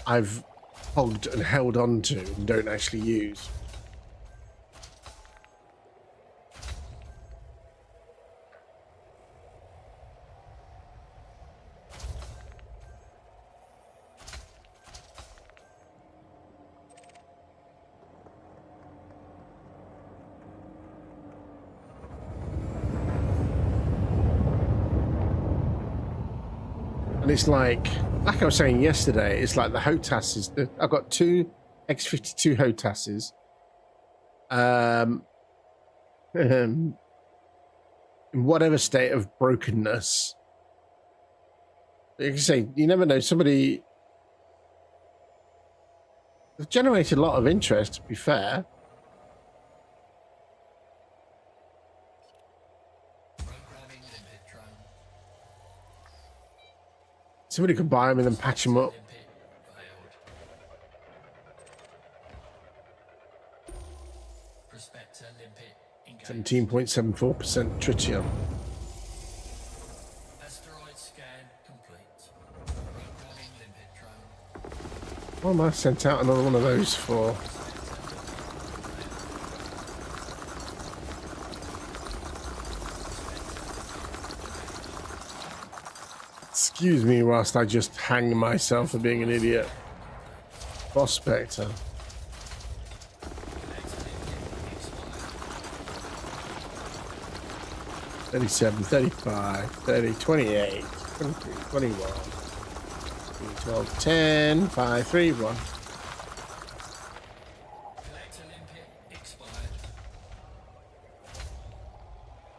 I've hogged and held on to and don't actually use. And it's like I was saying yesterday, it's like the HOTASs. I've got two X52 HOTASs. In whatever state of brokenness. Like you say, you never know. Somebody have generated a lot of interest, to be fair. Somebody could buy them and then patch them up. 17.74% tritium. Asteroid scan complete. What am I sent out another one of those for? Excuse me whilst I just hang myself for being an idiot. Prospector. 37, 35, 30, 28, 23, 21, 12, 10, 5, 3, 1.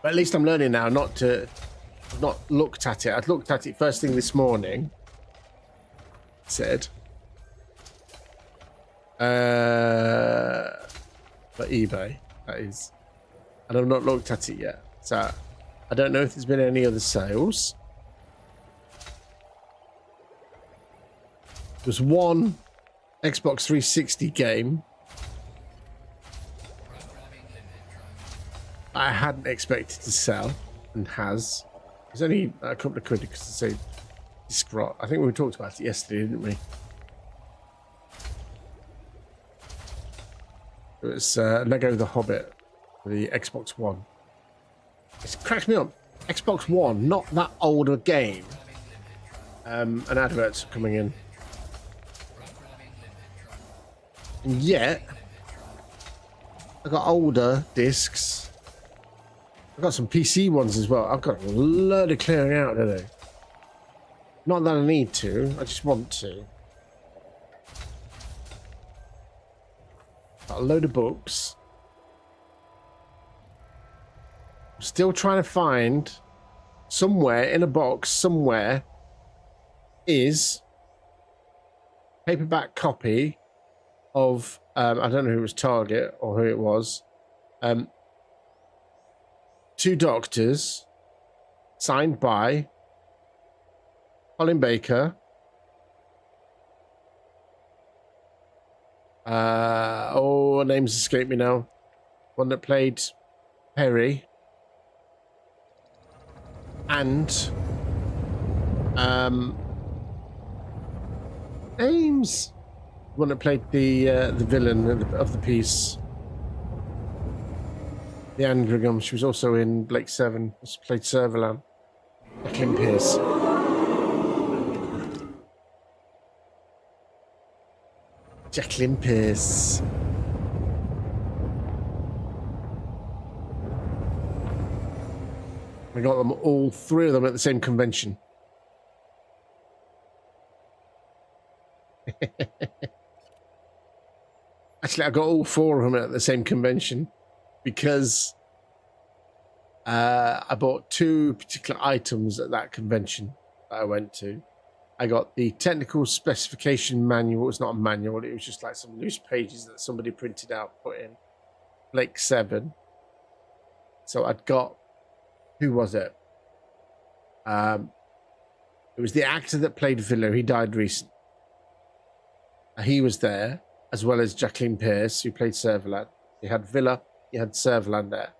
But at least I'm learning now not to... I've not looked at it. I'd looked at it first thing this morning. Said. For eBay, that is. And I've not looked at it yet. So I don't know if there's been any other sales. There's one Xbox 360 game I hadn't expected to sell and has. There's only a couple of critics to say Scrot. I think we talked about it yesterday, didn't we? It was Lego The Hobbit for the Xbox One. It cracks me up. Xbox One, not that old a game. And adverts coming in. And yet, I got older discs. I've got some PC ones as well. I've got a load of clearing out today. Not that I need to, I just want to. Got a load of books. I'm still trying to find somewhere in a box, somewhere is paperback copy of, I don't know who it was, Target or who it was. Two Doctors, signed by Colin Baker. more names escape me now. One that played Perry. And names. One that played the villain of the piece. The Androgum. She was also in Blake 7. She played Servalan. Jacqueline Pierce. Jacqueline Pierce. I got them all three of them at the same convention. Actually, I got all four of them at the same convention because I bought two particular items at that convention that I went to. I got the technical specification manual. It's not a manual. It was just like some loose pages that somebody printed out, put in Blake 7. So I'd got, who was it? It was the actor that played Villa. He died recently. He was there, as well as Jacqueline Pierce, who played Servalan. He had Villa, he had Servalan there.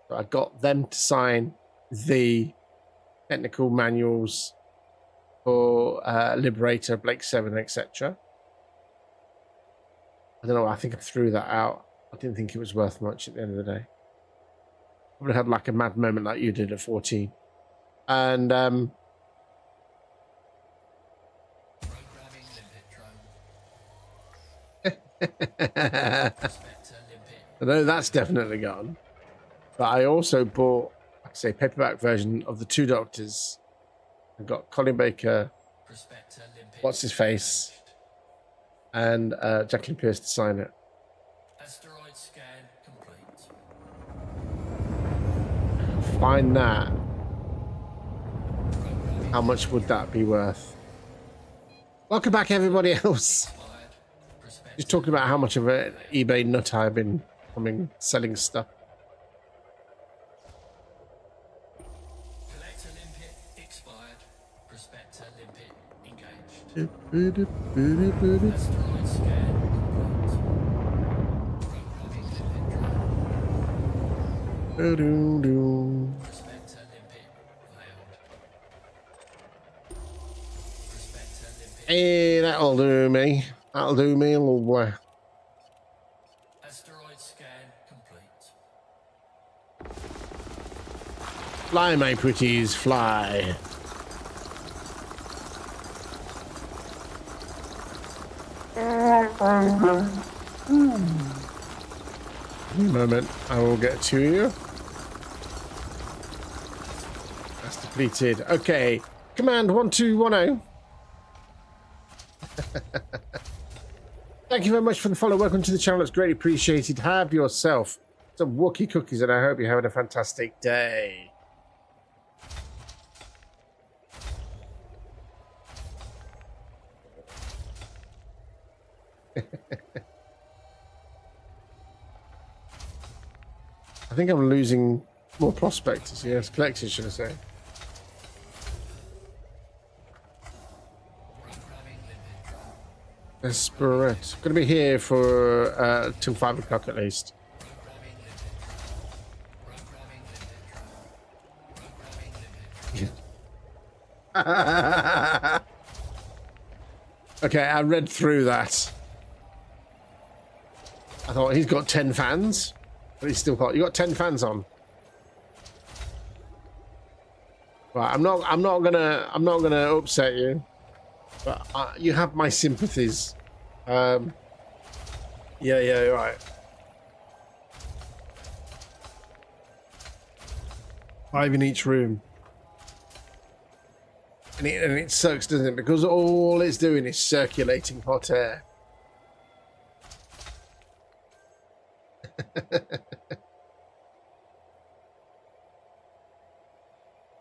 So I got them to sign the technical manuals for Liberator, Blake 7, etc. I don't know, I think I threw that out. I didn't think it was worth much at the end of the day. Probably had like a mad moment like you did at 14. And I know that's definitely gone. But I also bought, like I say, paperback version of the Two Doctors. I've got Colin Baker, what's his face, and Jacqueline Pierce to sign it. Asteroid scan complete. Find that. How much would that be worth? Welcome back, everybody else. Just talking about how much of an eBay nut I've been selling stuff. Collector limpet expired. Prospector limpet engaged. Asteroid scan complete. Programming limpet drone. Prospector limpet failed. Prospector limpet. Hey, that'll do me. That'll do me a little boy. Asteroid scan complete. Fly, my pretties, fly. In a moment, I will get to you. That's depleted. Okay. Command 1210. Thank you very much for the follow. Welcome to the channel. It's greatly appreciated. Have yourself some Wookiee cookies, and I hope you're having a fantastic day. I think I'm losing more prospectors. Yes, collectors, should I say. Desperate. Gonna be here for till 5 o'clock at least. Okay, I read through that. I thought he's got 10 fans, but he's still got. You got 10 fans on. Right, I'm not gonna upset you. But you have my sympathies. Yeah, you're right. 5 in each room. And it sucks, doesn't it? Because all it's doing is circulating hot air.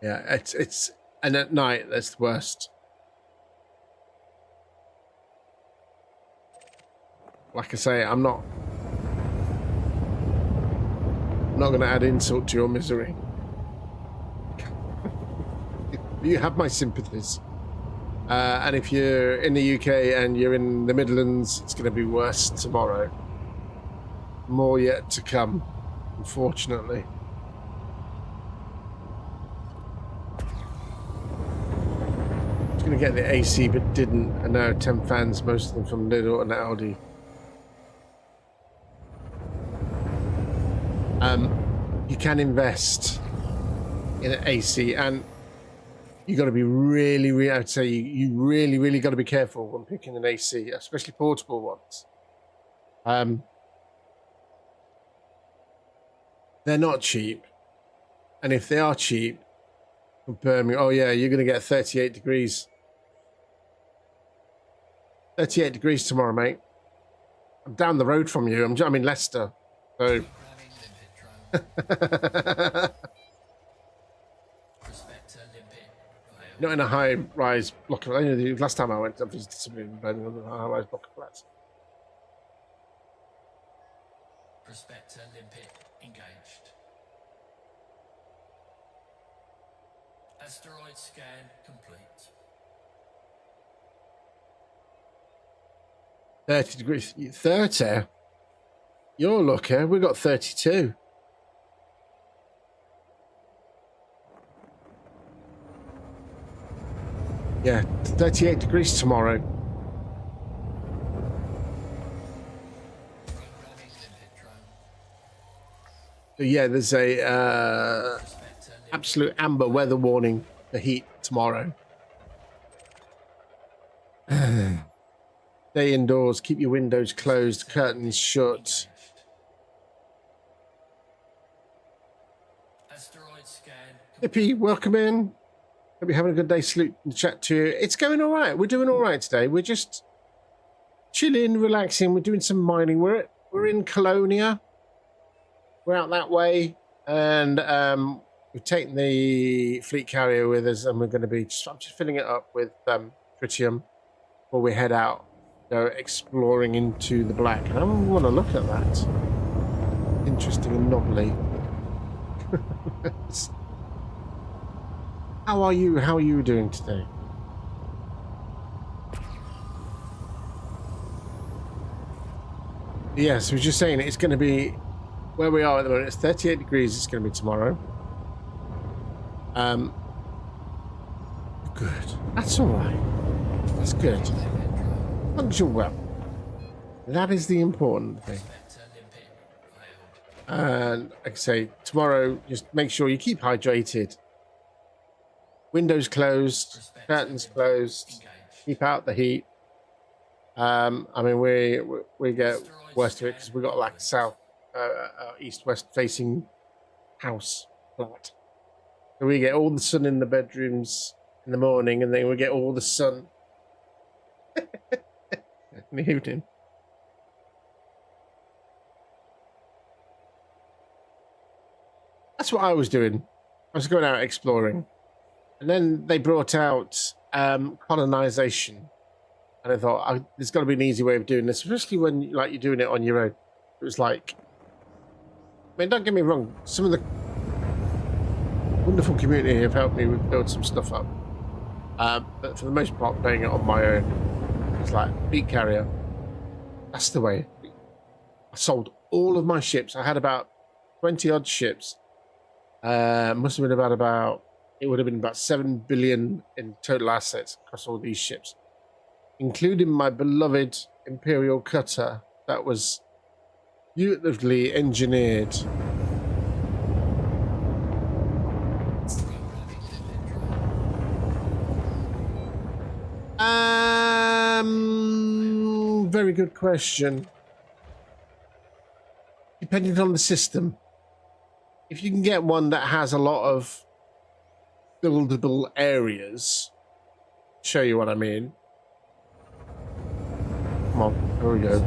Yeah, it's and at night that's the worst. Like I say, I'm not going to add insult to your misery. You have my sympathies. And if you're in the UK and you're in the Midlands, it's going to be worse tomorrow. More yet to come, unfortunately. I was going to get the AC, but didn't. And now 10 fans, most of them from Lidl and Aldi. You can invest in an AC, and you got to be really, I'd say you really got to be careful when picking an AC, especially portable ones. They're not cheap, and if they are cheap, compare me. Oh yeah, you're going to get 38 degrees. 38 degrees tomorrow, mate. I'm down the road from you. I'm in Leicester, so. Not in a high-rise block of flats. Last time I went, I visited somebody in Birmingham, a high-rise block of flats. Prospector limpet engaged. Asteroid scan complete. 30 degrees. 30? You're lucky. We got 32. Yeah, 38 degrees tomorrow. So yeah, there's a absolute amber weather warning for heat tomorrow. Stay indoors, keep your windows closed, curtains shut. Hippie, welcome in. Hope you're having a good day. Salute in the chat to you. It's going all right. We're doing all right today. We're just chilling, relaxing. We're doing some mining. We're in Colonia. We're out that way, and we've taken the fleet carrier with us, and we're going to be. I'm just filling it up with tritium before we head out, go exploring into the black. And I want to look at that. Interesting anomaly. How are you? How are you doing today? Yes, I was just saying it's going to be where we are at the moment. It's 38 degrees. It's going to be tomorrow. Good. That's all right. That's good. Function well. That is the important thing. And like I say, tomorrow, just make sure you keep hydrated. Windows closed, curtains closed, keep out the heat. I mean, we get worst of it because we got like south, east-west facing house flat. So we get all the sun in the bedrooms in the morning, and then we get all the sun in the evening. That's what I was doing. I was going out exploring. And then they brought out colonization. And I thought, there's got to be an easy way of doing this, especially when you're doing it on your own. It was like, I mean, don't get me wrong, some of the wonderful community have helped me build some stuff up. But for the most part, doing it on my own. It's like, fleet carrier. That's the way. I sold all of my ships. I had about 20-odd ships. Must have been about it would have been about 7 billion in total assets across all these ships, including my beloved Imperial cutter that was beautifully engineered. Very good question. Depending on the system. If you can get one that has a lot of buildable areas, show you what I mean. Come on, here we go.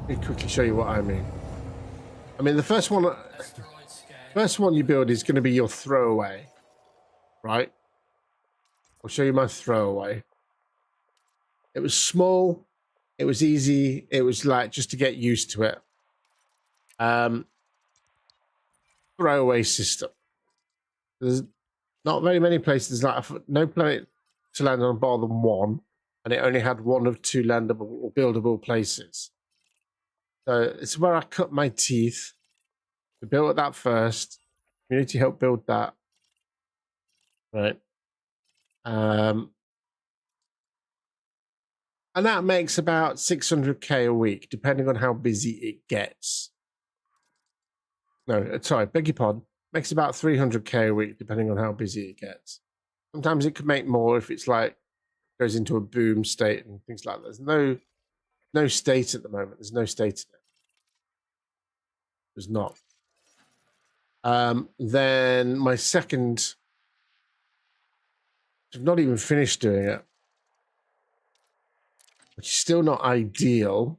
Let me quickly show you what I mean. I mean, the first one you build is going to be your throwaway, right? I'll show you my throwaway. It was small, it was easy, it was like just to get used to it. Throwaway system. There's not very many places, like no planet to land on more than one, and it only had one of two landable or buildable places. So it's where I cut my teeth. We built that first. Community helped build that. Right. And that makes about 600k a week, depending on how busy it gets. No, sorry, beg your pardon. Makes about 300k a week, depending on how busy it gets. Sometimes it could make more if it's like goes into a boom state and things like that. There's no state at the moment. There's no state in it. There's not. Then my second, I've not even finished doing it, which is still not ideal.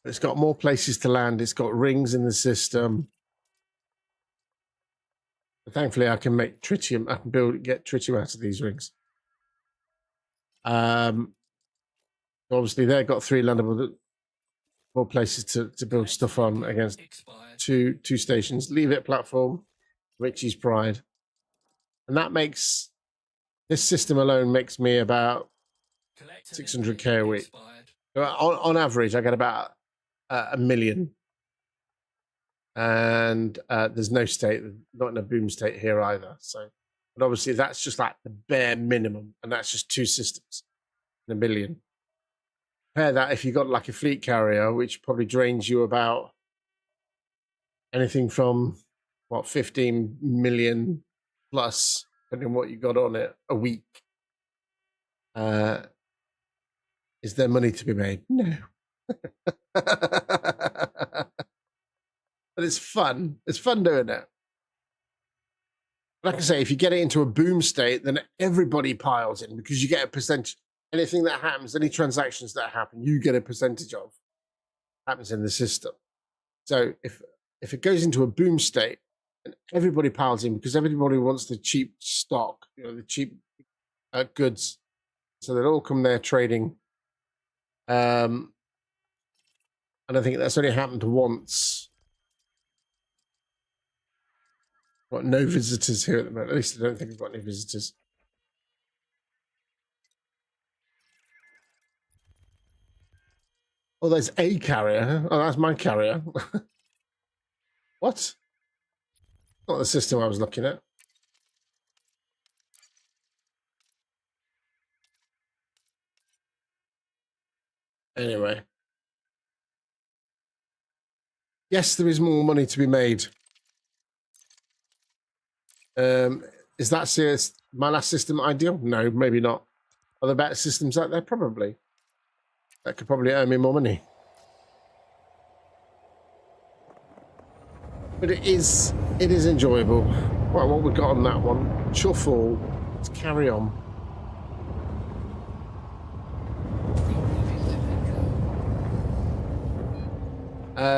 It's got more places to land. It's got rings in the system. But thankfully, I can make tritium. I can get tritium out of these rings. Obviously, they've got 3 landable, more places to build stuff on against two stations. Leave it platform, Richie's Pride, and that makes this system alone makes me about 600k a week. On average, I get about 1 million. And there's no state, not in a boom state here either. So, but obviously that's just like the bare minimum, and that's just 2 systems in 1 million. Compare that if you got like a fleet carrier, which probably drains you about anything from what 15 million plus, depending on what you got on it a week. Is there money to be made? No. But it's fun. It's fun doing it. Like I say, if you get it into a boom state, then everybody piles in because you get a percentage. Anything that happens, any transactions that happen, you get a percentage of. Happens in the system. So if it goes into a boom state, and everybody piles in because everybody wants the cheap stock, you know, the cheap goods. So they'll all come there trading. And I think that's only happened once. Got no visitors here at the moment. At least I don't think we've got any visitors. Oh, there's a carrier. Oh, that's my carrier. What? Not the system I was looking at. Anyway. Yes, there is more money to be made. Is that serious? My last system ideal? No, maybe not. Are there better systems out there? Probably. That could probably earn me more money. But it is enjoyable. Well, what we got on that one? Chuffle. Let's carry on.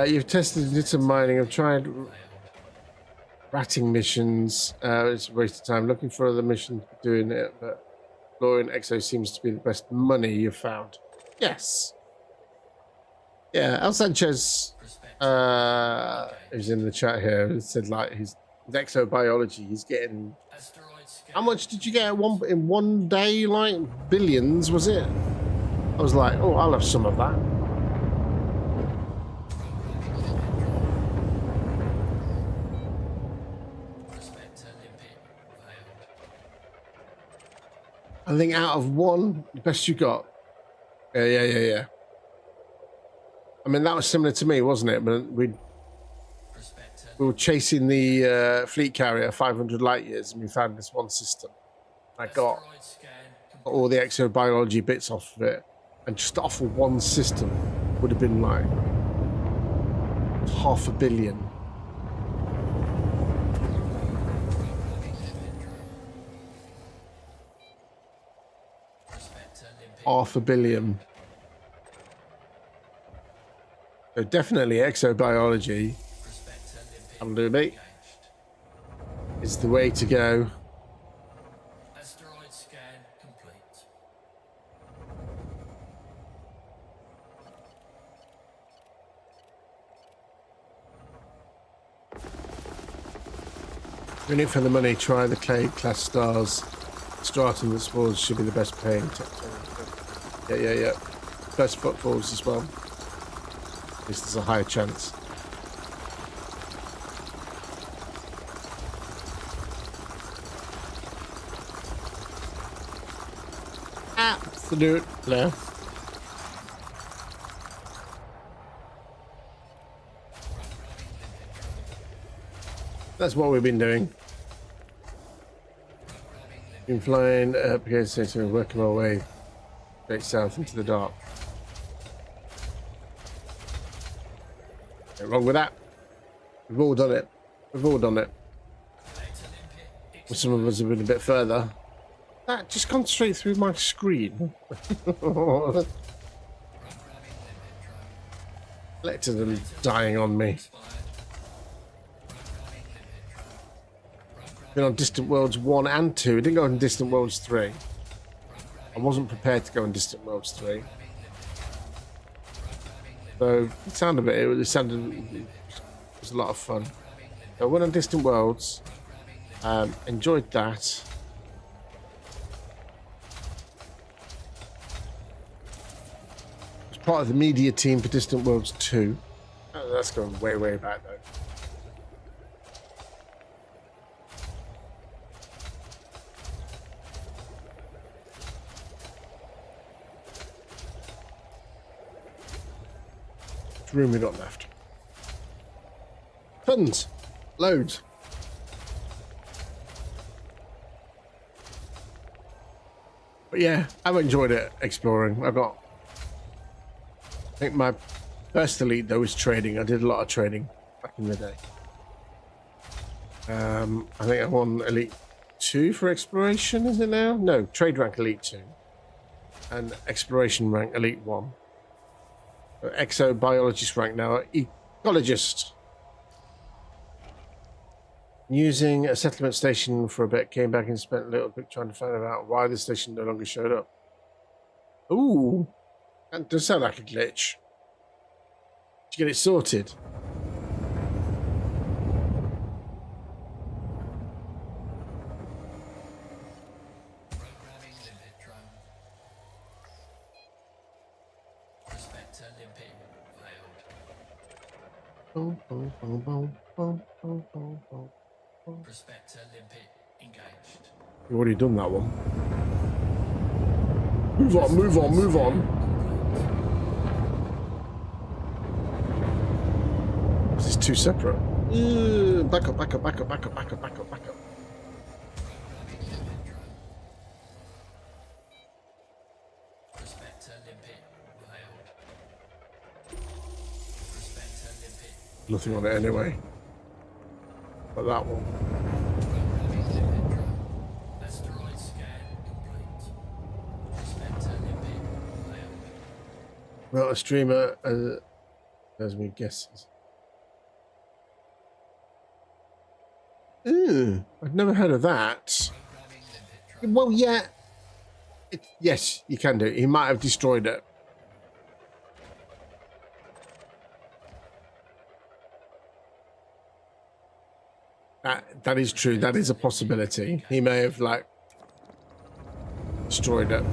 You've tested, did some mining. I've tried ratting missions. It's a waste of time. Looking for other missions doing it, but exploring Exo seems to be the best money you've found. Yes. Yeah, El Sanchez, who's in the chat here, said like his exobiology, he's getting. How much did you get in one day? Like billions, was it? I was like, oh, I'll have some of that. I think out of one, the best you got. Yeah. I mean, that was similar to me, wasn't it? But we were chasing the fleet carrier 500 light years, and we found this one system. I got all the exobiology bits off of it, and just off of one system would have been like 500 million. $500 million. So definitely exobiology, that'll do me, is the way to go. Asteroid scan complete. In it for the money, try the clay class stars. Stratum that spawns should be the best paying tech. Yeah. First footfalls as well. At least there's a higher chance. Absolute no. That's what we've been doing. Been flying up against it and working our way straight south into the dark. Nothing wrong with that. We've all done it. We've all done it. Some of us have been a bit further. That just gone straight through my screen. Collectors are dying on me. Been on Distant Worlds 1 and 2. I didn't go on Distant Worlds 3. I wasn't prepared to go on Distant Worlds 3. So it sounded a bit. It was a lot of fun. So I went on Distant Worlds. Enjoyed that. Was part of the media team for Distant Worlds 2. Oh, that's going way, way back though. Which room we got left? Tons. Loads. But yeah, I've enjoyed it exploring. I think my first elite though was trading. I did a lot of trading back in the day. I think I won Elite 2 for exploration, is it now? No, trade rank Elite 2. And exploration rank Elite 1. Exobiologist rank now, ecologist. Using a settlement station for a bit, came back and spent a little bit trying to find out why the station no longer showed up. Ooh, that does sound like a glitch. Did you get it sorted? Prospector limpet engaged. You've already done that one. Move on, move on, move on. This is two separate. Back up, back up, back up, back up, back up, back up, back up. Prospector limpet failed. Prospector limpet. Nothing on it anyway. But that one. Asteroid scan complete. Prospector limpet failed. Well, a streamer as we guesses. I've never heard of that. Well, yeah. Yes, you can do it. He might have destroyed it. That is true. That is a possibility. He may have like destroyed it.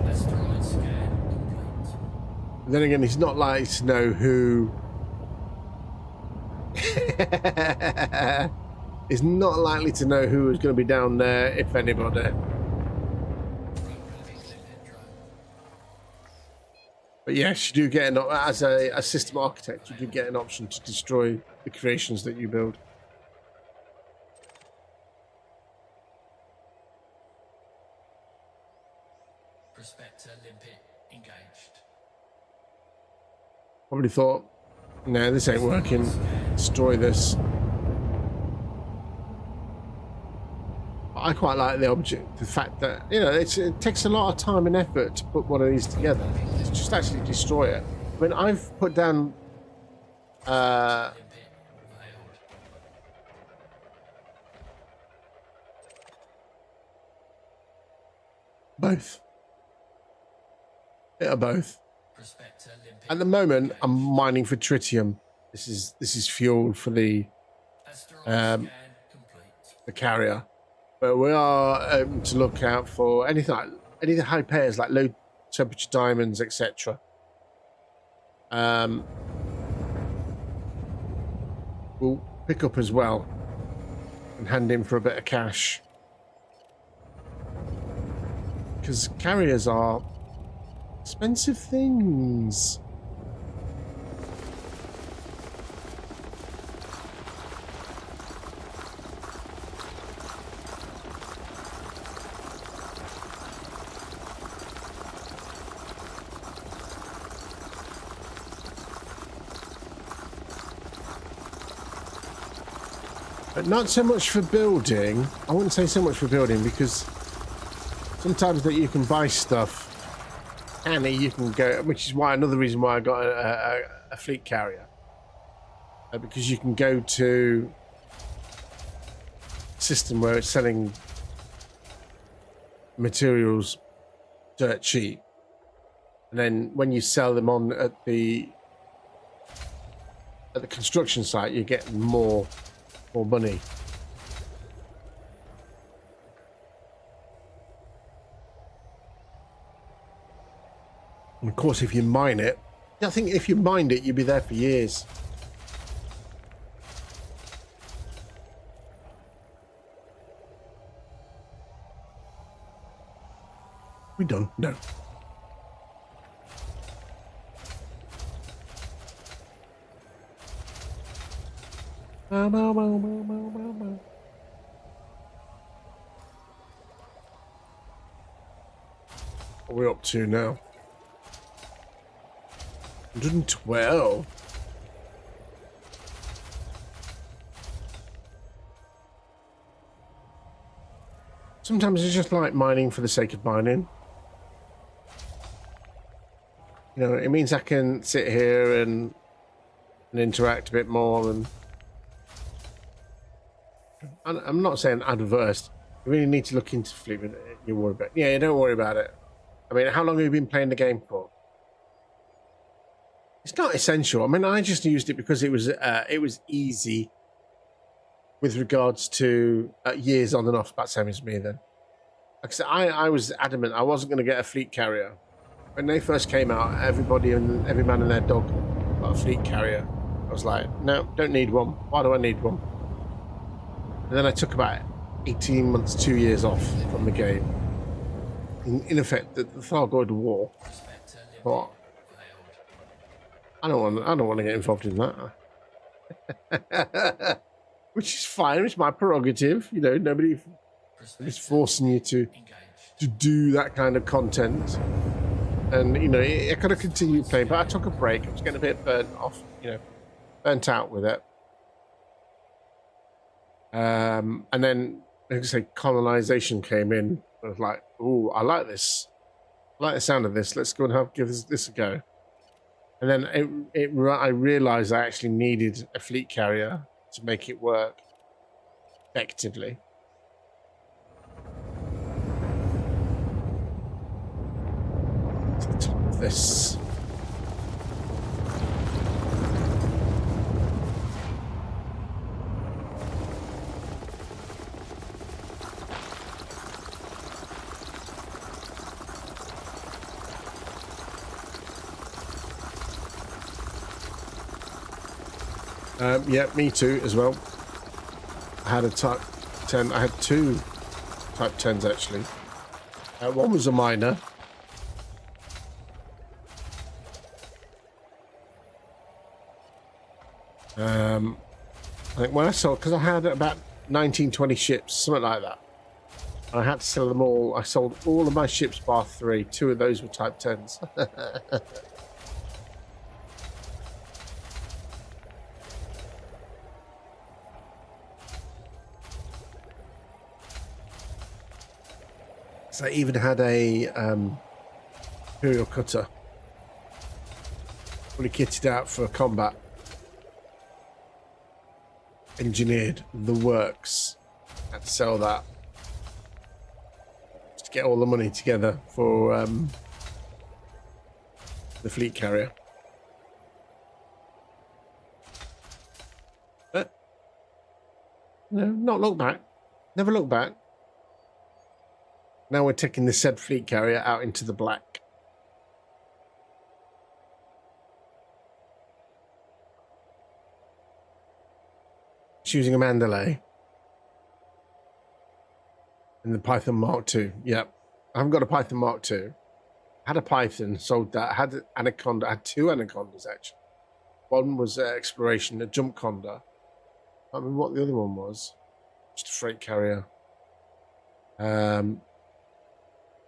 Asteroid scan complete. But then again, he's not likely to know who. He's not likely to know who is going to be down there, if anybody. But yes, you do get an as a system architect, you do get an option to destroy the creations that you build. Prospector limpet engaged. Probably thought, no, this ain't working. Destroy this. I quite like the fact that, you know, it takes a lot of time and effort to put one of these together. To just actually destroy it. I mean, I've put down both. Yeah, both. At the moment, I'm mining for tritium. This is fuel for the carrier. But we are open to look out for anything high payers like low temperature diamonds, etc. We'll pick up as well and hand in for a bit of cash, because carriers are expensive things. But not so much for building. I wouldn't say so much for building, because sometimes that you can buy stuff and you can go, which is why another reason why I got a fleet carrier, because you can go to a system where it's selling materials dirt cheap, and then when you sell them on at the construction site, you get more money. And of course, if you mine it, I think if you mined it, you'd be there for years. We done? No. What are we up to now? 112. Sometimes it's just like mining for the sake of mining. You know, it means I can sit here and interact a bit more, and I'm not saying adverse. You really need to look into fleet. You worry about it. Yeah, don't worry about it. I mean, how long have you been playing the game for? It's not essential. I mean, I just used it because it was easy with regards to years on and off. About same as me then. Like I said, I was adamant I wasn't going to get a fleet carrier. When they first came out, everybody and every man and their dog got a fleet carrier. I was like, no, don't need one. Why do I need one? And then I took about 18 months, 2 years off from the game. In effect, the Thargoid War. But I don't want to get involved in that. Which is fine. It's my prerogative. You know, nobody's forcing you to do that kind of content. And you know, I could have continued playing, but I took a break. I was getting a bit burnt out with it. And then, like I say, colonization came in. I was like, "Oh, I like this. I like the sound of this. Let's go and give this a go." And then I realized I actually needed a fleet carrier to make it work effectively. To the top of this. Yeah, me too as well. I had a Type 10. I had two Type 10s actually. One was a miner. I think when I sold, because I had about 19, 20 ships, something like that. And I had to sell them all. I sold all of my ships bar 3. 2 of those were Type 10s. So I even had a Imperial cutter, fully kitted out for combat, engineered the works. Had to sell that just to get all the money together for the fleet carrier. But no, not look back. Never look back. Now we're taking the said fleet carrier out into the black. It's using a Mandalay. In the Python Mark II. Yep. I haven't got a Python Mark II. Had a Python, sold that. Had an Anaconda. I had two Anacondas, actually. One was exploration, a jump conda. I don't remember what the other one was. Just a freight carrier. Python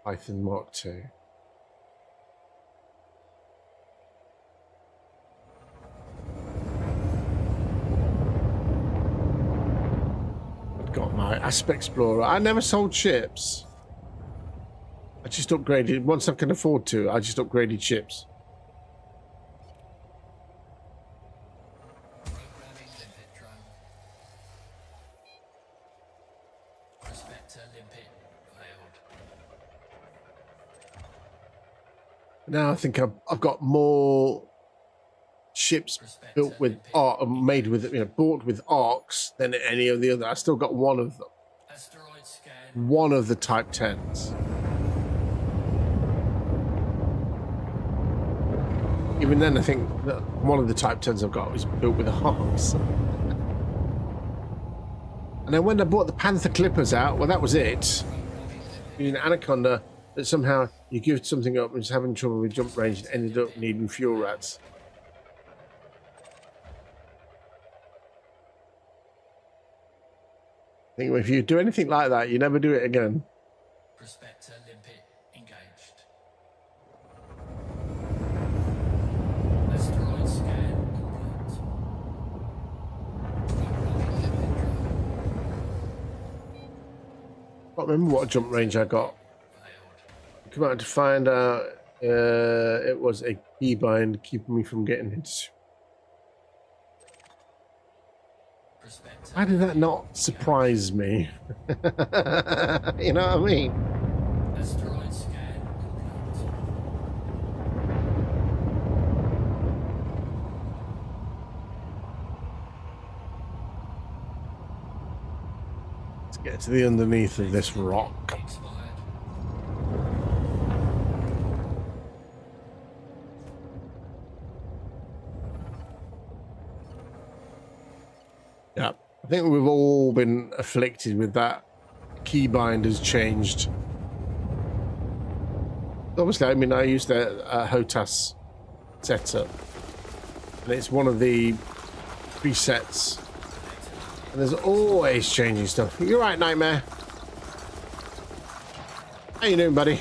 Mark II. I've got my Aspect Explorer. I never sold ships. I just upgraded. Once I can afford to, I just upgraded ships. Programming limpet drone. Prospector limpet failed. Now I think I've got more ships built with made with, you know, bought with arcs than any of the other. I still got one of them. Asteroid scan. One of the Type 10s. Even then, I think that one of the Type 10s I've got is built with arcs. And then when I bought the Panther Clippers out, well, that was it. Using Anaconda, that somehow you give something up and just having trouble with jump range and ended up needing fuel rats. I think if you do anything like that, you never do it again. Prospector limpet engaged. Asteroid scan complete. Programming limpet drone. Can't remember what jump range I got. Come out to find out it was a keybind keeping me from getting it. Why did that not surprise me? You know what I mean? Asteroid scan complete. Let's get to the underneath of this rock. Yeah, I think we've all been afflicted with that. Keybind has changed. Obviously, I mean, I used the HOTAS setup, and it's one of the presets. And there's always changing stuff. You're right, Nightmare. How you doing, buddy?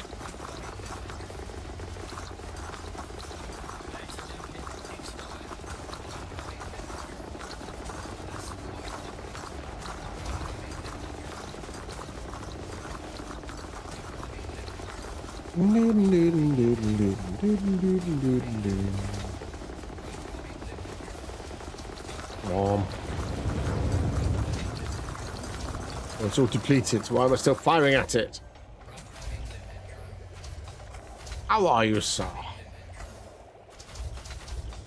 Warm. Oh, it's all depleted. Why am I still firing at it? How are you, sir?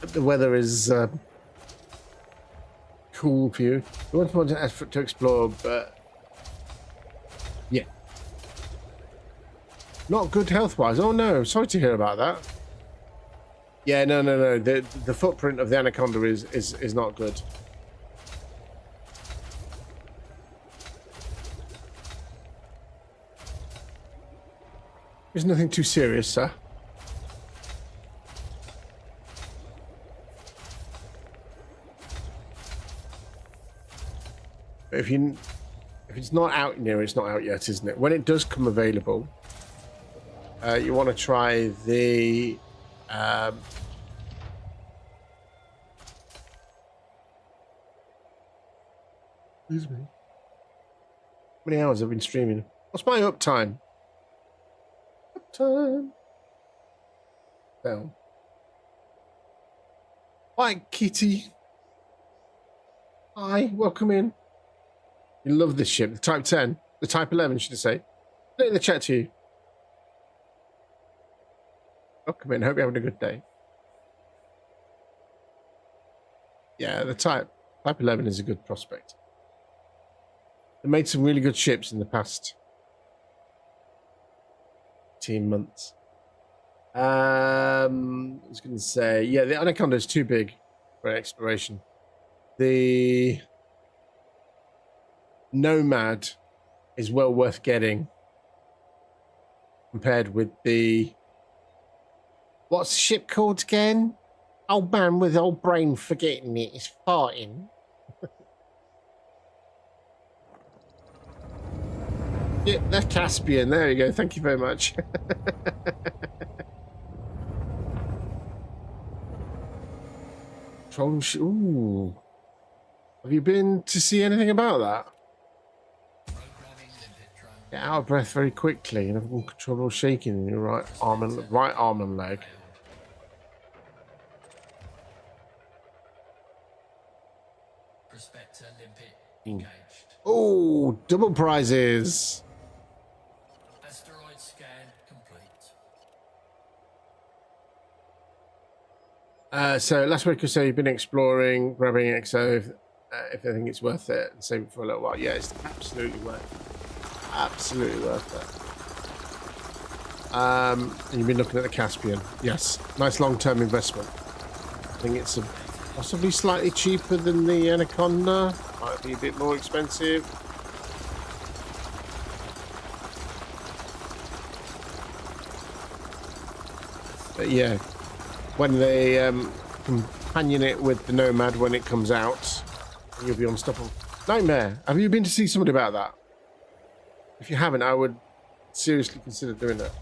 The weather is cool for you. You want to effort to explore, but yeah. Not good health-wise. Oh no, sorry to hear about that. Yeah, no. The footprint of the Anaconda is not good. There's nothing too serious, sir. But if it's not out near, it's not out yet, isn't it? When it does come available, you want to try the excuse me. How many hours have I been streaming? What's my uptime? Uptime. Down. Hi, Kitty. Hi, welcome in. You love this ship, the Type 10, the Type 11, should I say? Put it in the chat to you. Welcome in. Hope you're having a good day. Yeah, the Type 11 is a good prospect. They made some really good ships in the past 18 months. I was going to say, yeah, the Anaconda is too big for exploration. The Nomad is well worth getting compared with the... What's the ship called again? Old man with old brain forgetting it is farting. Yeah, the Caspian. There you go. Thank you very much. Ooh. Have you been to see anything about that? Get out of breath very quickly and have trouble shaking in your right arm and leg. Prospector limpet engaged. Oh, double prizes. Asteroid scan complete. So last week or so you've been exploring, grabbing XO if I think it's worth it and save it for a little while. Yeah, it's absolutely worth it. Absolutely worth it. And you've been looking at the Caspian. Yes, nice long-term investment. I think it's possibly slightly cheaper than the Anaconda. Might be a bit more expensive. But yeah, when they companion it with the Nomad when it comes out, you'll be unstoppable. Nightmare, have you been to see somebody about that? If you haven't, I would seriously consider doing that.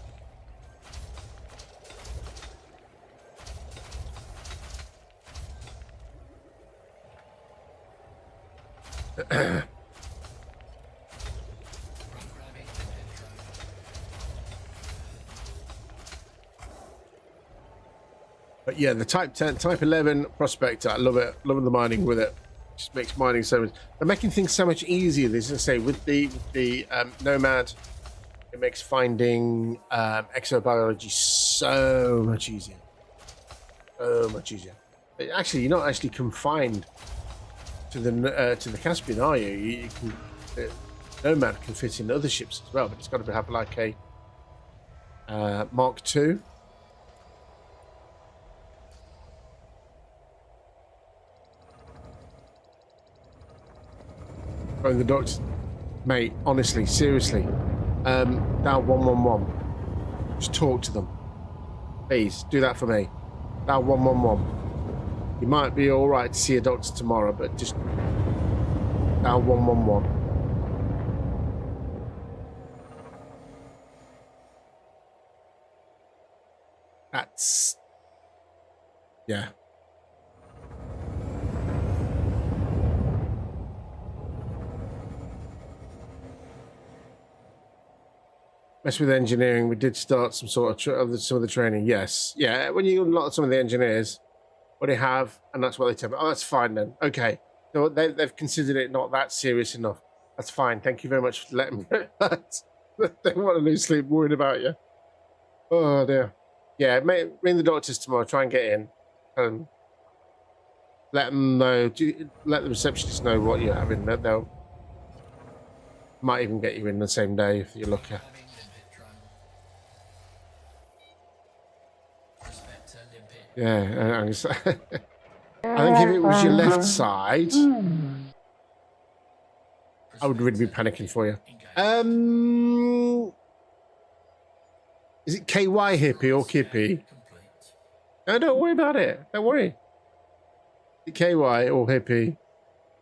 But yeah, the Type 11 Prospector, I love it. Loving the mining with it. Just makes mining so much. They're making things so much easier. As I say, with the Nomad, it makes finding exobiology so much easier. So much easier. But actually, you're not actually confined to the Caspian, are you? You can, Nomad can fit in other ships as well, but it's got to have like a Mark II. The doctor, mate, honestly, seriously, dial 111. Just talk to them, please. Do that for me. Dial 111. You might be all right to see a doctor tomorrow, but just dial 111. That's, yeah. Mess with engineering. We did start some sort of some of the training. Yes, yeah. When you unlock some of the engineers, what they have, and that's what they tell me. Oh, that's fine then. Okay, so they've considered it not that serious enough. That's fine. Thank you very much for letting me know that. They want to lose sleep worried about you. Oh dear. Yeah, ring the doctors tomorrow. Try and get in. Let them know. Let the receptionist know what you're having. They'll might even get you in the same day if you're lucky. Yeah, I think if it was your left side, I would really be panicking for you. Is it KY hippie or Kippy? No, don't worry about it. Don't worry. Is it KY or hippie?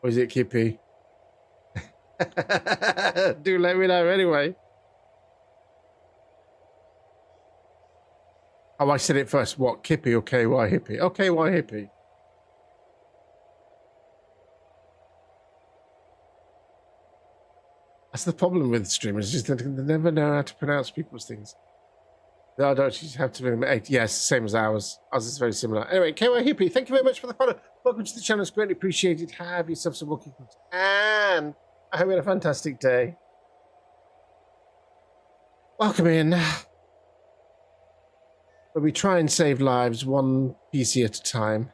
Or is it Kippy? Do let me know anyway. Oh, I said it first. What, Kippy or KY hippie? Oh, KY hippie. That's the problem with streamers, just that they never know how to pronounce people's things. They don't just have to be 8. Yes, same as ours. Ours is very similar. Anyway, KY hippie, thank you very much for the follow. Welcome to the channel. It's greatly appreciated. Have yourself some walking thoughts. And I hope you had a fantastic day. Welcome in. Where we try and save lives one PC at a time.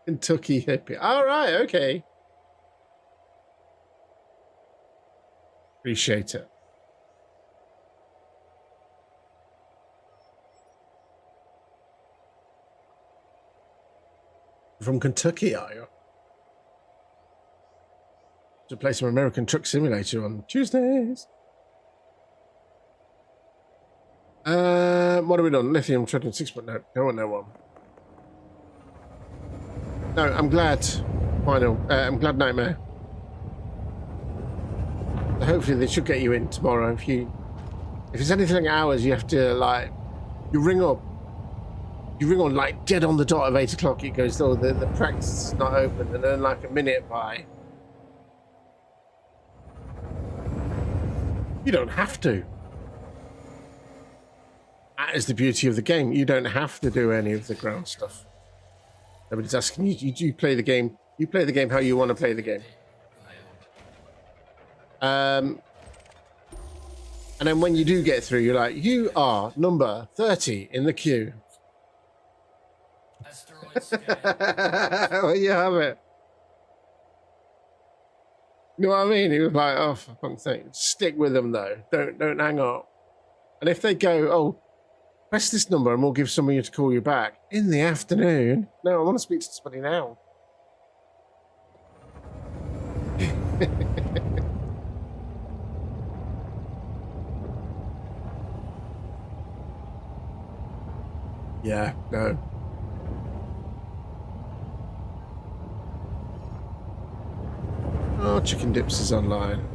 Kentucky hippie. All right, okay. Appreciate it. From Kentucky, are you? To play some American Truck Simulator on Tuesdays. What have we done? Lithium, Tritium, 6. No, no one, no one. No, I'm glad. Final. I'm glad Nightmare. Hopefully they should get you in tomorrow. If it's anything like hours, you have to like you ring on like dead on the dot of 8 o'clock. It goes, oh, the practice is not open, and then like a minute by. You don't have to. That is the beauty of the game. You don't have to do any of the ground stuff. Nobody's asking you. You play the game. You play the game how you want to play the game. And then when you do get through, you're like, you are number 30 in the queue. Well, you have it. You know what I mean? He was like, oh, for fuck's sake, stick with them though. Don't hang up. And if they go, oh, press this number and we'll give somebody to call you back in the afternoon. No, I want to speak to somebody now. Yeah, no. Oh, Chicken Dips is online.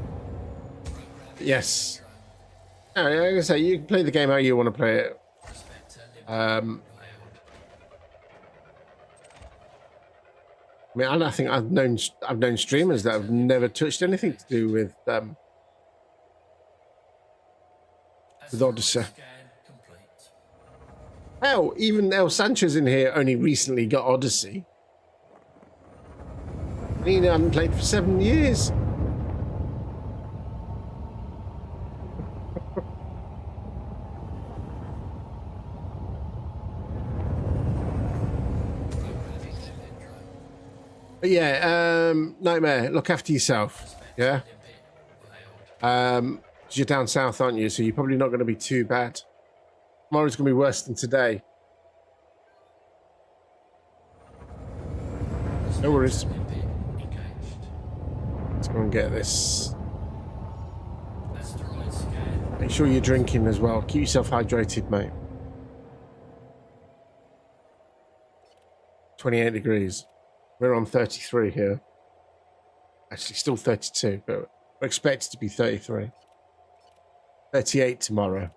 Yes. No, like I say, you can play the game how you want to play it. I mean, I think I've known streamers that have never touched anything to do with Odyssey. Hell, even El Sanchez in here only recently got Odyssey. He hadn't played for 7 years. But yeah, Nightmare, look after yourself. Yeah. 'Cause you're down south, aren't you? So you're probably not going to be too bad. Tomorrow's going to be worse than today. No worries. Let's go and get this. Make sure you're drinking as well. Keep yourself hydrated, mate. 28 degrees. We're on 33 here. Actually, still 32, but we're expected to be 33. 38 tomorrow.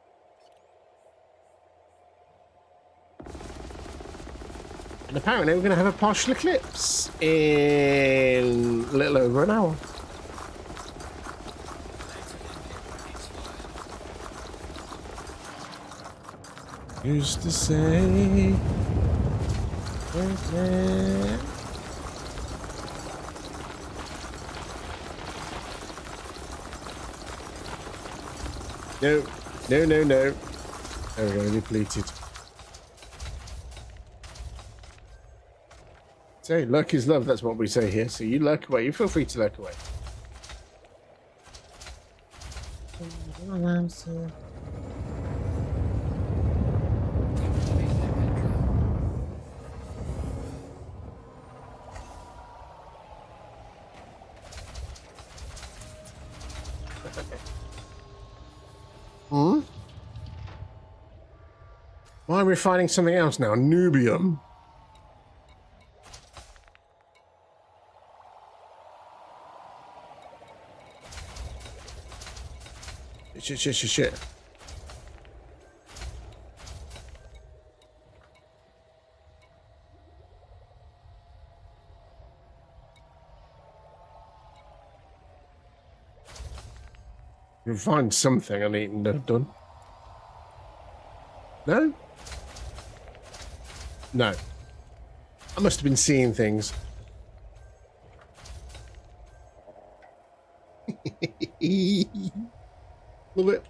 And apparently we're going to have a partial eclipse in a little over an hour. Used to say... No, no, no, no. There we go, depleted. Say, luck is love, that's what we say here. So you lurk away, you feel free to lurk away. Hmm? Why are we finding something else now? Nubium. Shit. You'll find something I need to have done. No? No. I must have been seeing things. Love it.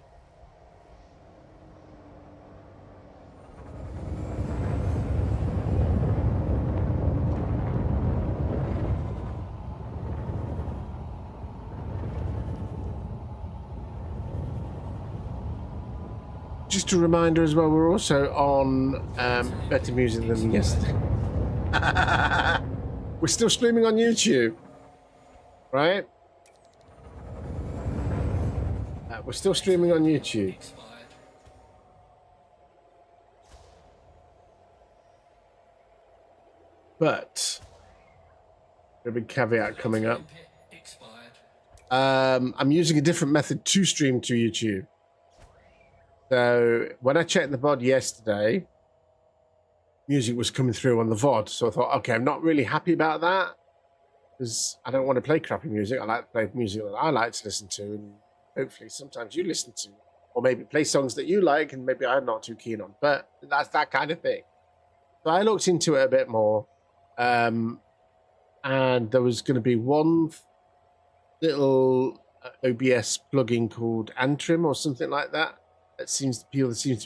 Just a reminder as well, we're also on better music than yesterday. We're still streaming on YouTube, right? We're still streaming on YouTube. But a big caveat coming up. I'm using a different method to stream to YouTube. So when I checked the VOD yesterday, music was coming through on the VOD. So I thought, okay, I'm not really happy about that because I don't want to play crappy music. I like to play music that I like to listen to, and hopefully sometimes you listen to, or maybe play songs that you like and maybe I'm not too keen on. But that's that kind of thing. So I looked into it a bit more. And there was going to be one little OBS plugin called Antrim or something like that. That seems to be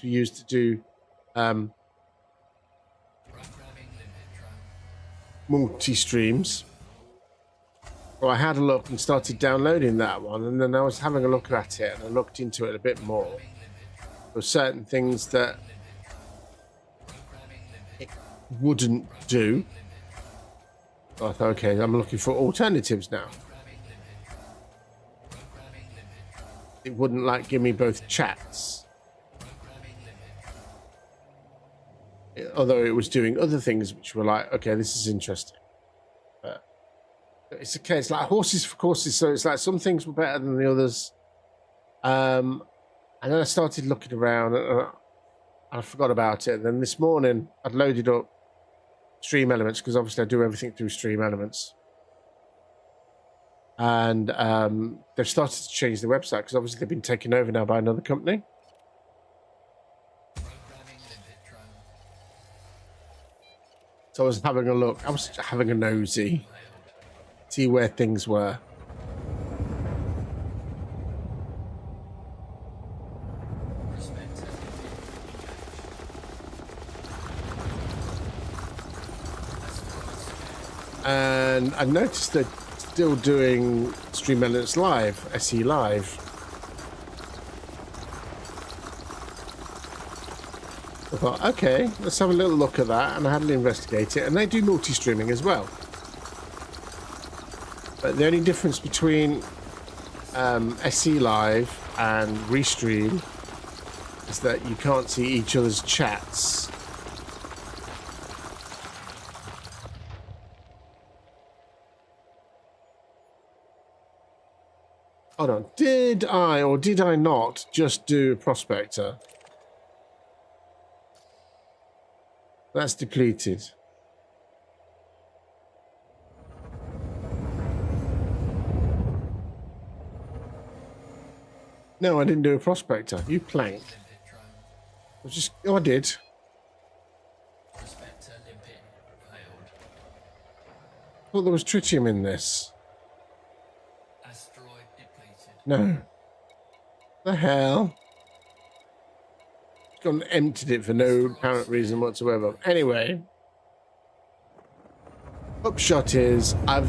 used to do multi-streams. So I had a look and started downloading that one, and then I was having a look at it and I looked into it a bit more. There were certain things that it wouldn't do. I thought, okay, I'm looking for alternatives now. It wouldn't like give me both chats. Although it was doing other things which were like, okay, this is interesting. But it's okay, it's like horses for courses, so it's like some things were better than the others. And then I started looking around and I forgot about it. And then this morning I'd loaded up Stream Elements, because obviously I do everything through Stream Elements, and they've started to change the website because obviously they've been taken over now by another company. So I was having a look, I was having a nosy, see where things were. And I noticed they're still doing Stream Elements Live, SE Live. I thought, okay, let's have a little look at that, and I had to investigate it. And they do multi-streaming as well. But the only difference between SE Live and Restream is that you can't see each other's chats. Hold on, did I or did I not just do Prospector? That's depleted. No, I didn't do a Prospector. You planked. I just, oh, I did. I thought there was tritium in this. No. The hell? Gone and emptied it for no apparent reason whatsoever. Anyway. Upshot is I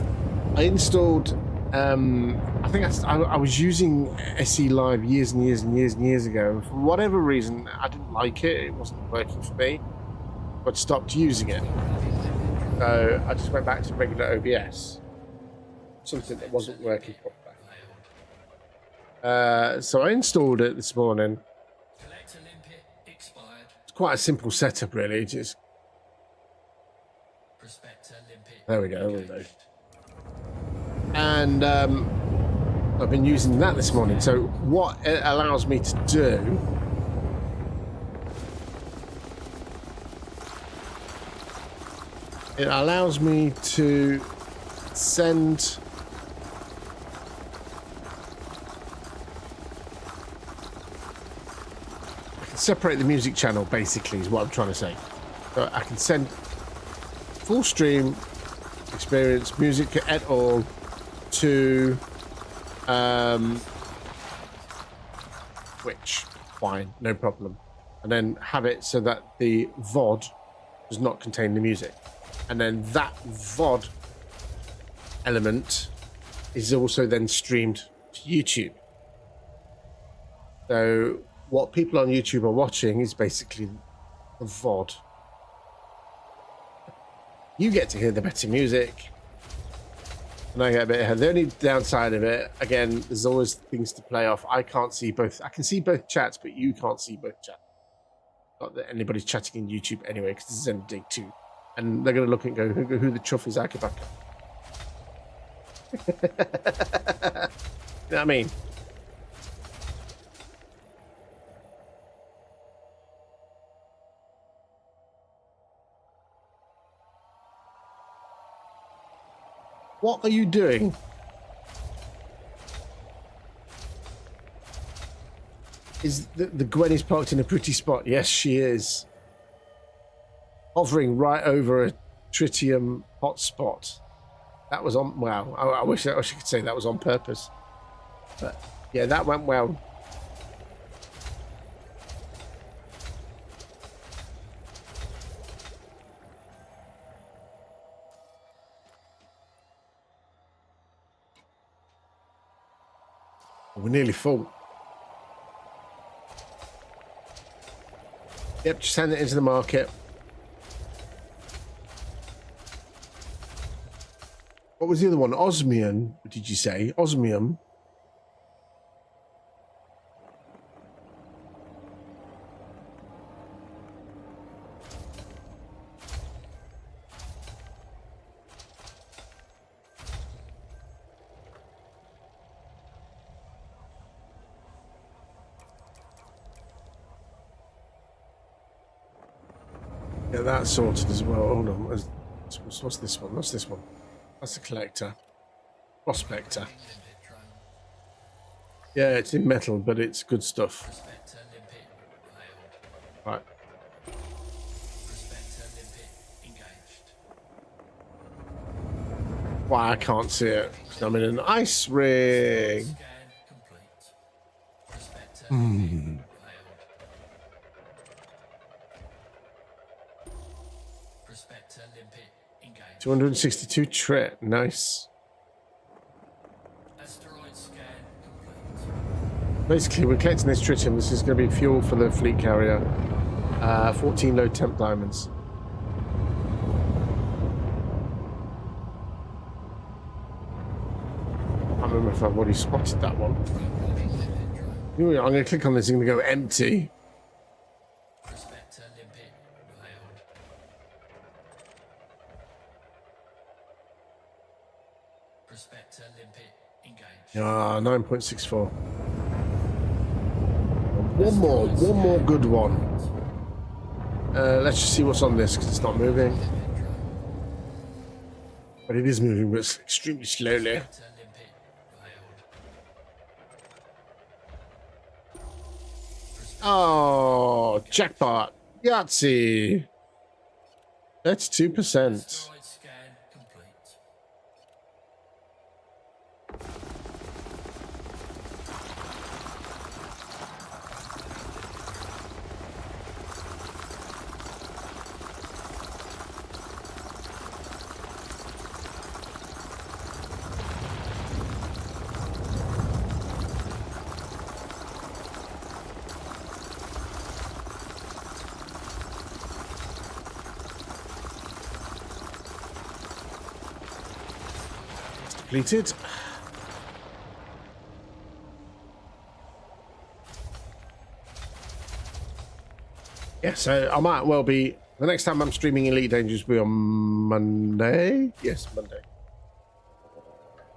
installed I think I was using SE Live years and years and years and years ago, and for whatever reason I didn't like it. It wasn't working for me. But stopped using it. So I just went back to regular OBS. Something that wasn't working properly. So I installed it this morning. It's quite a simple setup, really. Just there we go. And I've been using that this morning. So what it allows me to do it allows me to send separate the music channel, basically, is what I'm trying to say. So I can send full stream experience music at all to Twitch. Fine, no problem. And then have it so that the VOD does not contain the music. And then that VOD element is also then streamed to YouTube. So what people on YouTube are watching is basically the VOD. You get to hear the better music. And I get a bit ahead. The only downside of it, again, there's always things to play off. I can't see both. I can see both chats, but you can't see both chats. Not that anybody's chatting in YouTube anyway, because this is only day 2. And they're going to look and go, who the chuff is Akabaka? You know what I mean? What are you doing? Is the Gwen is parked in a pretty spot? Yes, she is. Hovering right over a tritium hotspot. That was on. Wow. I wish I could say that was on purpose. But yeah, that went well. We're nearly full. Yep, just send it into the market. What was the other one? Osmium, did you say? Osmium. Get that sorted as well. Hold on. What's this one? What's this one? That's a collector. Prospector. Yeah, it's in metal, but it's good stuff. Right. Why I can't see it? I'm in an ice ring. 262 trit. Nice. Basically, we're collecting this tritium. This is going to be fuel for the fleet carrier. 14 low temp diamonds. I don't remember if I've already spotted that one. I'm going to click on this and go empty. 9.64. One more good one. Let's just see what's on this because it's not moving. But it is moving, but it's extremely slowly. Oh, jackpot. Yahtzee. 32%. Completed. Yeah, so I might well be. The next time I'm streaming Elite Dangerous will be on Monday. Yes, Monday.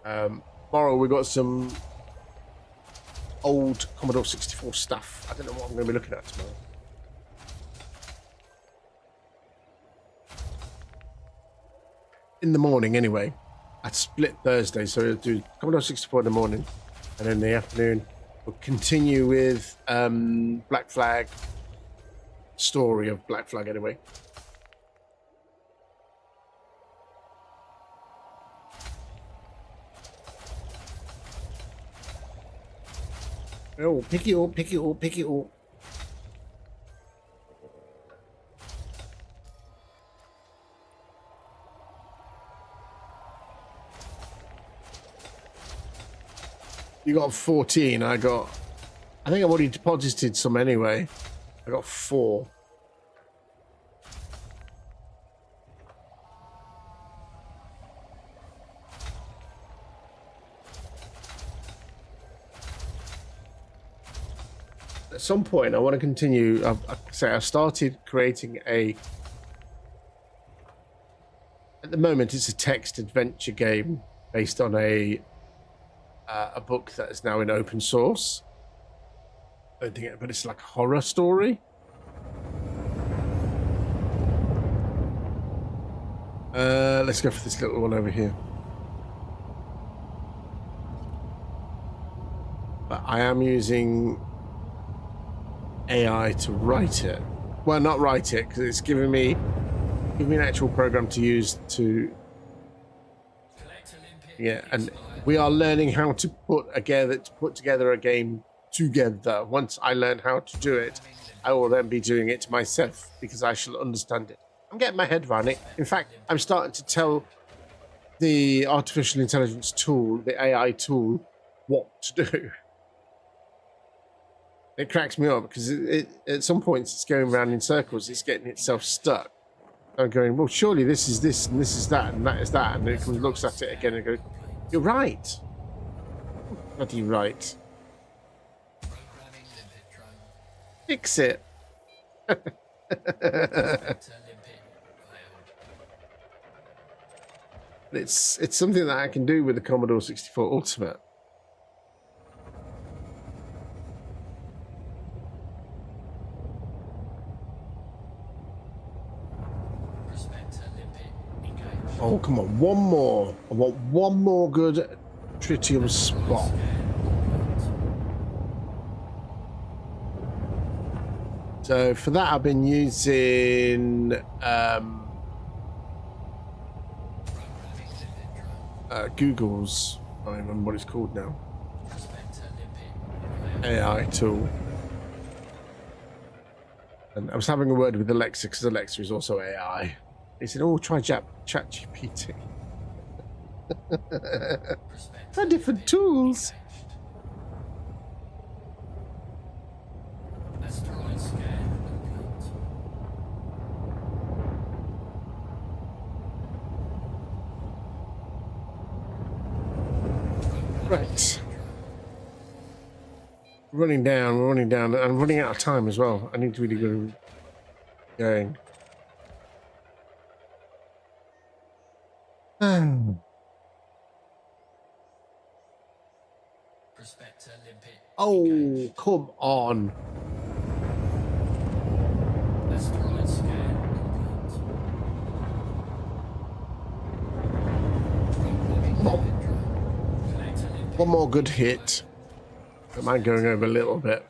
Tomorrow we got some old Commodore 64 stuff. I don't know what I'm going to be looking at tomorrow. In the morning, anyway. I'd split Thursday, so we'll do Commodore 64 in the morning, and in the afternoon we'll continue with Black Flag, story of Black Flag anyway. Oh, pick it up, pick it up, pick it up. You got 14. I think I've already deposited some anyway. I got 4. at some point I want to continue. I've started creating a. At the moment, it's a text adventure game based on a book that is now in open source. I don't think, but it's like a horror story. Let's go for this little one over here. But I am using AI to write it. Well, not write it, because it's giving me an actual program to use to. Yeah, and we are learning how to put together a game together. Once I learn how to do it, I will then be doing it myself because I shall understand it. I'm getting my head around it. In fact, I'm starting to tell the artificial intelligence tool, the AI tool, what to do. It cracks me up because at some points it's going around in circles. It's getting itself stuck. I'm going, well, surely this is this and this is that and that is that. And then it comes, looks at it again and goes, you're right. Bloody right. Fix it. It's something that I can do with the Commodore 64 Ultimate. Oh, come on, one more. I want one more good tritium spot. So for that, I've been using Google's, I don't remember what it's called now, AI tool. And I was having a word with Alexa because Alexa is also AI. He said, oh, try ChatGPT. Try different tools. Right. Running down, and I'm running out of time as well. I need to really go going. Oh, come on. One more good hit. Don't mind going over a little bit.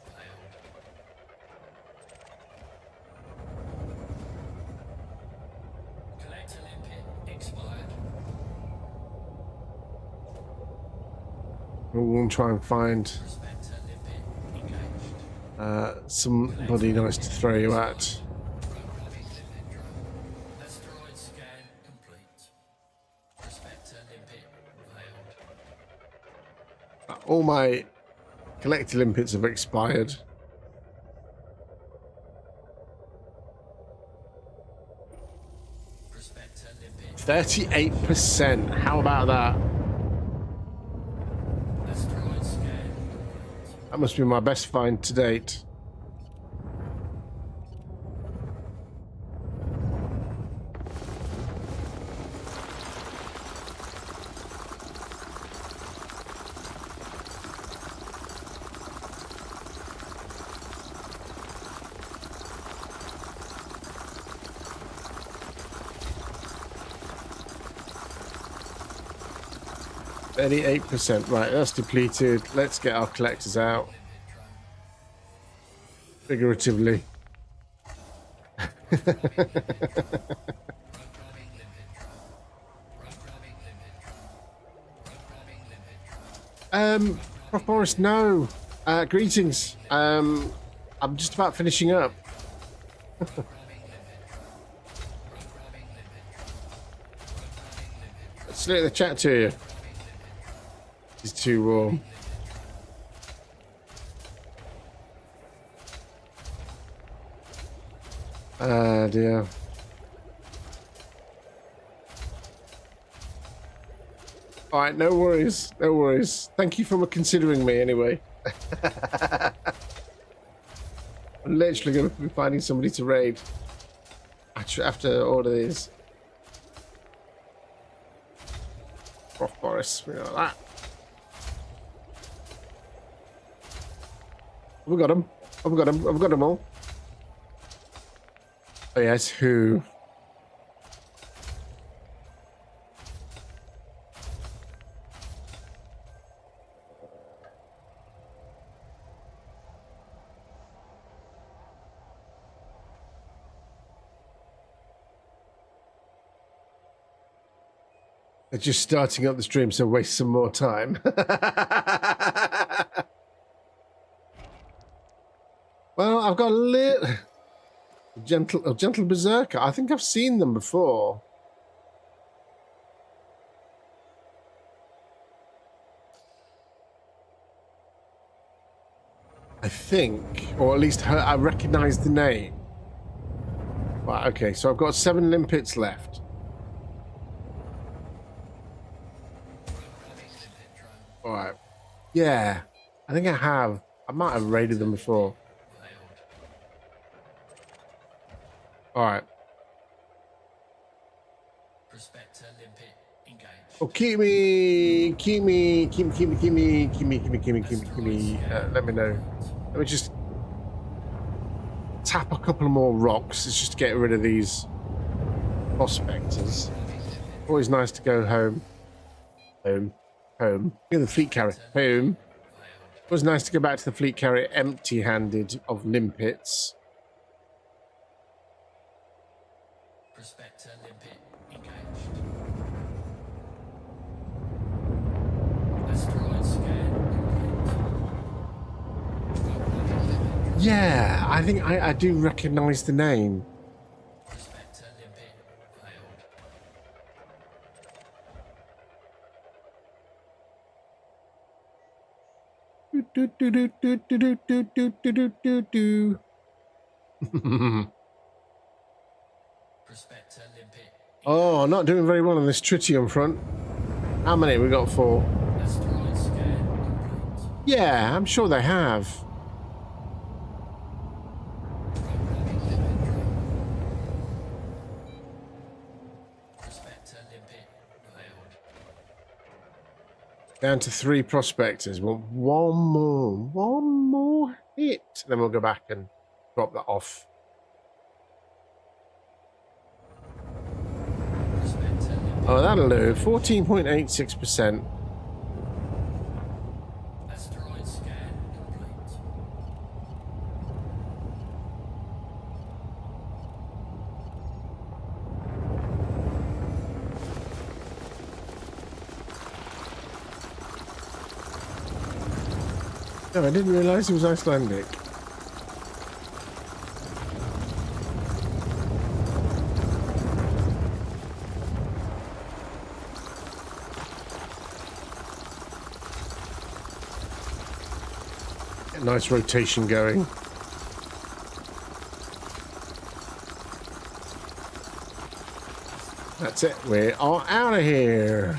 We'll try and find somebody nice to throw you at. All my collector limpets have expired. %. How about that? That must be my best find to date. %. Right, that's depleted. Let's get our collectors out. Figuratively. Prof Boris, no. Greetings. I'm just about finishing up. Let's let the chat to you. It's too warm. Ah, dear. All right, no worries, no worries. Thank you for considering me anyway. I'm literally going to be finding somebody to raid after all of these. Prof Boris, we know that. We got him. I've got him. I've got them all. Oh yes, who? They're just starting up the stream, so waste some more time. Well, I've got a little gentle berserker. I think I've seen them before. I think, or at least I recognise the name. Right, okay, so I've got 7 limpets left. All right. Yeah, I think I have. I might have raided them before. All right. Prospector limpet engaged. Oh, keep me. Let me know. Let me just tap a couple more rocks. It's just to get rid of these prospectors. Always nice to go home. Home. Look at the fleet carrier. Home. It was nice to go back to the fleet carrier empty-handed of limpets. Prospector limpet engaged. Asteroid scan complete. Yeah, I think I do recognise the name. Prospector limpet failed. Prospector limpet. Oh, not doing very well on this tritium front. How many? We got 4. Asteroid scan complete. Yeah, I'm sure they have. Prospector limpet failed. Down to 3 prospectors. Well, one more hit. Then we'll go back and drop that off. Oh, that'll do. 14.86%. Asteroid scan complete. No, I didn't realise it was Icelandic. Nice rotation going. That's it. We are out of here.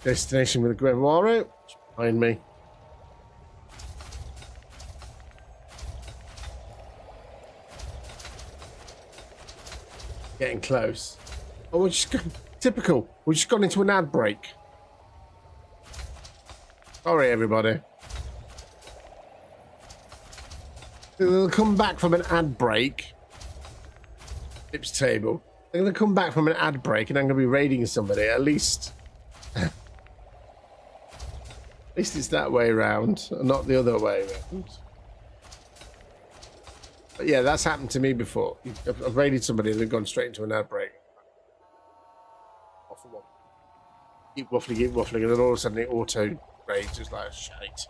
Destination with a Grimoire behind me. Getting close. Oh, we're just typical. We've just gone into an ad break. Sorry, everybody. They'll come back from an ad break. Tips table. They're going to come back from an ad break, and I'm going to be raiding somebody. At least it's that way around, not the other way around. But yeah, that's happened to me before. I've raided somebody and they've gone straight into an ad break. Off one. Keep waffling, and then all of a sudden it auto raids. It's like shite.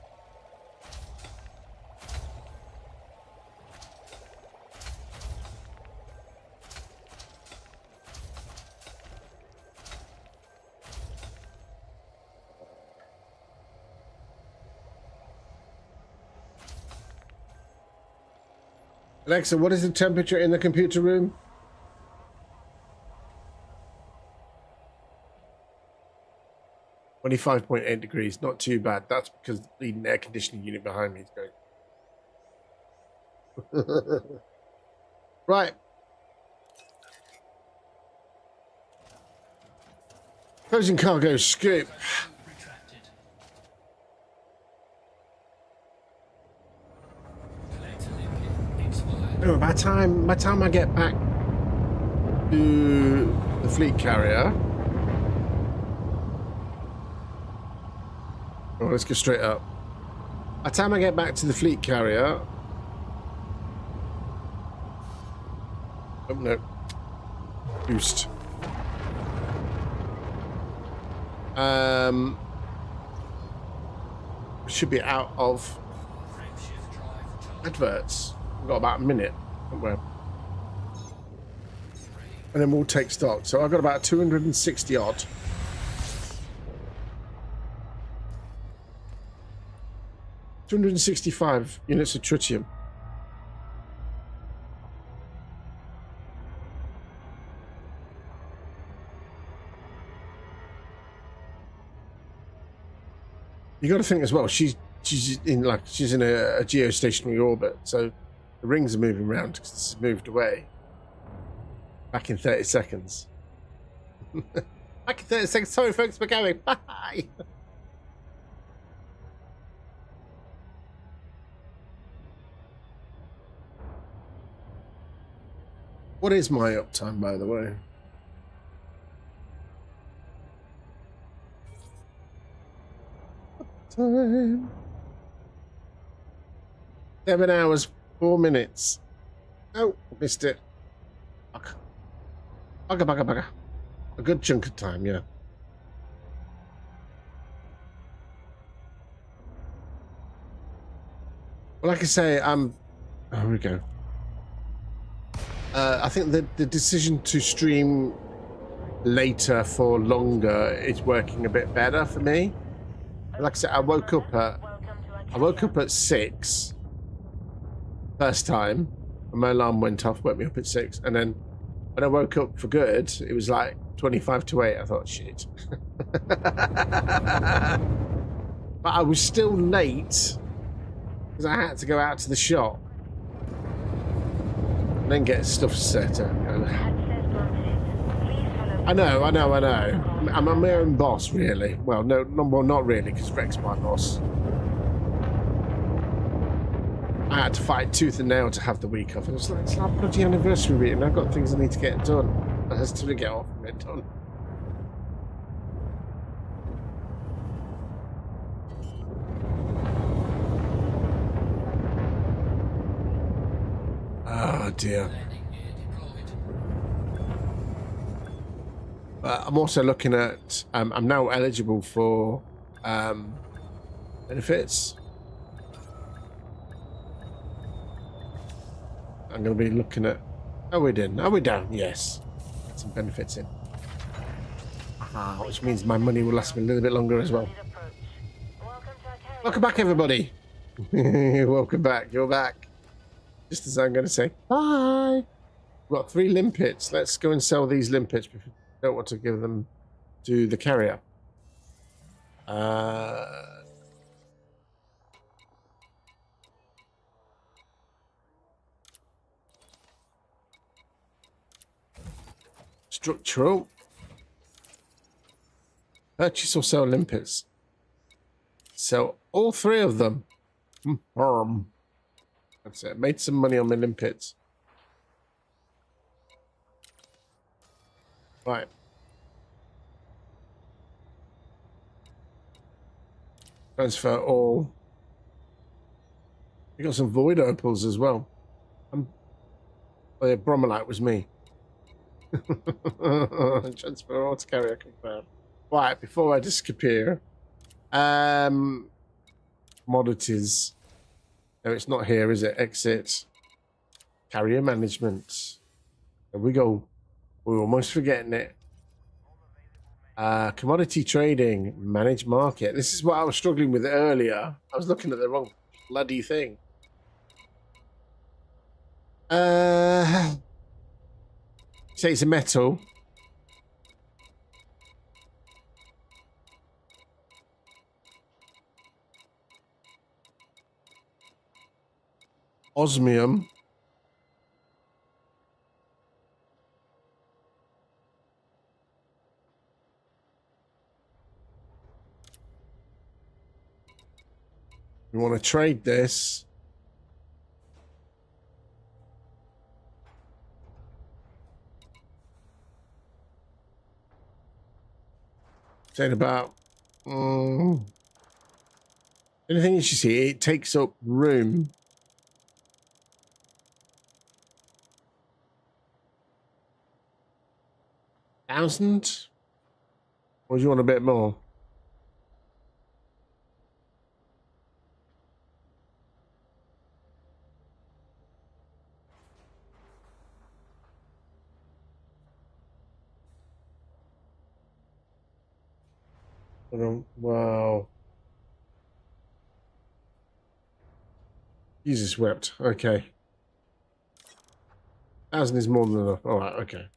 Alexa, what is the temperature in the computer room? 25.8 degrees, not too bad. That's because the air conditioning unit behind me is going. Right. Closing cargo scoop. Oh, by the time I get back to the fleet carrier. Oh, let's go straight up. By the time I get back to the fleet carrier. Oh no. Boost. Should be out of adverts. We've got about a minute, haven't we? And then we'll take stock. So I've got about 260 odd. $265 units of tritium. You got to think as well. She's in a geostationary orbit, so the rings are moving around because this has moved away. Back in 30 seconds. Back in 30 seconds. Sorry, folks, we're going. Bye. What is my uptime, by the way? Time. 7 hours, 4 minutes. Oh, missed it. Bugger. A good chunk of time, yeah. Well, like I say, here we go. I think the decision to stream later for longer is working a bit better for me. Like I said, I woke up at 6 first time, and my alarm went off, woke me up at 6, and then when I woke up for good, it was like 25 to 8. I thought, shit. But I was still late because I had to go out to the shop and then get stuff set up. I know. I'm my own boss, really. Well, not really, because Rex my boss. I had to fight tooth and nail to have the week off. It was like, it's our bloody anniversary week, and I've got things I need to get done. I has to get off and get done. Oh dear. I'm also looking at. I'm now eligible for benefits. I'm going to be looking at. Are we done? Are we down? Yes. Get some benefits in. Which means my money will last me a little bit longer as well. Welcome back, everybody. Welcome back. You're back. Just as I'm going to say bye. We've got 3 limpets. Let's go and sell these limpets. Don't want to give them to the carrier. Structural. Purchase or sell limpets. Sell all 3 of them. That's it. Made some money on my limpets. Right. Transfer all. We got some void opals as well. Oh yeah, bromellite was me. Transfer all to carrier confirmed. Right, before I disappear. Commodities. No, it's not here, is it? Exit. Carrier management. There we go. We're almost forgetting it. Commodity trading, manage market. This is what I was struggling with earlier. I was looking at the wrong bloody thing. Say it's a metal. osmium. We want to trade this. Saying about anything you should see, it takes up room. $1,000? Or do you want a bit more? Wow. Jesus wept. Okay. 1,000 is more than enough. All right. Okay.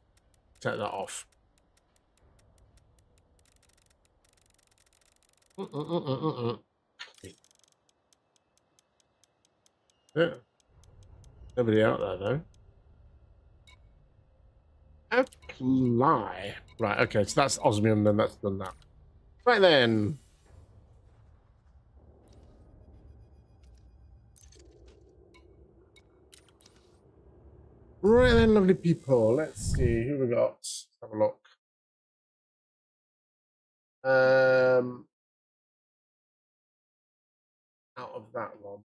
Take that off. Yeah. Nobody out there though. Apply. Right. Okay. So that's osmium. Then that's done that. Right then. Right then, lovely people. Let's see who we got. Let's have a look. Out of that one,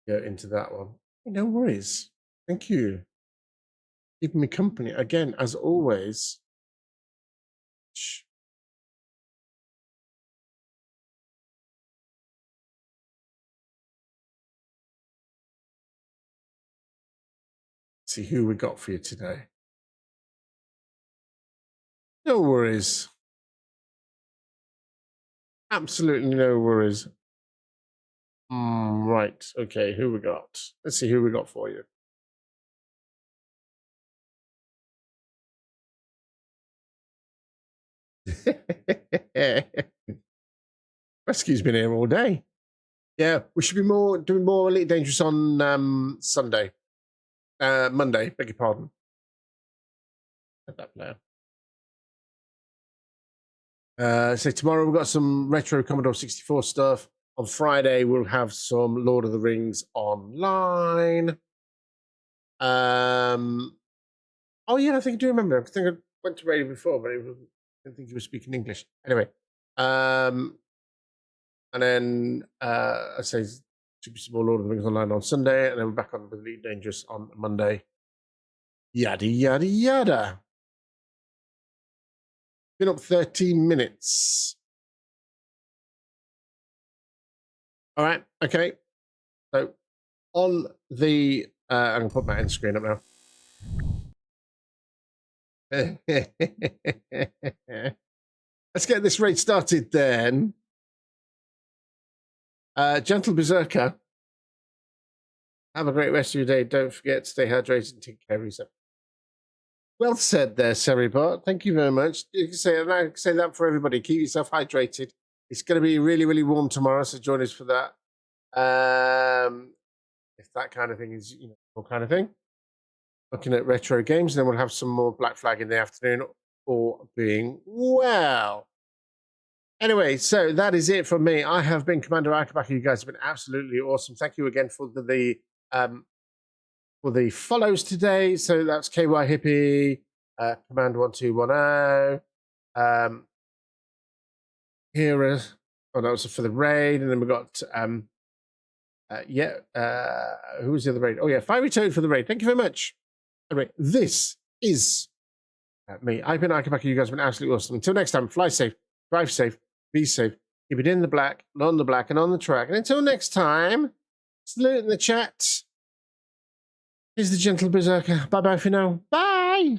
go into that one. No worries. Thank you. Keeping me company again, as always. See who we got for you today. No worries. Absolutely no worries. Right. Okay, who we got? Let's see who we got for you. Rescue's been here all day. Yeah, we should be doing more Elite Dangerous on Sunday. Monday, beg your pardon. Had that player. So tomorrow we've got some retro Commodore 64 stuff. On Friday we'll have some Lord of the Rings online. Oh yeah, I think I do remember. I think I went to radio before, but I didn't think you were speaking English. Anyway, and then I say should be some more Lord of the Rings online on Sunday, and then we're back on with Elite Dangerous on Monday. Yada yada yada. Been up 13 minutes. All right, okay. So on the I'm gonna put my end screen up now. Let's get this raid started then. Gentle Berserker, have a great rest of your day. Don't forget to stay hydrated and take care of yourself. Well said there, Seribot. Thank you very much. You can say that for everybody. Keep yourself hydrated. It's going to be really, really warm tomorrow, so join us for that. If that kind of thing is, all kind of thing. Looking at retro games, and then we'll have some more Black Flag in the afternoon, all being well. Anyway, so that is it from me. I have been Commander Akabaka. You guys have been absolutely awesome. Thank you again for the follows today. So that's KY Hippie, Command 1210, Hera. Oh, that was for the raid, and then we got who was the other raid? Oh yeah, Fiery Toad for the raid. Thank you very much. Anyway, this is me. I've been Akabaka. You guys have been absolutely awesome. Until next time, fly safe, drive safe, be safe. Keep it in the black, on the black, and on the track. And until next time, salute in the chat. Here's the Gentle Berserker. Bye-bye for now. Bye!